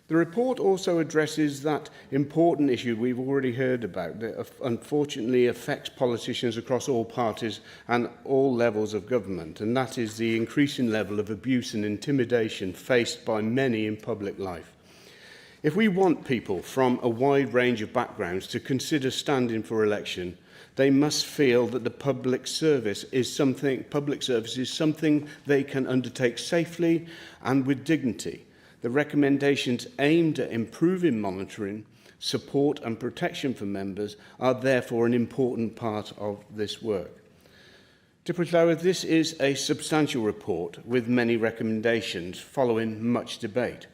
The report also addresses that important issue we've already heard about that unfortunately affects politicians across all parties and all levels of government, and that is the increasing level of abuse and intimidation faced by many in public life. If we want people from a wide range of backgrounds to consider standing for election, they must feel that the public service is something they can undertake safely and with dignity. The recommendations aimed at improving monitoring, support and protection for members are therefore an important part of this work. This is a substantial report with many recommendations following much debate.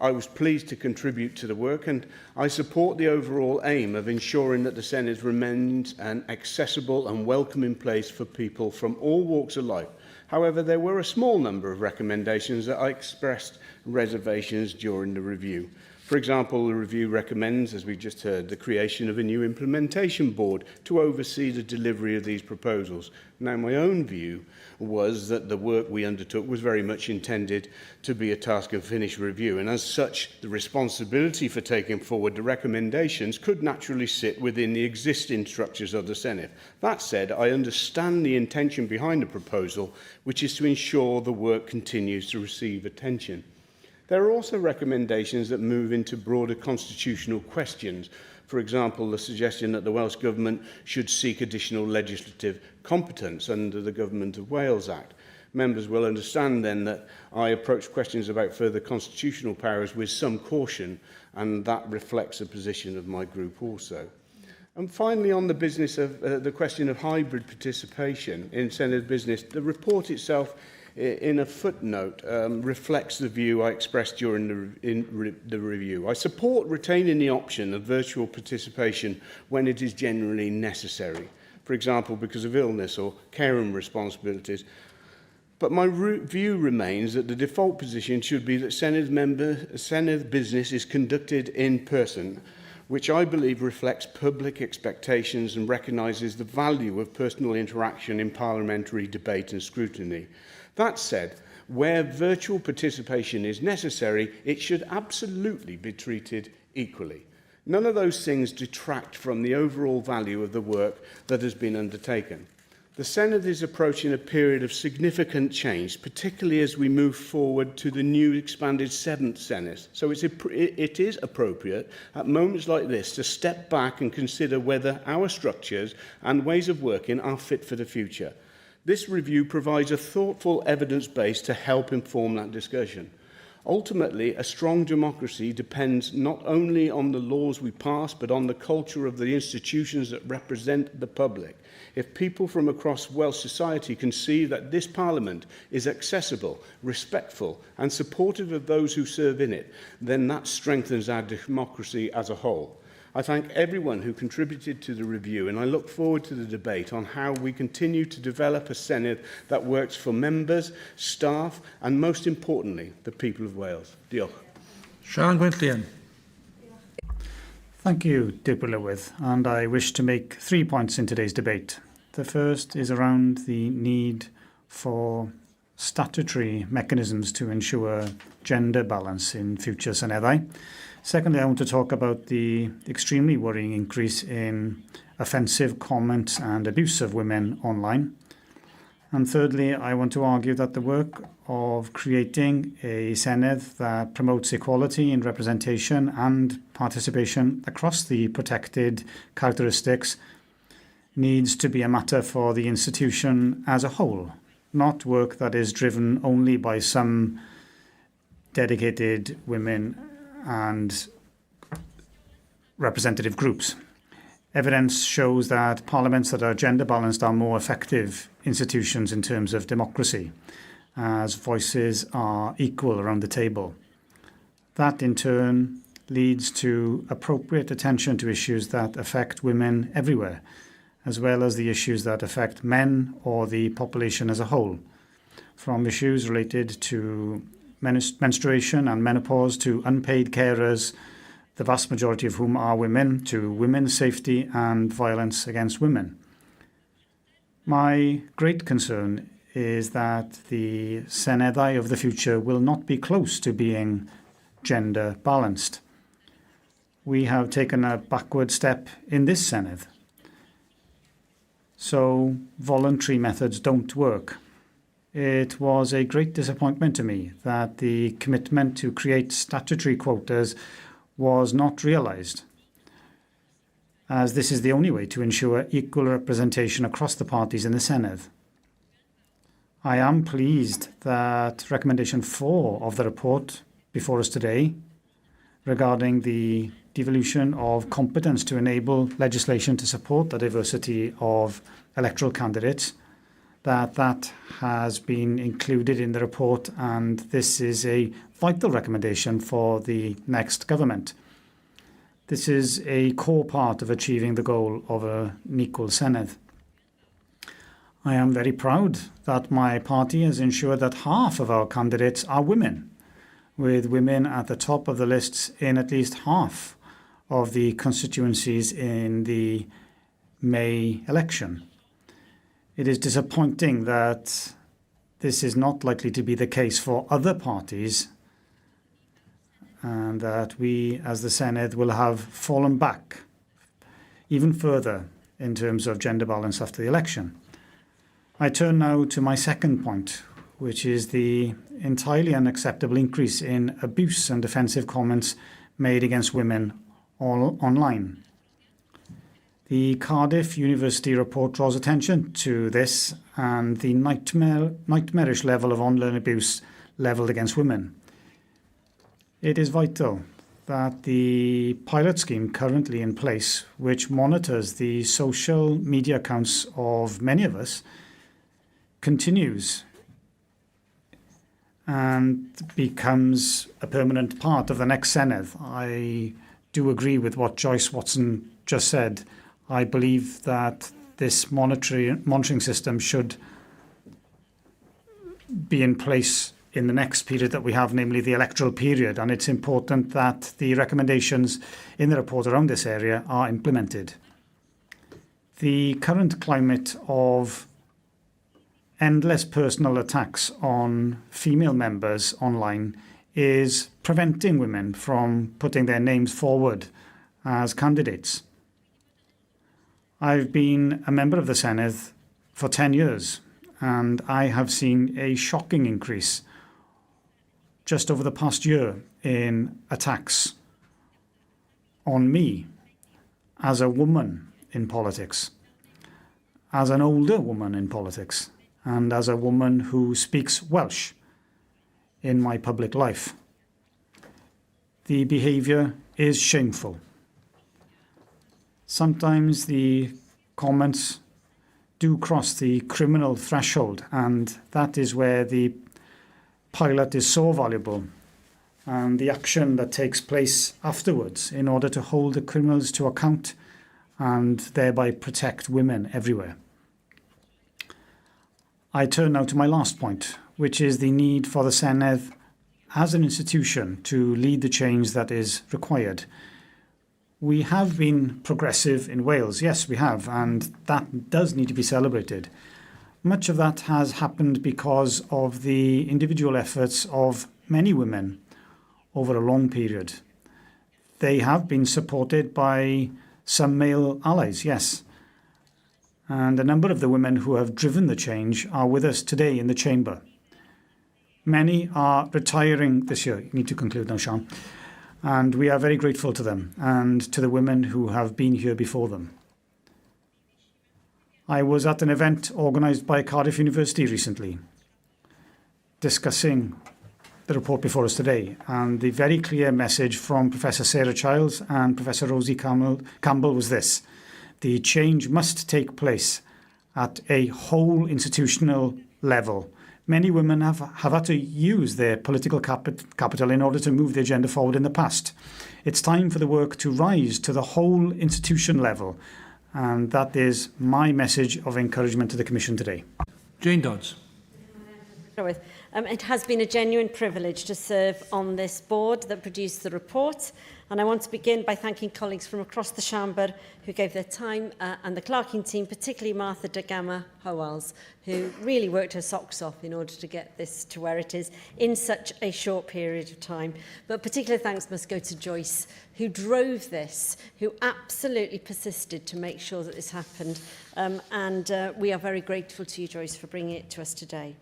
I was pleased to contribute to the work, and I support the overall aim of ensuring that the Senedd remains an accessible and welcoming place for people from all walks of life. However, there were a small number of recommendations that I expressed reservations during the review. For example, the review recommends, as we just heard, the creation of a new implementation board to oversee the delivery of these proposals. Now, my own view was that the work we undertook was very much intended to be a task and finish review, and as such, the responsibility for taking forward the recommendations could naturally sit within the existing structures of the Senedd. That said, I understand the intention behind the proposal, which is to ensure the work continues to receive attention. There are also recommendations that move into broader constitutional questions. For example, the suggestion that the Welsh Government should seek additional legislative competence under the Government of Wales Act. Members will understand then that I approach questions about further constitutional powers with some caution, and that reflects the position of my group also. And finally, on the business of the question of hybrid participation in Senedd business, the report itself in a footnote reflects the view I expressed during the review. I support retaining the option of virtual participation when it is genuinely necessary, for example, because of illness or caring responsibilities. But my view remains that the default position should be that Senedd business is conducted in person, which I believe reflects public expectations and recognises the value of personal interaction in parliamentary debate and scrutiny. That said, where virtual participation is necessary, it should absolutely be treated equally. None of those things detract from the overall value of the work that has been undertaken. The Senedd is approaching a period of significant change, particularly as we move forward to the new expanded 7th Senedd. So it is appropriate at moments like this to step back and consider whether our structures and ways of working are fit for the future. This review provides a thoughtful evidence base to help inform that discussion. Ultimately, a strong democracy depends not only on the laws we pass, but on the culture of the institutions that represent the public. If people from across Welsh society can see that this Parliament is accessible, respectful and supportive of those who serve in it, then that strengthens our democracy as a whole. I thank everyone who contributed to the review, and I look forward to the debate on how we continue to develop a Senedd that works for members, staff and, most importantly, the people of Wales. Diolch. Siân Gwenllian. Thank you, Dilynwch, and I wish to make 3 points in today's debate. The first is around the need for statutory mechanisms to ensure gender balance in future Seneddau. Secondly, I want to talk about the extremely worrying increase in offensive comments and abuse of women online. And thirdly, I want to argue that the work of creating a Senedd that promotes equality in representation and participation across the protected characteristics needs to be a matter for the institution as a whole, not work that is driven only by some dedicated women and representative groups. Evidence shows that parliaments that are gender balanced are more effective institutions in terms of democracy, as voices are equal around the table. That in turn leads to appropriate attention to issues that affect women everywhere, as well as the issues that affect men or the population as a whole, from issues related to menstruation and menopause to unpaid carers, the vast majority of whom are women, to women's safety and violence against women. My great concern is that the Seneddau of the future will not be close to being gender balanced. We have taken a backward step in this Senedd. So voluntary methods don't work. It was a great disappointment to me that the commitment to create statutory quotas was not realised, as this is the only way to ensure equal representation across the parties in the Senedd. I am pleased that recommendation 4 of the report before us today regarding the devolution of competence to enable legislation to support the diversity of electoral candidates, that has been included in the report, and this is a vital recommendation for the next government. This is a core part of achieving the goal of an equal Senedd. I am very proud that my party has ensured that half of our candidates are women, with women at the top of the lists in at least half of the constituencies in the May election. It is disappointing that this is not likely to be the case for other parties, and that we, as the Senedd, will have fallen back even further in terms of gender balance after the election. I turn now to my second point, which is the entirely unacceptable increase in abuse and offensive comments made against women online. The Cardiff University report draws attention to this and the nightmarish level of online abuse levelled against women. It is vital that the pilot scheme currently in place, which monitors the social media accounts of many of us, continues and becomes a permanent part of the next Senedd. I do agree with what Joyce Watson just said. I believe that this monitoring system should be in place in the next period that we have, namely the electoral period, and it's important that the recommendations in the report around this area are implemented. The current climate of endless personal attacks on female members online is preventing women from putting their names forward as candidates. I've been a member of the Senedd for 10 years, and I have seen a shocking increase just over the past year in attacks on me as a woman in politics, as an older woman in politics, and as a woman who speaks Welsh in my public life. The behaviour is shameful. Sometimes the comments do cross the criminal threshold, and that is where the pilot is so valuable, and the action that takes place afterwards in order to hold the criminals to account and thereby protect women everywhere. I turn now to my last point, which is the need for the Senedd as an institution to lead the change that is required. We have been progressive in Wales, yes we have, and that does need to be celebrated. Much of that has happened because of the individual efforts of many women over a long period. They have been supported by some male allies, yes. And a number of the women who have driven the change are with us today in the chamber. Many are retiring this year. You need to conclude now, Sean. And we are very grateful to them and to the women who have been here before them. I was at an event organised by Cardiff University recently, discussing the report before us today, and the very clear message from Professor Sarah Childs and Professor Rosie Campbell was this: the change must take place at a whole institutional level. Many women have had to use their political capital in order to move the agenda forward in the past. It's time for the work to rise to the whole institution level, and that is my message of encouragement to the Commission today. Jane Dodds. It has been a genuine privilege to serve on this board that produced the report, and I want to begin by thanking colleagues from across the Chamber who gave their time and the clerking team, particularly Martha de Gama Howells, who really worked her socks off in order to get this to where it is in such a short period of time. But particular thanks must go to Joyce, who drove this, who absolutely persisted to make sure that this happened. We are very grateful to you, Joyce, for bringing it to us today.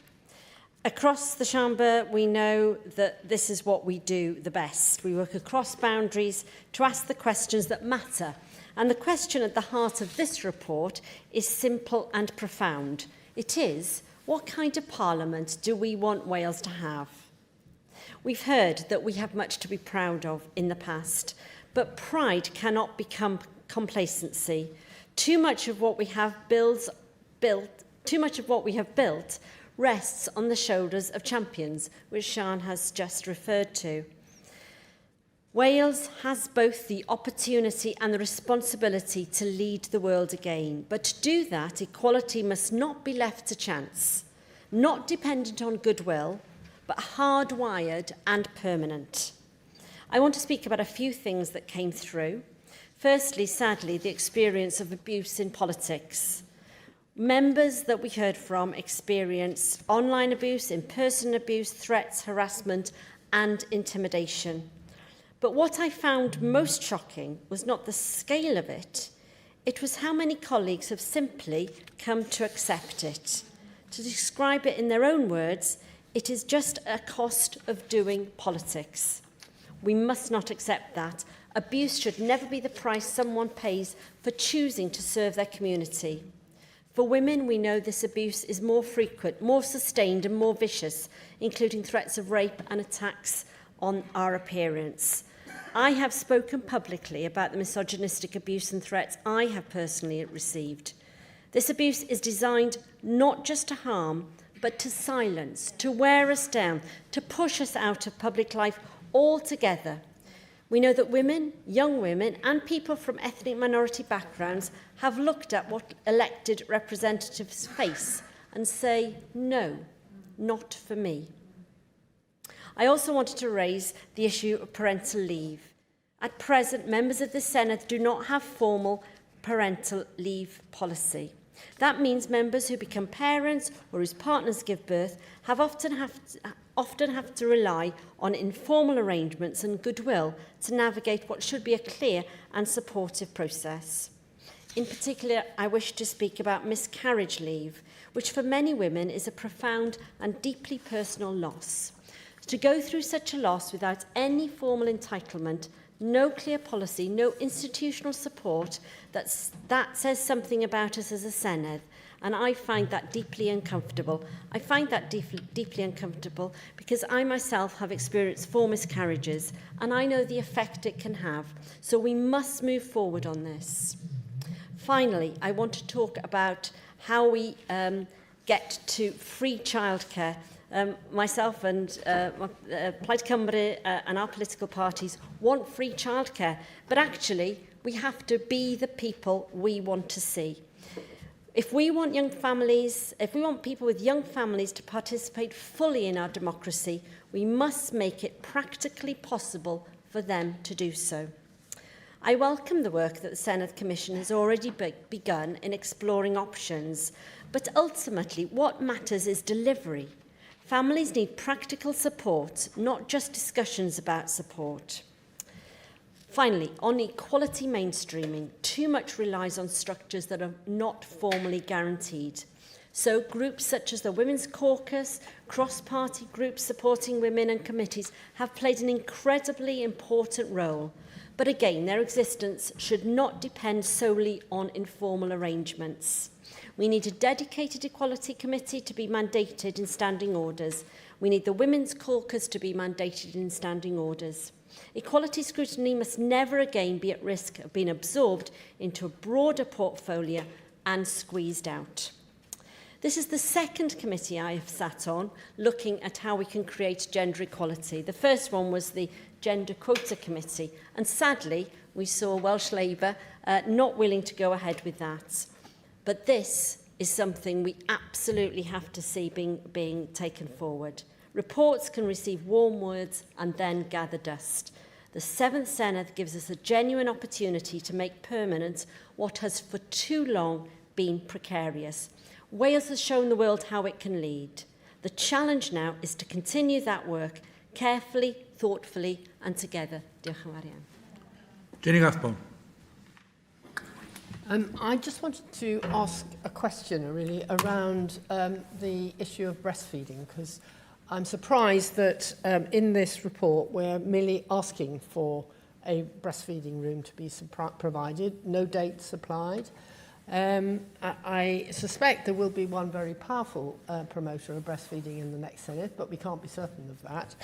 Across the Chamber, we know that this is what we do the best. We work across boundaries to ask the questions that matter. And the question at the heart of this report is simple and profound. It is, what kind of Parliament do we want Wales to have? We've heard that we have much to be proud of in the past, but pride cannot become complacency. Too much of what we have built rests on the shoulders of champions, which Sian has just referred to. Wales has both the opportunity and the responsibility to lead the world again. But to do that, equality must not be left to chance, not dependent on goodwill, but hardwired and permanent. I want to speak about a few things that came through. Firstly, sadly, the experience of abuse in politics. Members that we heard from experienced online abuse, in-person abuse, threats, harassment, and intimidation. But what I found most shocking was not the scale of it, it was how many colleagues have simply come to accept it. To describe it in their own words, it is just a cost of doing politics. We must not accept that. Abuse should never be the price someone pays for choosing to serve their community. For women, we know this abuse is more frequent, more sustained and more vicious, including threats of rape and attacks on our appearance. I have spoken publicly about the misogynistic abuse and threats I have personally received. This abuse is designed not just to harm, but to silence, to wear us down, to push us out of public life altogether. We know that women, young women, and people from ethnic minority backgrounds have looked at what elected representatives face and say, no, not for me. I also wanted to raise the issue of parental leave. At present, members of the Senedd do not have formal parental leave policy. That means members who become parents or whose partners give birth often have to rely on informal arrangements and goodwill to navigate what should be a clear and supportive process. In particular, I wish to speak about miscarriage leave, which for many women is a profound and deeply personal loss. To go through such a loss without any formal entitlement, no clear policy, no institutional support, that says something about us as a Senedd. And I find that deeply uncomfortable. I find that deeply uncomfortable because I myself have experienced 4 miscarriages and I know the effect it can have. So we must move forward on this. Finally, I want to talk about how we get to free childcare. Myself and Plaid Cymru and our political parties want free childcare, but actually we have to be the people we want to see. If we want people with young families to participate fully in our democracy, we must make it practically possible for them to do so. I welcome the work that the Senedd Commission has already begun in exploring options, but ultimately what matters is delivery. Families need practical support, not just discussions about support. Finally, on equality mainstreaming, too much relies on structures that are not formally guaranteed. So groups such as the Women's Caucus, cross-party groups supporting women and committees have played an incredibly important role. But again, their existence should not depend solely on informal arrangements. We need a dedicated equality committee to be mandated in standing orders. We need the Women's Caucus to be mandated in standing orders. Equality scrutiny must never again be at risk of being absorbed into a broader portfolio and squeezed out. This is the second committee I have sat on looking at how we can create gender equality. The first one was the Gender Quota Committee, and sadly we saw Welsh Labour not willing to go ahead with that. But this is something we absolutely have to see being taken forward. Reports can receive warm words and then gather dust. The 7th Senedd gives us a genuine opportunity to make permanent what has for too long been precarious. Wales has shown the world how it can lead. The challenge now is to continue that work carefully, thoughtfully and together. Diolch yn fawr iawn. Jenny Rathbone. I just wanted to ask a question really around the issue of breastfeeding, because I'm surprised that in this report we're merely asking for a breastfeeding room to be provided, no date supplied. I suspect there will be one very powerful promoter of breastfeeding in the next Senedd, but we can't be certain of that.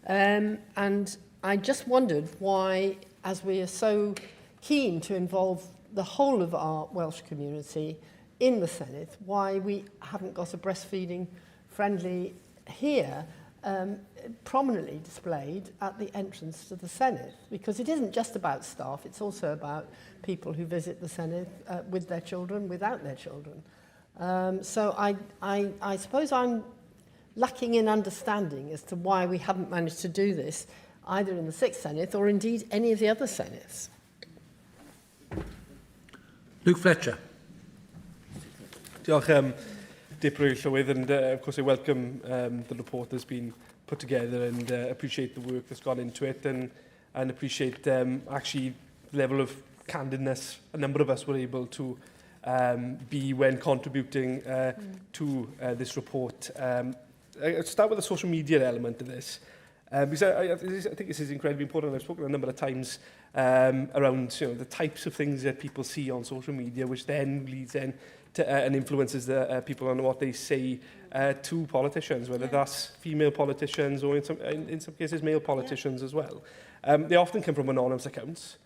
And I just wondered why, as we are so keen to involve the whole of our Welsh community in the Senedd, why we haven't got a breastfeeding friendly here prominently displayed at the entrance to the Senedd, because it isn't just about staff, it's also about people who visit the Senedd with their children, without their children. So I suppose I'm lacking in understanding as to why we haven't managed to do this either in the 6th Senedd or indeed any of the other Senedds. Luke Fletcher. Diolch, Deputy Llywydd, and of course I welcome the report that's been put together and appreciate the work that's gone into it, and appreciate actually the level of candidness a number of us were able to be when contributing to this report. I'll start with the social media element of this, because I think this is incredibly important. I've spoken a number of times around the types of things that people see on social media, which then leads in to, and influences the people on what they say to politicians, whether that's female politicians or in some cases male politicians as well. They often come from anonymous accounts.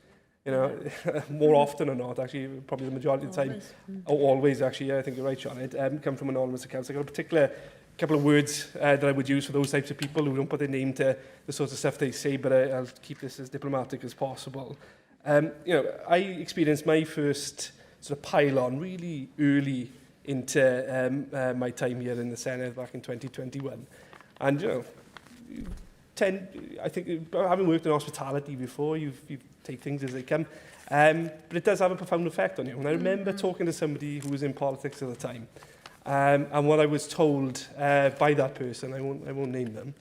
More often than not, actually, probably the majority of the time, always actually, I think you're right, Sean, it come from anonymous accounts. I've got a particular couple of words that I would use for those types of people who don't put their name to the sorts of stuff they say, but I'll keep this as diplomatic as possible. I experienced my first sort of pile-on really early into my time here in the Senedd back in 2021. And, I think, having worked in hospitality before, you take things as they come. But it does have a profound effect on you. And I remember talking to somebody who was in politics at the time. And what I was told by that person, I won't name them,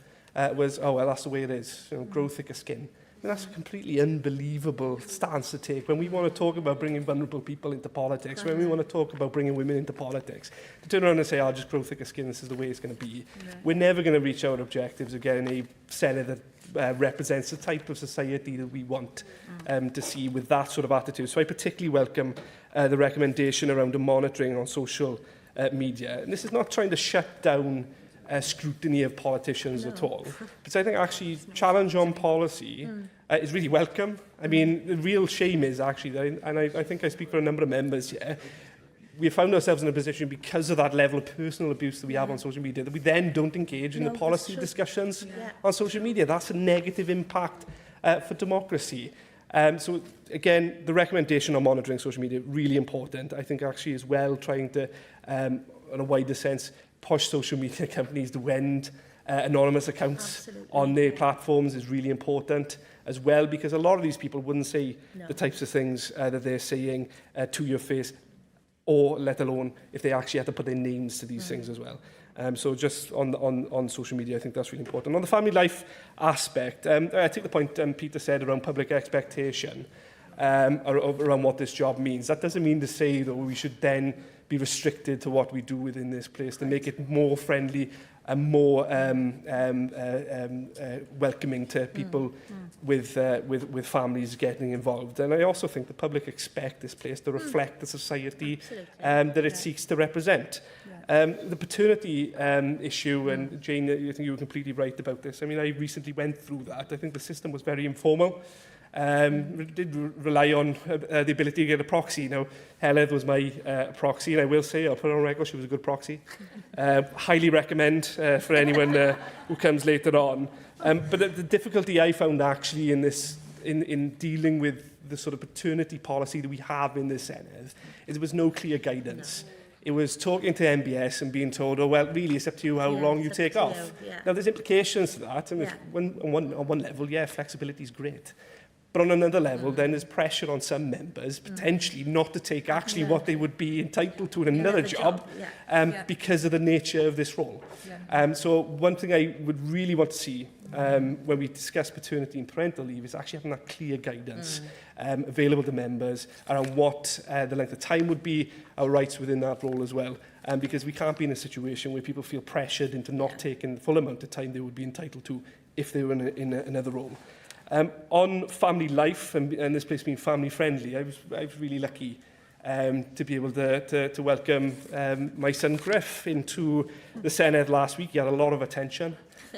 was, oh, well, that's the way it is. Grow thicker skin. I mean, that's a completely unbelievable stance to take when we want to talk about bringing vulnerable people into politics, when we want to talk about bringing women into politics. To turn around and say, just grow thicker skin, this is the way it's going to be. Right. We're never going to reach our objectives of getting a Senedd that represents the type of society that we want to see with that sort of attitude. So I particularly welcome the recommendation around the monitoring on social media. And this is not trying to shut down scrutiny of politicians at all. But I think actually challenge on policy is really welcome. I mean, the real shame is actually that, and I think I speak for a number of members here, we found ourselves in a position because of that level of personal abuse that we have on social media that we then don't engage in the policy discussions on social media. That's a negative impact for democracy. So again, the recommendation on monitoring social media, really important. I think actually as well trying to, in a wider sense, push social media companies to end anonymous accounts on their platforms is really important as well, because a lot of these people wouldn't say the types of things that they're saying to your face, or let alone if they actually had to put their names to these things as well. So just on social media, I think that's really important. On the family life aspect, I take the point Peter said around public expectation, around what this job means. That doesn't mean to say that we should then be restricted to what we do within this place, to make it more friendly and more welcoming to people with families getting involved. And I also think the public expect this place to reflect the society that it seeks to represent. The paternity issue, and Jane, I think you were completely right about this. I mean, I recently went through that. I think the system was very informal. Did rely on the ability to get a proxy. Now, Heledd was my proxy, and I will say, I'll put it on record, she was a good proxy. Highly recommend for anyone who comes later on. But the difficulty I found actually in this, in dealing with the sort of paternity policy that we have in this Senedd, is there was no clear guidance It was talking to MBS and being told, oh, well, really, it's up to you how long you take off. Now, there's implications to that. And on one level, yeah, flexibility is great. But on another level, then there's pressure on some members, potentially not to take actually what they would be entitled to in another job because of the nature of this role. So one thing I would really want to see when we discuss paternity and parental leave is actually having that clear guidance available to members around what the length of time would be, our rights within that role as well. Because we can't be in a situation where people feel pressured into not taking the full amount of time they would be entitled to if they were in another role. On family life and this place being family friendly, I was really lucky to be able to welcome my son Griff into the Senedd last week. He had a lot of attention.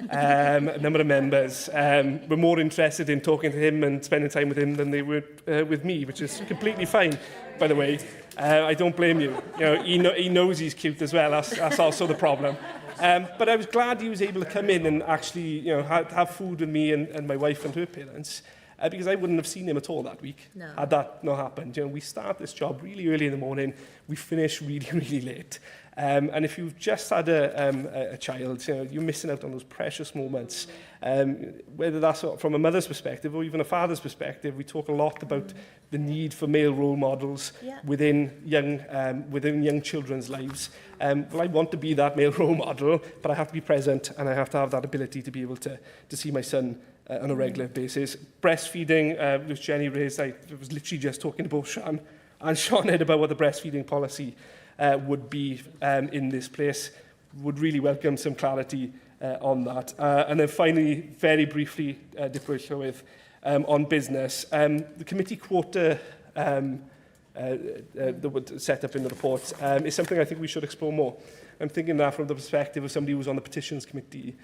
A number of members were more interested in talking to him and spending time with him than they were with me, which is completely fine, by the way. I don't blame you. He knows he's cute as well. That's also the problem. But I was glad he was able to come in and actually have food with me and my wife and her parents, because I wouldn't have seen him at all that week had that not happened. We start this job really early in the morning, we finish really, really late. And if you've just had a child, you're missing out on those precious moments. Whether that's from a mother's perspective or even a father's perspective, we talk a lot about the need for male role models within young children's lives. Well, I want to be that male role model, but I have to be present and I have to have that ability to be able to see my son on a regular basis. Breastfeeding, which Jenny raised, I was literally just talking to both Sian and Sioned about what the breastfeeding policy would be in this place. Would really welcome some clarity on that. And then finally, very briefly, with on business. The committee quota that would set up in the report is something I think we should explore more. I'm thinking that from the perspective of somebody who was on the petitions committee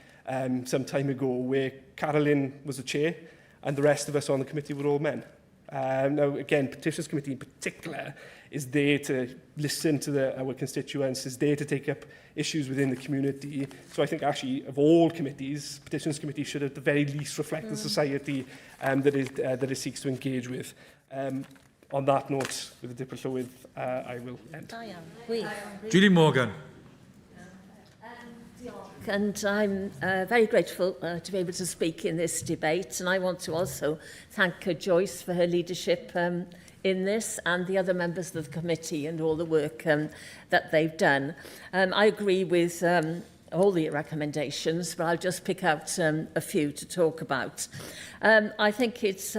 some time ago, where Carolyn was the chair and the rest of us on the committee were all men. Now, again, petitions committee in particular is there to listen to our constituents, is there to take up issues within the community. So I think actually of all committees, petitions committee should at the very least reflect the society that it seeks to engage with. On that note, with the dipper Llywydd, I will end. Julie Morgan. And I'm very grateful to be able to speak in this debate, and I want to also thank Joyce for her leadership in this and the other members of the committee and all the work that they've done. I agree with all the recommendations, but I'll just pick out a few to talk about. I think it's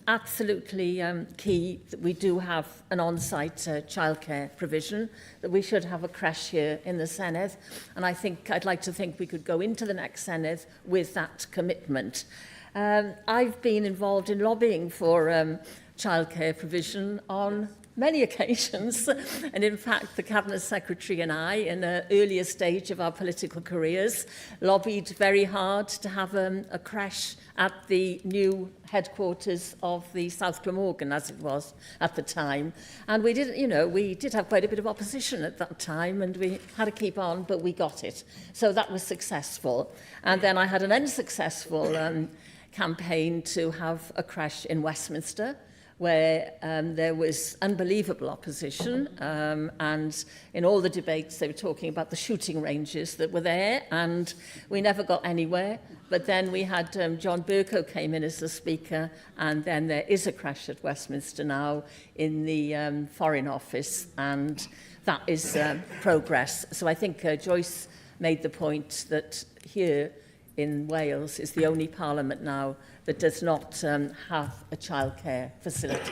absolutely key that we do have an on-site childcare provision, that we should have a creche here in the Senedd, and I'd like to think we could go into the next Senedd with that commitment. I've been involved in lobbying for childcare provision on many occasions, and in fact the Cabinet Secretary and I, in an earlier stage of our political careers, lobbied very hard to have a creche at the new headquarters of the South Glamorgan, as it was at the time. And we did have quite a bit of opposition at that time, and we had to keep on, but we got it. So that was successful. And then I had an unsuccessful campaign to have a creche in Westminster, where there was unbelievable opposition, and in all the debates they were talking about the shooting ranges that were there, and we never got anywhere. But then we had John Burko came in as the speaker, and then there is a creche at Westminster now in the Foreign Office, and that is progress. So I think Joyce made the point that here in Wales is the only parliament now that does not have a childcare facility.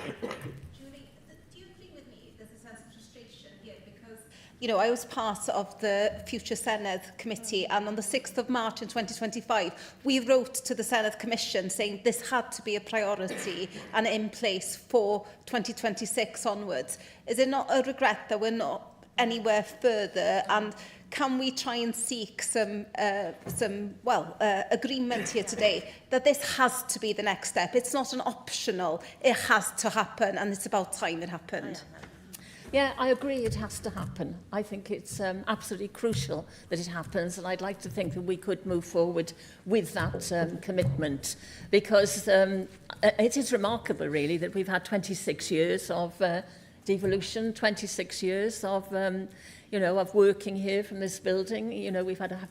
Julie, do you agree with me there's a sense of frustration here? Because, I was part of the Future Senedd Committee, and on the 6th of March in 2025, we wrote to the Senedd Commission saying this had to be a priority and in place for 2026 onwards. Is it not a regret that we're not anywhere further, and can we try and seek some agreement here today that this has to be the next step? It's not an optional, it has to happen, and it's about time it happened. Yeah, I agree it has to happen. I think it's absolutely crucial that it happens, and I'd like to think that we could move forward with that commitment, because it is remarkable, really, that we've had 26 years of devolution, 26 years of, of working here from this building. We've had a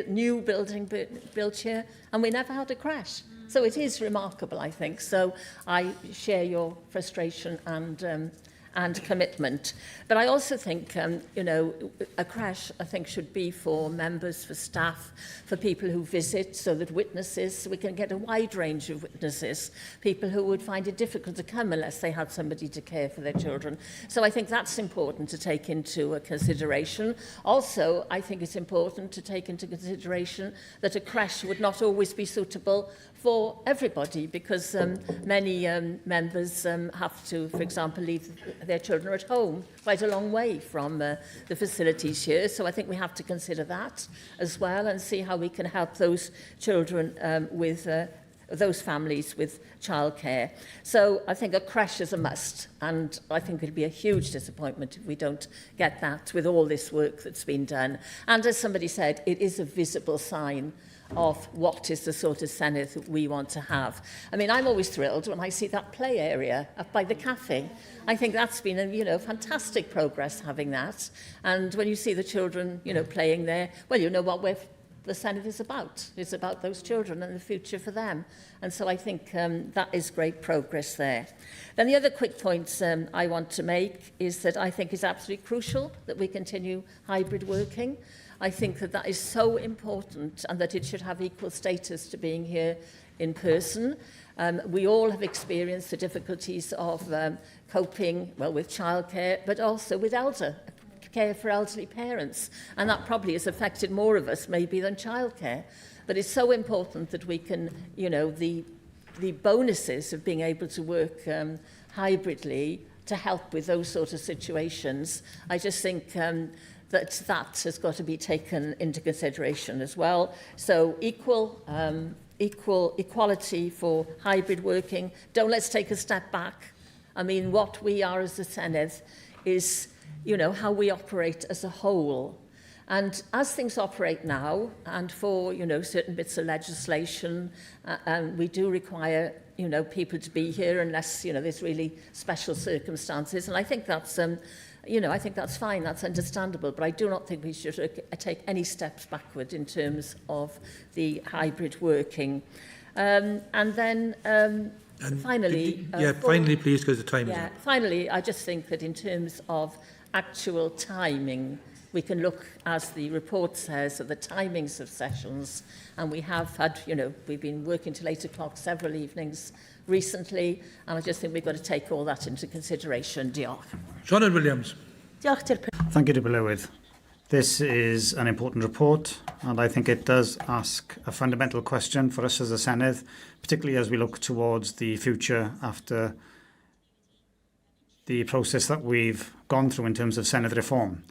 new building built here, and we never had a crash. So it is remarkable, I think. So I share your frustration and commitment. But I also think, a crash, I think, should be for members, for staff, for people who visit, so that witnesses, so we can get a wide range of witnesses, people who would find it difficult to come unless they had somebody to care for their children. So I think that's important to take into consideration. Also, I think it's important to take into consideration that a crash would not always be suitable for everybody, because many members have to, for example, leave their children at home quite a long way from the facilities here. So I think we have to consider that as well and see how we can help those children with those families with childcare. So I think a crash is a must, and I think it'll be a huge disappointment if we don't get that with all this work that's been done. And as somebody said, it is a visible sign of what is the sort of Senedd that we want to have. I mean, I'm always thrilled when I see that play area up by the cafe. I think that's been a, fantastic progress having that. And when you see the children, playing there, well, you know what the Senedd is about. It's about those children and the future for them. And so I think that is great progress there. Then the other quick points I want to make is that I think it's absolutely crucial that we continue hybrid working. I think that that is so important, and that it should have equal status to being here in person. We all have experienced the difficulties of coping, well, with childcare, but also with care for elderly parents. And that probably has affected more of us maybe than childcare. But it's so important that we can, the bonuses of being able to work hybridly to help with those sort of situations. I just think that has got to be taken into consideration as well. So equality for hybrid working. Let's take a step back. I mean, what we are as a Senedd is, how we operate as a whole. And as things operate now, and for, certain bits of legislation, we do require, people to be here unless, there's really special circumstances. And I think that's, I think that's fine, that's understandable, but I do not think we should take any steps backward in terms of the hybrid working. And then finally... finally, please, because the time is up. Finally, I just think that in terms of actual timing, we can look, as the report says, at the timings of sessions, and we have had, we've been working till 8 o'clock several evenings recently, and I just think we've got to take all that into consideration. Diolch. Sean Williams. Thank you, Dilynwch. This is an important report, and I think it does ask a fundamental question for us as a Senedd, particularly as we look towards the future after the process that we've gone through in terms of Senedd reform.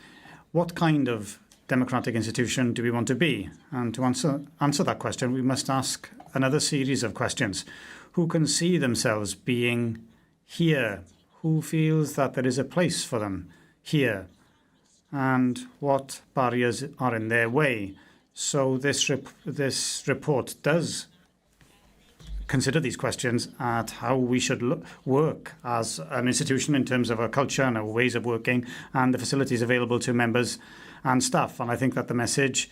What kind of democratic institution do we want to be? And to answer that question, we must ask another series of questions. Who can see themselves being here? Who feels that there is a place for them here? And what barriers are in their way? So this report does consider these questions at how we should work as an institution in terms of our culture and our ways of working and the facilities available to members and staff. And I think that the message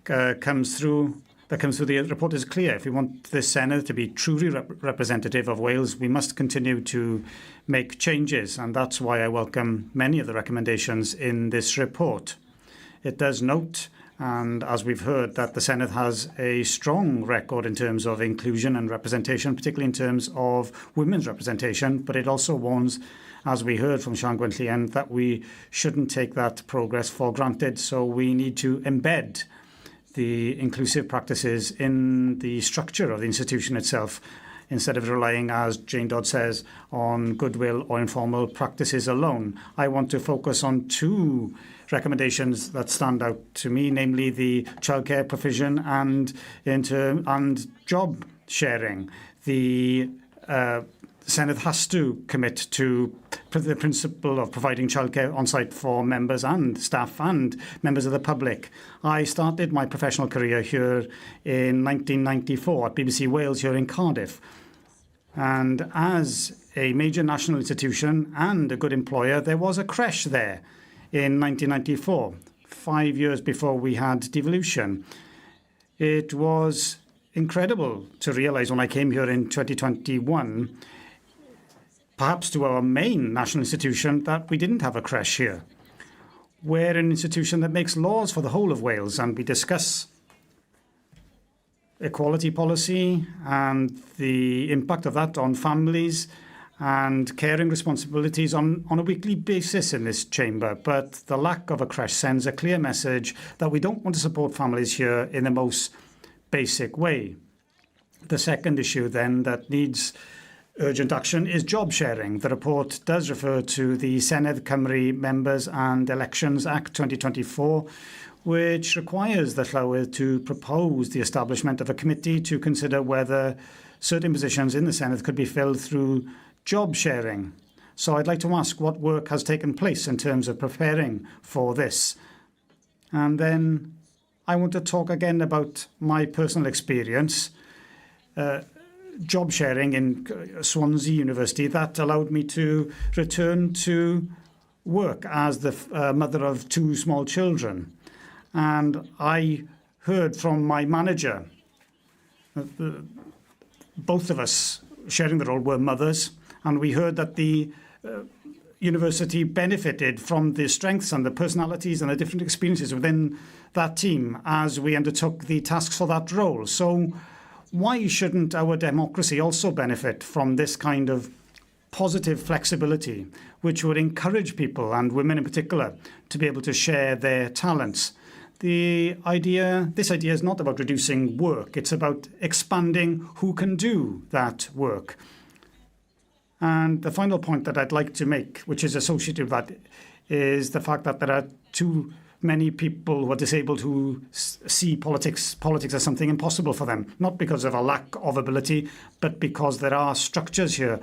comes through the report is clear. If we want this Senedd to be truly representative of Wales, we must continue to make changes, and that's why I welcome many of the recommendations in this report. It does note, and as we've heard, that the Senedd has a strong record in terms of inclusion and representation, particularly in terms of women's representation, but it also warns, as we heard from Sian Gwenllian, that we shouldn't take that progress for granted, so we need to embed the inclusive practices in the structure of the institution itself, instead of relying, as Jane Dodd says, on goodwill or informal practices alone. I want to focus on two recommendations that stand out to me, namely the childcare provision and job sharing. The Senedd has to commit to the principle of providing childcare on site for members and staff and members of the public. I started my professional career here in 1994 at BBC Wales here in Cardiff. And as a major national institution and a good employer, there was a creche there in 1994, 5 years before we had devolution. It was incredible to realise when I came here in 2021, perhaps to our main national institution, that we didn't have a creche here. We're an institution that makes laws for the whole of Wales, and we discuss equality policy and the impact of that on families and caring responsibilities on a weekly basis in this chamber. But the lack of a creche sends a clear message that we don't want to support families here in the most basic way. The second issue then that needs urgent action is job sharing. The report does refer to the Senedd Cymru Members and Elections Act 2024, which requires the Llywodraeth to propose the establishment of a committee to consider whether certain positions in the Senedd could be filled through job sharing. So I'd like to ask what work has taken place in terms of preparing for this. And then I want to talk again about my personal experience. Job sharing in Swansea University, that allowed me to return to work as the mother of 2 small children. And I heard from my manager, both of us sharing the role were mothers, and we heard that the university benefited from the strengths and the personalities and the different experiences within that team as we undertook the tasks for that role. So why shouldn't our democracy also benefit from this kind of positive flexibility, which would encourage people, and women in particular, to be able to share their talents? This idea is not about reducing work. It's about expanding who can do that work. And the final point that I'd like to make, which is associated with that, is the fact that there are too many people who are disabled who see politics as something impossible for them, not because of a lack of ability, but because there are structures here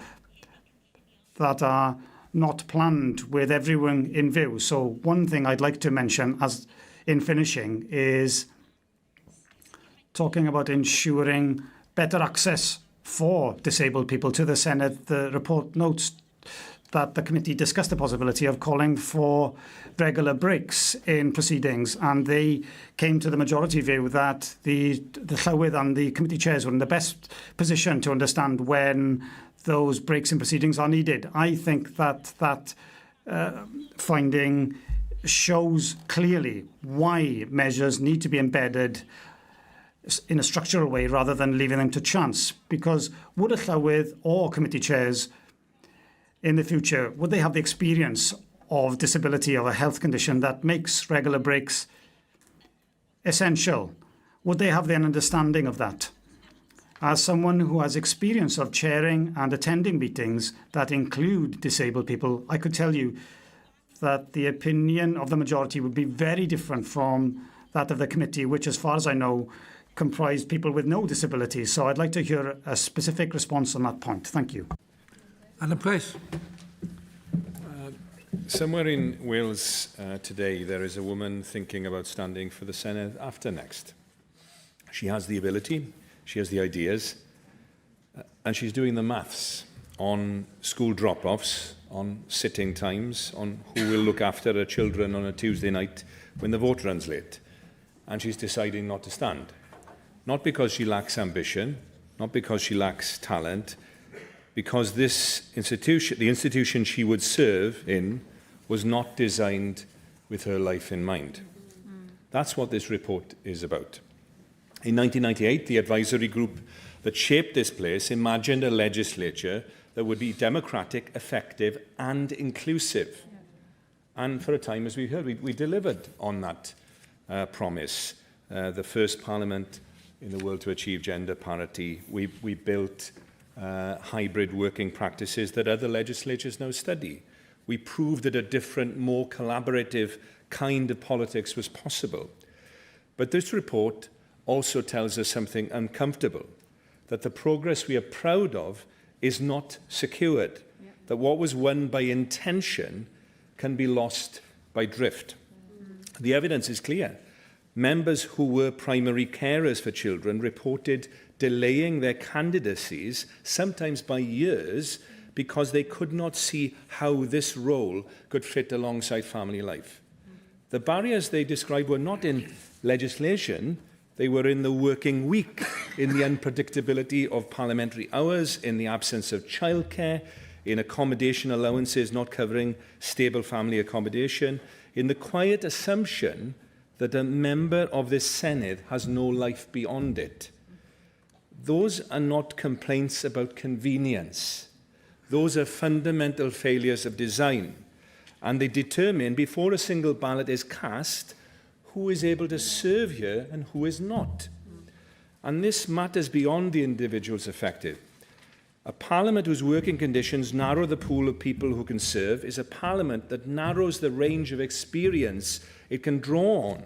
that are not planned with everyone in view. So one thing I'd like to mention as in finishing is talking about ensuring better access for disabled people to the Senedd. The report notes that the committee discussed the possibility of calling for regular breaks in proceedings, and they came to the majority view that the Llywydd and the committee chairs were in the best position to understand when those breaks in proceedings are needed. I think that finding shows clearly why measures need to be embedded in a structural way rather than leaving them to chance. Because would a Llywydd or committee chairs in the future, would they have the experience of disability or a health condition that makes regular breaks essential? Would they have the understanding of that? As someone who has experience of chairing and attending meetings that include disabled people, I could tell you that the opinion of the majority would be very different from that of the committee, which, as far as I know, comprised people with no disabilities. So I'd like to hear a specific response on that point. Thank you. Alan Price. Somewhere in Wales today, there is a woman thinking about standing for the Senedd after next. She has the ability, she has the ideas, and she's doing the maths on school drop-offs, on sitting times, on who will look after her children on a Tuesday night when the vote runs late. And she's deciding not to stand. Not because she lacks ambition, not because she lacks talent, because this institution, the institution she would serve in, was not designed with her life in mind. That's what this report is about. In 1998, the advisory group that shaped this place imagined a legislature that would be democratic, effective, and inclusive. And for a time, as we heard, we delivered on that promise. The first parliament in the world to achieve gender parity. We built hybrid working practices that other legislatures now study. We proved that a different, more collaborative kind of politics was possible. But this report also tells us something uncomfortable, that the progress we are proud of is not secured, that what was won by intention can be lost by drift. The evidence is clear. Members who were primary carers for children reported delaying their candidacies, sometimes by years, because they could not see how this role could fit alongside family life. The barriers they described were not in legislation, they were in the working week, in the unpredictability of parliamentary hours, in the absence of childcare, in accommodation allowances not covering stable family accommodation, in the quiet assumption that a member of this Senedd has no life beyond it. Those are not complaints about convenience. Those are fundamental failures of design, and they determine, before a single ballot is cast, who is able to serve here and who is not. And this matters beyond the individuals affected. A parliament whose working conditions narrow the pool of people who can serve is a parliament that narrows the range of experience it can draw on.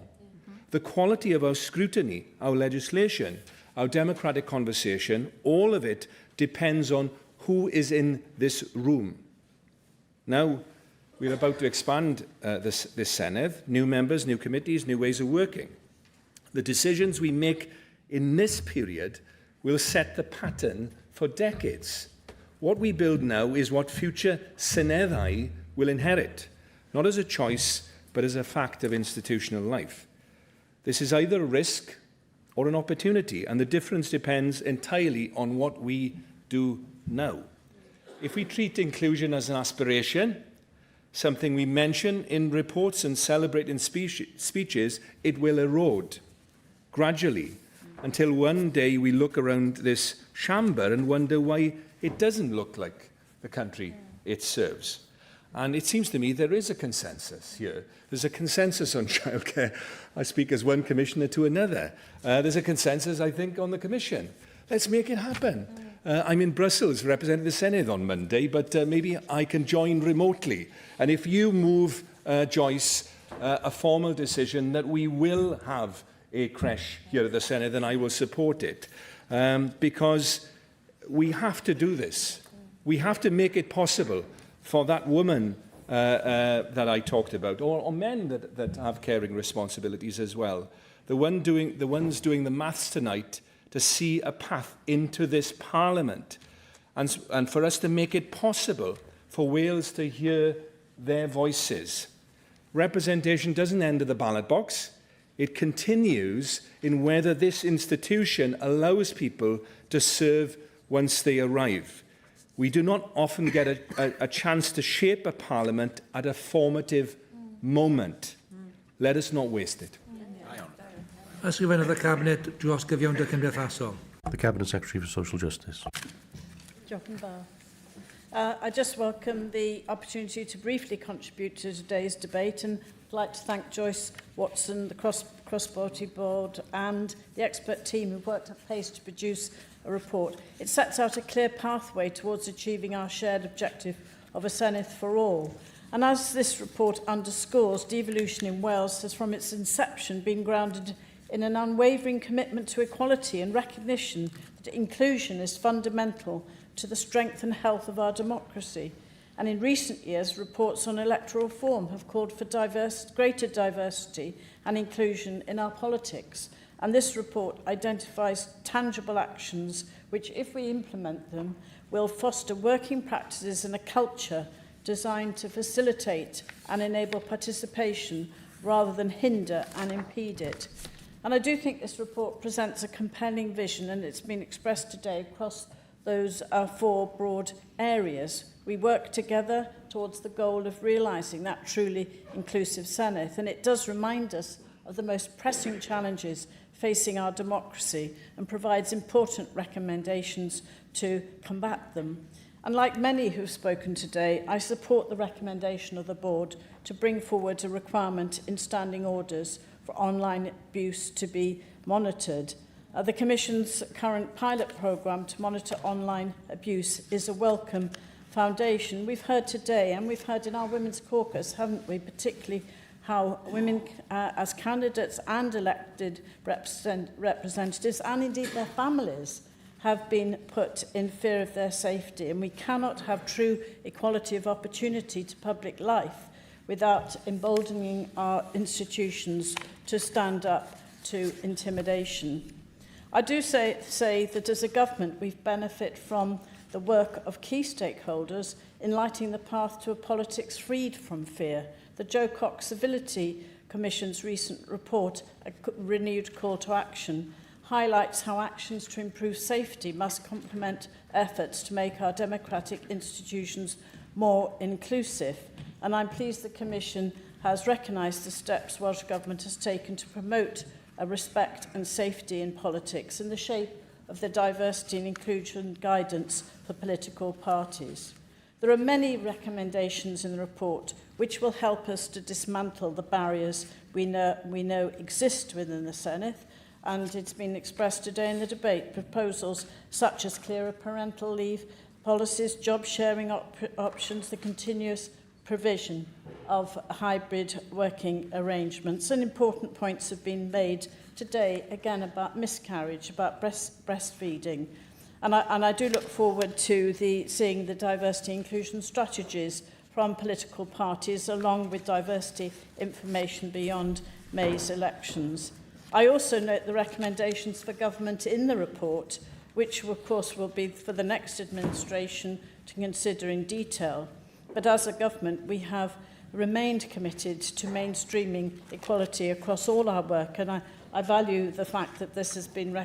The quality of our scrutiny, our legislation, our democratic conversation, all of it depends on who is in this room. Now, we're about to expand this Senedd, new members, new committees, new ways of working. The decisions we make in this period will set the pattern for decades. What we build now is what future Seneddau will inherit, not as a choice, but as a fact of institutional life. This is either a risk or an opportunity, and the difference depends entirely on what we do now. If we treat inclusion as an aspiration, something we mention in reports and celebrate in speeches, it will erode gradually until one day we look around this chamber and wonder why it doesn't look like the country it serves. And it seems to me there is a consensus here. There's a consensus on childcare. I speak as one commissioner to another. There's a consensus, I think, on the Commission. Let's make it happen. I'm in Brussels representing the Senedd on Monday, but maybe I can join remotely. And if you move, Joyce, a formal decision that we will have a creche here at the Senedd, then I will support it. Because we have to do this. We have to make it possible for that woman that I talked about, or men that have caring responsibilities as well. The ones doing the maths tonight, to see a path into this Parliament, and for us to make it possible for Wales to hear their voices. Representation doesn't end at the ballot box. It continues in whether this institution allows people to serve once they arrive. We do not often get a chance to shape a Parliament at a formative moment. Let us not waste it. Ysgrifennodd y Cabinet dros gyfiawnder cymdeithasol. The Cabinet Secretary for Social Justice. I just welcome the opportunity to briefly contribute to today's debate, and I'd like to thank Joyce Watson, the Cross-Party Board and the expert team who've worked at pace to produce a report. It sets out a clear pathway towards achieving our shared objective of a Senedd for all. And as this report underscores, devolution in Wales has from its inception been grounded in an unwavering commitment to equality and recognition that inclusion is fundamental to the strength and health of our democracy. And in recent years, reports on electoral reform have called for greater diversity and inclusion in our politics. And this report identifies tangible actions which, if we implement them, will foster working practices and a culture designed to facilitate and enable participation rather than hinder and impede it. And I do think this report presents a compelling vision, and it's been expressed today across those 4 broad areas. We work together towards the goal of realising that truly inclusive Senedd, and it does remind us of the most pressing challenges facing our democracy and provides important recommendations to combat them. And like many who've spoken today, I support the recommendation of the board to bring forward a requirement in standing orders for online abuse to be monitored. The Commission's current pilot programme to monitor online abuse is a welcome foundation. We've heard today, and we've heard in our Women's Caucus, haven't we, particularly how women as candidates and elected representatives, and indeed their families, have been put in fear of their safety. And we cannot have true equality of opportunity to public life without emboldening our institutions to stand up to intimidation. I do say that as a government we benefit from the work of key stakeholders in lighting the path to a politics freed from fear. The Joe Cox Civility Commission's recent report, A Renewed Call to Action, highlights how actions to improve safety must complement efforts to make our democratic institutions more inclusive. And I'm pleased the Commission has recognised the steps Welsh Government has taken to promote respect and safety in politics in the shape of the diversity and inclusion guidance for political parties. There are many recommendations in the report which will help us to dismantle the barriers we know exist within the Senedd, and it's been expressed today in the debate. Proposals such as clearer parental leave policies, job sharing options, the continuous provision of hybrid working arrangements, and important points have been made today, again, about miscarriage, about breastfeeding. And I do look forward to seeing the diversity inclusion strategies from political parties, along with diversity information beyond May's elections. I also note the recommendations for government in the report, which of course will be for the next administration to consider in detail. But as a government, we have remained committed to mainstreaming equality across all our work, and I value the fact that this has been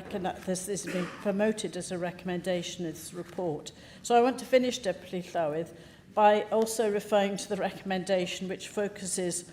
promoted as a recommendation in this report. So I want to finish, Deputy Llywydd, by also referring to the recommendation which focuses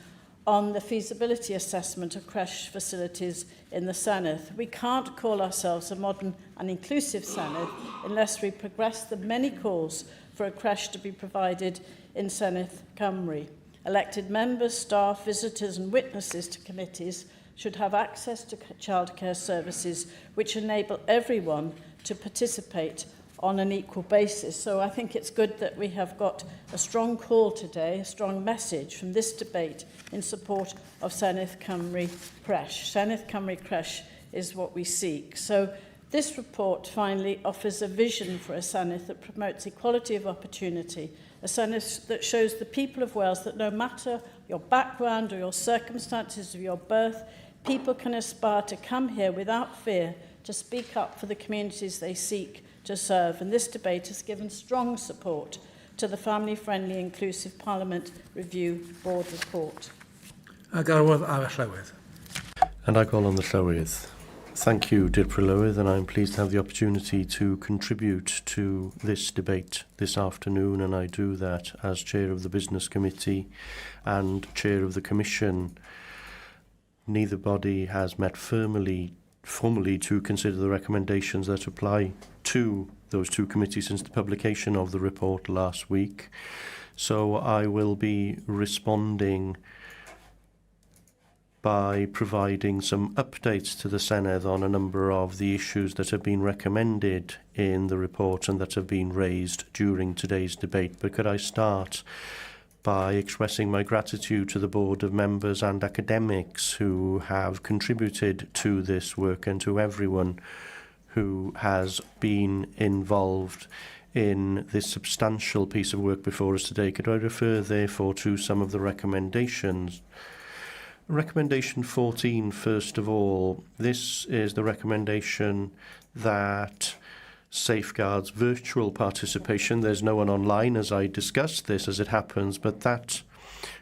on the feasibility assessment of creche facilities in the Senedd. We can't call ourselves a modern and inclusive Senedd unless we progress the many calls for a creche to be provided in Senedd Cymru. Elected members, staff, visitors and witnesses to committees should have access to childcare services which enable everyone to participate on an equal basis. So I think it's good that we have got a strong call today, a strong message from this debate in support of Senedd Cymru creche. Senedd Cymru creche is what we seek. So this report finally offers a vision for a Senedd that promotes equality of opportunity, a Senedd that shows the people of Wales that no matter your background or your circumstances of your birth, people can aspire to come here without fear to speak up for the communities they seek to serve. And this debate has given strong support to the family-friendly inclusive Parliament Review Board report. A garwodd ar y Llywydd. And I call on the Llywydd. Thank you, Dirprwy Llywydd, and I'm pleased to have the opportunity to contribute to this debate this afternoon, and I do that as Chair of the Business Committee and Chair of the Commission. Neither body has met formally to consider the recommendations that apply to those two committees since the publication of the report last week. So I will be responding by providing some updates to the Senedd on a number of the issues that have been recommended in the report and that have been raised during today's debate. But could I start by expressing my gratitude to the board of members and academics who have contributed to this work, and to everyone who has been involved in this substantial piece of work before us today. Could I refer therefore to some of the recommendations? Recommendation 14, first of all, this is the recommendation that safeguards virtual participation. There's no one online as I discussed this as it happens, but that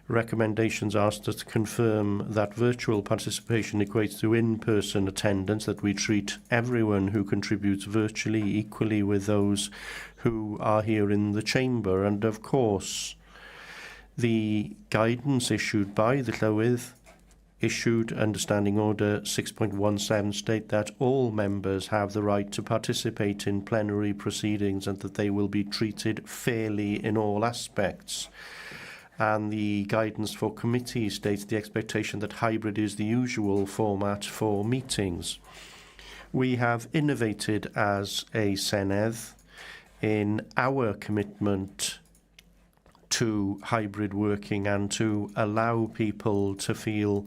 recommendations asked us to confirm that virtual participation equates to in-person attendance, that we treat everyone who contributes virtually equally with those who are here in the chamber. And of course, the guidance issued by the Llywydd issued under Standing Order 6.17 state that all members have the right to participate in plenary proceedings and that they will be treated fairly in all aspects. And the guidance for committees states the expectation that hybrid is the usual format for meetings. We have innovated as a Senedd in our commitment to hybrid working and to allow people to feel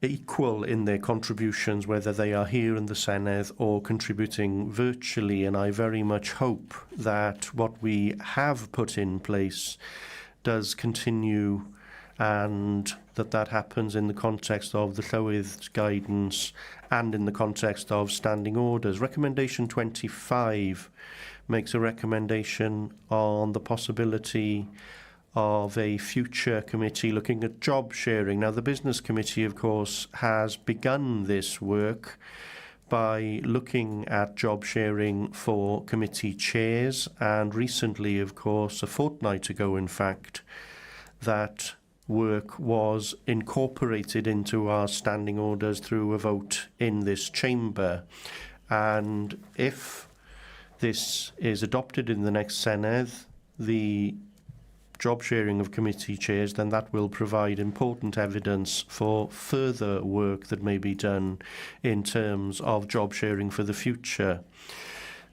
equal in their contributions, whether they are here in the Senedd or contributing virtually. And I very much hope that what we have put in place does continue and that happens in the context of the Llywydd's guidance and in the context of standing orders. Recommendation 25 makes a recommendation on the possibility of a future committee looking at job sharing. Now, the Business Committee, of course, has begun this work by looking at job sharing for committee chairs, and recently, of course, a fortnight ago, in fact, that work was incorporated into our standing orders through a vote in this chamber. And if this is adopted in the next Senedd, the job sharing of committee chairs, then that will provide important evidence for further work that may be done in terms of job sharing for the future.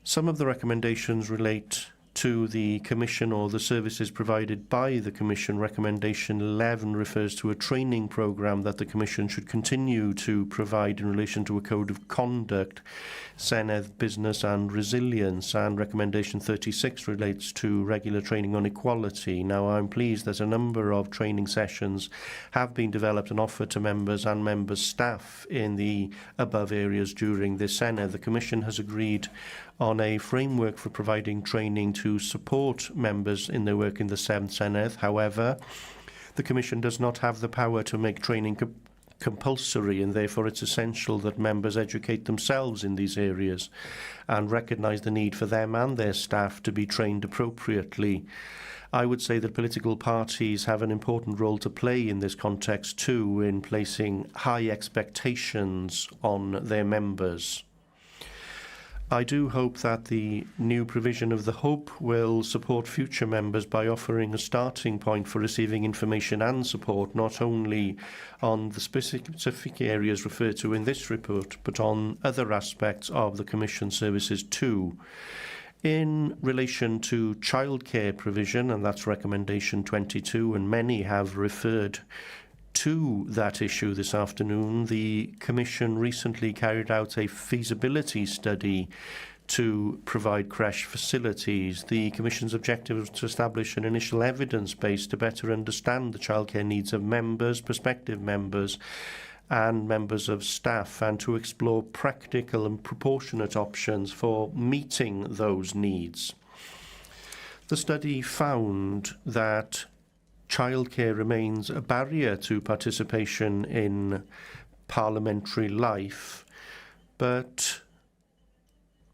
Some of the recommendations relate to the Commission or the services provided by the Commission. Recommendation 11 refers to a training programme that the Commission should continue to provide in relation to a code of conduct, Senedd Business and Resilience, and recommendation 36 relates to regular training on equality. Now, I'm pleased that a number of training sessions have been developed and offered to members and members' staff in the above areas during this Senedd. The Commission has agreed on a framework for providing training to support members in their work in the 7th Senedd. However, the Commission does not have the power to make training compulsory, and therefore it's essential that members educate themselves in these areas and recognise the need for them and their staff to be trained appropriately. I would say that political parties have an important role to play in this context too, in placing high expectations on their members. I do hope that the new provision of the HOPE will support future members by offering a starting point for receiving information and support, not only on the specific areas referred to in this report, but on other aspects of the Commission services too. In relation to childcare provision, and that's recommendation 22, and many have referred to that issue this afternoon, the Commission recently carried out a feasibility study to provide creche facilities. The Commission's objective was to establish an initial evidence base to better understand the childcare needs of members, prospective members, and members of staff, and to explore practical and proportionate options for meeting those needs. The study found that childcare remains a barrier to participation in parliamentary life, but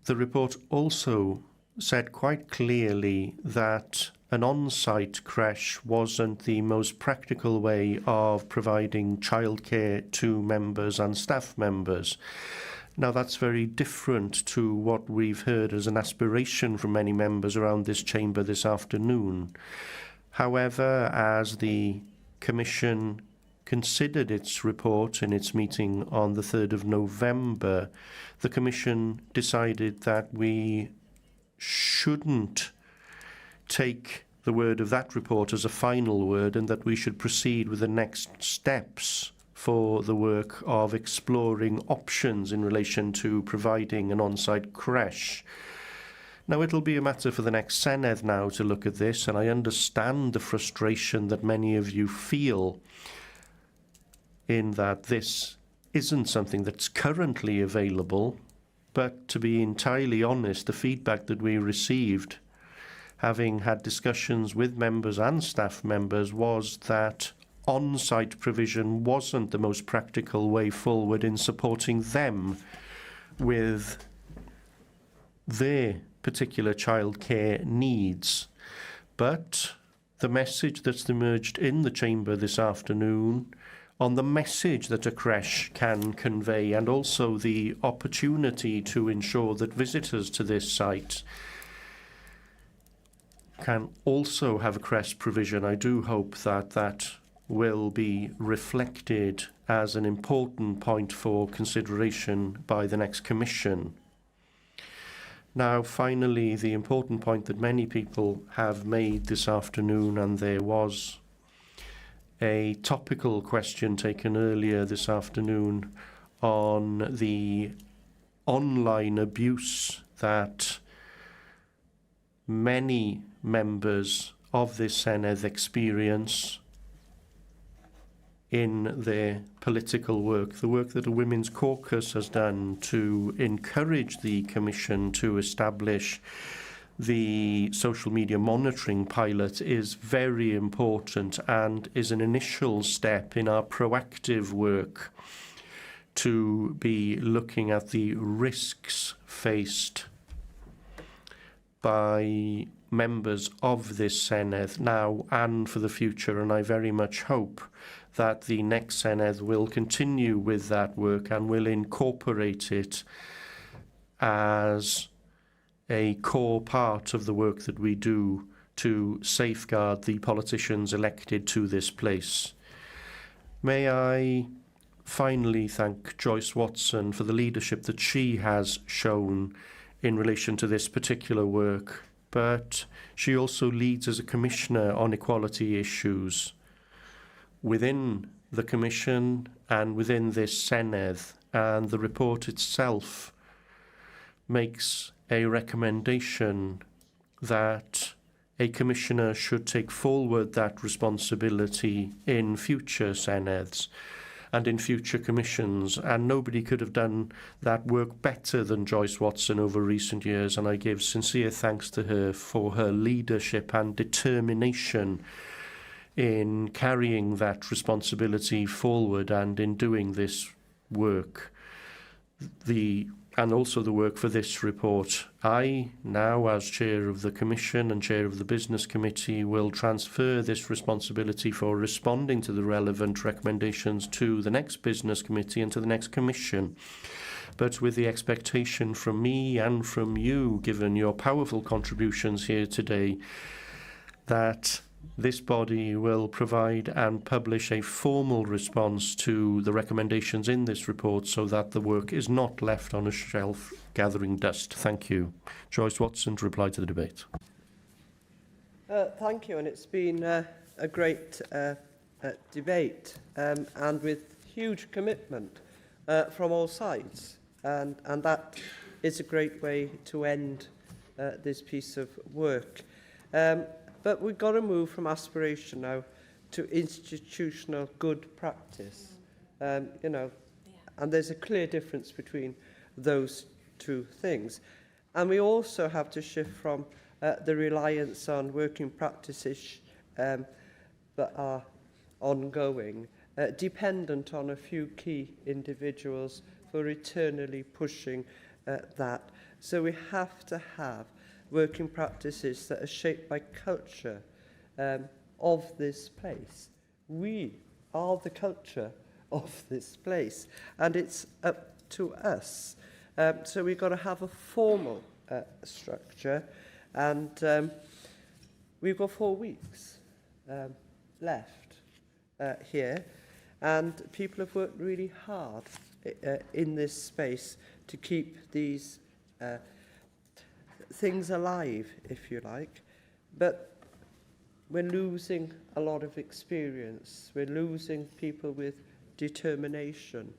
the report also said quite clearly that an on-site creche wasn't the most practical way of providing childcare to members and staff members. Now, that's very different to what we've heard as an aspiration from many members around this chamber this afternoon. However, as the Commission considered its report in its meeting on the 3rd of November, the Commission decided that we shouldn't take the word of that report as a final word, and that we should proceed with the next steps for the work of exploring options in relation to providing an on-site creche. Now, it'll be a matter for the next Senedd now to look at this, and I understand the frustration that many of you feel in that this isn't something that's currently available, but to be entirely honest, the feedback that we received, having had discussions with members and staff members, was that on-site provision wasn't the most practical way forward in supporting them with their particular childcare needs. But the message that's emerged in the chamber this afternoon on the message that a creche can convey, and also the opportunity to ensure that visitors to this site can also have a creche provision, I do hope that that will be reflected as an important point for consideration by the next Commission. Now, finally, the important point that many people have made this afternoon, and there was a topical question taken earlier this afternoon on the online abuse that many members of this Senedd experience in their political work. The work that the Women's Caucus has done to encourage the Commission to establish the social media monitoring pilot is very important and is an initial step in our proactive work to be looking at the risks faced by members of this Senedd now and for the future, and I very much hope that the next Senedd will continue with that work and will incorporate it as a core part of the work that we do to safeguard the politicians elected to this place. May I finally thank Joyce Watson for the leadership that she has shown in relation to this particular work, but she also leads as a Commissioner on equality issues within the Commission and within this Senedd, and the report itself makes a recommendation that a Commissioner should take forward that responsibility in future Senedds and in future commissions, and nobody could have done that work better than Joyce Watson over recent years, and I give sincere thanks to her for her leadership and determination in carrying that responsibility forward and in doing this work. And also the work for this report. I, now as Chair of the Commission and Chair of the Business Committee, will transfer this responsibility for responding to the relevant recommendations to the next Business Committee and to the next Commission. But with the expectation from me and from you, given your powerful contributions here today, that this body will provide and publish a formal response to the recommendations in this report so that the work is not left on a shelf gathering dust. Thank you. Joyce Watson to reply to the debate. Thank you, and it's been a great debate and with huge commitment from all sides, and that is a great way to end this piece of work. But we've got to move from aspiration now to institutional good practice. You know, and there's a clear difference between those two things. And we also have to shift from the reliance on working practices that are ongoing, dependent on a few key individuals for eternally pushing that. So we have to have working practices that are shaped by culture of this place. We are the culture of this place, and it's up to us. So we've got to have a formal structure, and we've got 4 weeks left here, and people have worked really hard in this space to keep these things alive, if you like, but we're losing a lot of experience. We're losing people with determination.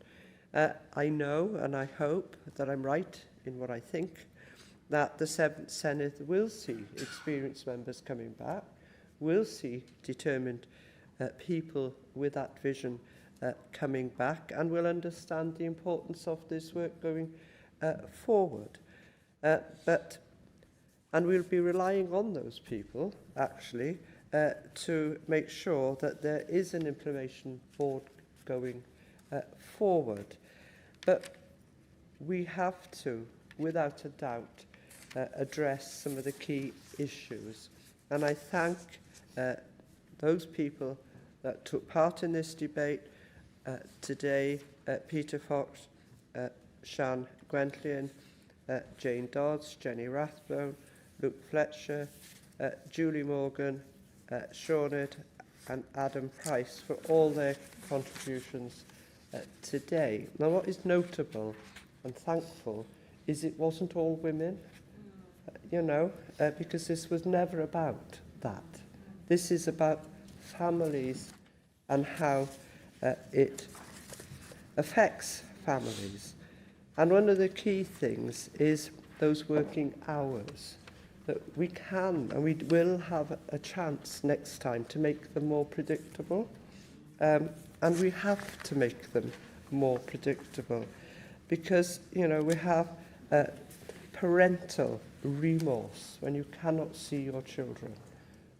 I know and I hope that I'm right in what I think, that the 7th Senedd will see experienced members coming back, will see determined people with that vision coming back, and will understand the importance of this work going forward. And we'll be relying on those people, actually, to make sure that there is an implementation board going forward. But we have to, without a doubt, address some of the key issues. And I thank those people that took part in this debate today, Peter Fox, Sian Gwenllian, Jane Dodds, Jenny Rathbone, Luke Fletcher, Julie Morgan, Sianed and Adam Price for all their contributions today. Now, what is notable and thankful is it wasn't all women, you know, because this was never about that. This is about families and how it affects families. And one of the key things is those working hours, that we can and we will have a chance next time to make them more predictable and we have to make them more predictable, because, you know, we have parental remorse when you cannot see your children,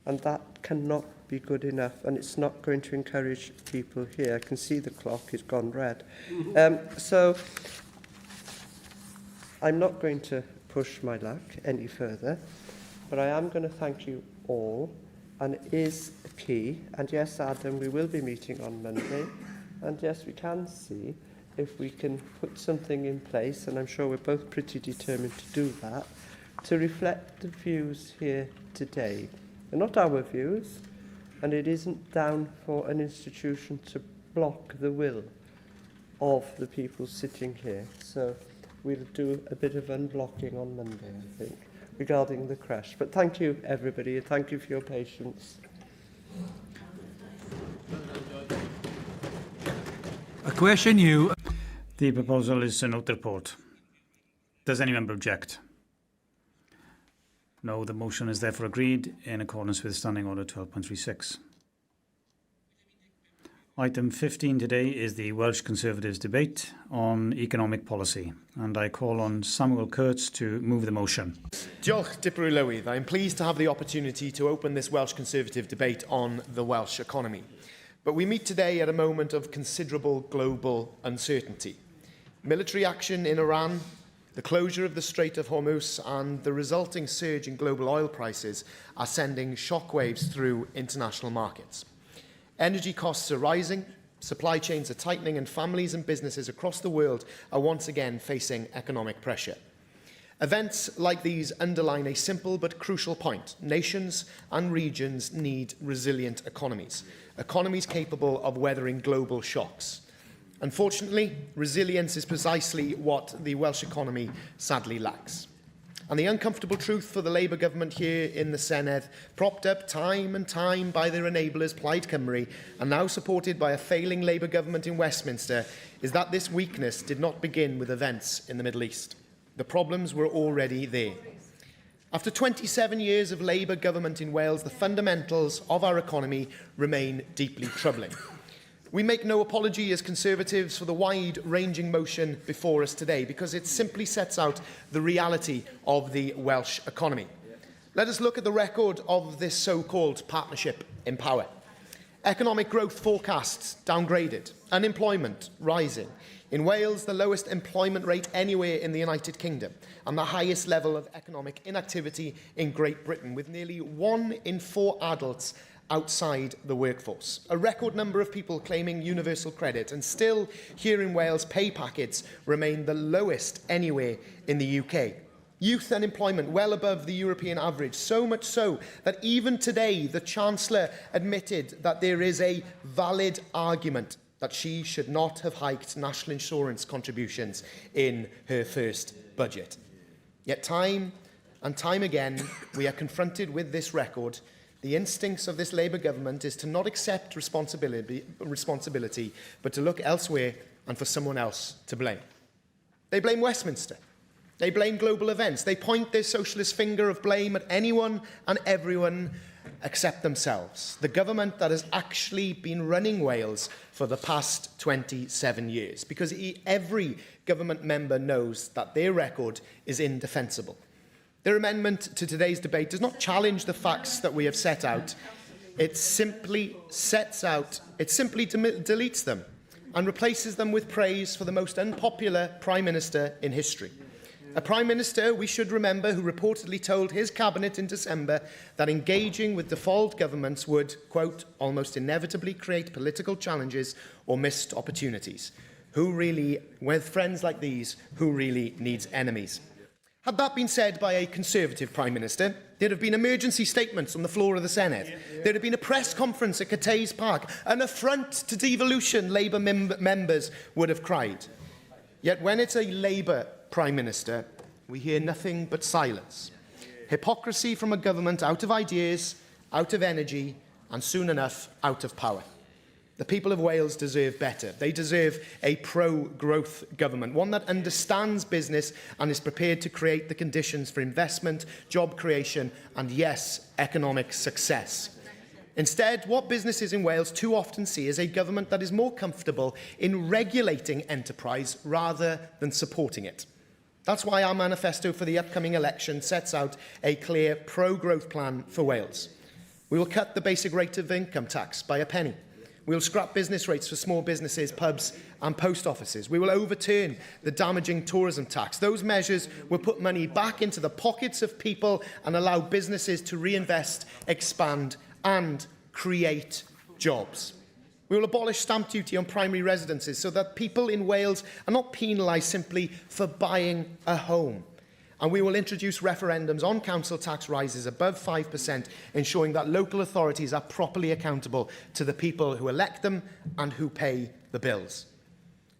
and that cannot be good enough, and it's not going to encourage people here. I can see the clock, it's gone red. So I'm not going to push my luck any further, but I am going to thank you all, and it is key. And yes, Adam, we will be meeting on Monday, and yes, we can see if we can put something in place, and I'm sure we're both pretty determined to do that, to reflect the views here today. They're not our views, and it isn't down for an institution to block the will of the people sitting here. So we'll do a bit of unblocking on Monday, I think, regarding the crash. But thank you, everybody, and thank you for your patience. A question you. The proposal is to note the report. Does any member object? No, the motion is therefore agreed in accordance with Standing Order 12.36. Item 15 today is the Welsh Conservatives debate on economic policy, and I call on Samuel Kurtz to move the motion. Diolch, Dipper Lywydd. I'm pleased to have the opportunity to open this Welsh Conservative debate on the Welsh economy. But we meet today at a moment of considerable global uncertainty. Military action in Iran, the closure of the Strait of Hormuz, and the resulting surge in global oil prices are sending shockwaves through international markets. Energy costs are rising, supply chains are tightening, and families and businesses across the world are once again facing economic pressure. Events like these underline a simple but crucial point. Nations and regions need resilient economies, economies capable of weathering global shocks. Unfortunately, resilience is precisely what the Welsh economy sadly lacks. And the uncomfortable truth for the Labour government here in the Senedd, propped up time and time by their enablers Plaid Cymru, and now supported by a failing Labour government in Westminster, is that this weakness did not begin with events in the Middle East. The problems were already there. After 27 years of Labour government in Wales, the fundamentals of our economy remain deeply troubling. We make no apology as Conservatives for the wide-ranging motion before us today, because it simply sets out the reality of the Welsh economy. Let us look at the record of this so-called partnership in power. Economic growth forecasts downgraded, unemployment rising. In Wales, the lowest employment rate anywhere in the United Kingdom, and the highest level of economic inactivity in Great Britain, with nearly 1 in 4 adults outside the workforce. A record number of people claiming universal credit, and still here in Wales, pay packets remain the lowest anywhere in the UK. Youth unemployment well above the European average, so much so that even today the Chancellor admitted that there is a valid argument that she should not have hiked national insurance contributions in her first budget. Yet time and time again we are confronted with this record. The instincts of this Labour government is to not accept responsibility, but to look elsewhere and for someone else to blame. They blame Westminster. They blame global events. They point their socialist finger of blame at anyone and everyone except themselves. The government that has actually been running Wales for the past 27 years, because every government member knows that their record is indefensible. Their amendment to today's debate does not challenge the facts that we have set out. It simply deletes them and replaces them with praise for the most unpopular Prime Minister in history. A Prime Minister, we should remember, who reportedly told his cabinet in December that engaging with default governments would, quote, almost inevitably create political challenges or missed opportunities. Who really, with friends like these, who really needs enemies? Had that been said by a Conservative Prime Minister, there'd have been emergency statements on the floor of the Senedd. There'd have been a press conference at Cathays Park. An affront to devolution, Labour members would have cried. Yet when it's a Labour Prime Minister, we hear nothing but silence. Hypocrisy from a government out of ideas, out of energy, and soon enough, out of power. The people of Wales deserve better. They deserve a pro-growth government, one that understands business and is prepared to create the conditions for investment, job creation, and yes, economic success. Instead, what businesses in Wales too often see is a government that is more comfortable in regulating enterprise rather than supporting it. That's why our manifesto for the upcoming election sets out a clear pro-growth plan for Wales. We will cut the basic rate of income tax by a penny. We will scrap business rates for small businesses, pubs and post offices. We will overturn the damaging tourism tax. Those measures will put money back into the pockets of people and allow businesses to reinvest, expand and create jobs. We will abolish stamp duty on primary residences so that people in Wales are not penalised simply for buying a home. And we will introduce referendums on council tax rises above 5%, ensuring that local authorities are properly accountable to the people who elect them and who pay the bills.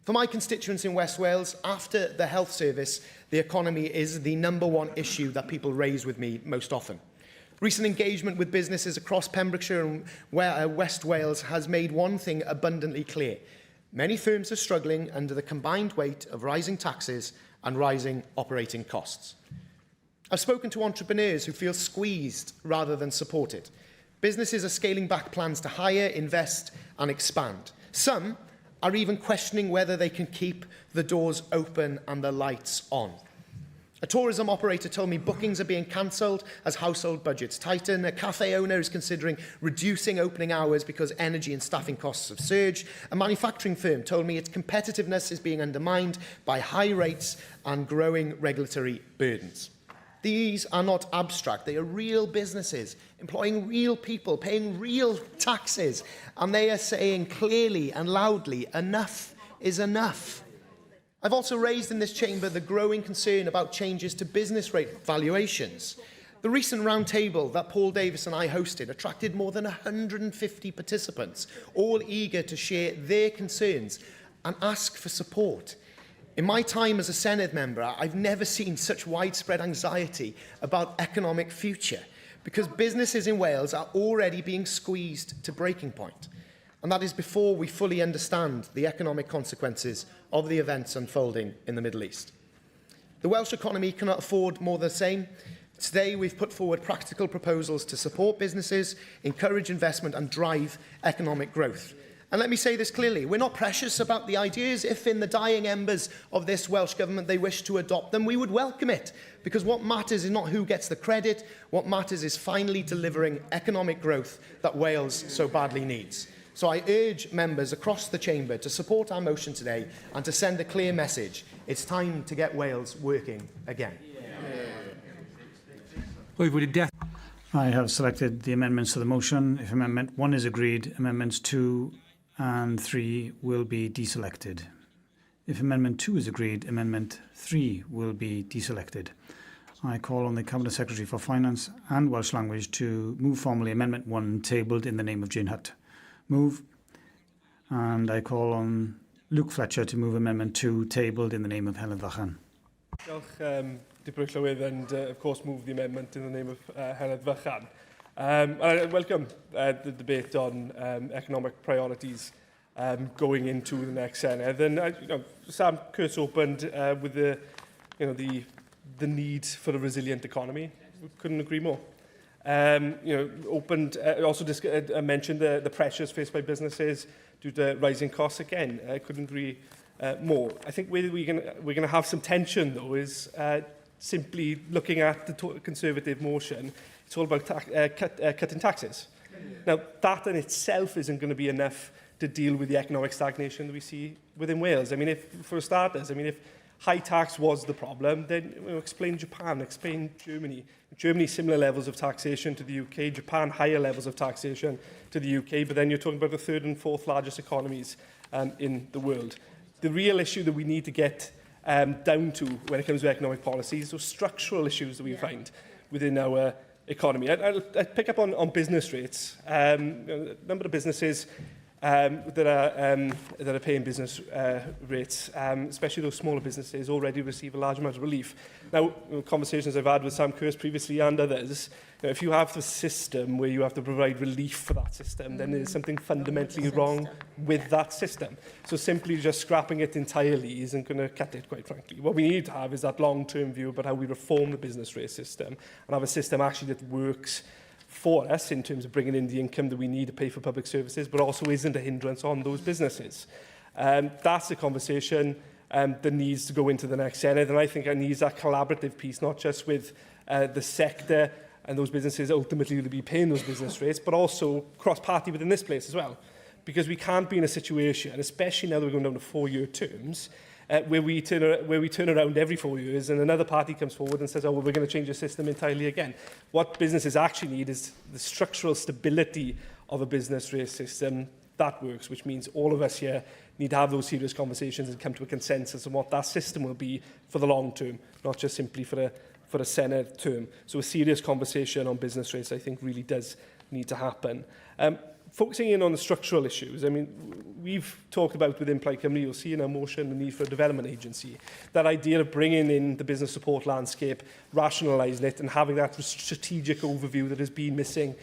For my constituents in West Wales, after the health service, the economy is the #1 issue that people raise with me most often. Recent engagement with businesses across Pembrokeshire and West Wales has made one thing abundantly clear. Many firms are struggling under the combined weight of rising taxes and rising operating costs. I've spoken to entrepreneurs who feel squeezed rather than supported. Businesses are scaling back plans to hire, invest and expand. Some are even questioning whether they can keep the doors open and the lights on. A tourism operator told me bookings are being cancelled as household budgets tighten. A cafe owner is considering reducing opening hours because energy and staffing costs have surged. A manufacturing firm told me its competitiveness is being undermined by high rates and growing regulatory burdens. These are not abstract. They are real businesses, employing real people, paying real taxes. And they are saying clearly and loudly, enough is enough. I've also raised in this chamber the growing concern about changes to business rate valuations. The recent roundtable that Paul Davis and I hosted attracted more than 150 participants, all eager to share their concerns and ask for support. In my time as a Senedd member, I've never seen such widespread anxiety about economic future, because businesses in Wales are already being squeezed to breaking point. And that is before we fully understand the economic consequences of the events unfolding in the Middle East. The Welsh economy cannot afford more than the same. Today, we've put forward practical proposals to support businesses, encourage investment and drive economic growth. And let me say this clearly, we're not precious about the ideas. If in the dying embers of this Welsh Government they wish to adopt them, we would welcome it. Because what matters is not who gets the credit, what matters is finally delivering economic growth that Wales so badly needs. So I urge members across the chamber to support our motion today and to send a clear message. It's time to get Wales working again. I have selected the amendments to the motion. If Amendment 1 is agreed, Amendments 2 and 3 will be deselected. If Amendment 2 is agreed, Amendment 3 will be deselected. I call on the Cabinet Secretary for Finance and Welsh Language to move formally Amendment 1 tabled in the name of Jane Hutt. Move. And I call on Luke Fletcher to move Amendment 2 tabled in the name of Helen Vychan. Diolch, Deputy Llywydd, and of course move the amendment in the name of Helen Vychan. I welcome the debate on economic priorities going into the next Senedd. And Sam Curtis opened with the need for a resilient economy. We couldn't agree more. Opened also mentioned the pressures faced by businesses due to rising costs. Again, I couldn't agree more. I think where we're going to have some tension, though, is simply looking at the Conservative motion. It's all about cutting taxes. Now, that in itself isn't going to be enough to deal with the economic stagnation that we see within Wales. I mean, for starters, if high tax was the problem, then explain Japan, explain Germany. Germany, similar levels of taxation to the UK. Japan, higher levels of taxation to the UK. But then you're talking about the third and fourth largest economies in the world. The real issue that we need to get down to when it comes to economic policies, those structural issues that we find within our economy. I'll pick up on business rates. A number of businesses that are paying business rates, especially those smaller businesses, already receive a large amount of relief. Now, conversations I've had with Sam Curtis previously and others, if you have the system where you have to provide relief for that system, then there's something fundamentally wrong with that system. So simply just scrapping it entirely isn't going to cut it, quite frankly. What we need to have is that long-term view about how we reform the business rate system and have a system actually that works for us in terms of bringing in the income that we need to pay for public services, but also isn't a hindrance on those businesses. That's a conversation that needs to go into the next Senedd, and I think it needs that collaborative piece, not just with the sector and those businesses ultimately will be paying those business rates, but also cross-party within this place as well. Because we can't be in a situation, especially now that we're going down to 4-year terms, where we turn around every 4 years and another party comes forward and says, oh, well, we're going to change the system entirely again. What businesses actually need is the structural stability of a business rate system that works, which means all of us here need to have those serious conversations and come to a consensus on what that system will be for the long term, not just simply for a Senedd term. So a serious conversation on business rates, I think, really does need to happen. Focusing in on the structural issues, I mean, we've talked about within Plaid Cymru, you'll see in our motion the need for a development agency. That idea of bringing in the business support landscape, rationalising it and having that strategic overview that has been missing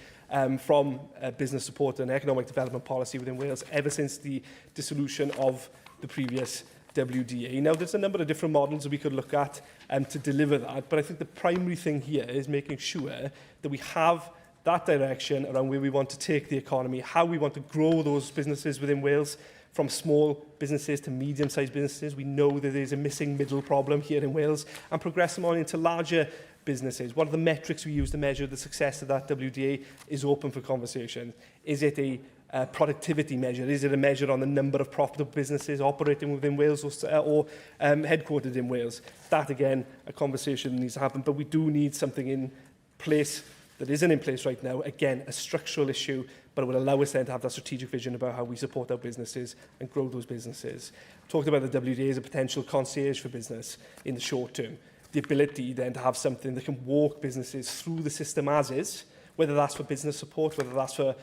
from business support and economic development policy within Wales ever since the dissolution of the previous WDA. Now, there's a number of different models that we could look at to deliver that, but I think the primary thing here is making sure that we have that direction around where we want to take the economy, how we want to grow those businesses within Wales, from small businesses to medium-sized businesses. We know that there's a missing middle problem here in Wales, and progress them on into larger businesses. What are the metrics we use to measure the success of that WDA is open for conversation. Is it a productivity measure? Is it a measure on the number of profitable businesses operating within Wales or headquartered in Wales? That, again, a conversation needs to happen, but we do need something in place that isn't in place right now. Again, a structural issue, but it will allow us then to have that strategic vision about how we support our businesses and grow those businesses. Talked about the WDA as a potential concierge for business in the short term. The ability then to have something that can walk businesses through the system as is, whether that's for business support, whether that's for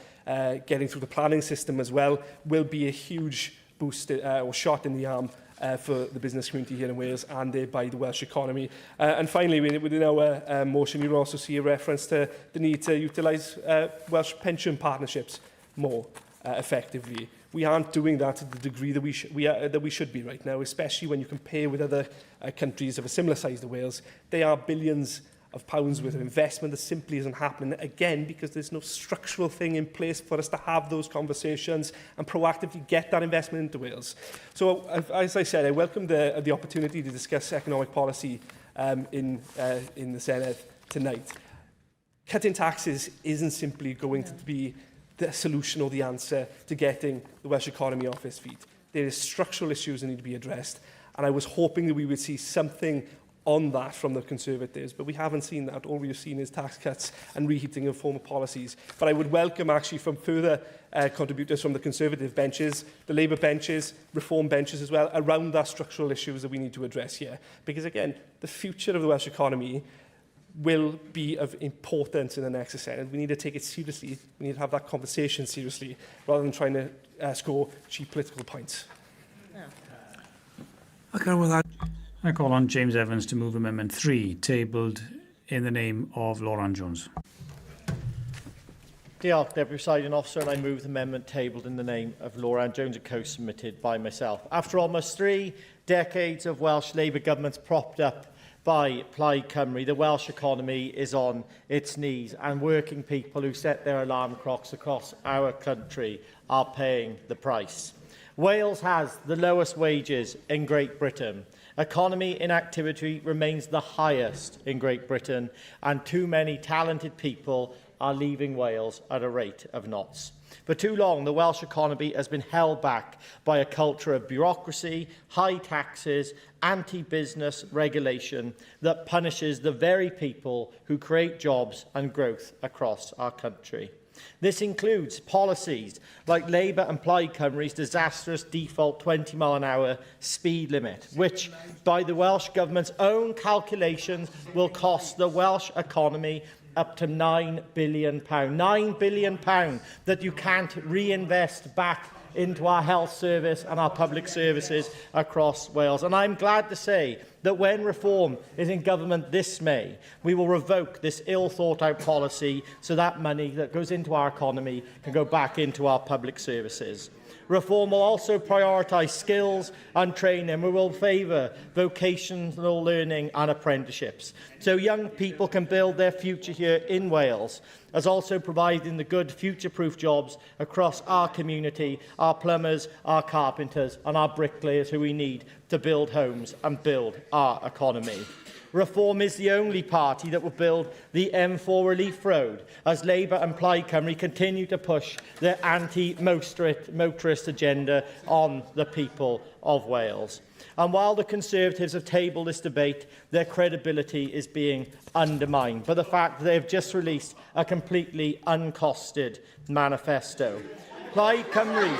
getting through the planning system as well, will be a huge boost or shot in the arm for the business community here in Wales and thereby the Welsh economy. And finally, within our motion, you'll also see a reference to the need to utilise Welsh pension partnerships more effectively. We aren't doing that to the degree that we should be right now, especially when you compare with other countries of a similar size to Wales. They are billions of pounds worth of investment that simply isn't happening, again, because there's no structural thing in place for us to have those conversations and proactively get that investment into Wales. So, as I said, I welcome the opportunity to discuss economic policy in the Senedd tonight. Cutting taxes isn't simply going to be the solution or the answer to getting the Welsh economy off its feet. There are structural issues that need to be addressed, and I was hoping that we would see something on that from the Conservatives, but we haven't seen that. All we've seen is tax cuts and reheating of former policies. But I would welcome actually from further contributors from the Conservative benches, the Labour benches, Reform benches as well, around that structural issues that we need to address here. Because again, the future of the Welsh economy will be of importance in the next Senedd. We need to take it seriously. We need to have that conversation seriously, rather than trying to score cheap political points. I call on James Evans to move Amendment 3, tabled in the name of Lauren Jones. Diolch, Deputy Presiding Officer, and I move the amendment tabled in the name of Lauren Jones and co-submitted by myself. After almost 3 decades of Welsh Labour governments propped up by Plaid Cymru, the Welsh economy is on its knees, and working people who set their alarm clocks across our country are paying the price. Wales has the lowest wages in Great Britain. Economy inactivity remains the highest in Great Britain, and too many talented people are leaving Wales at a rate of knots. For too long, the Welsh economy has been held back by a culture of bureaucracy, high taxes, anti-business regulation that punishes the very people who create jobs and growth across our country. This includes policies like Labour and Plaid Cymru's disastrous default 20-mile-an-hour speed limit, which, by the Welsh Government's own calculations, will cost the Welsh economy up to £9 billion. £9 billion that you can't reinvest back into our health service and our public services across Wales. And I'm glad to say that when Reform is in government this May, we will revoke this ill-thought-out policy so that money that goes into our economy can go back into our public services. Reform will also prioritise skills and training. We will favour vocational learning and apprenticeships, so young people can build their future here in Wales, as also providing the good future-proof jobs across our community, our plumbers, our carpenters and our bricklayers who we need to build homes and build our economy. Reform is the only party that will build the M4 relief road, as Labour and Plaid Cymru continue to push their anti-motorist agenda on the people of Wales. And while the Conservatives have tabled this debate, their credibility is being undermined by the fact that they have just released a completely uncosted manifesto. Plaid Cymru's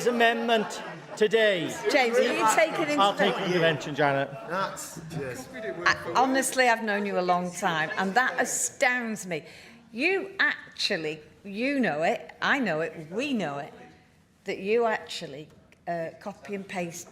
amendment today. James, will you take an intervention? I'll take an intervention, Janet. That's just... honestly, I've known you a long time, and that astounds me. You actually, you know it, I know it, we know it, that you actually copy and paste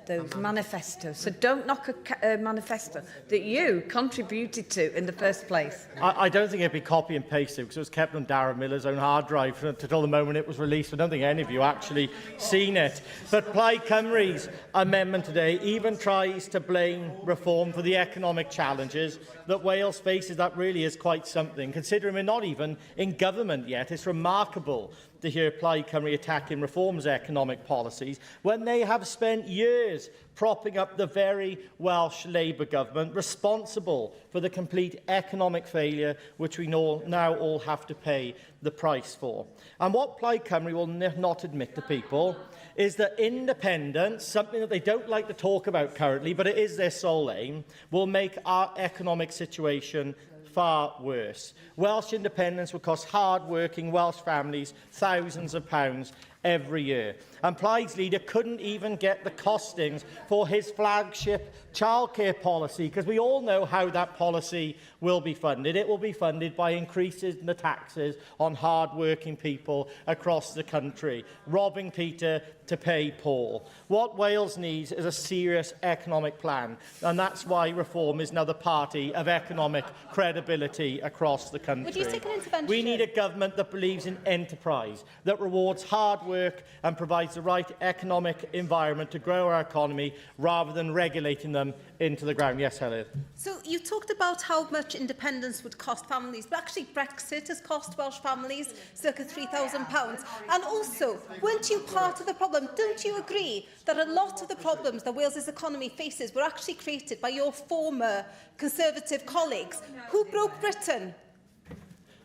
those manifestos. So don't knock a manifesto that you contributed to in the first place. I don't think it'd be copy and pasted, because it was kept on Darren Miller's own hard drive until the moment it was released. I don't think any of you actually seen it. But Plaid Cymru's amendment today even tries to blame Reform for the economic challenges that Wales faces. That really is quite something, considering we're not even in government yet. It's remarkable to hear Plaid Cymru attacking Reform's economic policies when they have spent years propping up the very Welsh Labour Government responsible for the complete economic failure which we now all have to pay the price for. And what Plaid Cymru will not admit to people is that independence, something that they don't like to talk about currently, but it is their sole aim, will make our economic situation far worse. Welsh independence will cost hard-working Welsh families thousands of pounds every year. And Plaid's leader couldn't even get the costings for his flagship childcare policy, because we all know how that policy will be funded. It will be funded by increases in the taxes on hard-working people across the country, robbing Peter to pay Paul. What Wales needs is a serious economic plan, and that's why Reform is now the party of economic credibility across the country. Would you take an intervention? We need a government that believes in enterprise, that rewards hard work and provides the right economic environment to grow our economy rather than regulating them into the ground. Yes, Helen. So you talked about how much independence would cost families, but actually Brexit has cost Welsh families circa £3,000. And also, weren't you part of the problem? Don't you agree that a lot of the problems that Wales's economy faces were actually created by your former Conservative colleagues who broke Britain?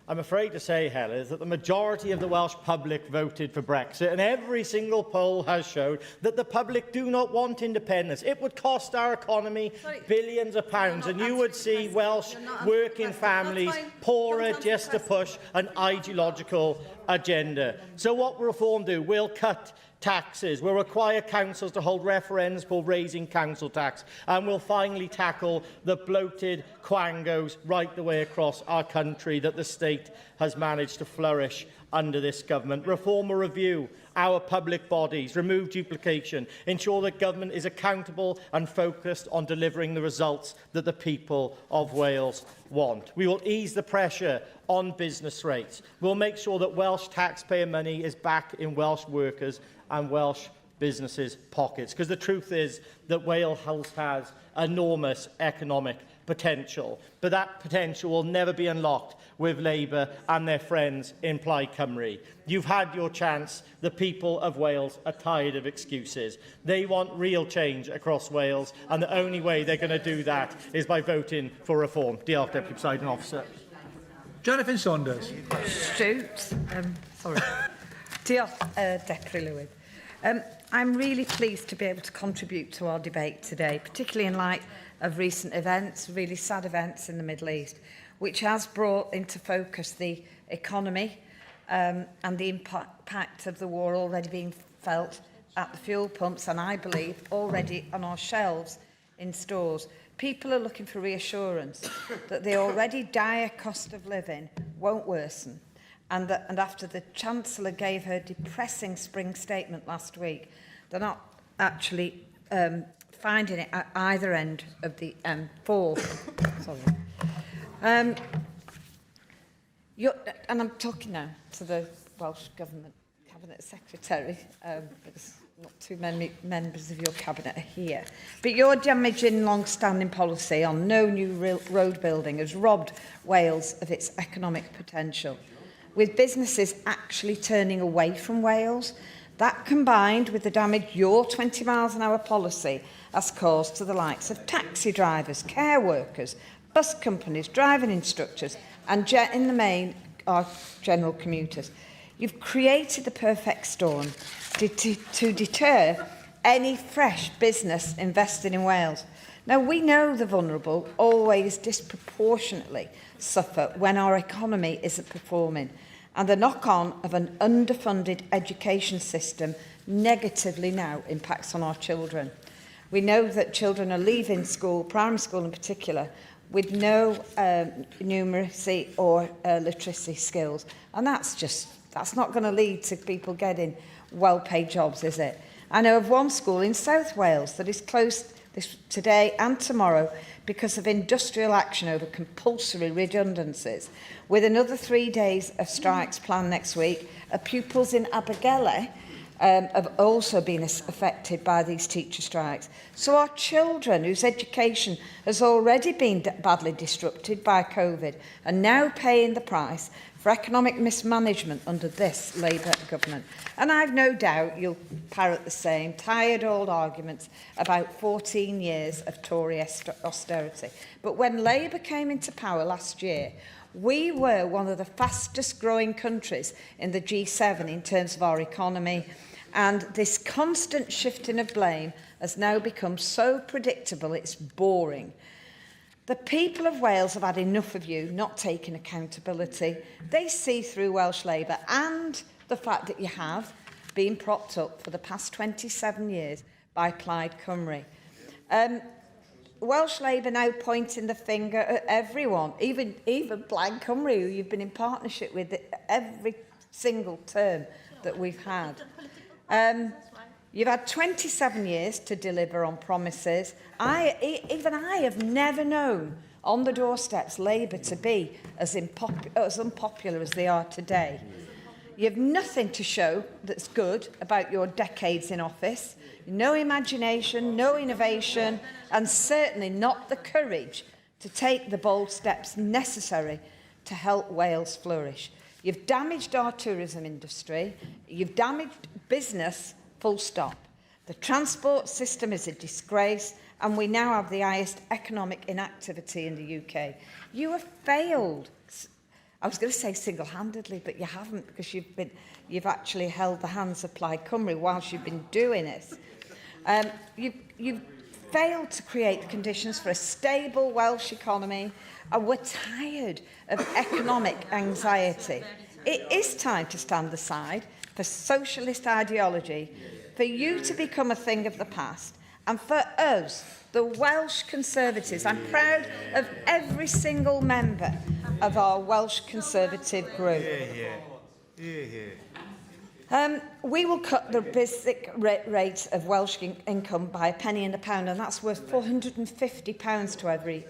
I'm afraid to say, Helen, that the majority of the Welsh public voted for Brexit, and every single poll has shown that the public do not want independence. It would cost our economy billions of pounds, and you would see Welsh working families poorer just to push an ideological agenda. So what will Reform do? We'll cut taxes, we'll require councils to hold referendums for raising council tax, and we'll finally tackle the bloated quangos right the way across our country that the state has managed to flourish under this government. Reform will review our public bodies, remove duplication, ensure that government is accountable and focused on delivering the results that the people of Wales want. We will ease the pressure on business rates. We'll make sure that Welsh taxpayer money is back in Welsh workers and Welsh businesses' pockets, because the truth is that Wales has enormous economic potential, but that potential will never be unlocked with Labour and their friends in Plaid Cymru. You've had your chance. The people of Wales are tired of excuses. They want real change across Wales, and the only way they're going to do that is by voting for Reform. Diolch, Deputy Presiding Officer. Jonathan Saunders. Shoot. Sorry. Diolch, Deputy Lewis. I'm really pleased to be able to contribute to our debate today, particularly in light of recent events, really sad events in the Middle East, which has brought into focus the economy and the impact of the war already being felt at the fuel pumps, and I believe already on our shelves in stores. People are looking for reassurance that the already dire cost of living won't worsen, and after the Chancellor gave her depressing spring statement last week, they're not actually finding it at either end of the M4. Sorry. And I'm talking now to the Welsh Government Cabinet Secretary, because not too many members of your Cabinet are here. But your damaging long-standing policy on no new road building has robbed Wales of its economic potential, with businesses actually turning away from Wales. That, combined with the damage your 20 miles an hour policy has caused to the likes of taxi drivers, care workers, bus companies, driving instructors, and in the main, our general commuters. You've created the perfect storm to deter any fresh business invested in Wales. Now, we know the vulnerable always disproportionately suffer when our economy isn't performing, and the knock-on of an underfunded education system negatively now impacts on our children. We know that children are leaving school, primary school in particular, with no numeracy or literacy skills, and that's not going to lead to people getting well-paid jobs, is it? I know of one school in South Wales that is closed today and tomorrow because of industrial action over compulsory redundancies. With another 3 days of strikes planned next week, pupils in Abergele have also been affected by these teacher strikes. So our children, whose education has already been badly disrupted by COVID, are now paying the price for economic mismanagement under this Labour government. And I've no doubt you'll parrot the same tired old arguments about 14 years of Tory austerity. But when Labour came into power last year, we were one of the fastest growing countries in the G7 in terms of our economy, and this constant shifting of blame has now become so predictable it's boring. The people of Wales have had enough of you not taking accountability. They see through Welsh Labour and the fact that you have been propped up for the past 27 years by Plaid Cymru. Welsh Labour now pointing the finger at everyone, even Plaid Cymru, who you've been in partnership with every single term that we've had. You've had 27 years to deliver on promises. Even I have never known on the doorsteps Labour to be as unpopular as they are today. You have nothing to show that's good about your decades in office. No imagination, no innovation, and certainly not the courage to take the bold steps necessary to help Wales flourish. You've damaged our tourism industry. You've damaged business, full stop. The transport system is a disgrace, and we now have the highest economic inactivity in the UK. You have failed. I was going to say single-handedly, but you haven't, because you've actually held the hands of Plaid Cymru whilst you've been doing this. You've failed to create the conditions for a stable Welsh economy, and we're tired of economic anxiety. It is time to stand aside for socialist ideology, for you to become a thing of the past, and for us, the Welsh Conservatives. I'm proud of every single member of our Welsh Conservative group. We will cut the basic rate of Welsh income by a penny in the pound, and that's worth £450 to every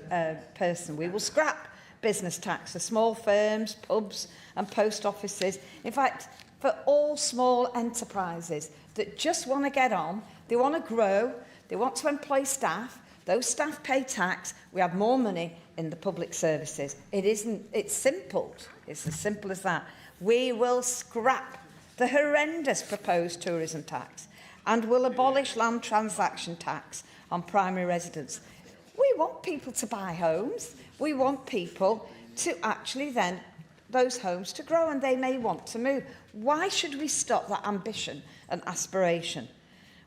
person. We will scrap business tax for small firms, pubs and post offices. In fact, for all small enterprises that just want to get on, they want to grow, they want to employ staff, those staff pay tax, we have more money in the public services. It's simple. It's as simple as that. We will scrap the horrendous proposed tourism tax and will abolish land transaction tax on primary residents. We want people to buy homes. We want people to actually then, those homes to grow, and they may want to move. Why should we stop that ambition and aspiration?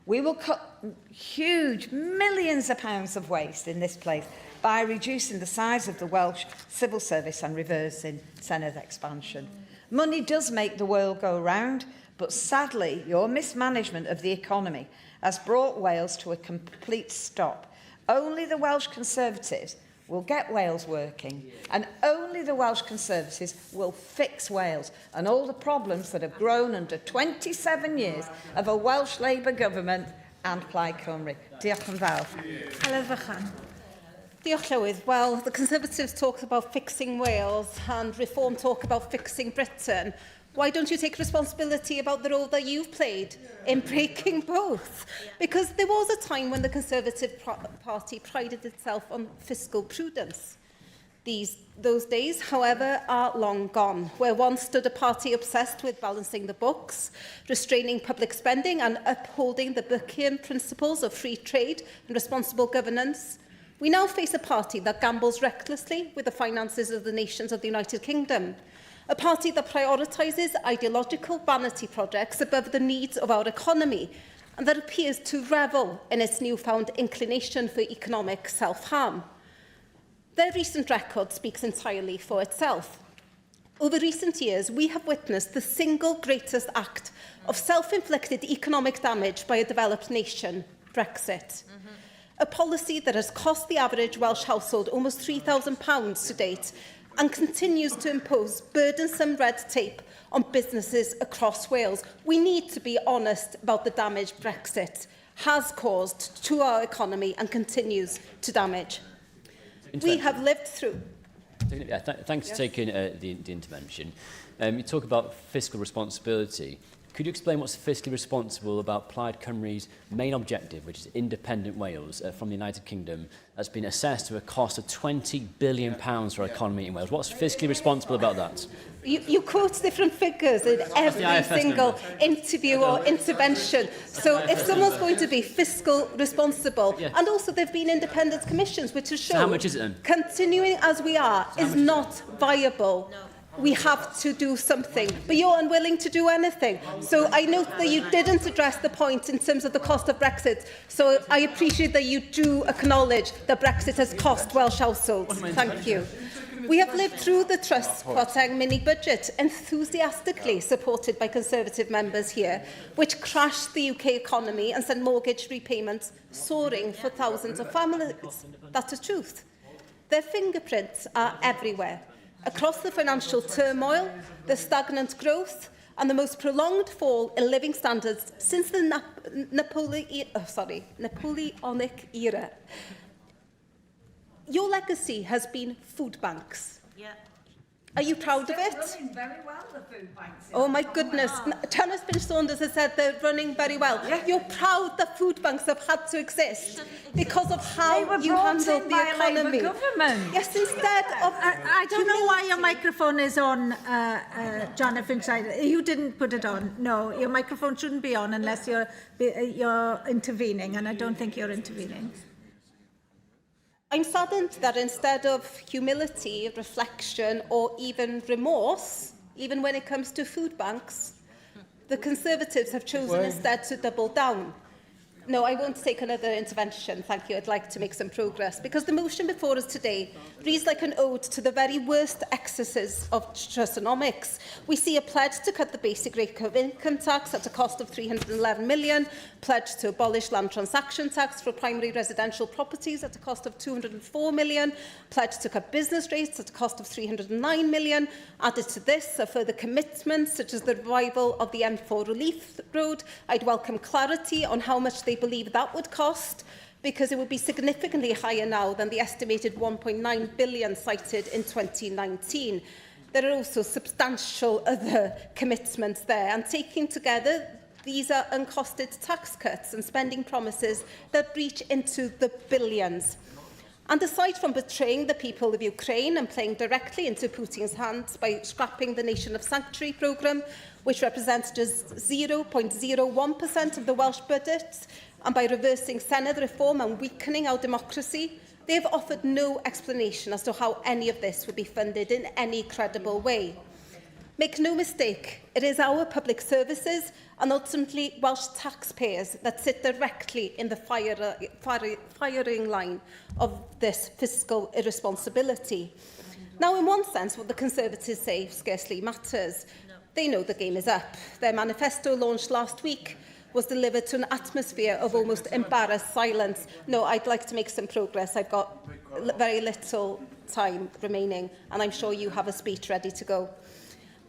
We will cut huge millions of pounds of waste in this place by reducing the size of the Welsh civil service and reversing Senedd expansion. Money does make the world go round, but sadly, your mismanagement of the economy has brought Wales to a complete stop. Only the Welsh Conservatives will get Wales working, and only the Welsh Conservatives will fix Wales and all the problems that have grown under 27 years of a Welsh Labour government and Plaid Cymru. Diolch yn fawr. Heledd Vychan. Diolch Llywydd. Well, the Conservatives talked about fixing Wales and Reform talk about fixing Britain. Why don't you take responsibility about the role that you've played in breaking both? Because there was a time when the Conservative Party prided itself on fiscal prudence. Those days, however, are long gone. Where once stood a party obsessed with balancing the books, restraining public spending and upholding the Burkean principles of free trade and responsible governance, we now face a party that gambles recklessly with the finances of the nations of the United Kingdom. A party that prioritises ideological vanity projects above the needs of our economy and that appears to revel in its newfound inclination for economic self-harm. Their recent record speaks entirely for itself. Over recent years, we have witnessed the single greatest act of self-inflicted economic damage by a developed nation, Brexit. A policy that has cost the average Welsh household almost £3,000 to date and continues to impose burdensome red tape on businesses across Wales. We need to be honest about the damage Brexit has caused to our economy and continues to damage. We have lived through... Thanks for taking the intervention. You talk about fiscal responsibility. Could you explain what's fiscally responsible about Plaid Cymru's main objective, which is independent Wales from the United Kingdom, that's been assessed to a cost of £20 billion for our economy in Wales? What's fiscally responsible about that? You quote different figures in every single interview or intervention. So if someone's going to be fiscal responsible, and also there have been independent commissions which have shown how much is it then? Continuing as we are is not viable. No. We have to do something, but you're unwilling to do anything. So I note that you didn't address the point in terms of the cost of Brexit. So I appreciate that you do acknowledge that Brexit has cost Welsh households. Thank you. We have lived through the Trust Kwarteng mini-budget, enthusiastically supported by Conservative members here, which crashed the UK economy and sent mortgage repayments soaring for thousands of families. That's the truth. Their fingerprints are everywhere. Across the financial turmoil, the stagnant growth and the most prolonged fall in living standards since the Napoleonic era. Your legacy has been food banks. Yeah. Are you proud of it? Running very well, the food banks. Oh my goodness. Thomas Saunders has said they're running very well. Yeah. You're proud that food banks have had to exist because of how you handled the economy. Government. Yes, instead of... I don't know why your microphone is on, Jonathan Schneider. You didn't put it on. No, your microphone shouldn't be on unless you're intervening, and I don't think you're intervening. I'm saddened that instead of humility, reflection, or even remorse, even when it comes to food banks, the Conservatives have chosen instead to double down. No, I won't take another intervention, thank you. I'd like to make some progress, because the motion before us today reads like an ode to the very worst excesses of trustonomics. We see a pledge to cut the basic rate of income tax at a cost of £311 million, pledge to abolish land transaction tax for primary residential properties at a cost of £204 million, pledge to cut business rates at a cost of £309 million. Added to this are further commitments, such as the revival of the M4 Relief Road. I'd welcome clarity on how much they believe that would cost, because it would be significantly higher now than the estimated £1.9 billion cited in 2019. There are also substantial other commitments there, and taken together, these are uncosted tax cuts and spending promises that reach into the billions. And aside from betraying the people of Ukraine and playing directly into Putin's hands by scrapping the Nation of Sanctuary programme, which represents just 0.01% of the Welsh budget, and by reversing Senedd reform and weakening our democracy, they have offered no explanation as to how any of this would be funded in any credible way. Make no mistake, it is our public services and ultimately Welsh taxpayers that sit directly in the firing line of this fiscal irresponsibility. Now, in one sense, what the Conservatives say scarcely matters. They know the game is up. Their manifesto, launched last week, was delivered to an atmosphere of almost embarrassed silence. No, I'd like to make some progress. I've got very little time remaining, and I'm sure you have a speech ready to go.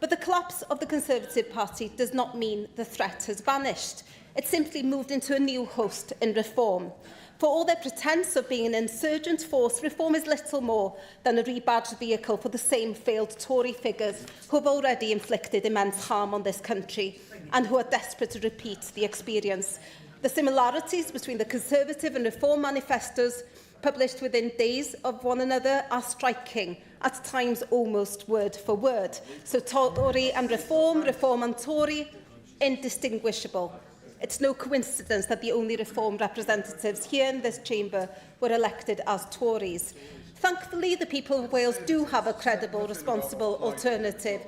But the collapse of the Conservative Party does not mean the threat has vanished. It simply moved into a new host in reform. For all their pretence of being an insurgent force, Reform is little more than a rebadged vehicle for the same failed Tory figures who have already inflicted immense harm on this country and who are desperate to repeat the experience. The similarities between the Conservative and Reform manifestos published within days of one another are striking, at times almost word for word. So Tory and Reform, Reform and Tory, indistinguishable. It's no coincidence that the only Reform representatives here in this chamber were elected as Tories. Thankfully, the people of Wales do have a credible, responsible alternative.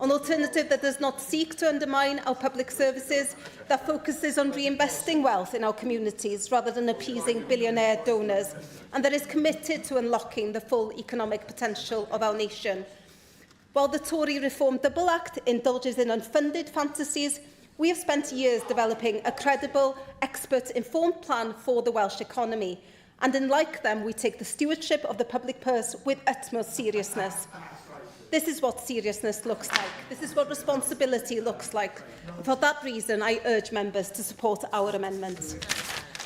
An alternative that does not seek to undermine our public services, that focuses on reinvesting wealth in our communities rather than appeasing billionaire donors, and that is committed to unlocking the full economic potential of our nation. While the Tory Reform Double Act indulges in unfunded fantasies, we have spent years developing a credible, expert-informed plan for the Welsh economy, and unlike them, we take the stewardship of the public purse with utmost seriousness. This is what seriousness looks like. This is what responsibility looks like. For that reason, I urge members to support our amendments.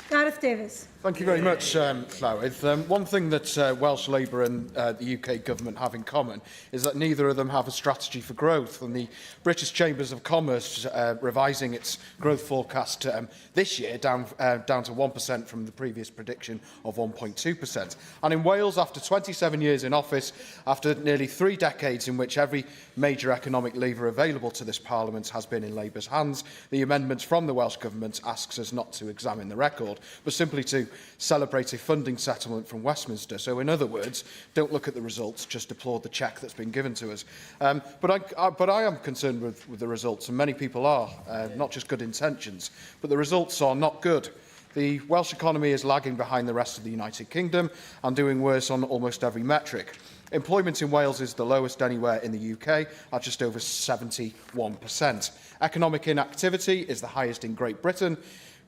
Gareth Davies. Thank you very much, Llywydd. One thing that Welsh Labour and the UK Government have in common is that neither of them have a strategy for growth, and the British Chambers of Commerce revising its growth forecast this year down to 1% from the previous prediction of 1.2%. And in Wales, after 27 years in office, after nearly 3 decades in which every major economic lever available to this Parliament has been in Labour's hands, the amendment from the Welsh Government asks us not to examine the record, but simply to celebrate a funding settlement from Westminster. So, in other words, don't look at the results, just applaud the cheque that's been given to us. But I am concerned with the results, and many people are, not just good intentions, but the results are not good. The Welsh economy is lagging behind the rest of the United Kingdom and doing worse on almost every metric. Employment in Wales is the lowest anywhere in the UK, at just over 71%. Economic inactivity is the highest in Great Britain.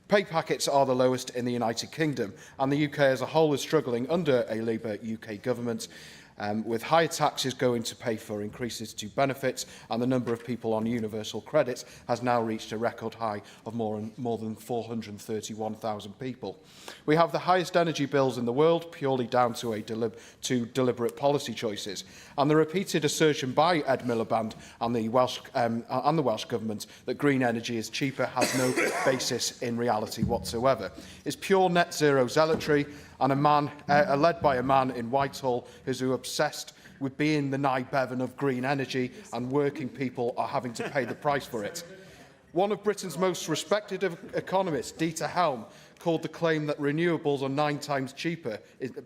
Pay packets are the lowest in the United Kingdom, and the UK as a whole is struggling under a Labour UK government, with higher taxes going to pay for increases to benefits, and the number of people on universal credit has now reached a record high of more than 431,000 people. We have the highest energy bills in the world, purely down to deliberate policy choices, and the repeated assertion by Ed Miliband and the Welsh Government that green energy is cheaper has no basis in reality whatsoever. It's pure net zero zealotry, and led by a man in Whitehall who's obsessed with being the Nye Bevan of green energy, and working people are having to pay the price for it. One of Britain's most respected economists, Dieter Helm, called the claim that renewables are 9 times cheaper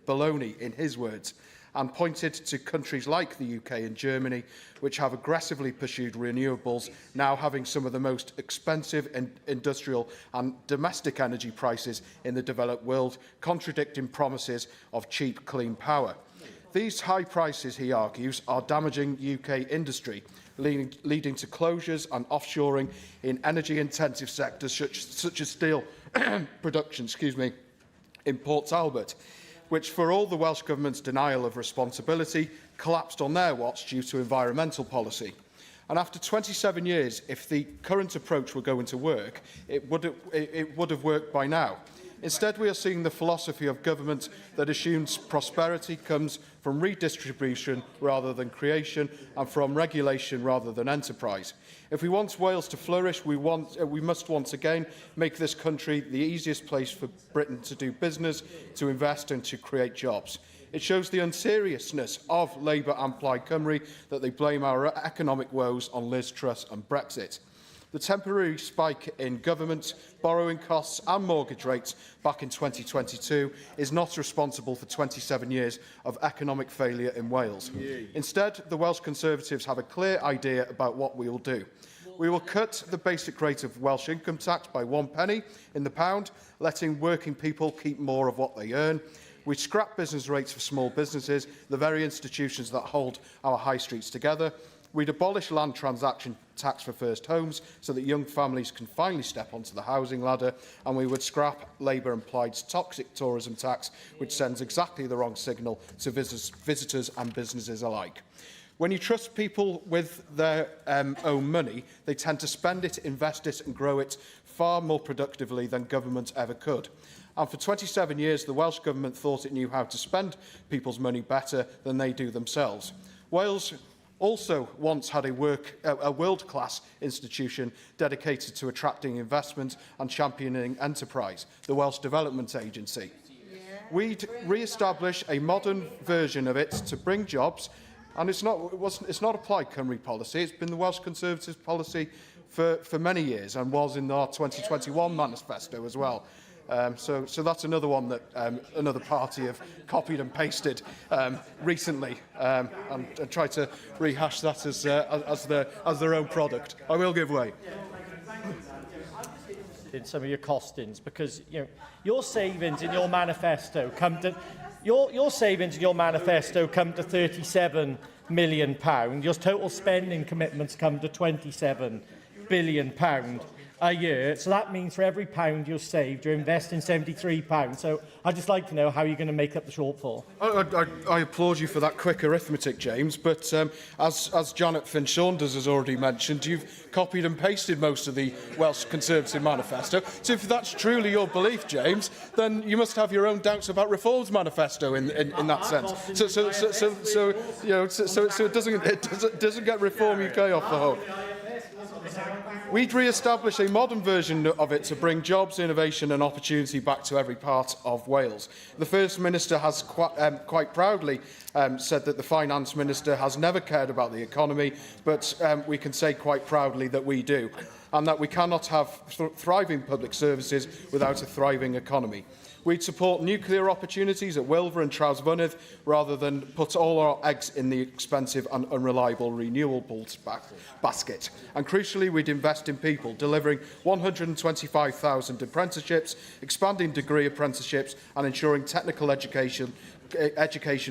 baloney, in his words, and pointed to countries like the UK and Germany, which have aggressively pursued renewables, now having some of the most expensive industrial and domestic energy prices in the developed world, contradicting promises of cheap, clean power. These high prices, he argues, are damaging UK industry, leading to closures and offshoring in energy-intensive sectors such as steel production, in Port Talbot, which, for all the Welsh Government's denial of responsibility, collapsed on their watch due to environmental policy. And after 27 years, if the current approach were going to work, it would have worked by now. Instead, we are seeing the philosophy of government that assumes prosperity comes from redistribution rather than creation, and from regulation rather than enterprise. If we want Wales to flourish, we must once again make this country the easiest place for Britain to do business, to invest and to create jobs. It shows the unseriousness of Labour and Plaid Cymru that they blame our economic woes on Liz Truss and Brexit. The temporary spike in government, borrowing costs and mortgage rates back in 2022 is not responsible for 27 years of economic failure in Wales. Instead, the Welsh Conservatives have a clear idea about what we will do. We will cut the basic rate of Welsh income tax by 1 penny in the pound, letting working people keep more of what they earn. We scrap business rates for small businesses, the very institutions that hold our high streets together. We'd abolish land transaction tax for first homes so that young families can finally step onto the housing ladder, and we would scrap Labour and Plaid's toxic tourism tax, which sends exactly the wrong signal to visitors and businesses alike. When you trust people with their own money, they tend to spend it, invest it and grow it far more productively than government ever could. And for 27 years, the Welsh Government thought it knew how to spend people's money better than they do themselves. Wales also once had a world-class institution dedicated to attracting investment and championing enterprise, the Welsh Development Agency. We'd re-establish a modern version of it to bring jobs, and it's not a Plaid Cymru policy. It's been the Welsh Conservatives policy for many years, and was in our 2021 manifesto as well. So that's another one that another party have copied and pasted recently, and tried to rehash that as their own product. I will give way. In some of your costings, because your savings in your manifesto come to your savings in your manifesto come to £37 million. Your total spending commitments come to £27 billion a year. So that means for every pound you've saved, you're investing £73. So I'd just like to know how you're going to make up the shortfall. I applaud you for that quick arithmetic, James, but as Janet Finn-Saunders has already mentioned, you've copied and pasted most of the Welsh Conservative manifesto. So if that's truly your belief, James, then you must have your own doubts about Reform's manifesto in that sense. So it doesn't get Reform UK off the hook. We'd re-establish a modern version of it to bring jobs, innovation and opportunity back to every part of Wales. The First Minister has quite proudly said that the Finance Minister has never cared about the economy, but we can say quite proudly that we do, and that we cannot have thriving public services without a thriving economy. We'd support nuclear opportunities at yw'r and Trawsfynydd rather than put all our eggs in the expensive and unreliable renewables basket. And crucially, we'd invest in people, delivering 125,000 apprenticeships, expanding degree apprenticeships and ensuring technical education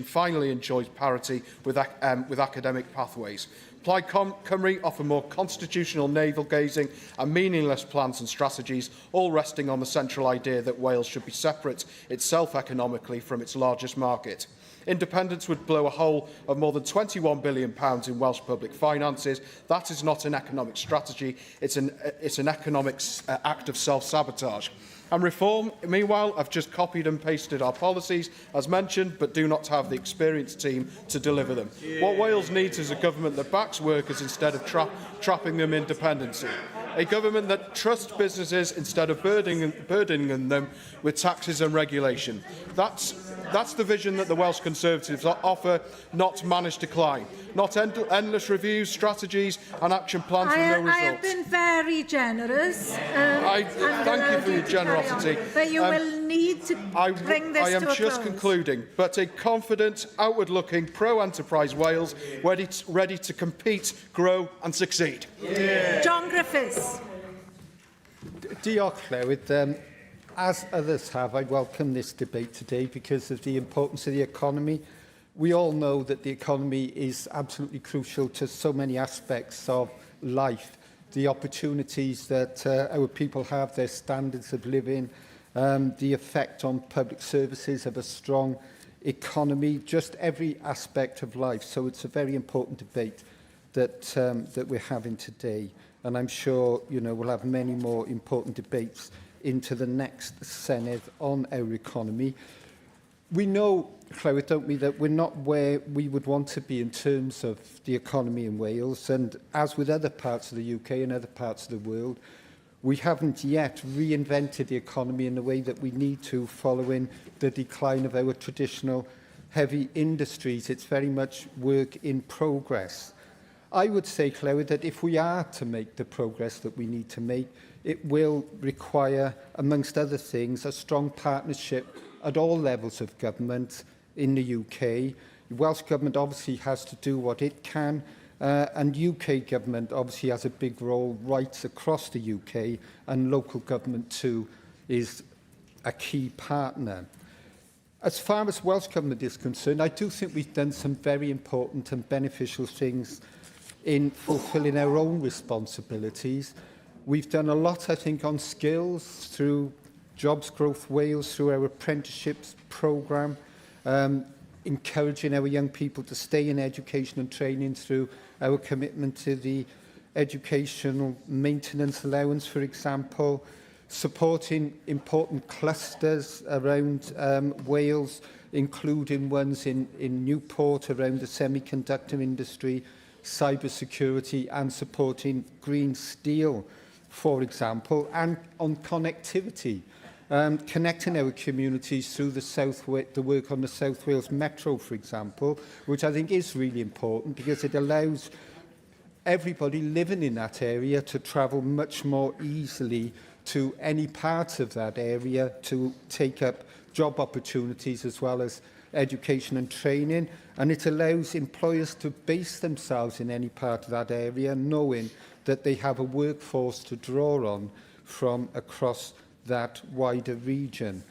finally enjoys parity with academic pathways. Plaid Cymru offer more constitutional navel-gazing and meaningless plans and strategies, all resting on the central idea that Wales should be separate itself economically from its largest market. Independence would blow a hole of more than £21 billion in Welsh public finances. That is not an economic strategy, it's an economic act of self-sabotage. And Reform, meanwhile, have just copied and pasted our policies, as mentioned, but do not have the experienced team to deliver them. What Wales needs is a government that backs workers instead of trapping them in dependency. A government that trusts businesses instead of burdening them with taxes and regulation. That's the vision that the Welsh Conservatives offer, not managed decline. Not endless reviews, strategies and action plans with no results. I have been very generous. Thank you for your generosity. But you will need to bring this to a close. I am just concluding, but a confident, outward-looking, pro-enterprise Wales ready to compete, grow and succeed. Yeah. John Griffiths. Diolch, Llywydd. As others have, I welcome this debate today because of the importance of the economy. We all know that the economy is absolutely crucial to so many aspects of life. The opportunities that our people have, their standards of living, the effect on public services of a strong economy, just every aspect of life. So it's a very important debate that we're having today. And I'm sure we'll have many more important debates into the next Senedd on our economy. We know, Llywydd, don't we, that we're not where we would want to be in terms of the economy in Wales, and as with other parts of the UK and other parts of the world, we haven't yet reinvented the economy in the way that we need to following the decline of our traditional heavy industries. It's very much work in progress. I would say, Llywydd, that if we are to make the progress that we need to make, it will require, amongst other things, a strong partnership at all levels of government in the UK. The Welsh Government obviously has to do what it can, and UK Government obviously has a big role right across the UK, and local government too is a key partner. As far as Welsh Government is concerned, I do think we've done some very important and beneficial things in fulfilling our own responsibilities. We've done a lot, I think, on skills through Jobs Growth Wales, through our apprenticeships programme, encouraging our young people to stay in education and training through our commitment to the educational maintenance allowance, for example. supporting important clusters around Wales, including ones in Newport around the semiconductor industry, cybersecurity, and supporting green steel, for example, and on connectivity. Connecting our communities through the work on the South Wales Metro, for example, which I think is really important because it allows everybody living in that area to travel much more easily to any part of that area to take up job opportunities as well as education and training. And it allows employers to base themselves in any part of that area, knowing that they have a workforce to draw on from across that wider region.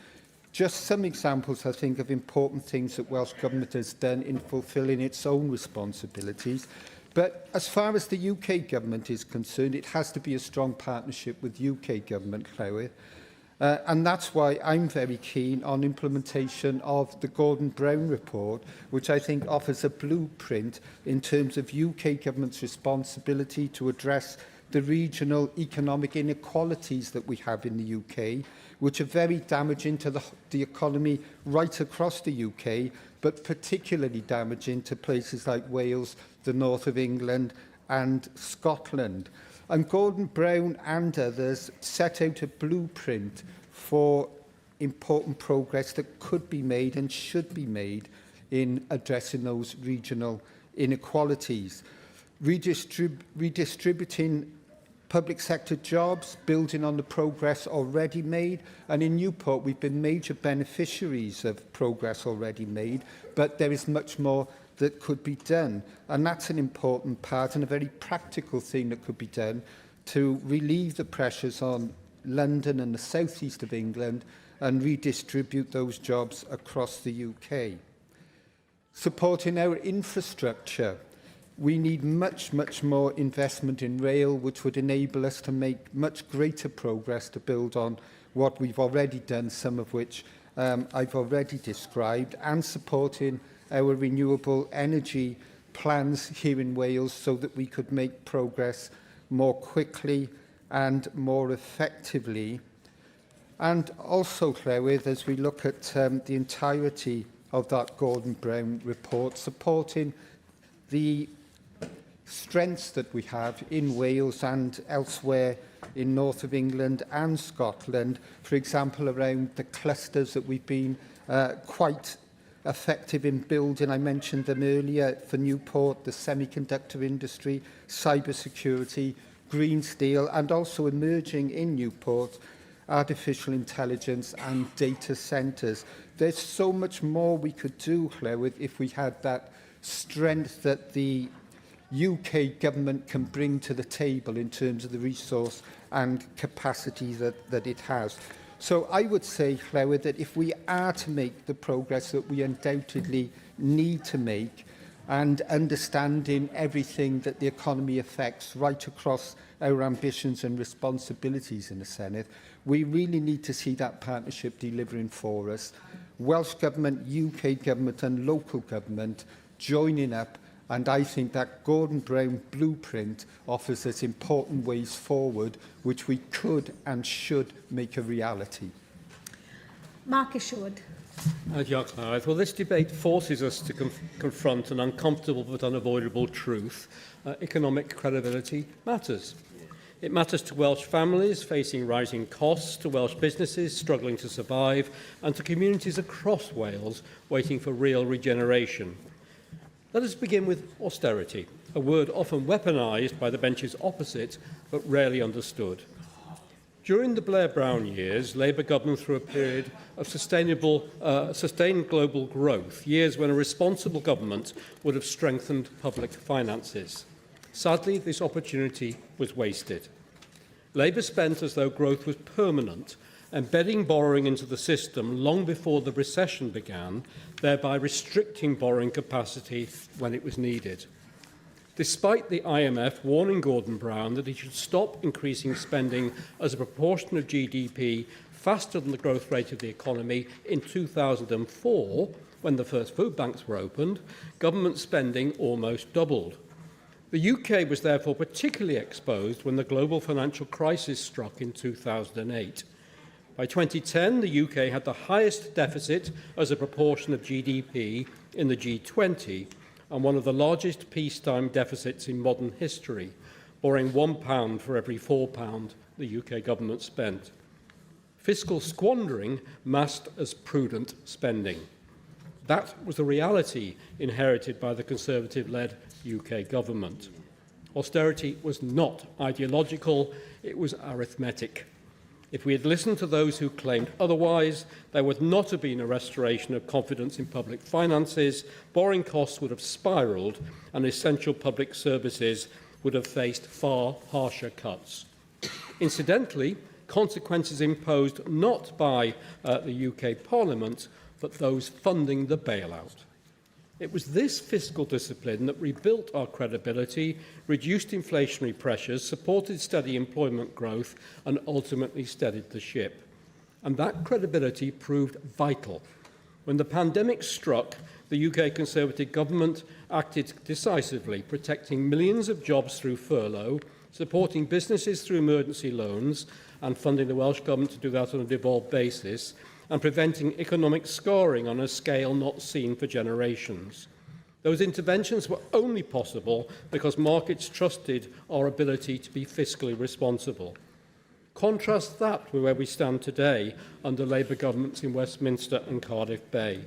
Just some examples, I think, of important things that Welsh Government has done in fulfilling its own responsibilities. But as far as the UK Government is concerned, it has to be a strong partnership with UK Government, Llywydd. And that's why I'm very keen on implementation of the Gordon Brown report, which I think offers a blueprint in terms of UK Government's responsibility to address the regional economic inequalities that we have in the UK, which are very damaging to the economy right across the UK, but particularly damaging to places like Wales, the north of England and Scotland. And Gordon Brown and others set out a blueprint for important progress that could be made and should be made in addressing those regional inequalities. Redistributing public sector jobs, building on the progress already made. And in Newport, we've been major beneficiaries of progress already made, but there is much more that could be done. And that's an important part and a very practical thing that could be done to relieve the pressures on London and the southeast of England and redistribute those jobs across the UK. Supporting our infrastructure. We need much more investment in rail, which would enable us to make much greater progress to build on what we've already done, some of which I've already described, and supporting our renewable energy plans here in Wales so that we could make progress more quickly and more effectively. And also, Llywydd, as we look at the entirety of that Gordon Brown report, supporting the strengths that we have in Wales and elsewhere in north of England and Scotland, for example, around the clusters that we've been quite effective in building. I mentioned them earlier for Newport, the semiconductor industry, cybersecurity, green steel, and also emerging in Newport, artificial intelligence and data centres. There's so much more we could do, Llywydd, if we had that strength that the UK Government can bring to the table in terms of the resource and capacity that it has. So I would say, Llywydd, that if we are to make the progress that we undoubtedly need to make, and understanding everything that the economy affects right across our ambitions and responsibilities in the Senedd, we really need to see that partnership delivering for us. Welsh Government, UK Government and local government joining up, and I think that Gordon Brown blueprint offers us important ways forward which we could and should make a reality. Mark Isherwood. Well, this debate forces us to confront an uncomfortable but unavoidable truth. Economic credibility matters. It matters to Welsh families facing rising costs, to Welsh businesses struggling to survive, and to communities across Wales waiting for real regeneration. Let us begin with austerity, a word often weaponised by the benches opposite, but rarely understood. During the Blair-Brown years, Labour government through a period of sustained global growth, years when a responsible government would have strengthened public finances. Sadly, this opportunity was wasted. Labour spent as though growth was permanent, embedding borrowing into the system long before the recession began, thereby restricting borrowing capacity when it was needed. Despite the IMF warning Gordon Brown that he should stop increasing spending as a proportion of GDP faster than the growth rate of the economy in 2004, when the first food banks were opened, government spending almost doubled. The UK was therefore particularly exposed when the global financial crisis struck in 2008. By 2010, the UK had the highest deficit as a proportion of GDP in the G20 and one of the largest peacetime deficits in modern history, borrowing £1 for every £4 the UK government spent. Fiscal squandering masked as prudent spending. That was the reality inherited by the Conservative-led UK government. Austerity was not ideological, it was arithmetic. If we had listened to those who claimed otherwise, there would not have been a restoration of confidence in public finances, borrowing costs would have spiralled, and essential public services would have faced far harsher cuts. Incidentally, consequences imposed not by the UK Parliament, but those funding the bailout. It was this fiscal discipline that rebuilt our credibility, reduced inflationary pressures, supported steady employment growth, and ultimately steadied the ship. And that credibility proved vital. When the pandemic struck, the UK Conservative government acted decisively, protecting millions of jobs through furlough, supporting businesses through emergency loans, and funding the Welsh Government to do that on a devolved basis, and preventing economic scarring on a scale not seen for generations. Those interventions were only possible because markets trusted our ability to be fiscally responsible. Contrast that with where we stand today under Labour governments in Westminster and Cardiff Bay.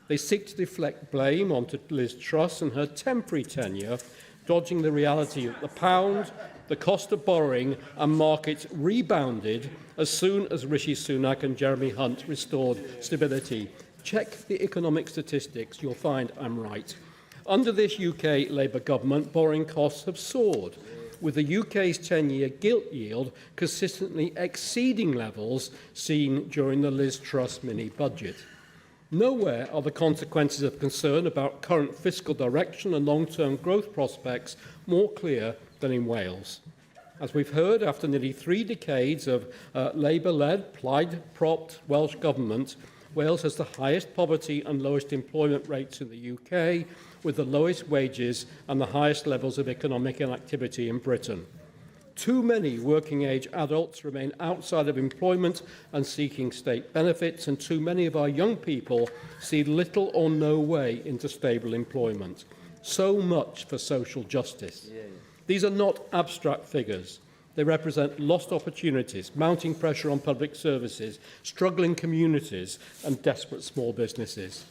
They seek to deflect blame onto Liz Truss and her temporary tenure, dodging the reality that the pound, the cost of borrowing and markets rebounded as soon as Rishi Sunak and Jeremy Hunt restored stability. Check the economic statistics, you'll find I'm right. Under this UK Labour government, borrowing costs have soared, with the UK's 10-year gilt yield consistently exceeding levels seen during the Liz Truss mini-budget. Nowhere are the consequences of concern about current fiscal direction and long-term growth prospects more clear than in Wales. As we've heard, after nearly 3 decades of Labour-led, plaid-propped Welsh Government, Wales has the highest poverty and lowest employment rates in the UK, with the lowest wages and the highest levels of economic inactivity in Britain. Too many working-age adults remain outside of employment and seeking state benefits, and too many of our young people see little or no way into stable employment. So much for social justice. These are not abstract figures. They represent lost opportunities, mounting pressure on public services, struggling communities, and desperate small businesses.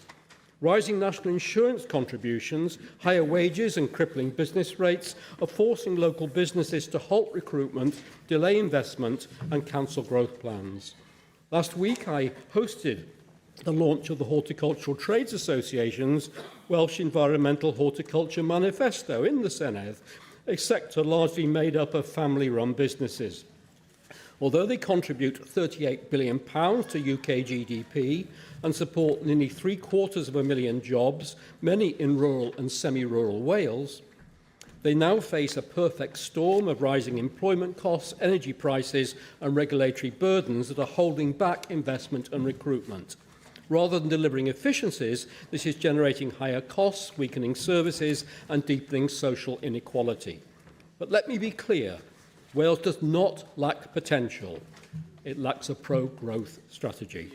Rising national insurance contributions, higher wages and crippling business rates are forcing local businesses to halt recruitment, delay investment and cancel growth plans. Last week I hosted the launch of the Horticultural Trades Association's Welsh Environmental Horticulture Manifesto in the Senedd, a sector largely made up of family-run businesses. Although they contribute £38 billion to UK GDP and support nearly 750,000 jobs, many in rural and semi-rural Wales, they now face a perfect storm of rising employment costs, energy prices and regulatory burdens that are holding back investment and recruitment. Rather than delivering efficiencies, this is generating higher costs, weakening services and deepening social inequality. But let me be clear, Wales does not lack potential. It lacks a pro-growth strategy.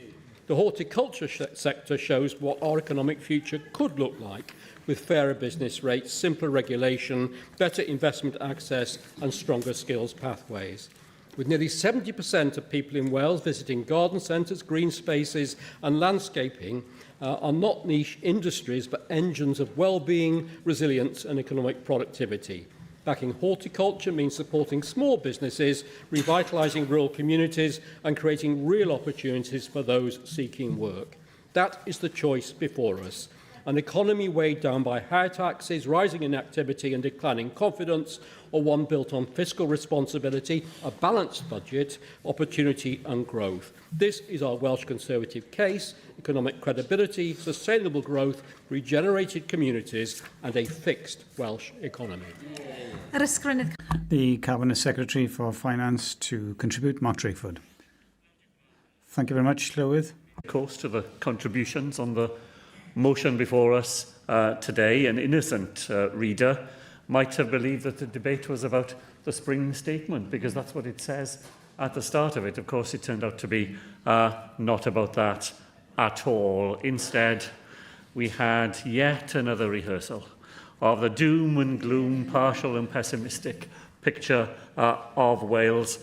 The horticulture sector shows what our economic future could look like, with fairer business rates, simpler regulation, better investment access and stronger skills pathways. With nearly 70% of people in Wales visiting garden centres, green spaces and landscaping are not niche industries but engines of well-being, resilience and economic productivity. Backing horticulture means supporting small businesses, revitalising rural communities and creating real opportunities for those seeking work. That is the choice before us. An economy weighed down by higher taxes, rising inactivity and declining confidence, or one built on fiscal responsibility, a balanced budget, opportunity and growth. This is our Welsh Conservative case: economic credibility, sustainable growth, regenerated communities and a fixed Welsh economy. The Cabinet Secretary for Finance to contribute, Mark Drakeford. Thank you very much, Llywydd. Of course, to the contributions on the motion before us today. An innocent reader might have believed that the debate was about the spring statement, because that's what it says at the start of it. Of course, it turned out to be not about that at all. Instead, we had yet another rehearsal of the doom and gloom, partial and pessimistic picture of Wales,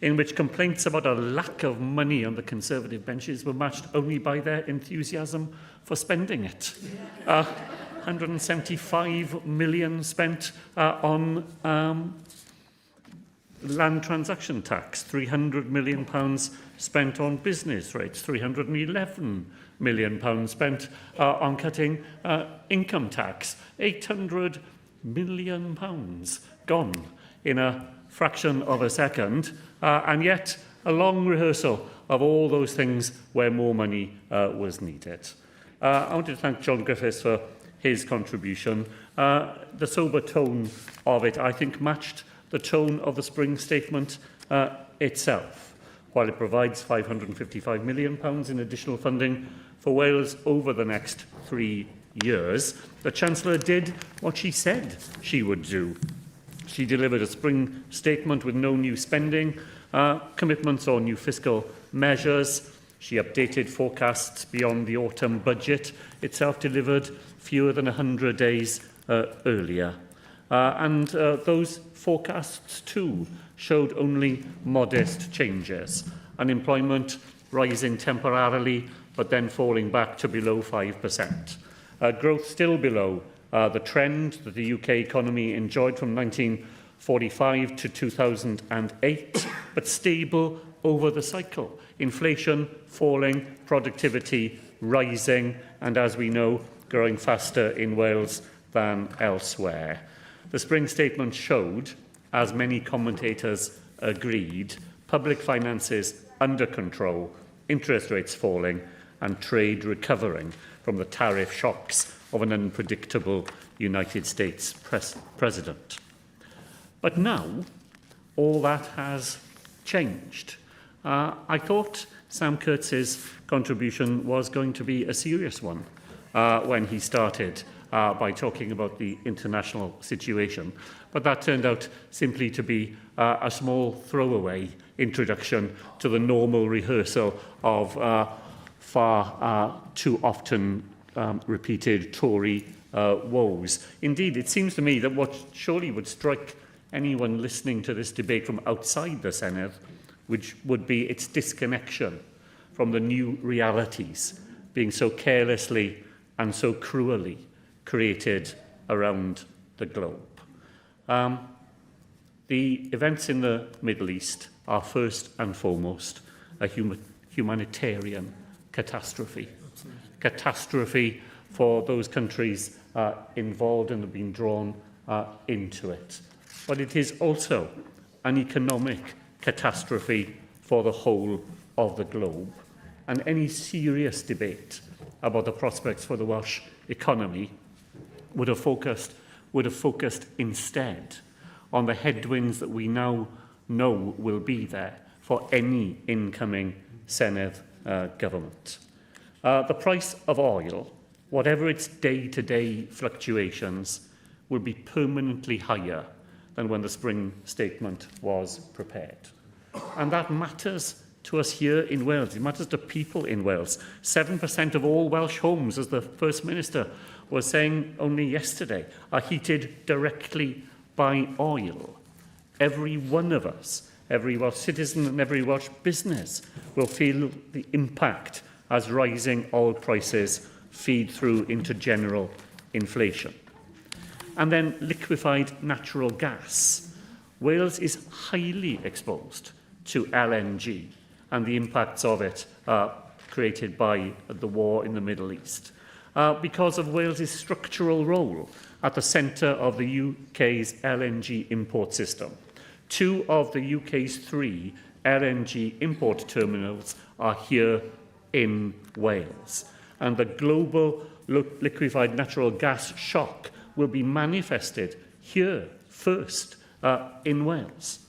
in which complaints about a lack of money on the Conservative benches were matched only by their enthusiasm for spending it. 175 million spent on land transaction tax, £300 million spent on business rates, £311 million spent on cutting income tax, £800 million gone in a fraction of a second, and yet a long rehearsal of all those things where more money was needed. I want to thank John Griffiths for his contribution. The sober tone of it, I think, matched the tone of the spring statement itself. While it provides £555 million in additional funding for Wales over the next 3 years, the Chancellor did what she said she would do. She delivered a spring statement with no new spending commitments or new fiscal measures. She updated forecasts beyond the autumn budget itself delivered fewer than 100 days earlier. And those forecasts too showed only modest changes. Unemployment rising temporarily, but then falling back to below 5%. Growth still below the trend that the UK economy enjoyed from 1945 to 2008, but stable over the cycle. Inflation falling, productivity rising, and as we know, growing faster in Wales than elsewhere. The spring statement showed, as many commentators agreed, public finances under control, interest rates falling, and trade recovering from the tariff shocks of an unpredictable United States president. But now, all that has changed. I thought Sam Kurtz's contribution was going to be a serious one when he started by talking about the international situation. But that turned out simply to be a small throwaway introduction to the normal rehearsal of far too often repeated Tory woes. Indeed, it seems to me that what surely would strike anyone listening to this debate from outside the Senedd, which would be its disconnection from the new realities being so carelessly and so cruelly created around the globe. The events in the Middle East are first and foremost a humanitarian catastrophe. Catastrophe for those countries involved and have been drawn into it. But it is also an economic catastrophe for the whole of the globe. And any serious debate about the prospects for the Welsh economy would have focused instead on the headwinds that we now know will be there for any incoming Senedd government. The price of oil, whatever its day-to-day fluctuations, will be permanently higher than when the spring statement was prepared. And that matters to us here in Wales. It matters to people in Wales. 7% of all Welsh homes, as the First Minister was saying only yesterday, are heated directly by oil. Every one of us, every Welsh citizen and every Welsh business will feel the impact as rising oil prices feed through into general inflation. And then liquefied natural gas. Wales is highly exposed to LNG and the impacts of it created by the war in the Middle East. Because of Wales's structural role at the centre of the UK's LNG import system. 2 of the UK's 3 LNG import terminals are here in Wales. And the global liquefied natural gas shock will be manifested here first in Wales.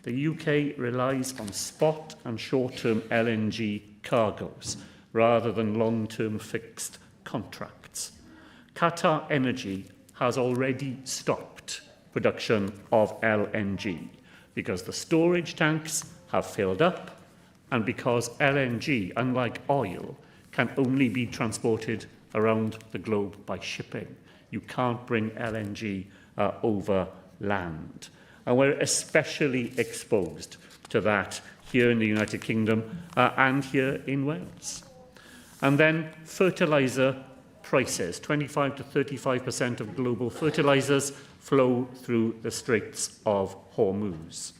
The UK relies on spot and short-term LNG cargoes rather than long-term fixed contracts. Qatar Energy has already stopped production of LNG, because the storage tanks have filled up and because LNG, unlike oil, can only be transported around the globe by shipping. You can't bring LNG over land. And we're especially exposed to that here in the United Kingdom and here in Wales. And then fertiliser prices. 25 to 35% of global fertilisers flow through the Straits of Hormuz.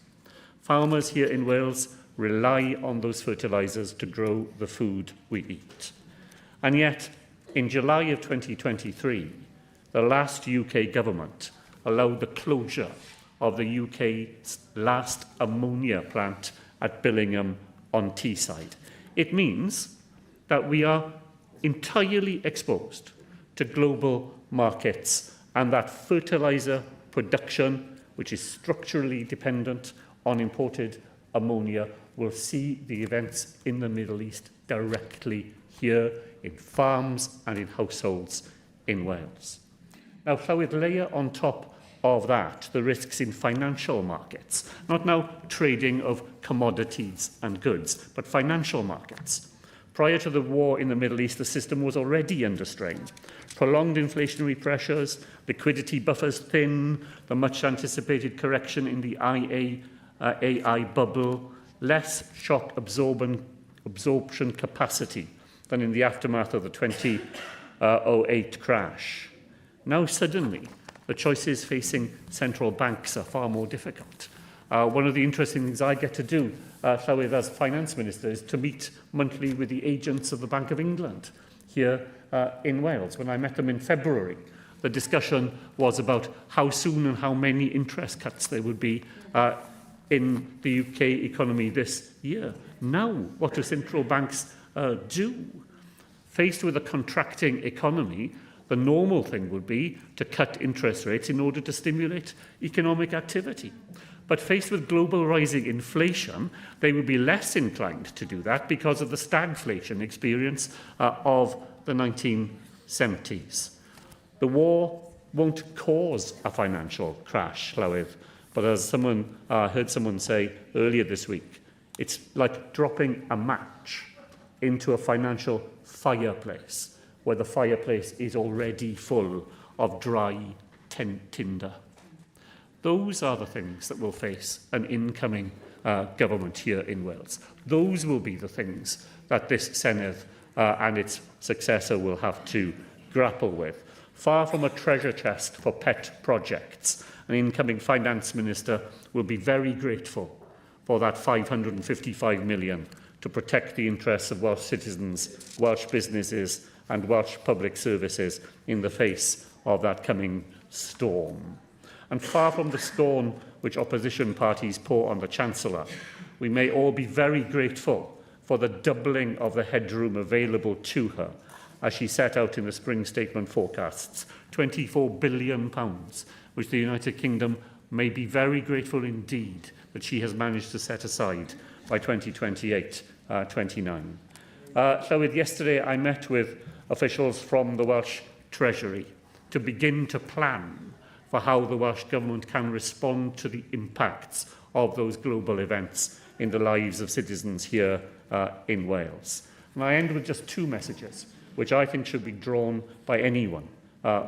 Farmers here in Wales rely on those fertilisers to grow the food we eat. And yet, in July of 2023, the last UK government allowed the closure of the UK's last ammonia plant at Billingham on Teesside. It means that we are entirely exposed to global markets and that fertiliser production, which is structurally dependent on imported ammonia, will see the events in the Middle East directly here in farms and in households in Wales. Now, Llywydd, layer on top of that the risks in financial markets, not now trading of commodities and goods, but financial markets. Prior to the war in the Middle East, the system was already under strain. Prolonged inflationary pressures, liquidity buffers thin, the much-anticipated correction in the AI bubble, less shock absorption capacity than in the aftermath of the 2008 crash. Now, suddenly, the choices facing central banks are far more difficult. One of the interesting things I get to do, Llywydd, as Finance Minister, is to meet monthly with the agents of the Bank of England here in Wales. When I met them in February, the discussion was about how soon and how many interest cuts there would be in the UK economy this year. Now, what do central banks do? Faced with a contracting economy, the normal thing would be to cut interest rates in order to stimulate economic activity. But faced with global rising inflation, they would be less inclined to do that because of the stagflation experience of the 1970s. The war won't cause a financial crash, Llywydd, but as someone heard someone say earlier this week, it's like dropping a match into a financial fireplace, where the fireplace is already full of dry tinder. Those are the things that will face an incoming government here in Wales. Those will be the things that this Senedd and its successor will have to grapple with. Far from a treasure chest for pet projects, an incoming Finance Minister will be very grateful for that £555 million to protect the interests of Welsh citizens, Welsh businesses and Welsh public services in the face of that coming storm. And far from the scorn which opposition parties pour on the Chancellor, we may all be very grateful for the doubling of the headroom available to her, as she set out in the spring statement forecasts, £24 billion, which the United Kingdom may be very grateful indeed that she has managed to set aside by 2028-29. Llywydd, yesterday I met with officials from the Welsh Treasury to begin to plan for how the Welsh Government can respond to the impacts of those global events in the lives of citizens here in Wales. And I end with just two messages, which I think should be drawn by anyone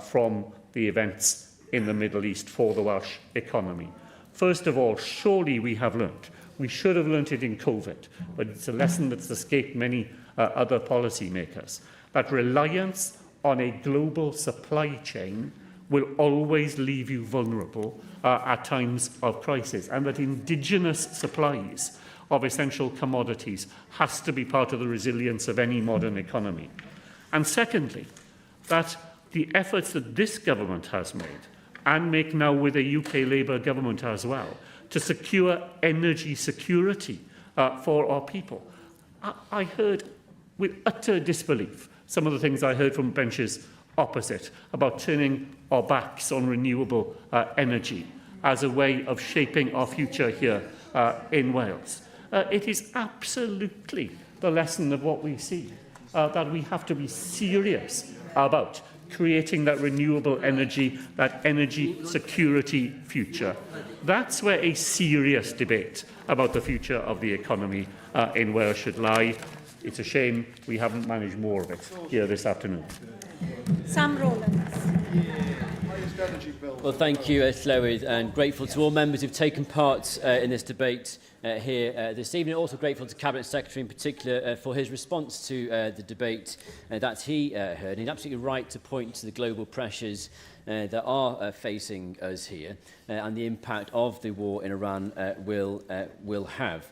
from the events in the Middle East for the Welsh economy. First of all, surely we have learnt. We should have learnt it in COVID, but it's a lesson that's escaped many other policymakers, that reliance on a global supply chain will always leave you vulnerable at times of crisis, and that indigenous supplies of essential commodities has to be part of the resilience of any modern economy. And secondly, that the efforts that this government has made, and make now with a UK Labour government as well, to secure energy security for our people. I heard with utter disbelief some of the things I heard from benches opposite about turning our backs on renewable energy as a way of shaping our future here in Wales. It is absolutely the lesson of what we see, that we have to be serious about creating that renewable energy, that energy security future. That's where a serious debate about the future of the economy in Wales should lie. It's a shame we haven't managed more of it here this afternoon. Sam Rowlands. Well, thank you, Llywydd, and grateful to all members who've taken part in this debate here this evening. Also grateful to Cabinet Secretary in particular for his response to the debate that he heard. And he's absolutely right to point to the global pressures that are facing us here and the impact of the war in Iran will have.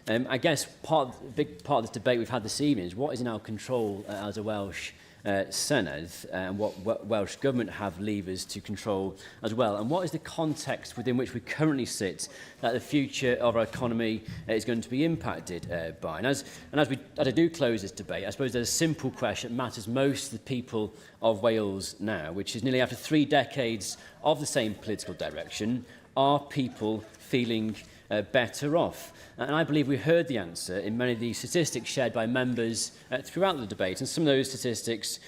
I guess a big part of this debate we've had this evening is what is in our control as a Welsh Senedd and what Welsh Government have levers to control as well, and what is the context within which we currently sit that the future of our economy is going to be impacted by. And as I do close this debate, I suppose there's a simple question that matters most to the people of Wales now, which is nearly after 3 decades of the same political direction, are people feeling better off? And I believe we heard the answer in many of the statistics shared by members throughout the debate, and some of those statistics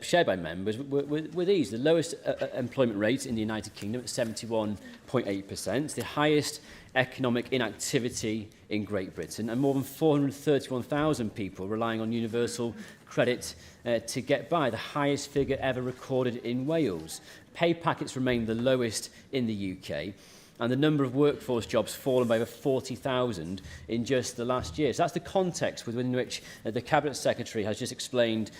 shared by members were these: the lowest employment rate in the United Kingdom at 71.8%, the highest economic inactivity in Great Britain, and more than 431,000 people relying on universal credit to get by, the highest figure ever recorded in Wales. Pay packets remain the lowest in the UK, and the number of workforce jobs fallen by over 40,000 in just the last year. So that's the context within which the Cabinet Secretary has just explained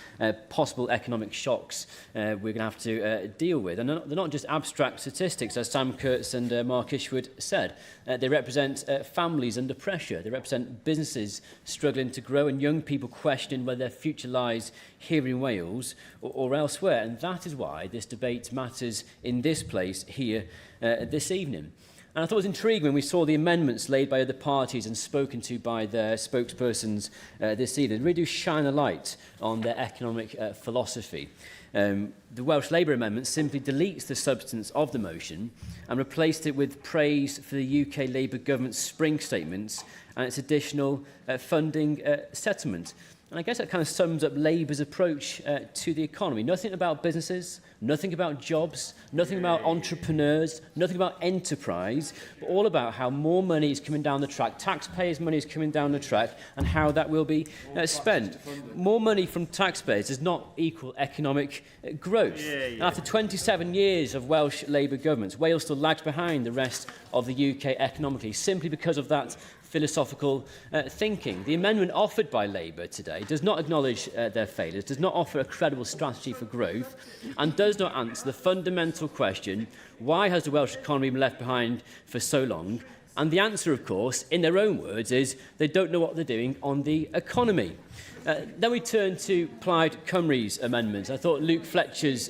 possible economic shocks we're going to have to deal with. And they're not just abstract statistics, as Sam Kurtz and Mark Ishwood said. They represent families under pressure. They represent businesses struggling to grow and young people questioning whether their future lies here in Wales or elsewhere. And that is why this debate matters in this place here this evening. And I thought it was intriguing when we saw the amendments laid by other parties and spoken to by their spokespersons this evening. They really do shine a light on their economic philosophy. The Welsh Labour amendment simply deletes the substance of the motion and replaced it with praise for the UK Labour government's spring statements and its additional funding settlement. And I guess that kind of sums up Labour's approach to the economy. Nothing about businesses, nothing about jobs, nothing about entrepreneurs, nothing about enterprise, but all about how more money is coming down the track, taxpayers' money is coming down the track, and how that will be spent. More money from taxpayers does not equal economic growth. And after 27 years of Welsh Labour governments, Wales still lags behind the rest of the UK economically, simply because of that philosophical thinking. The amendment offered by Labour today does not acknowledge their failures, does not offer a credible strategy for growth, and does not answer the fundamental question, why has the Welsh economy been left behind for so long? And the answer, of course, in their own words, is they don't know what they're doing on the economy. Then we turn to Plaid Cymru's amendments. I thought Luke Fletcher's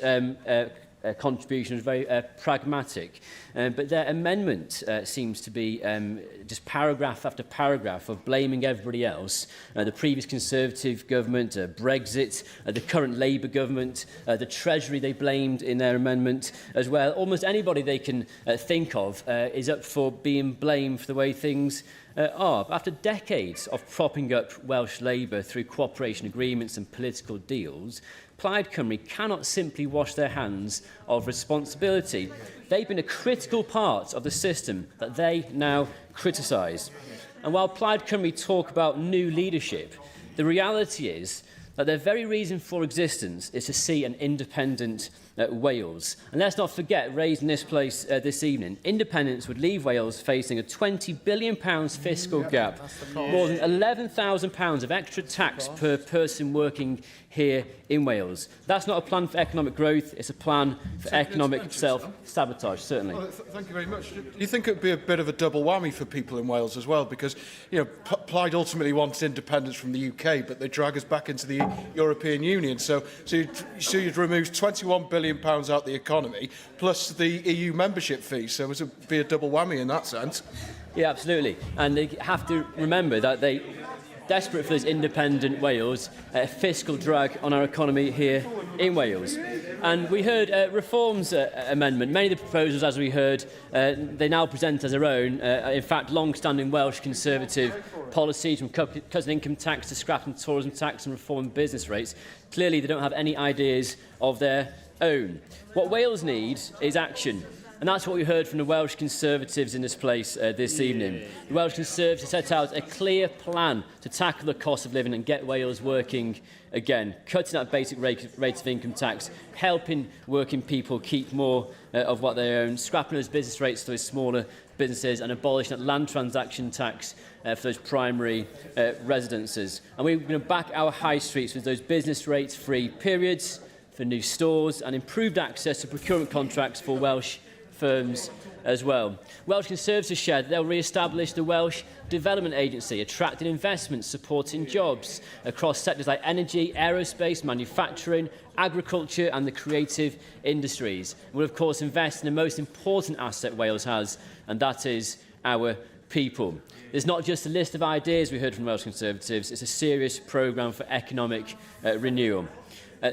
contribution was very pragmatic, but their amendment seems to be just paragraph after paragraph of blaming everybody else, the previous Conservative government, Brexit, the current Labour government, the Treasury they blamed in their amendment as well. Almost anybody they can think of is up for being blamed for the way things are. After decades of propping up Welsh Labour through cooperation agreements and political deals, Plaid Cymru cannot simply wash their hands of responsibility. They've been a critical part of the system that they now criticise. And while Plaid Cymru talk about new leadership, the reality is that their very reason for existence is to see an independent Wales. And let's not forget, raised in this place this evening, independence would leave Wales facing a £20 billion fiscal gap, more than £11,000 of extra tax per person working here in Wales. That's not a plan for economic growth, it's a plan for economic self-sabotage, certainly. Well, thank you very much. Do you think it would be a bit of a double whammy for people in Wales as well? Because, you know, Plaid ultimately wants independence from the UK, but they drag us back into the European Union. So you'd remove £21 billion out the economy, plus the EU membership fee. So it would be a double whammy in that sense. Yeah, absolutely. And they have to remember that they desperate for this independent Wales, fiscal drag on our economy here in Wales. And we heard Reform's amendment. Many of the proposals, as we heard, they now present as their own. In fact, long-standing Welsh Conservative policies, from cutting income tax to scrapping tourism tax and reforming business rates, clearly they don't have any ideas of their own. What Wales needs is action. And that's what we heard from the Welsh Conservatives in this place this evening. The Welsh Conservatives set out a clear plan to tackle the cost of living and get Wales working again, cutting that basic rate of income tax, helping working people keep more of what they own, scrapping those business rates to those smaller businesses and abolishing that land transaction tax for those primary residences. And we're going to back our high streets with those business rates-free periods for new stores and improved access to procurement contracts for Welsh firms as well. Welsh Conservatives shared that they'll re-establish the Welsh Development Agency, attracting investment, supporting jobs across sectors like energy, aerospace, manufacturing, agriculture and the creative industries. We'll of course invest in the most important asset Wales has, and that is our people. It's not just a list of ideas we heard from Welsh Conservatives, it's a serious programme for economic renewal.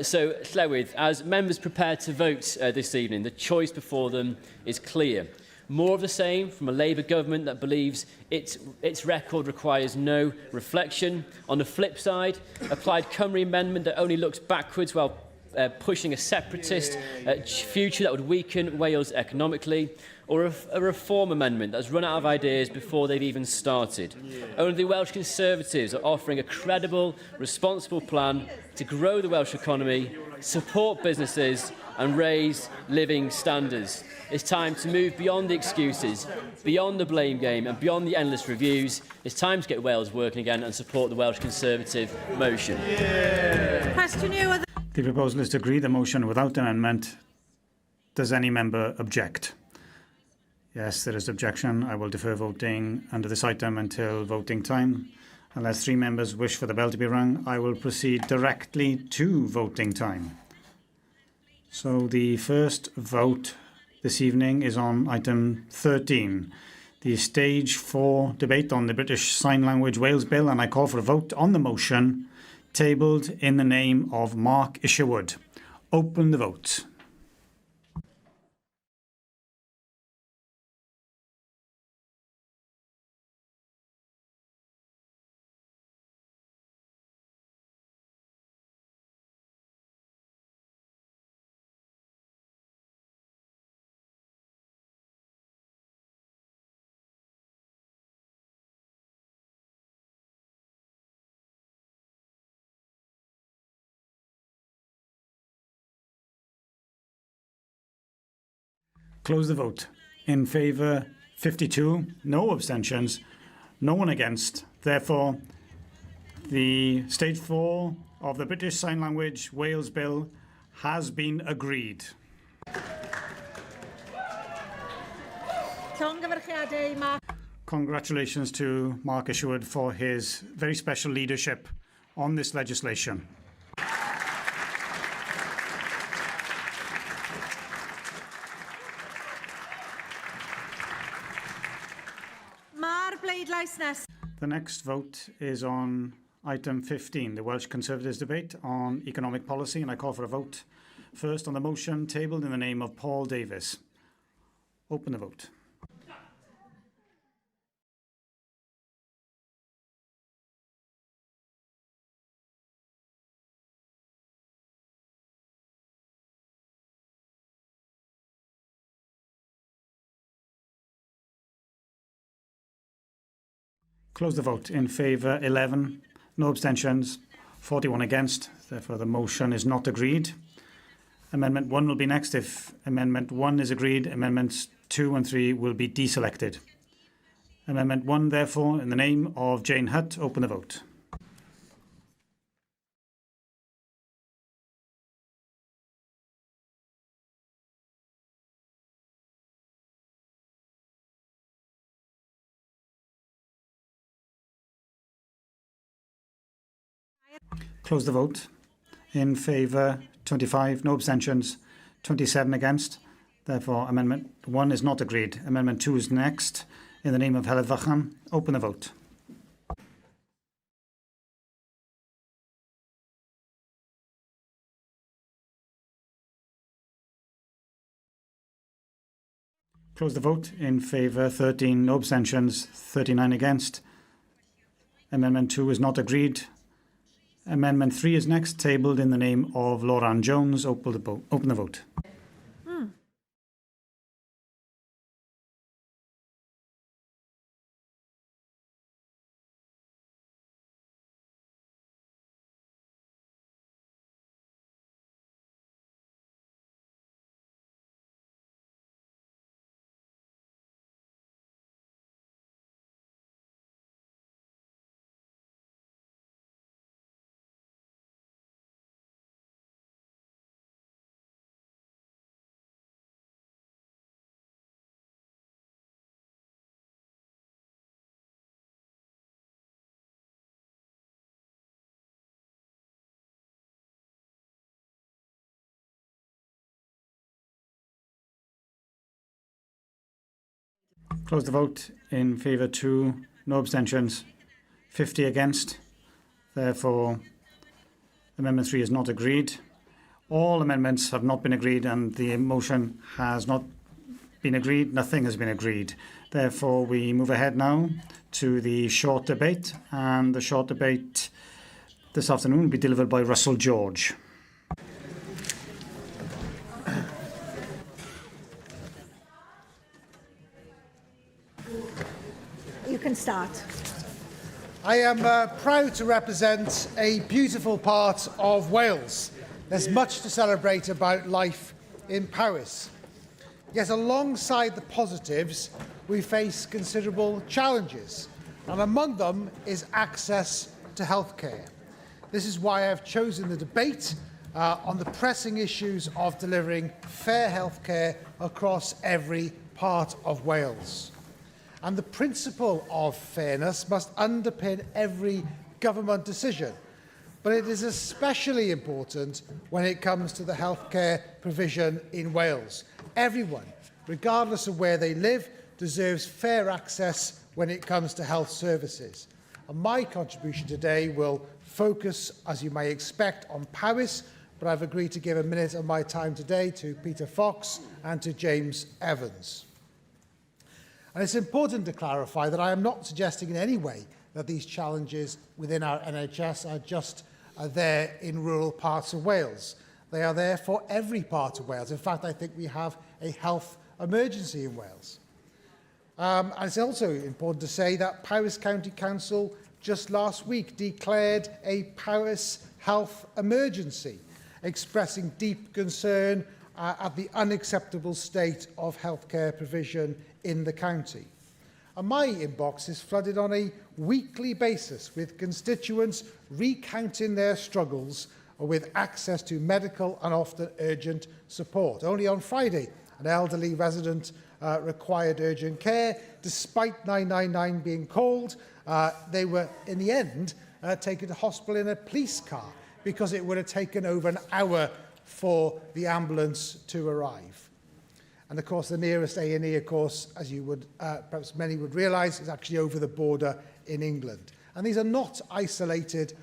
So, Llywydd, as members prepare to vote this evening, the choice before them is clear. More of the same from a Labour government that believes its record requires no reflection. On the flip side, a Plaid Cymru amendment that only looks backwards while pushing a separatist future that would weaken Wales economically, or a reform amendment that's run out of ideas before they've even started. Only the Welsh Conservatives are offering a credible, responsible plan to grow the Welsh economy, support businesses and raise living standards. It's time to move beyond the excuses, beyond the blame game and beyond the endless reviews. It's time to get Wales working again and support the Welsh Conservative motion. The proposal is to agree the motion without amendment. Does any member object? Yes, there is objection. I will defer voting under this item until voting time. Unless 3 members wish for the bell to be rung, I will proceed directly to voting time. So the first vote this evening is on item 13, the Stage 4 debate on the British Sign Language Wales Bill, and I call for a vote on the motion tabled in the name of Mark Isherwood. Open the vote. Close the vote. In favour, 52. No abstentions. No one against. Therefore, the Stage 4 of the British Sign Language Wales Bill has been agreed. Congratulations to Mark Isherwood for his very special leadership on this legislation. The next vote is on item 15, the Welsh Conservatives debate on economic policy, and I call for a vote first on the motion tabled in the name of Paul Davis. Open the vote. Close the vote. In favour, 11. No abstentions. 41 against. Therefore, the motion is not agreed. Amendment 1 will be next. If Amendment 1 is agreed, Amendments 2 and 3 will be deselected. Amendment 1, therefore, in the name of Jane Hutt, open the vote. Close the vote. In favour, 25, no abstentions, 27 against. Therefore, Amendment 1 is not agreed. Amendment 2 is next. In the name of Heledd Vychan, open the vote. Close the vote. In favour, 13, no abstentions, 39 against. Amendment 2 is not agreed. Amendment 3 is next, tabled in the name of Laura Jones. Open the vote. Close the vote. In favour 2, no abstentions, 50 against. Therefore, Amendment 3 is not agreed. All amendments have not been agreed and the motion has not been agreed. Nothing has been agreed. Therefore, we move ahead now to the short debate, and the short debate this afternoon will be delivered by Russell George. You can start. I am proud to represent a beautiful part of Wales. There's much to celebrate about life in Powys. Yet alongside the positives, we face considerable challenges, and among them is access to healthcare. This is why I've chosen the debate on the pressing issues of delivering fair healthcare across every part of Wales. And the principle of fairness must underpin every government decision. But it is especially important when it comes to the healthcare provision in Wales. Everyone, regardless of where they live, deserves fair access when it comes to health services. And my contribution today will focus, as you may expect, on Powys, but I've agreed to give a minute of my time today to Peter Fox and to James Evans. And it's important to clarify that I am not suggesting in any way that these challenges within our NHS are just there in rural parts of Wales. They are there for every part of Wales. In fact, I think we have a health emergency in Wales. And it's also important to say that Powys County Council just last week declared a Powys health emergency, expressing deep concern at the unacceptable state of healthcare provision in the county. And my inbox is flooded on a weekly basis with constituents recounting their struggles with access to medical and often urgent support. Only on Friday, an elderly resident required urgent care. Despite 999 being called, they were, in the end, taken to hospital in a police car because it would have taken over an hour for the ambulance to arrive. And of course, the nearest A&E, of course, as you would, perhaps many would realise, is actually over the border in England. And these are not isolated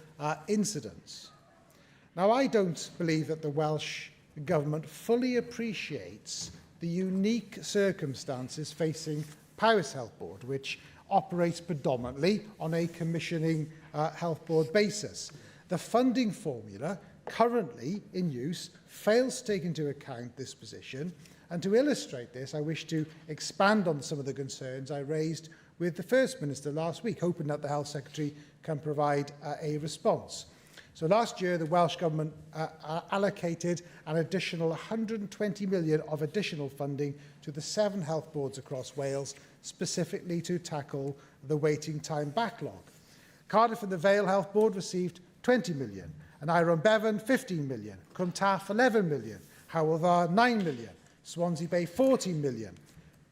incidents. Now, I don't believe that the Welsh Government fully appreciates the unique circumstances facing Powys Health Board, which operates predominantly on a commissioning health board basis. The funding formula currently in use fails to take into account this position. And to illustrate this, I wish to expand on some of the concerns I raised with the First Minister last week, hoping that the Health Secretary can provide a response. So last year, the Welsh Government allocated an additional 120 million of additional funding to the 7 health boards across Wales, specifically to tackle the waiting time backlog. Cardiff and the Vale Health Board received 20 million, and Iron Bevan 15 million, Cwmtaff 11 million, Hywel 9 million, Swansea Bay 14 million,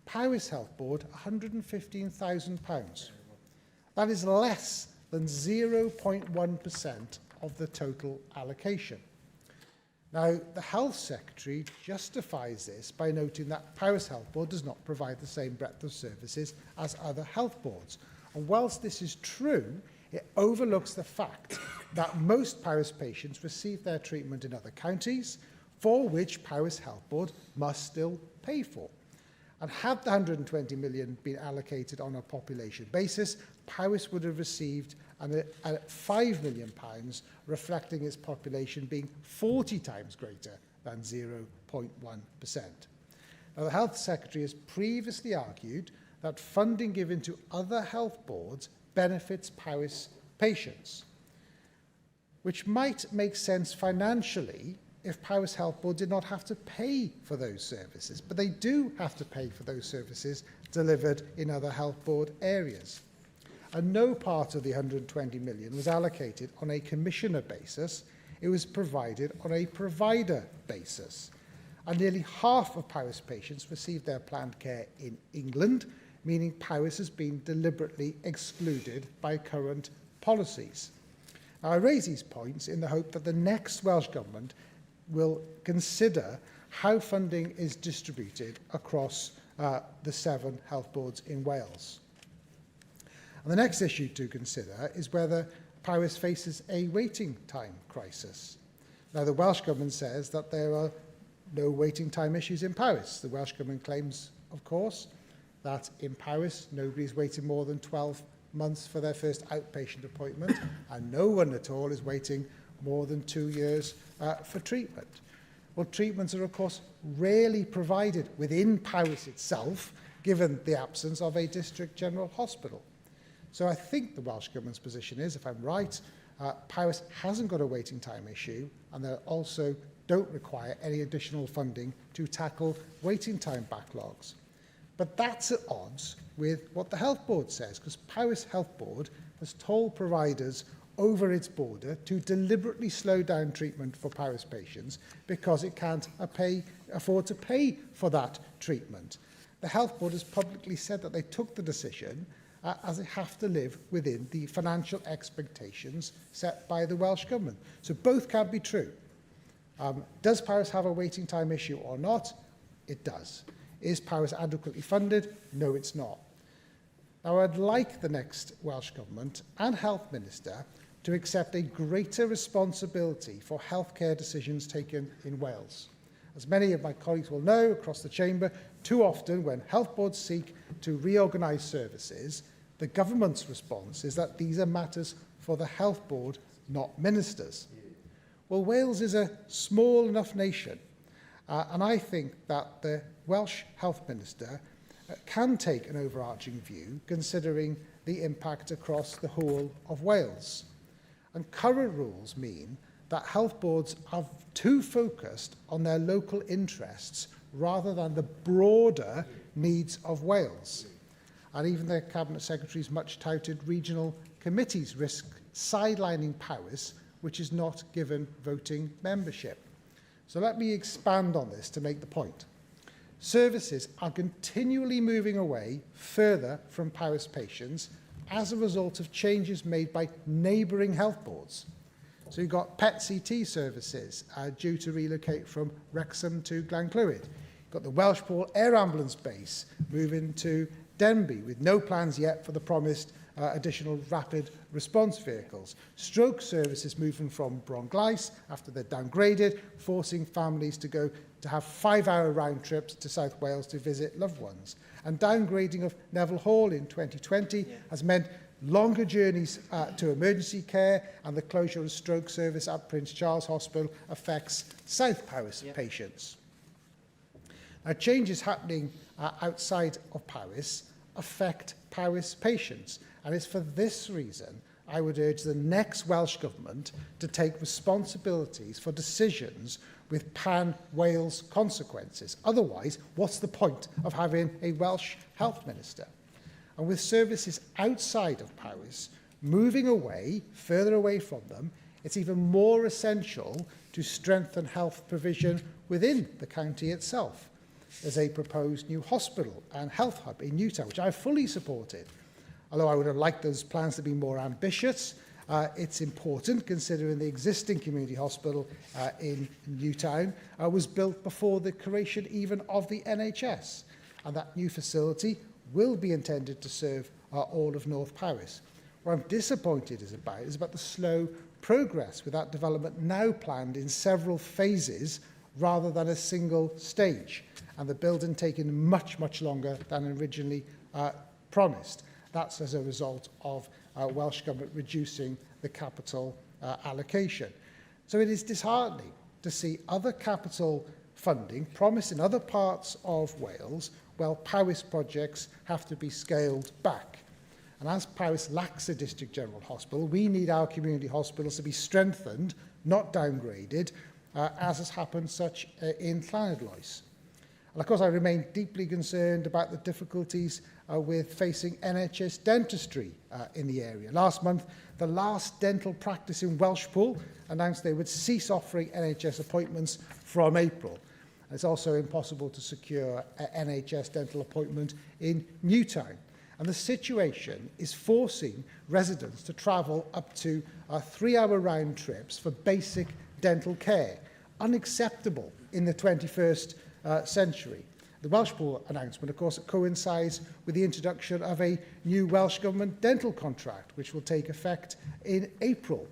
Powys Health Board £115,000. That is less than 0.1% of the total allocation. Now, the Health Secretary justifies this by noting that Powys Health Board does not provide the same breadth of services as other health boards. And whilst this is true, it overlooks the fact that most Powys patients receive their treatment in other counties, for which Powys Health Board must still pay for. And had the 120 million been allocated on a population basis, Powys would have received £5 million, reflecting its population being 40 times greater than 0.1%. Now, the Health Secretary has previously argued that funding given to other health boards benefits Powys patients, which might make sense financially if Powys Health Board did not have to pay for those services, but they do have to pay for those services delivered in other health board areas. And no part of the 120 million was allocated on a commissioner basis, it was provided on a provider basis. And nearly half of Powys patients receive their planned care in England, meaning Powys has been deliberately excluded by current policies. Now, I raise these points in the hope that the next Welsh Government will consider how funding is distributed across the 7 health boards in Wales. And the next issue to consider is whether Powys faces a waiting time crisis. Now, the Welsh Government says that there are no waiting time issues in Powys. The Welsh Government claims, of course, that in Powys nobody's waiting more than 12 months for their first outpatient appointment, and no one at all is waiting more than 2 years for treatment. Well, treatments are, of course, rarely provided within Powys itself, given the absence of a district general hospital. So I think the Welsh Government's position is, if I'm right, Powys hasn't got a waiting time issue, and they also don't require any additional funding to tackle waiting time backlogs. But that's at odds with what the Health Board says, because Powys Health Board has told providers over its border to deliberately slow down treatment for Powys patients because it can't afford to pay for that treatment. The Health Board has publicly said that they took the decision as they have to live within the financial expectations set by the Welsh Government. So both can't be true. Does Powys have a waiting time issue or not? It does. Is Powys adequately funded? No, it's not. Now, I'd like the next Welsh Government and Health Minister to accept a greater responsibility for healthcare decisions taken in Wales. As many of my colleagues will know across the chamber, too often when health boards seek to reorganise services, the government's response is that these are matters for the health board, not ministers. Well, Wales is a small enough nation, and I think that the Welsh Health Minister can take an overarching view, considering the impact across the whole of Wales. And current rules mean that health boards are too focused on their local interests rather than the broader needs of Wales. And even the Cabinet Secretary's much touted regional committees risk sidelining Powys, which is not given voting membership. So let me expand on this to make the point. Services are continually moving away further from Powys patients as a result of changes made by neighbouring health boards. So you've got PET-CT services due to relocate from Wrexham to Glenclwyd. You've got the Welshpool Air Ambulance Base moving to Denbigh with no plans yet for the promised additional rapid response vehicles. Stroke services moving from Bronglais after they're downgraded, forcing families to have 5-hour round trips to South Wales to visit loved ones. And downgrading of Neville Hall in 2020 has meant longer journeys to emergency care, and the closure of stroke service at Prince Charles Hospital affects South Powys patients. Now, changes happening outside of Powys affect Powys patients, and it's for this reason I would urge the next Welsh Government to take responsibilities for decisions with pan-Wales consequences. Otherwise, what's the point of having a Welsh Health Minister? And with services outside of Powys moving away, further away from them, it's even more essential to strengthen health provision within the county itself. There's a proposed new hospital and health hub in Newtown, which I fully supported. Although I would have liked those plans to be more ambitious, it's important considering the existing community hospital in Newtown was built before the creation even of the NHS. And that new facility will be intended to serve all of North Powys. What I'm disappointed is about the slow progress with that development now planned in several phases rather than a single stage, and the building taking much, much longer than originally promised. That's as a result of Welsh Government reducing the capital allocation. So it is disheartening to see other capital funding promised in other parts of Wales, while Powys projects have to be scaled back. And as Powys lacks a district general hospital, we need our community hospitals to be strengthened, not downgraded, as has happened such in Llanidloes. And of course, I remain deeply concerned about the difficulties with facing NHS dentistry in the area. Last month, the last dental practice in Welshpool announced they would cease offering NHS appointments from April. It's also impossible to secure an NHS dental appointment in Newtown. And the situation is forcing residents to travel up to 3-hour round trips for basic dental care. Unacceptable in the 21st century. The Welshpool announcement, of course, coincides with the introduction of a new Welsh Government dental contract, which will take effect in April.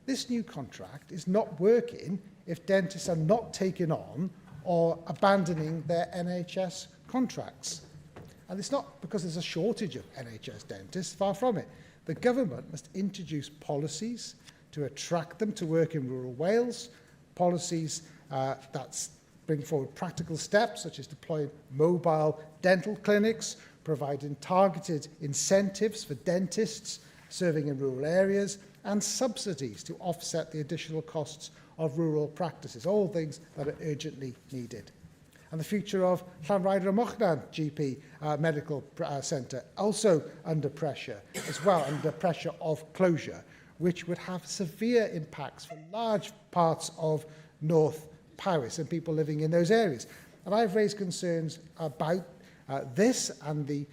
This new contract is not working if dentists are not taken on or abandoning their NHS contracts. And it's not because there's a shortage of NHS dentists, far from it. The government must introduce policies to attract them to work in rural Wales, policies that bring forward practical steps such as deploying mobile dental clinics, providing targeted incentives for dentists serving in rural areas, and subsidies to offset the additional costs of rural practices, all things that are urgently needed. And the future of Llanrhaeadr y Mochnan GP Medical Centre, also under pressure as well, under pressure of closure, which would have severe impacts for large parts of North Powys and people living in those areas. And I've raised concerns about this and the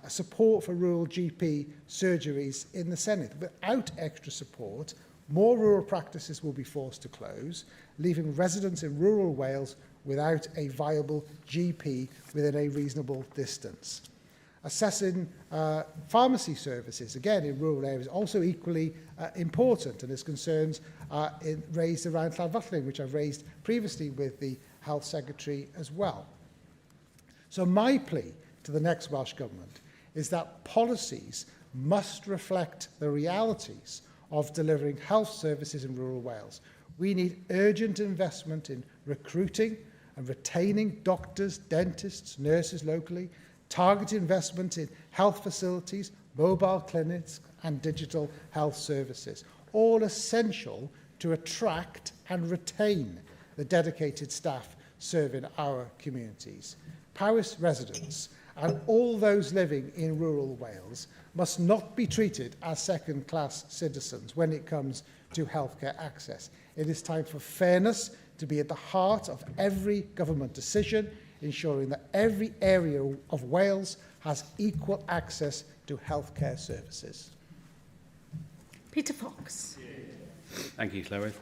support for rural GP surgeries in the Senedd. Without extra support, more rural practices will be forced to close, leaving residents in rural Wales without a viable GP within a reasonable distance. Assessing pharmacy services, again in rural areas, also equally important, and there's concerns raised around Llanfyllin, which I've raised previously with the Health Secretary as well. So my plea to the next Welsh Government is that policies must reflect the realities of delivering health services in rural Wales. We need urgent investment in recruiting and retaining doctors, dentists, nurses locally, targeted investment in health facilities, mobile clinics and digital health services, all essential to attract and retain the dedicated staff serving our communities. Powys residents and all those living in rural Wales must not be treated as second-class citizens when it comes to healthcare access. It is time for fairness to be at the heart of every government decision, ensuring that every area of Wales has equal access to healthcare services. Peter Fox. Thank you, Llywydd.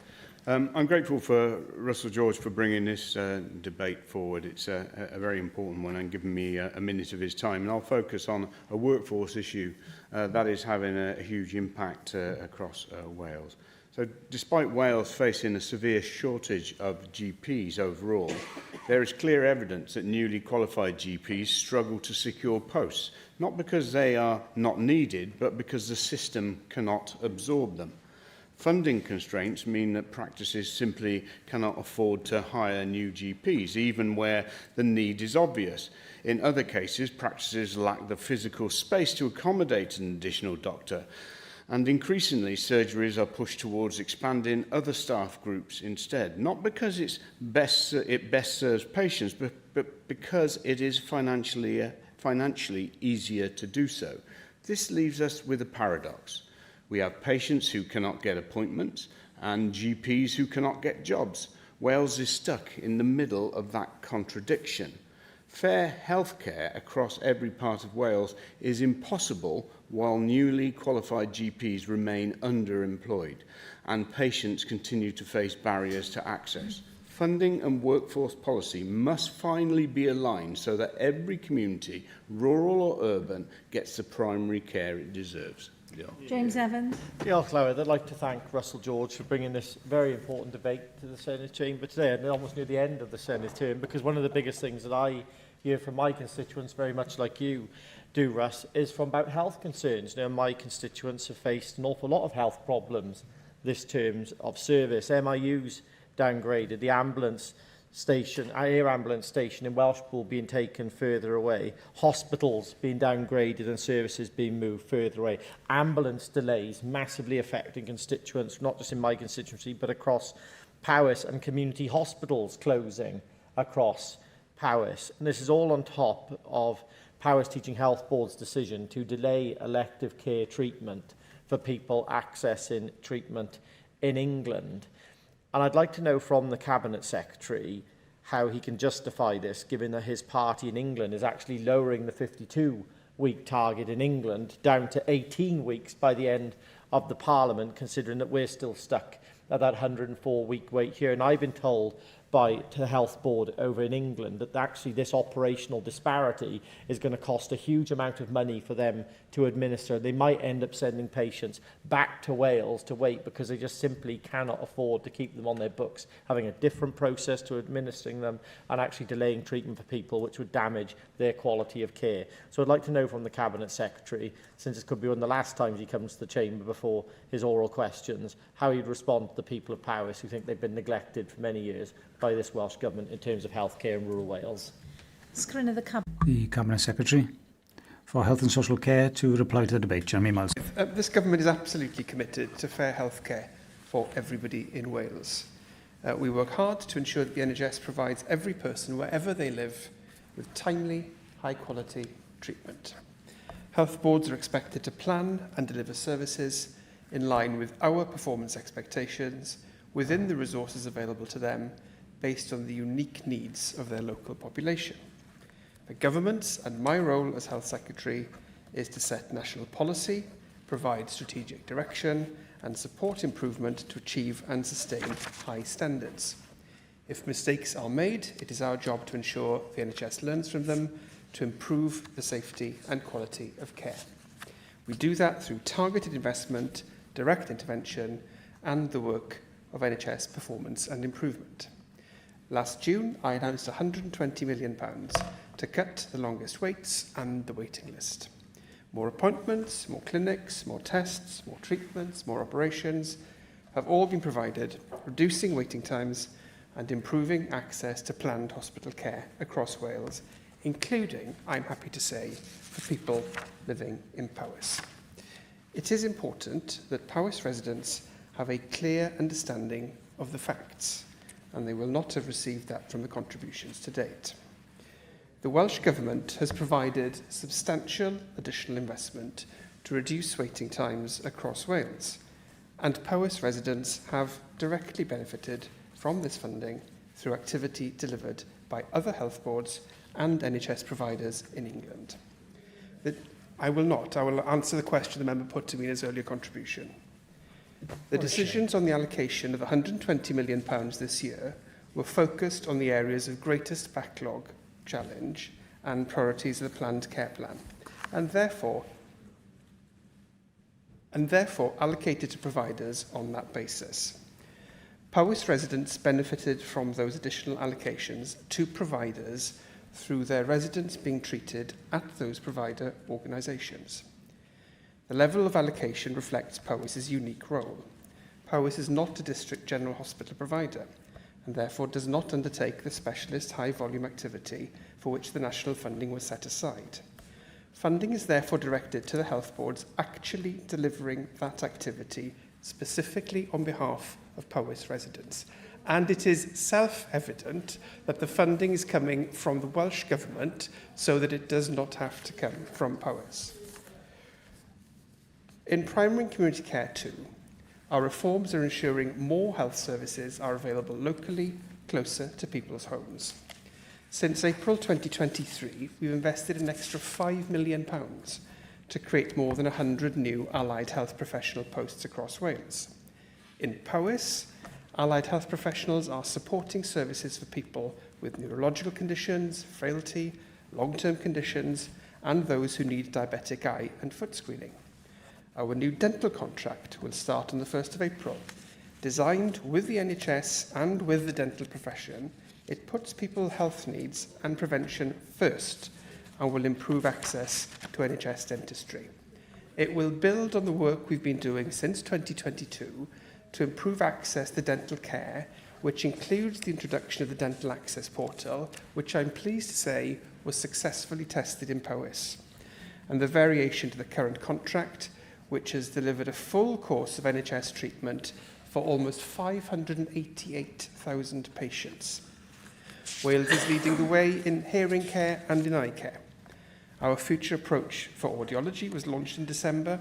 I'm grateful for Russell George for bringing this debate forward. It's a very important one and giving me a minute of his time. And I'll focus on a workforce issue that is having a huge impact across Wales. So despite Wales facing a severe shortage of GPs overall, there is clear evidence that newly qualified GPs struggle to secure posts, not because they are not needed, but because the system cannot absorb them. Funding constraints mean that practices simply cannot afford to hire new GPs, even where the need is obvious. In other cases, practices lack the physical space to accommodate an additional doctor. And increasingly, surgeries are pushed towards expanding other staff groups instead, not because it best serves patients, but because it is financially easier to do so. This leaves us with a paradox. We have patients who cannot get appointments and GPs who cannot get jobs. Wales is stuck in the middle of that contradiction. Fair healthcare across every part of Wales is impossible while newly qualified GPs remain underemployed and patients continue to face barriers to access. Funding and workforce policy must finally be aligned so that every community, rural or urban, gets the primary care it deserves. James Evans. Diolch, Llywydd. I'd like to thank Russell George for bringing this very important debate to the Senedd chamber today, and almost near the end of the Senedd term, because one of the biggest things that I hear from my constituents, very much like you do, Russ, is from about health concerns. Now, my constituents have faced an awful lot of health problems this term of service. MIU's downgraded, the ambulance station, air ambulance station in Welshpool being taken further away, hospitals being downgraded and services being moved further away, ambulance delays massively affecting constituents, not just in my constituency, but across Powys, and community hospitals closing across Powys. And this is all on top of Powys Teaching Health Board's decision to delay elective care treatment for people accessing treatment in England. And I'd like to know from the Cabinet Secretary how he can justify this, given that his party in England is actually lowering the 52-week target in England down to 18 weeks by the end of the Parliament, considering that we're still stuck at that 104-week wait here. And I've been told by the Health Board over in England that actually this operational disparity is going to cost a huge amount of money for them to administer. They might end up sending patients back to Wales to wait because they just simply cannot afford to keep them on their books, having a different process to administering them and actually delaying treatment for people, which would damage their quality of care. So I'd like to know from the Cabinet Secretary, since it could be one of the last times he comes to the Chamber before his oral questions, how he'd respond to the people of Powys who think they've been neglected for many years by this Welsh Government in terms of healthcare in rural Wales. The Cabinet Secretary for Health and Social Care to reply to the debate. Jeremy Miles. This Government is absolutely committed to fair healthcare for everybody in Wales. We work hard to ensure that the NHS provides every person, wherever they live, with timely, high-quality treatment. Health boards are expected to plan and deliver services in line with our performance expectations within the resources available to them based on the unique needs of their local population. The Government's and my role as Health Secretary is to set national policy, provide strategic direction and support improvement to achieve and sustain high standards. If mistakes are made, it is our job to ensure the NHS learns from them to improve the safety and quality of care. We do that through targeted investment, direct intervention and the work of NHS performance and improvement. Last June, I announced £120 million to cut the longest waits and the waiting list. More appointments, more clinics, more tests, more treatments, more operations have all been provided, reducing waiting times and improving access to planned hospital care across Wales, including, I'm happy to say, for people living in Powys. It is important that Powys residents have a clear understanding of the facts, and they will not have received that from the contributions to date. The Welsh Government has provided substantial additional investment to reduce waiting times across Wales, and Powys residents have directly benefited from this funding through activity delivered by other health boards and NHS providers in England. I will answer the question the member put to me in his earlier contribution. The decisions on the allocation of £120 million this year were focused on the areas of greatest backlog, challenge and priorities of the planned care plan, and therefore allocated to providers on that basis. Powys residents benefited from those additional allocations to providers through their residents being treated at those provider organisations. The level of allocation reflects Powys' unique role. Powys is not a district general hospital provider and therefore does not undertake the specialist high-volume activity for which the national funding was set aside. Funding is therefore directed to the health boards actually delivering that activity specifically on behalf of Powys residents. And it is self-evident that the funding is coming from the Welsh Government so that it does not have to come from Powys. In primary and community care too, our reforms are ensuring more health services are available locally, closer to people's homes. Since April 2023, we've invested an extra £5 million to create more than 100 new allied health professional posts across Wales. In Powys, allied health professionals are supporting services for people with neurological conditions, frailty, long-term conditions, and those who need diabetic eye and foot screening. Our new dental contract will start on the 1st of April. Designed with the NHS and with the dental profession, it puts people's health needs and prevention first and will improve access to NHS dentistry. It will build on the work we've been doing since 2022 to improve access to dental care, which includes the introduction of the Dental Access Portal, which I'm pleased to say was successfully tested in Powys, and the variation to the current contract, which has delivered a full course of NHS treatment for almost 588,000 patients. Wales is leading the way in hearing care and in eye care. Our future approach for audiology was launched in December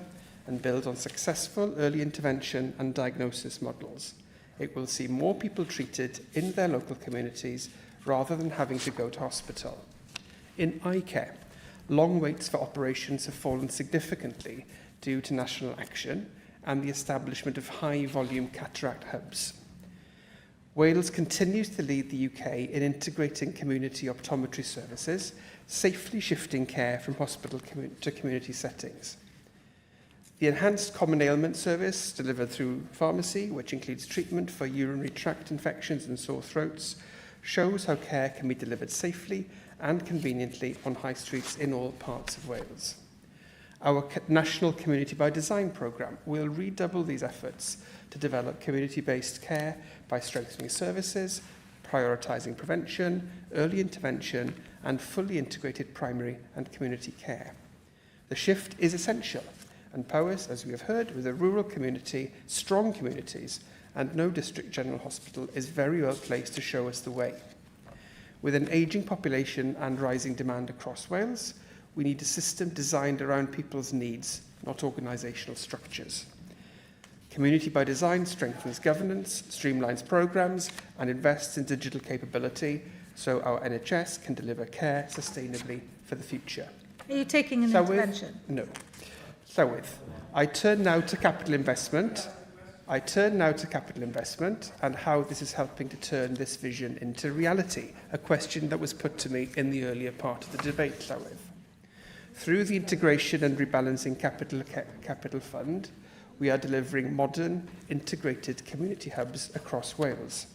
and builds on successful early intervention and diagnosis models. It will see more people treated in their local communities rather than having to go to hospital. In eye care, long waits for operations have fallen significantly due to national action and the establishment of high-volume cataract hubs. Wales continues to lead the UK in integrating community optometry services, safely shifting care from hospital to community settings. The enhanced common ailment service delivered through pharmacy, which includes treatment for urinary tract infections and sore throats, shows how care can be delivered safely and conveniently on high streets in all parts of Wales. Our National Community by Design programme will redouble these efforts to develop community-based care by strengthening services, prioritising prevention, early intervention and fully integrated primary and community care. The shift is essential, and Powys, as we have heard, with a rural community, strong communities and no district general hospital is very well placed to show us the way. With an ageing population and rising demand across Wales, we need a system designed around people's needs, not organisational structures. Community by Design strengthens governance, streamlines programmes and invests in digital capability so our NHS can deliver care sustainably for the future. Are you taking an intervention? No. Llywydd, I turn now to capital investment. And how this is helping to turn this vision into reality, a question that was put to me in the earlier part of the debate, Llywydd. Through the integration and rebalancing capital fund, we are delivering modern, integrated community hubs across Wales.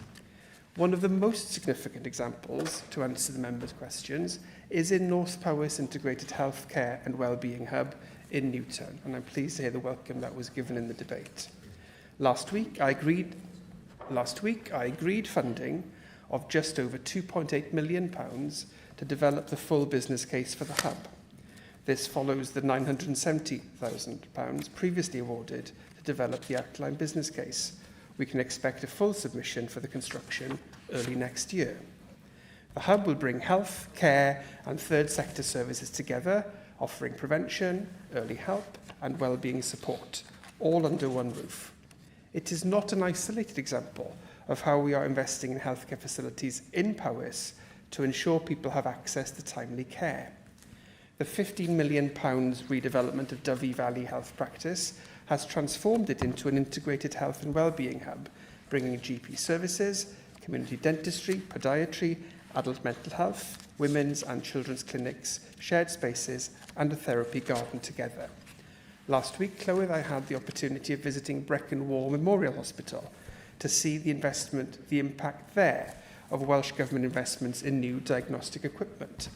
One of the most significant examples, to answer the members' questions, is in North Powys Integrated Healthcare and Wellbeing Hub in Newtown, and I'm pleased to hear the welcome that was given in the debate. Last week, I agreed funding of just over £2.8 million to develop the full business case for the hub. This follows the £970,000 previously awarded to develop the outline business case. We can expect a full submission for the construction early next year. The hub will bring health, care and third sector services together, offering prevention, early help and wellbeing support, all under one roof. It is not an isolated example of how we are investing in healthcare facilities in Powys to ensure people have access to timely care. The £15 million redevelopment of Dyfi Valley Health Practice has transformed it into an integrated health and wellbeing hub, bringing GP services, community dentistry, podiatry, adult mental health, women's and children's clinics, shared spaces and a therapy garden together. Last week, Llywydd, I had the opportunity of visiting Brecon Wall Memorial Hospital to see the impact there of Welsh Government investments in new diagnostic equipment.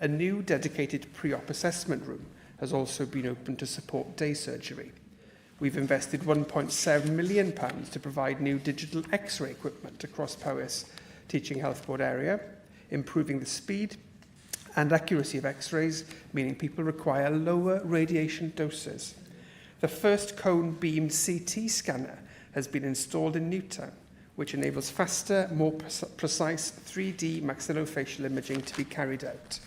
A new dedicated pre-op assessment room has also been opened to support day surgery. We've invested £1.7 million to provide new digital X-ray equipment across Powys Teaching Health Board area, improving the speed and accuracy of X-rays, meaning people require lower radiation doses. The first cone-beamed CT scanner has been installed in Newtown, which enables faster, more precise 3D maxillofacial imaging to be carried out.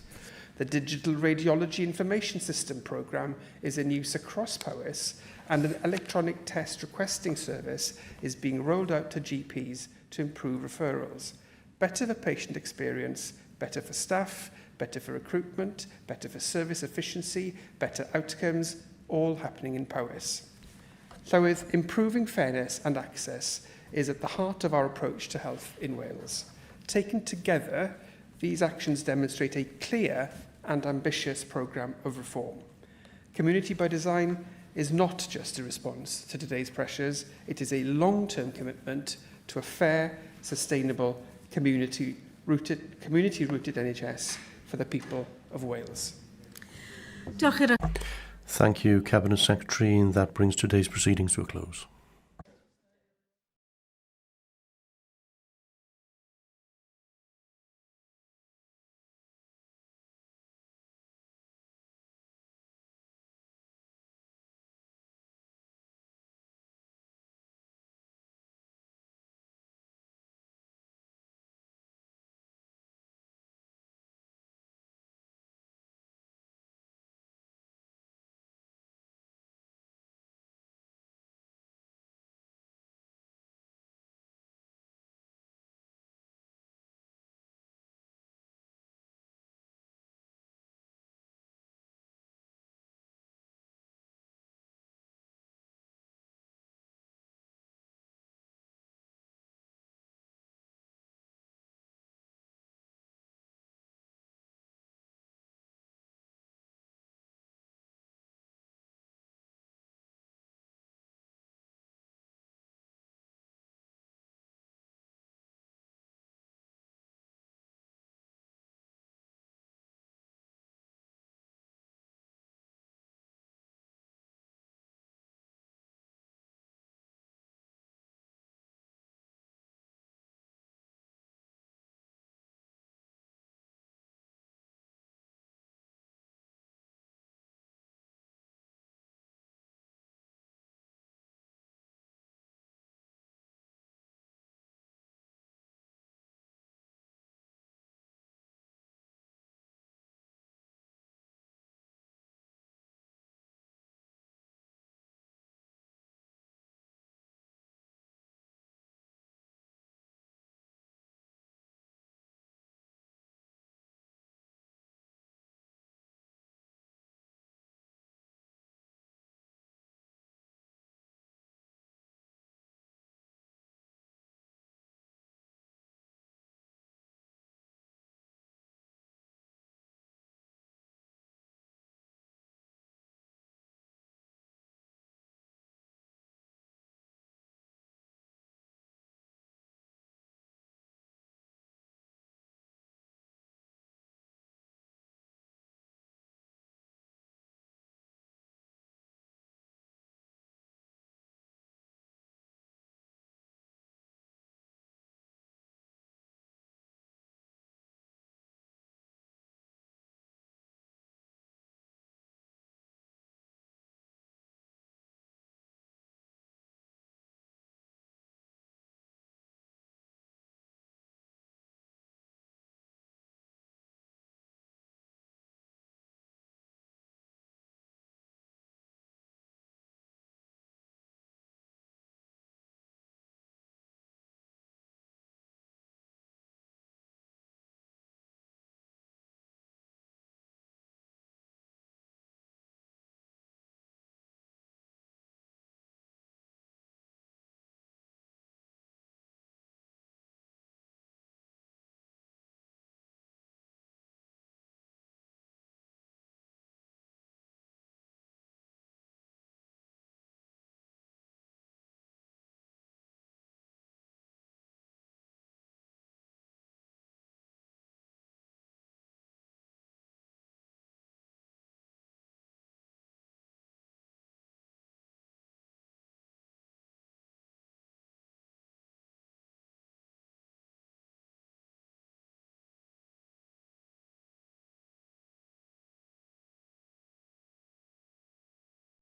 The Digital Radiology Information System programme is in use across Powys, and an electronic test requesting service is being rolled out to GPs to improve referrals. Better for patient experience, better for staff, better for recruitment, better for service efficiency, better outcomes, all happening in Powys. So with improving fairness and access is at the heart of our approach to health in Wales. Taken together, these actions demonstrate a clear and ambitious programme of reform. Community by Design is not just a response to today's pressures, it is a long-term commitment to a fair, sustainable, community-rooted NHS for the people of Wales. Thank you, Cabinet Secretary, and that brings today's proceedings to a close.